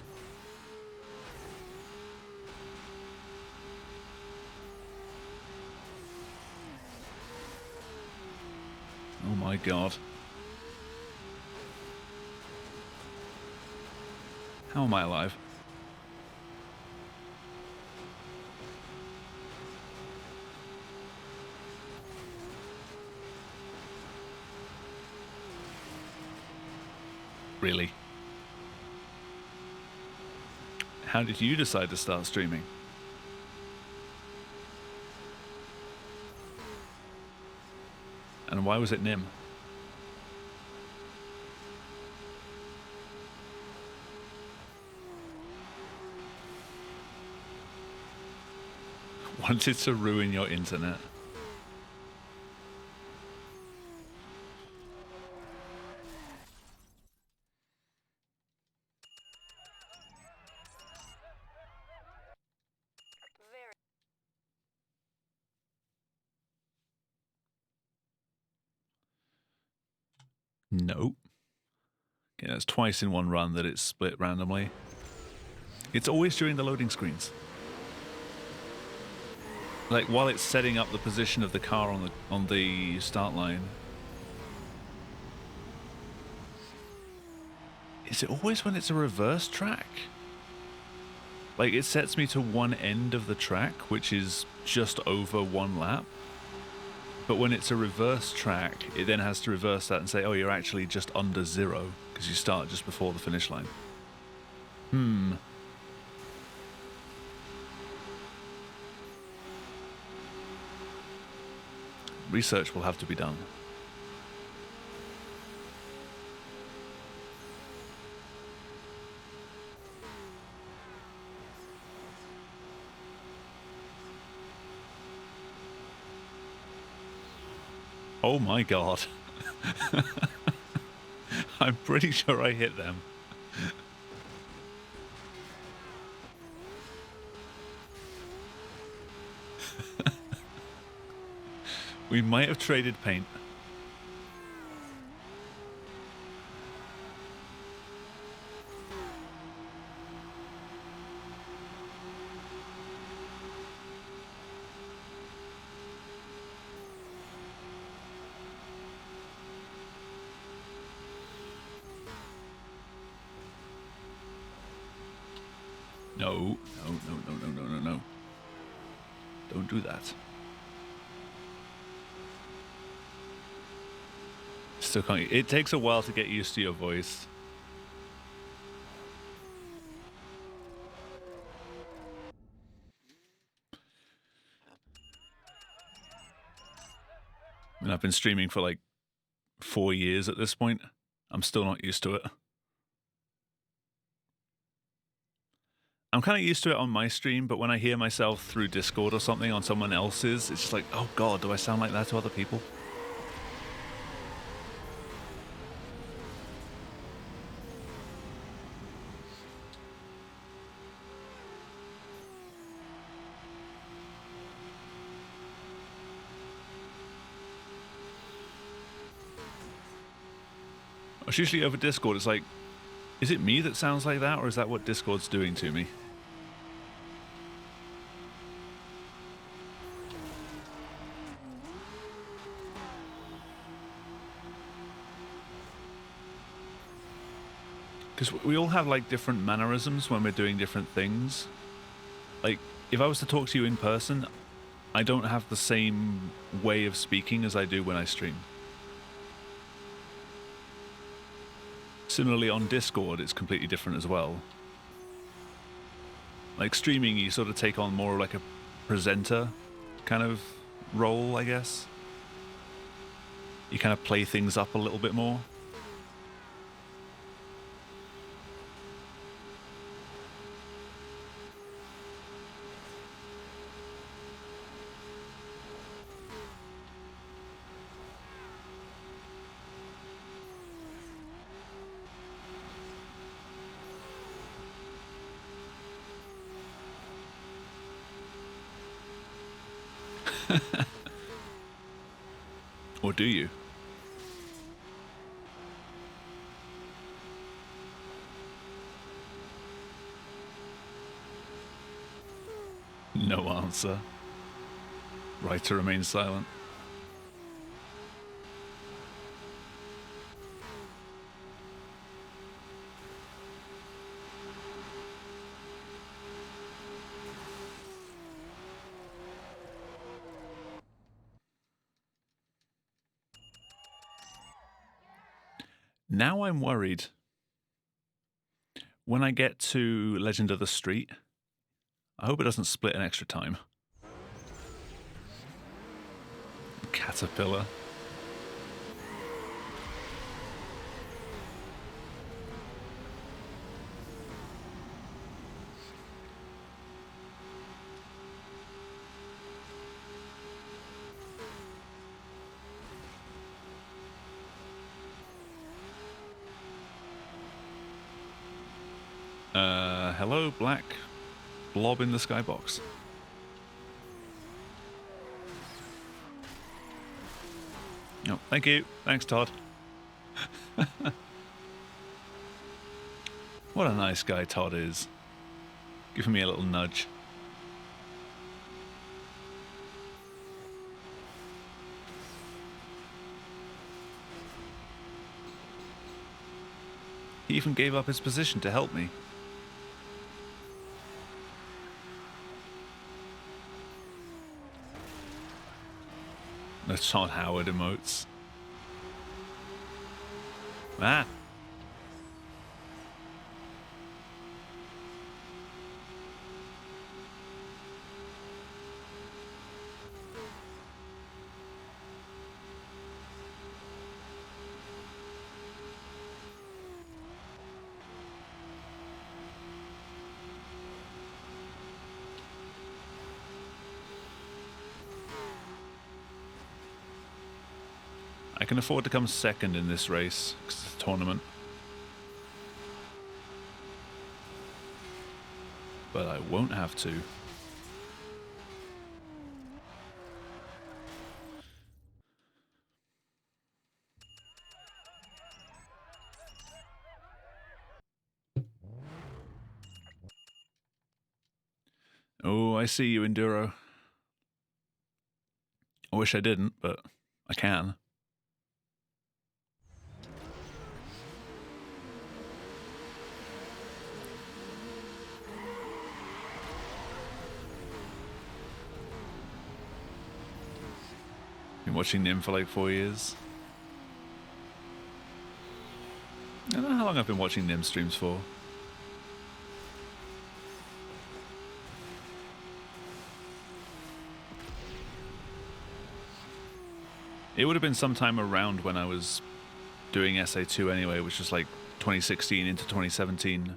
Oh my god. How am I alive? Really? How did you decide to start streaming? And why was it Nim? Wanted to ruin your internet. Very. Nope. Okay, that's twice in one run that it's split randomly. It's always during the loading screens. Like while it's setting up the position of the car on the start line. Is it always when it's a reverse track? Like it sets me to one end of the track, which is just over one lap. But when it's a reverse track, it then has to reverse that and say, oh, you're actually just under 0 because you start just before the finish line. Research will have to be done. Oh my god. I'm pretty sure I hit them. We might have traded paint. No. Don't do that. Still can't. It takes a while to get used to your voice. I mean, I've been streaming for like 4 years at this point. I'm still not used to it. I'm kind of used to it on my stream, but when I hear myself through Discord or something on someone else's, it's just like, oh god, do I sound like that to other people? It's usually over Discord. It's like, is it me that sounds like that, or is that what Discord's doing to me? Because we all have like different mannerisms when we're doing different things. Like, if I was to talk to you in person, I don't have the same way of speaking as I do when I stream. Similarly, on Discord, it's completely different as well. Like, streaming, you sort of take on more like a presenter kind of role, I guess. You kind of play things up a little bit more. Or do you? No answer. Writer remains silent. Now I'm worried. When I get to Legend of the Street, I hope it doesn't split an extra time. Caterpillar. Hello, black blob in the skybox. Oh, thank you. Thanks, Todd. What a nice guy Todd is. Giving me a little nudge. He even gave up his position to help me. The Todd Howard emotes. Ah. I can afford to come second in this race because it's a tournament. But I won't have to. Oh, I see you, Enduro. I wish I didn't, but I can. Been watching Nim for like 4 years. I don't know how long I've been watching Nim streams for. It would have been sometime around when I was doing SA2 anyway, which was like 2016 into 2017.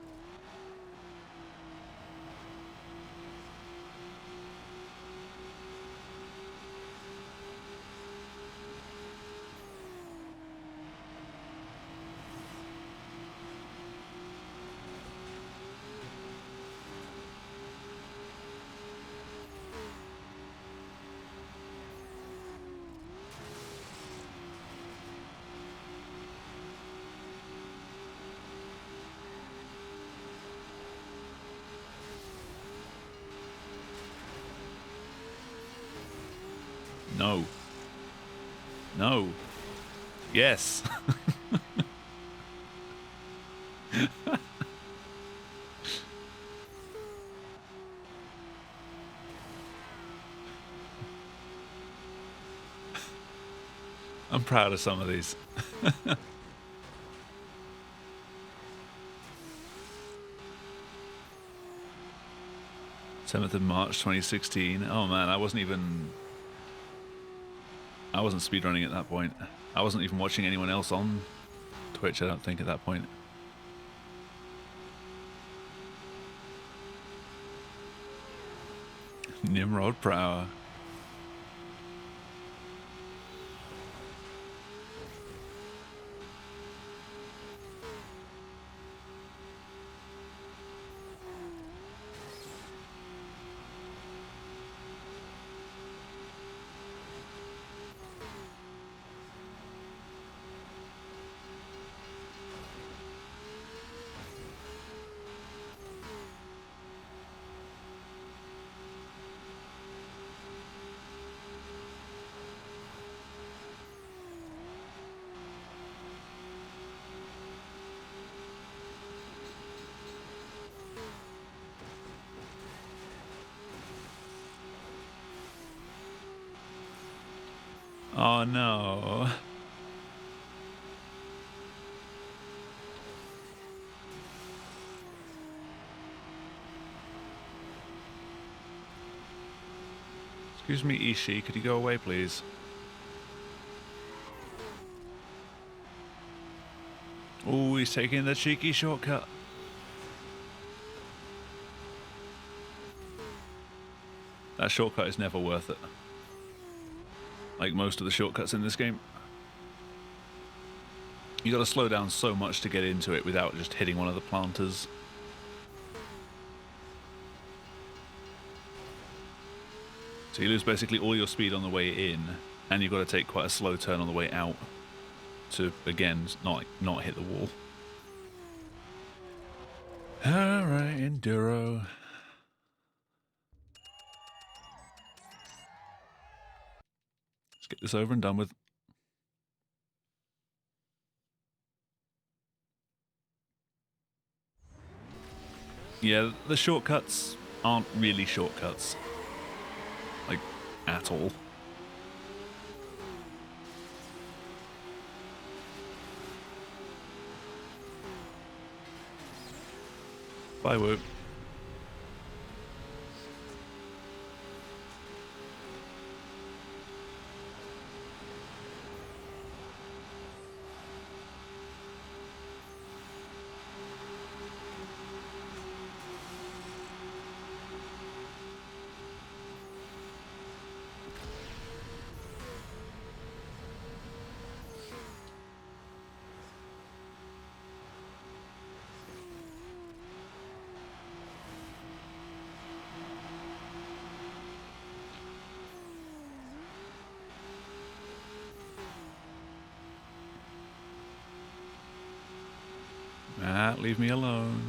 No. No. Yes. I'm proud of some of these. 7th of March 2016. Oh man, I wasn't speedrunning at that point. I wasn't even watching anyone else on Twitch, I don't think, at that point. Nimrod Prower. Oh no. Excuse me, Ishii, could you go away, please? Oh, he's taking the cheeky shortcut. That shortcut is never worth it. Like most of the shortcuts in this game. You gotta slow down so much to get into it without just hitting one of the planters. So you lose basically all your speed on the way in, and you've got to take quite a slow turn on the way out to, again, not hit the wall. Alright, Enduro. Let's get this over and done with. Yeah, the shortcuts aren't really shortcuts. Like, at all. Bye, Whoop. Matt, leave me alone.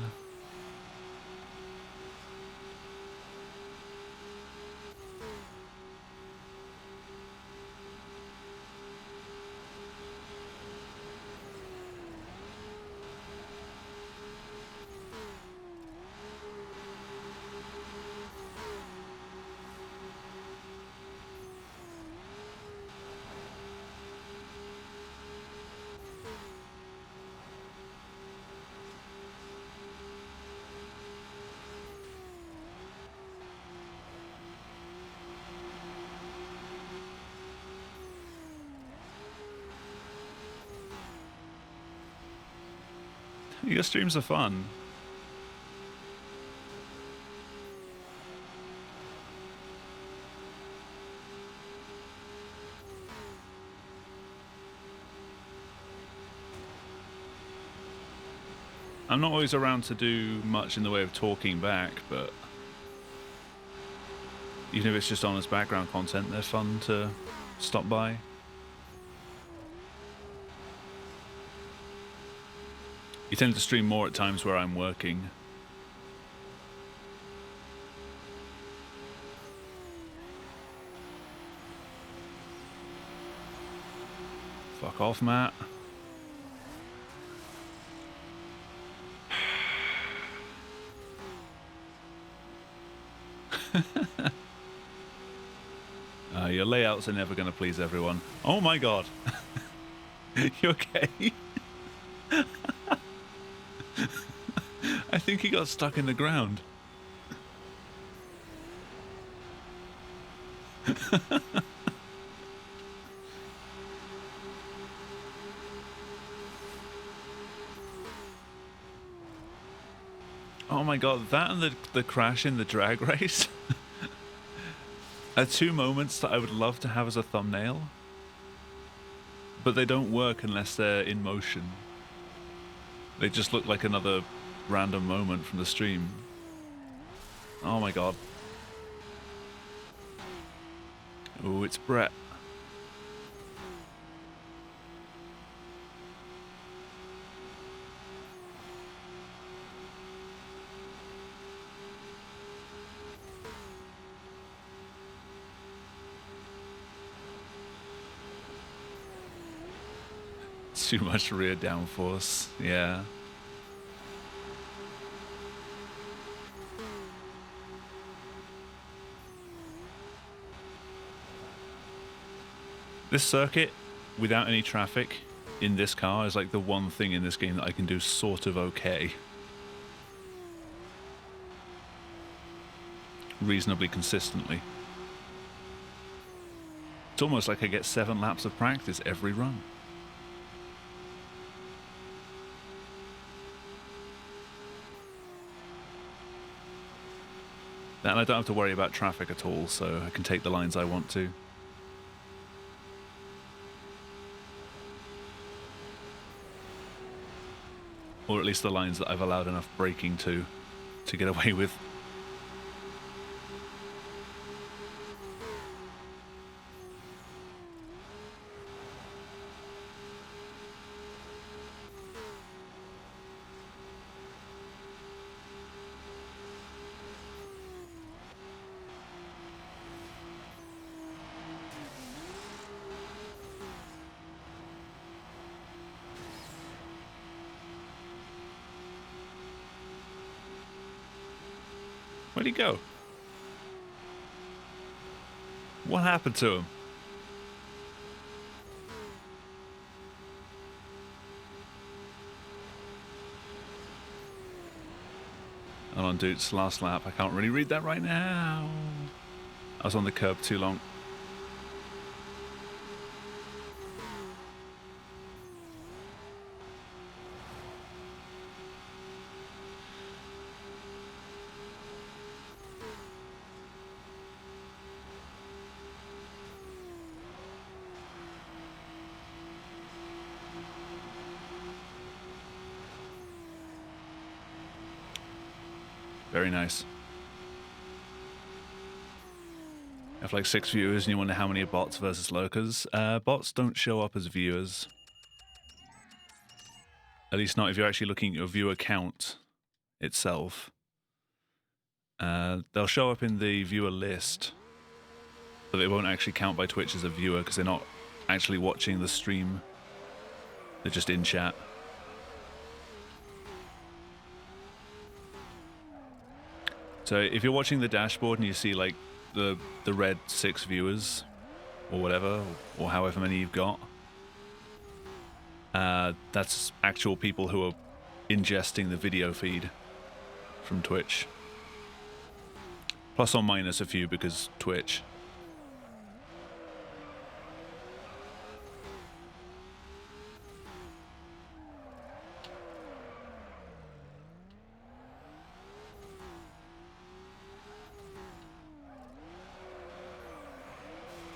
Your streams are fun. I'm not always around to do much in the way of talking back, but even if it's just on as background content, they're fun to stop by. You tend to stream more at times where I'm working. Fuck off, Matt. Your layouts are never going to please everyone. Oh my god. You okay? I think he got stuck in the ground. Oh my god, that and the crash in the drag race are two moments that I would love to have as a thumbnail. But they don't work unless they're in motion. They just look like another random moment from the stream. Oh my god. Oh, it's Brett. Too much rear downforce, yeah. This circuit, without any traffic, in this car is like the one thing in this game that I can do sort of okay. Reasonably consistently. It's almost like I get 7 laps of practice every run. And I don't have to worry about traffic at all, so I can take the lines I want to. Or at least the lines that I've allowed enough braking to get away with. Where'd he go? What happened to him? Hold on, dude, it's the last lap. I can't really read that right now. I was on the curb too long. Very nice. I have like 6 viewers and you wonder how many are bots versus lurkers. Bots don't show up as viewers. At least not if you're actually looking at your viewer count itself. They'll show up in the viewer list, but they won't actually count by Twitch as a viewer because they're not actually watching the stream. They're just in chat. So if you're watching the dashboard and you see like the red 6 viewers or whatever, or however many you've got, that's actual people who are ingesting the video feed from Twitch. Plus or minus a few because Twitch.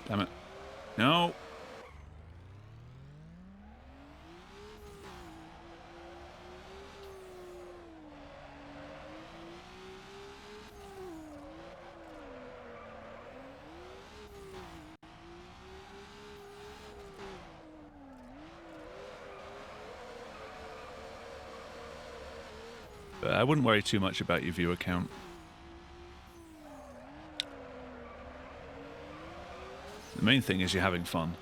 Damn it. No. But I wouldn't worry too much about your viewer count. The main thing is you're having fun.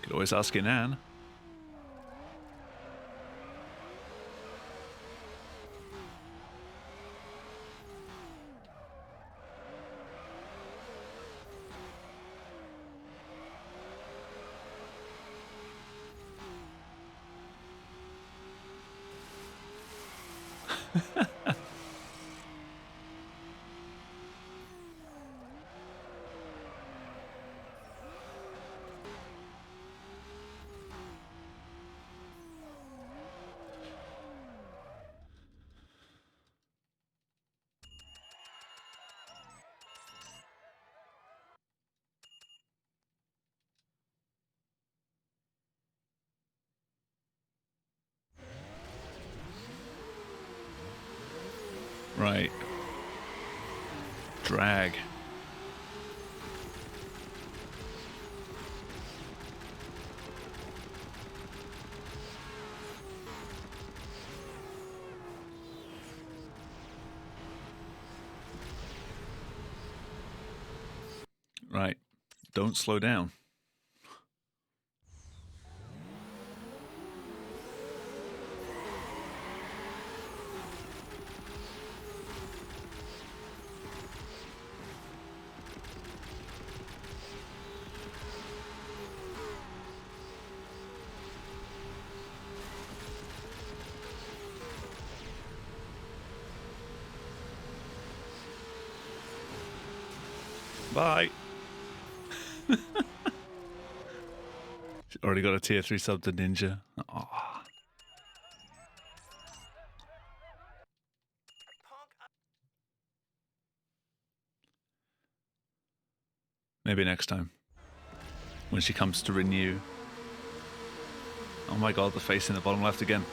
Could always ask in Anne. Right. Drag. Right. Don't slow down. Bye. Already got a tier 3 sub to Ninja. Aw. Maybe next time. When she comes to renew. Oh my god, the face in the bottom left again.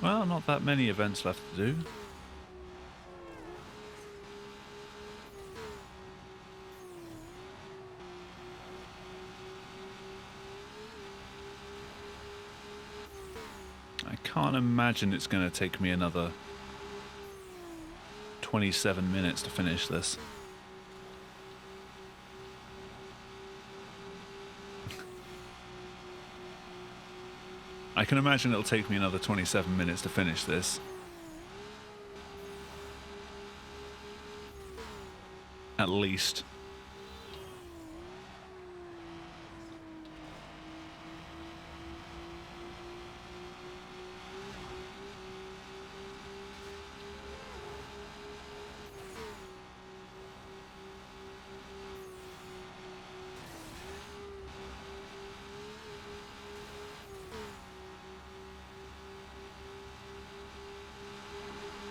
Well, not that many events left to do. I can't imagine it's going to take me another 27 minutes to finish this. I can imagine it'll take me another 27 minutes to finish this. At least.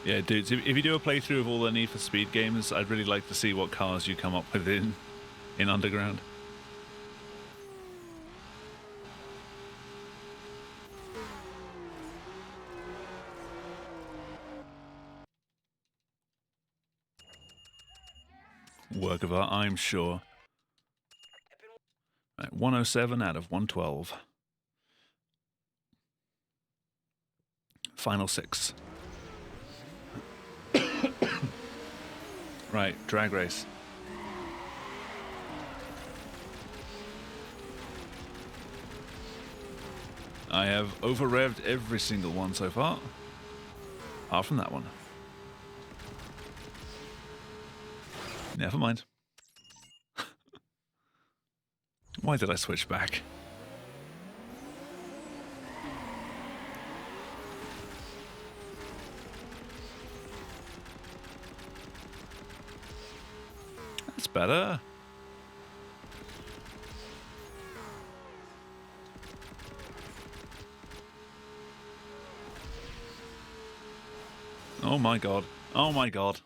Yeah, dudes, if you do a playthrough of all the Need for Speed games, I'd really like to see what cars you come up with in Underground. Work of art, I'm sure. Right, 107 out of 112. Final 6. Right, drag race. I have over-revved every single one so far. Apart from that one. Never mind. Why did I switch back? That's better. Oh my god. Oh my god.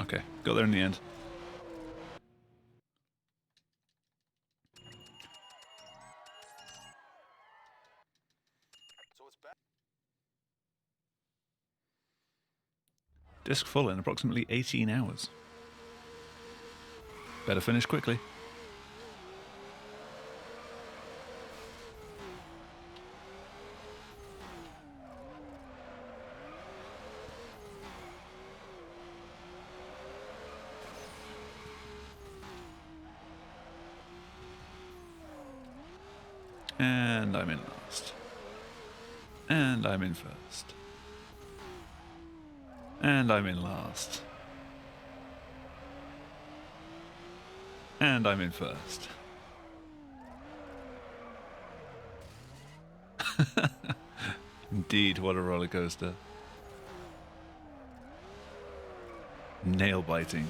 Okay, got there in the end. So it's back. Disc full in approximately 18 hours. Better finish quickly. And I'm in last. And I'm in first. And I'm in last. And I'm in first. Indeed, what a roller coaster. Nail biting.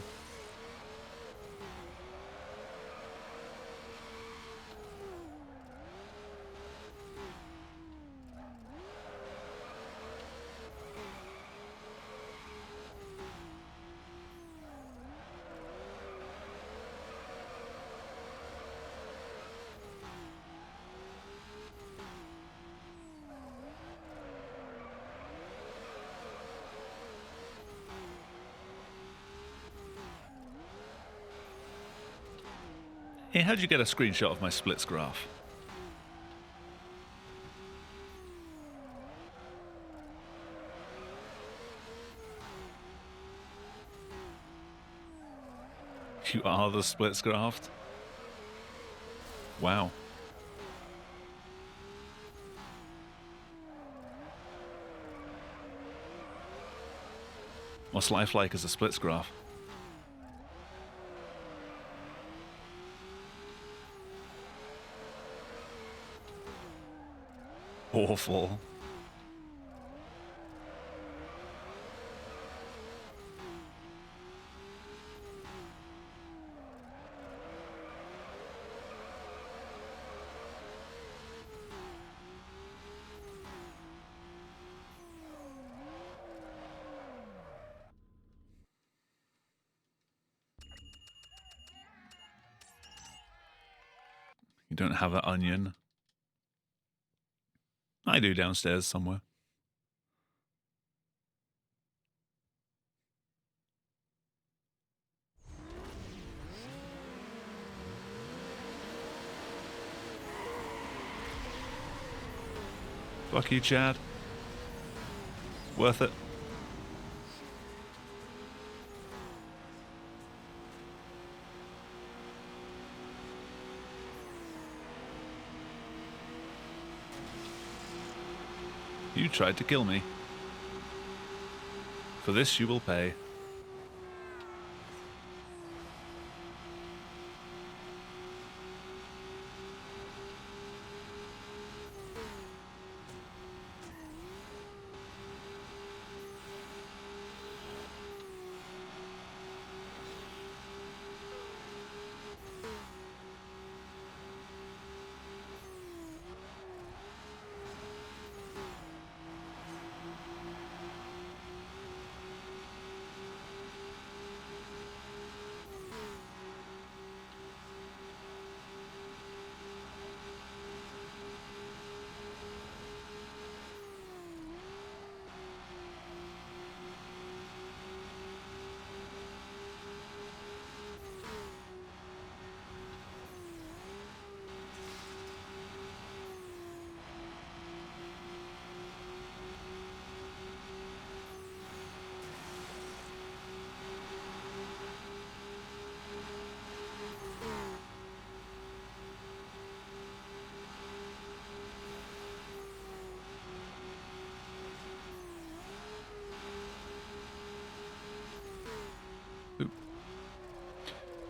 Hey, how'd you get a screenshot of my splits graph? You are the splits graph? Wow. What's life like as a splits graph? Awful. You don't have an onion. I do downstairs somewhere. Fuck you, Chad. Worth it. You tried to kill me. For this you will pay.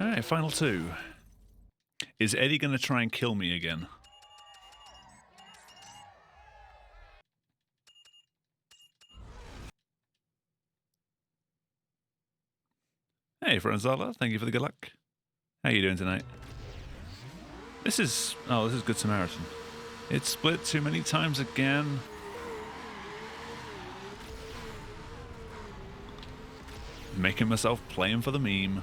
Alright, final two. Is Eddie going to try and kill me again? Hey, Franzala, thank you for the good luck. How you doing tonight? This is Good Samaritan. It's split too many times again. Making myself playing for the meme.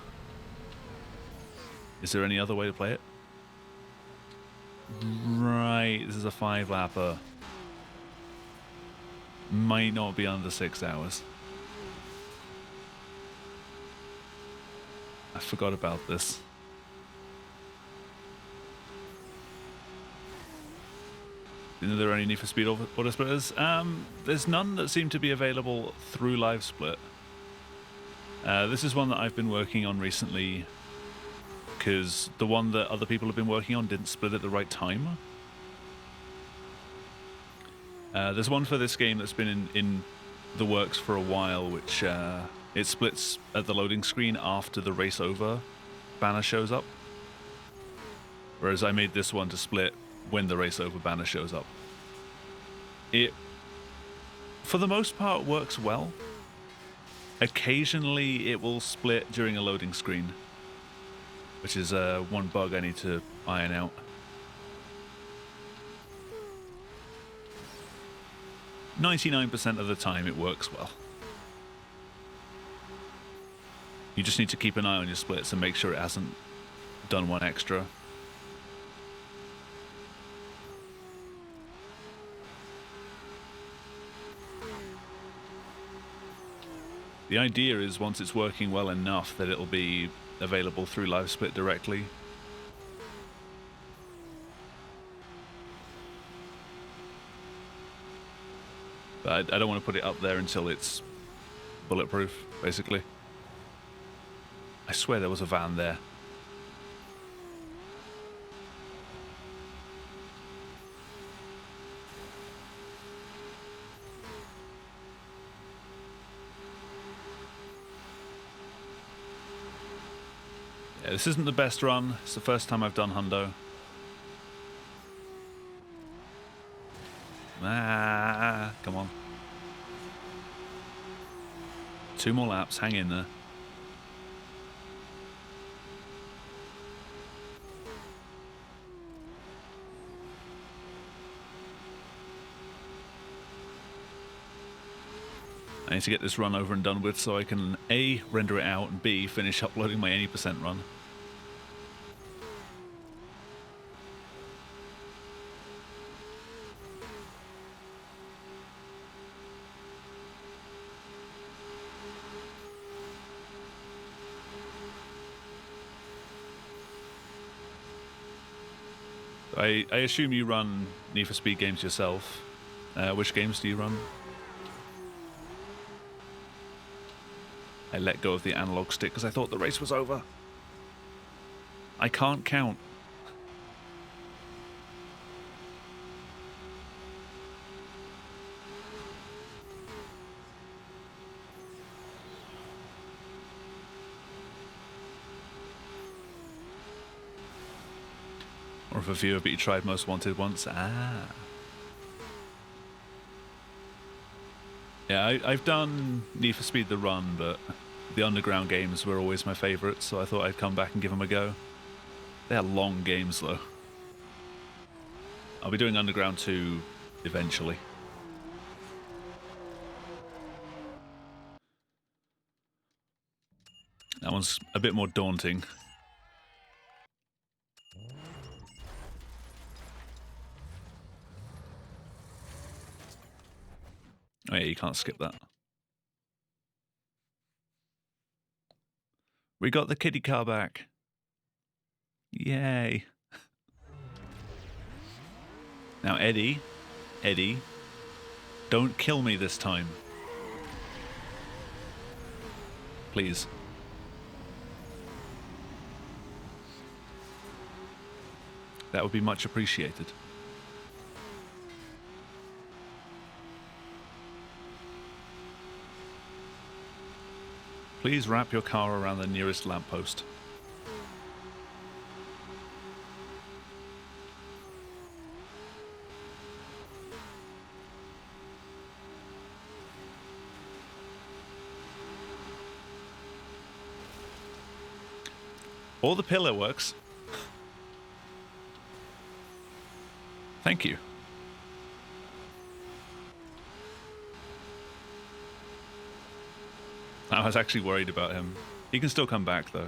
Is there any other way to play it? Right, this is a 5-lapper. Might not be under 6 hours. I forgot about this. Are there any Need for Speed auto splitters? There's none that seem to be available through Live Split. This is one that I've been working on recently because the one that other people have been working on didn't split at the right time. There's one for this game that's been in the works for a while, which it splits at the loading screen after the race over banner shows up. Whereas I made this one to split when the race over banner shows up. It, for the most part, works well. Occasionally it will split during a loading screen, which is one bug I need to iron out. "99% of the time it works well. You just need to keep an eye on your splits and make sure it hasn't done one extra. The idea is once it's working well enough that it'll be available through Live Split directly. But I don't want to put it up there until it's bulletproof, basically. I swear there was a van there. Yeah, this isn't the best run. It's the first time I've done Hundo. Ah, come on. 2 more laps, hang in there. I need to get this run over and done with so I can A, render it out, and B, finish uploading my 80% run. I assume you run Need for Speed games yourself. Which games do you run? I let go of the analog stick because I thought the race was over. I can't count. Or if a viewer, but you tried Most Wanted once. Ah. Yeah, I've done Need for Speed The Run, but the Underground games were always my favourites, so I thought I'd come back and give them a go. They're long games, though. I'll be doing Underground 2 eventually. That one's a bit more daunting. Oh yeah, you can't skip that. We got the kiddie car back. Yay. Now, Eddie, don't kill me this time. Please. That would be much appreciated. Please wrap your car around the nearest lamppost. Or the pillar works. Thank you. I was actually worried about him. He can still come back, though.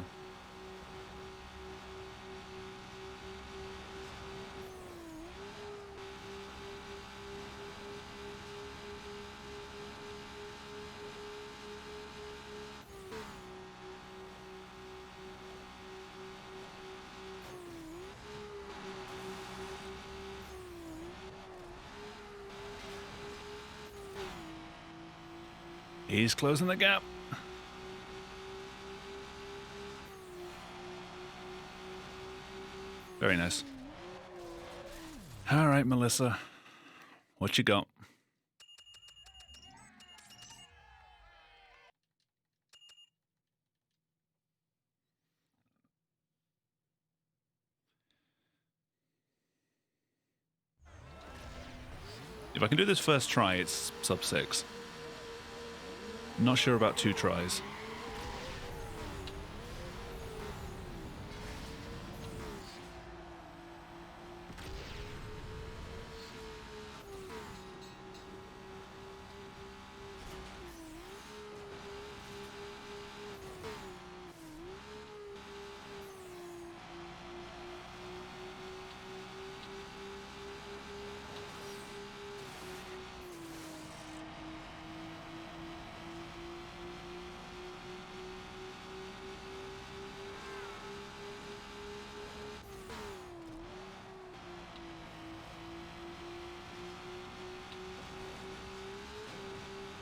He's closing the gap. Very nice. All right, Melissa. What you got? If I can do this first try, it's sub 6. Not sure about 2 tries.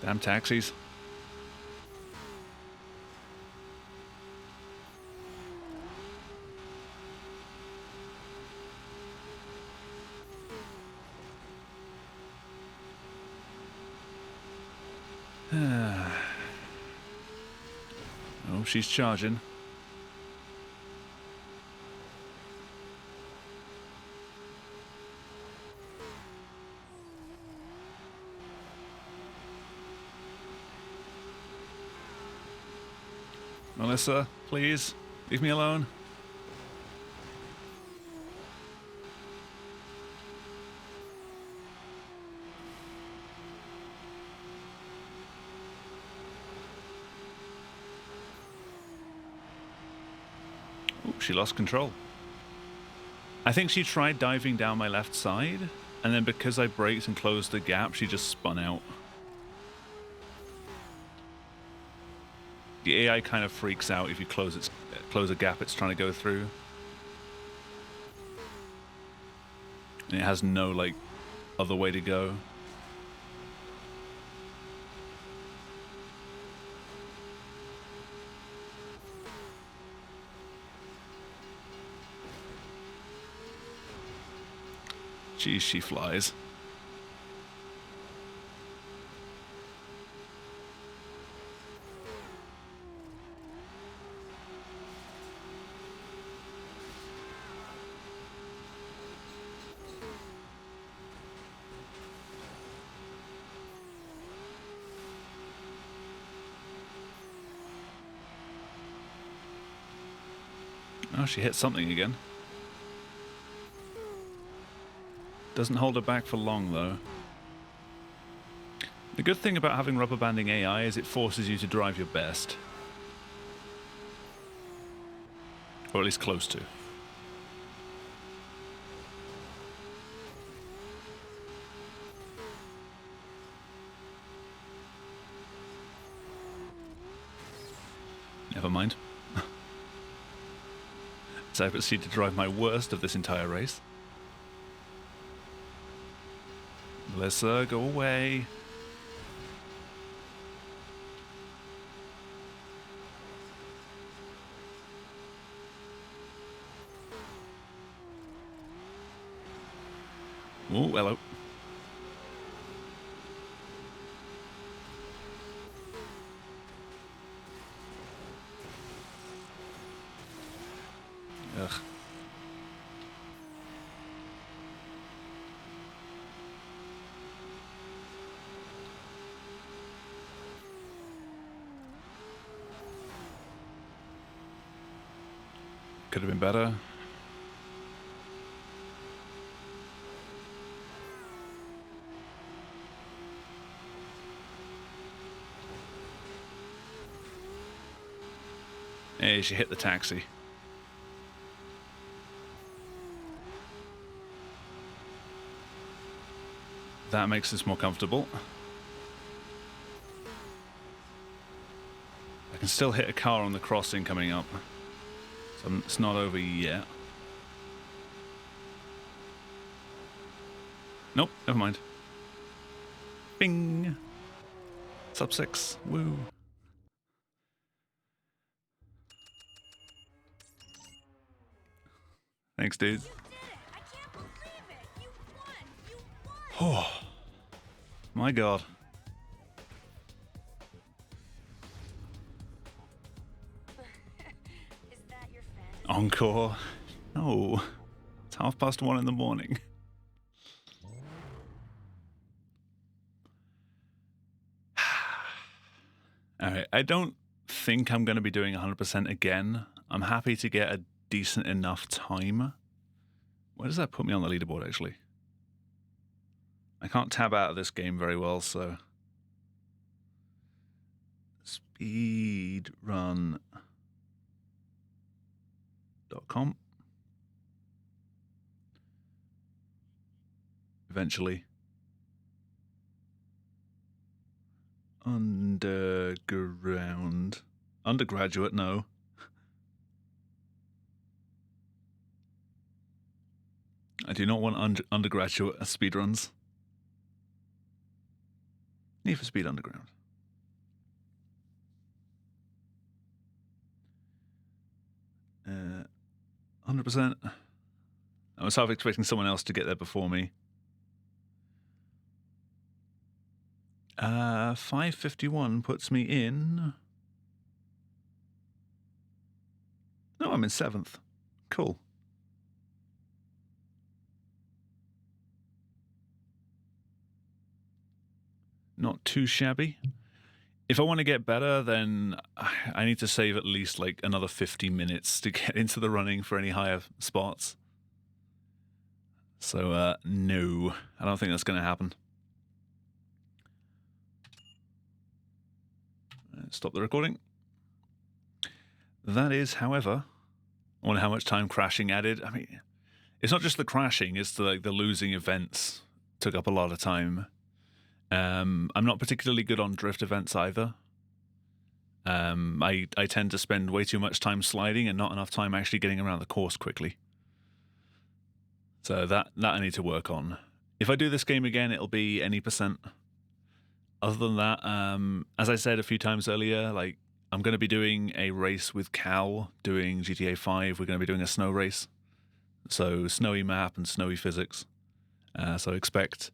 Damn taxis. Oh, she's charging. Melissa, please, leave me alone. Oh, she lost control. I think she tried diving down my left side, and then because I braked and closed the gap, she just spun out. The AI kind of freaks out if you close a gap it's trying to go through. And it has no, like, other way to go. Jeez, she flies. Oh, she hit something again. Doesn't hold her back for long, though. The good thing about having rubber banding AI is it forces you to drive your best. Or at least close to. Never mind. So I proceed to drive my worst of this entire race. Melissa, go away. Oh, hello. Ugh. Could have been better. Hey, she hit the taxi. That makes this more comfortable. I can still hit a car on the crossing coming up. So it's not over yet. Nope, never mind. Bing! Sub 6. Woo. Thanks, dude. You did it! I can't believe it! You won! You won! Oh, my God. Is that your fantasy? Encore. No. It's 1:30 in the morning. Alright, I don't think I'm going to be doing 100% again. I'm happy to get a decent enough time. Where does that put me on the leaderboard, actually? I can't tab out of this game very well, so... Speedrun.com. Eventually. Underground. Undergraduate, no. I do not want undergraduate speedruns. Need for Speed Underground. 100%. I was half expecting someone else to get there before me. 5:51 puts me in... No, I'm in 7th. Cool. Not too shabby. If I want to get better, then I need to save at least like another 50 minutes to get into the running for any higher spots. So, no, I don't think that's going to happen. Stop the recording. That is, however, I wonder how much time crashing added. I mean, it's not just the crashing, it's the losing events took up a lot of time. I'm not particularly good on drift events either. I tend to spend way too much time sliding and not enough time actually getting around the course quickly. So that I need to work on. If I do this game again, it'll be any percent. Other than that, as I said a few times earlier, like I'm going to be doing a race with Cal doing GTA 5. We're going to be doing a snow race. So snowy map and snowy physics. So expect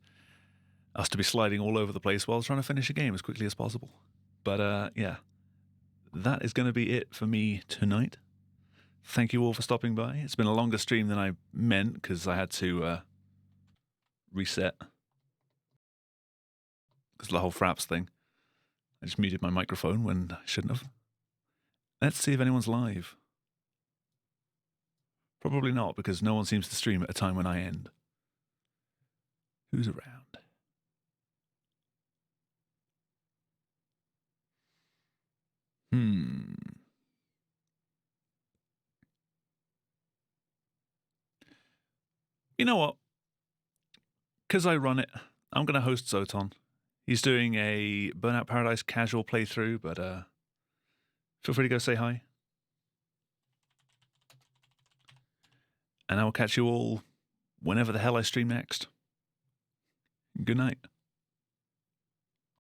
us to be sliding all over the place while trying to finish a game as quickly as possible. But yeah, that is going to be it for me tonight. Thank you all for stopping by. It's been a longer stream than I meant because I had to reset because of the whole Fraps thing. I just muted my microphone when I shouldn't have. Let's see if anyone's live. Probably not, because no one seems to stream at a time when I end. Who's around? You know what? Because I run it, I'm going to host Zoton. He's doing a Burnout Paradise casual playthrough, but feel free to go say hi. And I will catch you all whenever the hell I stream next. Good night.